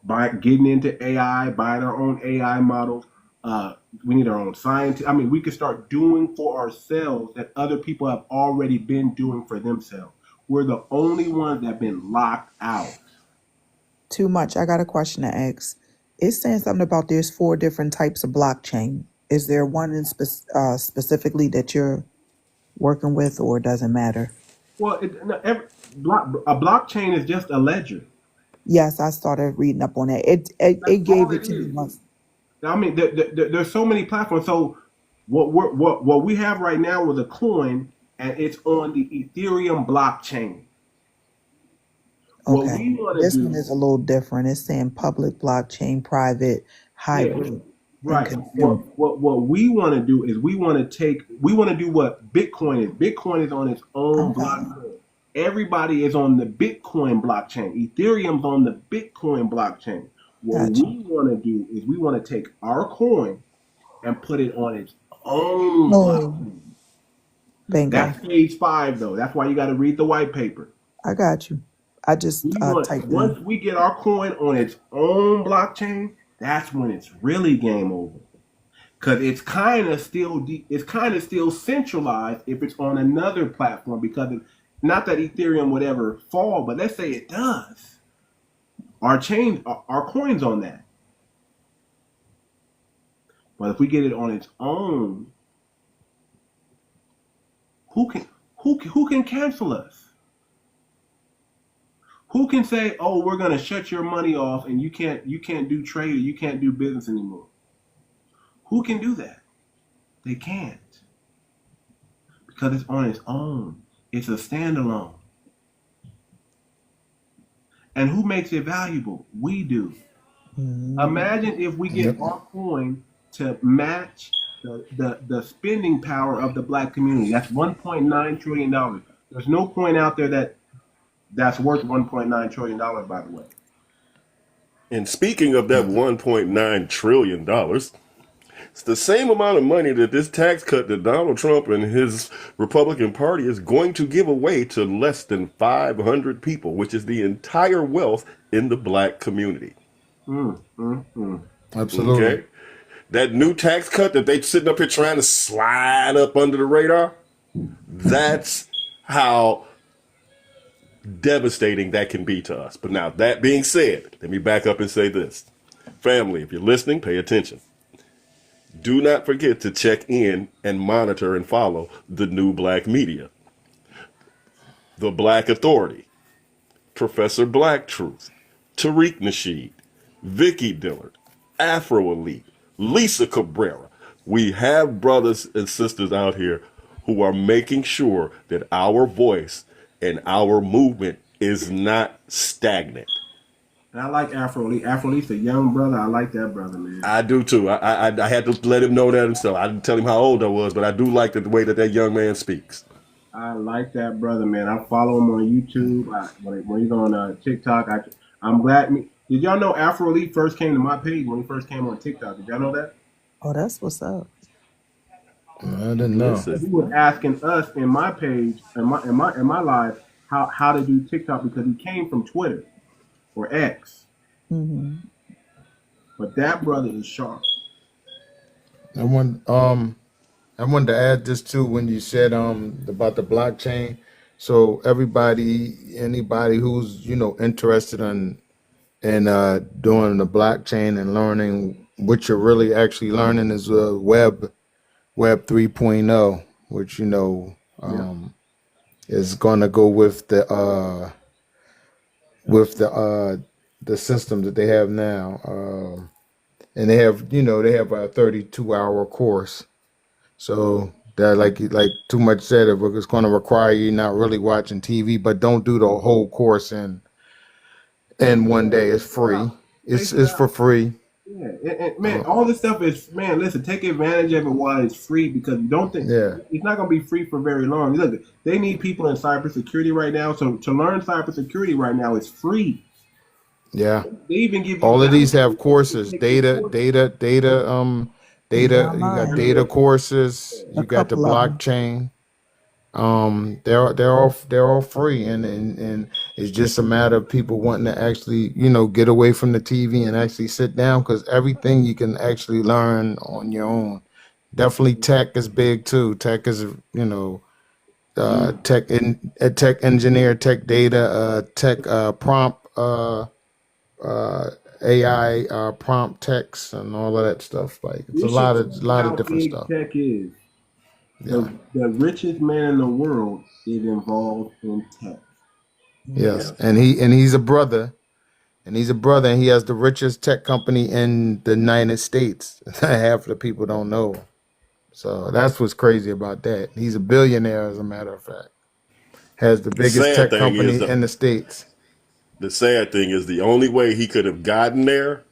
By getting into AI, buying our own AI models. We need our own scientists. I mean, we can start doing for ourselves that other people have already been doing for themselves. We're the only ones that have been locked out. Too much. I got a question to ask. It's saying something about there's 4 different types of blockchain. Is there one in specifically that you're working with, or it doesn't matter? Well, a blockchain is just a ledger. Yes, I started reading up on that. It gave it to me once. I mean, there's so many platforms. So what we have right now is a coin, and it's on the Ethereum blockchain. What Okay. we want to This do, one is a little different. It's saying public blockchain, private, hybrid, right? and What we want to do is we want to do what Bitcoin is. Bitcoin is on its own blockchain. Everybody is on the Bitcoin blockchain. Ethereum's on the Bitcoin blockchain. What we want to do is we want to take our coin and put it on its own blockchain. Bingo. That's phase 5, though. That's why you got to read the white paper. I got you. I just typed Once we get our coin on its own blockchain, that's when it's really game over. Because it's kind of still centralized if it's on another platform. Because not that Ethereum would ever fall, but let's say it does. Our coin's on that. But if we get it on its own, who can cancel us? Who can say, "Oh, we're going to shut your money off, and you can't do trade, or you can't do business anymore"? Who can do that? They can't, because it's on its own. It's a standalone. And who makes it valuable? We do. Imagine if we get our coin to match the spending power of the black community. That's $1.9 trillion. There's no coin out there that's worth $1.9 trillion, by the way. And speaking of that $1.9 trillion, it's the same amount of money that this tax cut that Donald Trump and his Republican Party is going to give away to less than 500 people, which is the entire wealth in the black community. Absolutely. Okay? That new tax cut that they sitting up here trying to slide up under the radar, that's how devastating that can be to us. But now, that being said, let me back up and say this. Family, if you're listening, pay attention. Do not forget to check in and monitor and follow the new black media. The Black Authority, Professor Black Truth, Tariq Nasheed, Vicky Dillard, Afro Elite, Lisa Cabrera. We have brothers and sisters out here who are making sure that our voice and our movement is not stagnant. And I like Afro Elite. Afro Elite's a young brother. I like that brother, man. I do too. I had to let him know that himself. I didn't tell him how old I was, but I do like the way that young man speaks. I like that brother, man. I follow him on YouTube. When he's on TikTok, I'm glad. Did y'all know Afro Elite first came to my page when he first came on TikTok? Did y'all know that? Oh, that's what's up. I didn't know. He was asking us in my page, in my live, how to do TikTok, because he came from Twitter or X. But that brother is sharp. I wanted to add this too when you said about the blockchain. So anybody who's interested in doing the blockchain and learning, what you're really actually learning is Web 3.0, which is going to go with the system that they have now, and they have a 32-hour course. So that like Too Much said, it's going to require you not really watching TV, but don't do the whole course in one day. It's free. It's for free. Yeah, and man, all this stuff is, man, listen, take advantage of it while it's free, because you don't think it's not going to be free for very long. Look, they need people in cybersecurity right now. So to learn cybersecurity right now is free. Yeah. They even give you all of these have courses, data. You got data courses, you got the blockchain. They're all free, and it's just a matter of people wanting to actually, get away from the TV and actually sit down, because everything you can actually learn on your own. Definitely tech is big too. Tech is, tech engineer, tech data, tech prompt, AI prompt text and all of that stuff. Like it's a lot of different stuff. Tech is. Yeah. The richest man in the world is involved in tech. Yes, and he's a brother, and he has the richest tech company in the United States. Half the people don't know. So that's what's crazy about that. He's a billionaire, as a matter of fact. Has the biggest tech company in the States. The sad thing is the only way he could have gotten there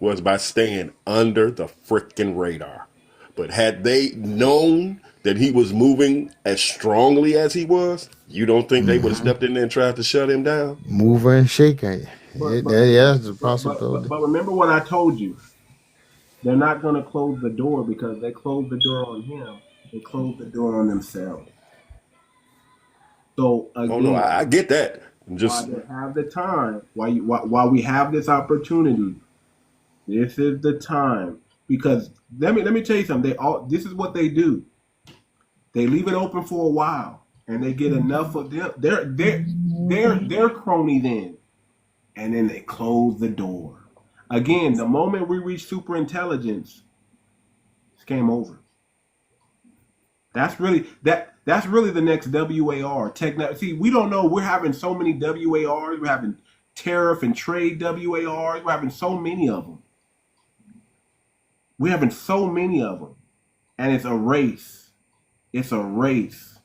was by staying under the freaking radar. But had they known that he was moving as strongly as he was, you don't think they would have stepped in there and tried to shut him down? Mover and shaker. That's a possibility. But remember what I told you. They're not going to close the door because they closed the door on him. They closed the door on themselves. So again, oh no, I get that. While they have the time, while we have this opportunity, this is the time. Because let me tell you something. This is what they do. They leave it open for a while, and they get enough of them. Their cronies in, and then they close the door. Again, the moment we reach super intelligence, it's game over. That's really the next WAR. See, we don't know. We're having so many WARs. We're having tariff and trade WARs. We're having so many of them. We're having so many of them. And it's a race. It's a race.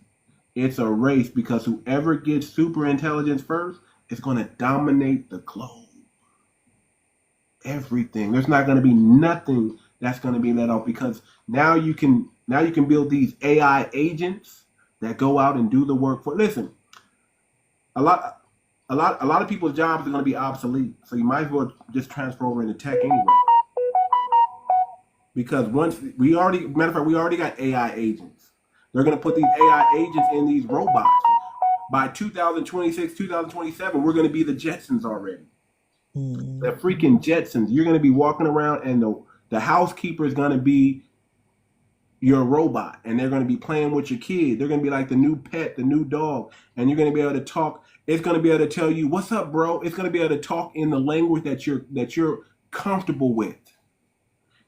It's a race, because whoever gets super intelligence first is going to dominate the globe. Everything. There's not going to be nothing that's going to be let off, because now you can build these AI agents that go out and do the work for. Listen, a lot of people's jobs are going to be obsolete, so you might as well just transfer over into tech anyway. Because we already got AI agents. They're going to put these AI agents in these robots. By 2026, 2027, we're going to be the Jetsons already. The freaking Jetsons. You're going to be walking around, and the housekeeper is going to be your robot, and they're going to be playing with your kid. They're going to be like the new pet, the new dog, and you're going to be able to talk. It's going to be able to tell you, "What's up, bro?" It's going to be able to talk in the language that you're comfortable with.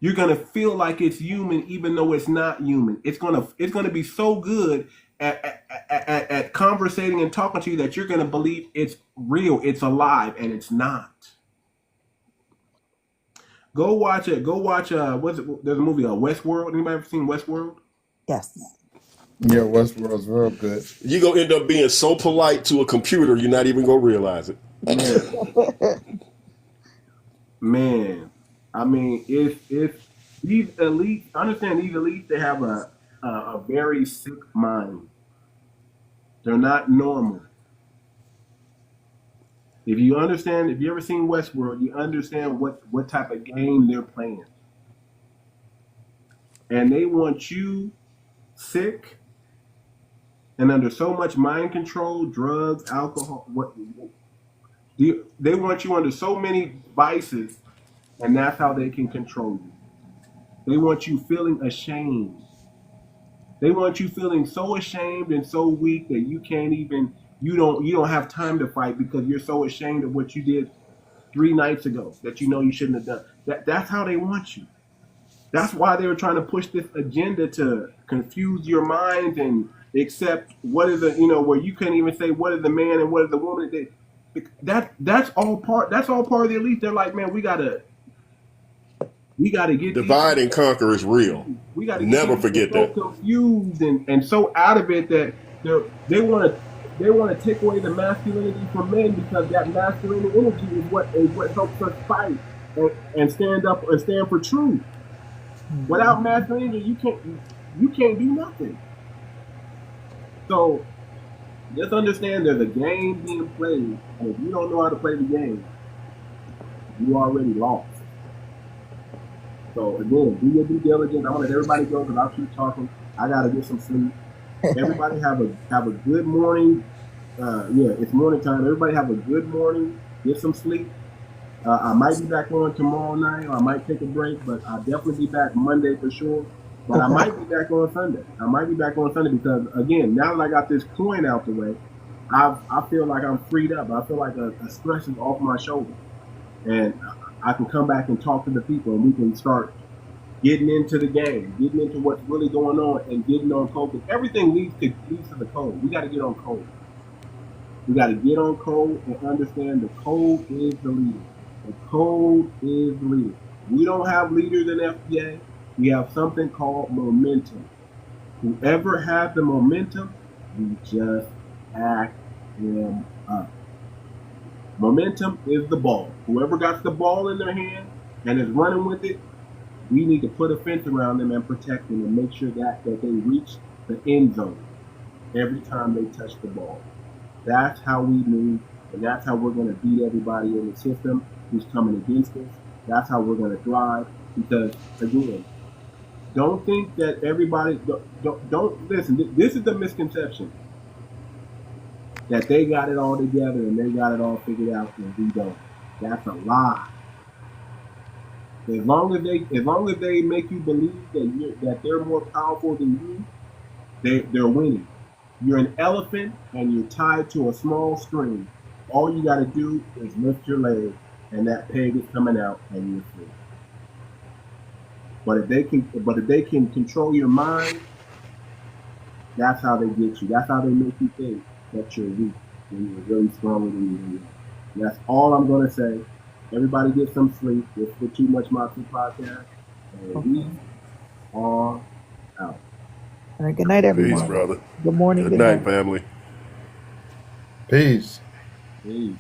You're going to feel like it's human, even though it's not human. It's going to be so good at conversating and talking to you that you're going to believe it's real, it's alive, and it's not. Go watch it. There's a movie, Westworld. Anybody ever seen Westworld? Yes. Yeah, Westworld's real good. You're going to end up being so polite to a computer, you're not even going to realize it. Man, I mean, if these elites, understand these elites, they have a very sick mind. They're not normal. If you ever seen Westworld, you understand what type of game they're playing. And they want you sick and under so much mind control, drugs, alcohol, they want you under so many vices, and that's how they can control you. They want you feeling ashamed. They want you feeling so ashamed and so weak that you can't even, you don't have time to fight, because you're so ashamed of what you did 3 nights ago that you know you shouldn't have done. That's how they want you. That's why they were trying to push this agenda to confuse your mind and accept what is where you can't even say what is the man and what is the woman. That's all part of the elite. They're like, man, we gotta get divide and conquer is real. We gotta never forget that. So confused and so out of it that they want to take away the masculinity from men, because that masculine energy is what helps us fight. and stand up and stand for truth. Without masculinity, you can't do nothing. So just understand there's a game being played, and if you don't know how to play the game, you already lost. So again, do your due diligence. I want to let everybody go because I'll keep talking. I gotta get some sleep. Everybody have a good morning. Yeah, it's morning time. Everybody have a good morning. Get some sleep. I might be back on tomorrow night, or I might take a break, but I'll definitely be back Monday for sure. But I might be back on Sunday. I might be back on Sunday because, again, now that I got this coin out the way, I feel like I'm freed up. I feel like a stress is off my shoulder. And I can come back and talk to the people, and we can start getting into the game, getting into what's really going on, and getting on code. Because everything leads to the code. We got to get on code. We got to get on code and understand the code is the leader. The code is the leader. We don't have leaders in FBA. We have something called momentum. Whoever has the momentum, we just act them up. Momentum is the ball. Whoever got the ball in their hand and is running with it, we need to put a fence around them and protect them and make sure that they reach the end zone every time they touch the ball. That's how we move, and that's how we're going to beat everybody in the system who's coming against us. That's how we're going to thrive. Because, again, don't think that everybody, don't listen. This is the misconception that they got it all together and they got it all figured out and we don't. That's a lie. As long as they make you believe that they're more powerful than you, they're winning. You're an elephant and you're tied to a small string. All you got to do is lift your leg, and that peg is coming out, and you're free. But if they can control your mind, that's how they get you. That's how they make you think that you're weak when you're really stronger than you are. That's all I'm gonna say. Everybody get some sleep. This is the Too Much Moxie podcast, and we are out. All right, good night, everyone. Peace, brother. Good morning. Good night, family. Peace. Peace.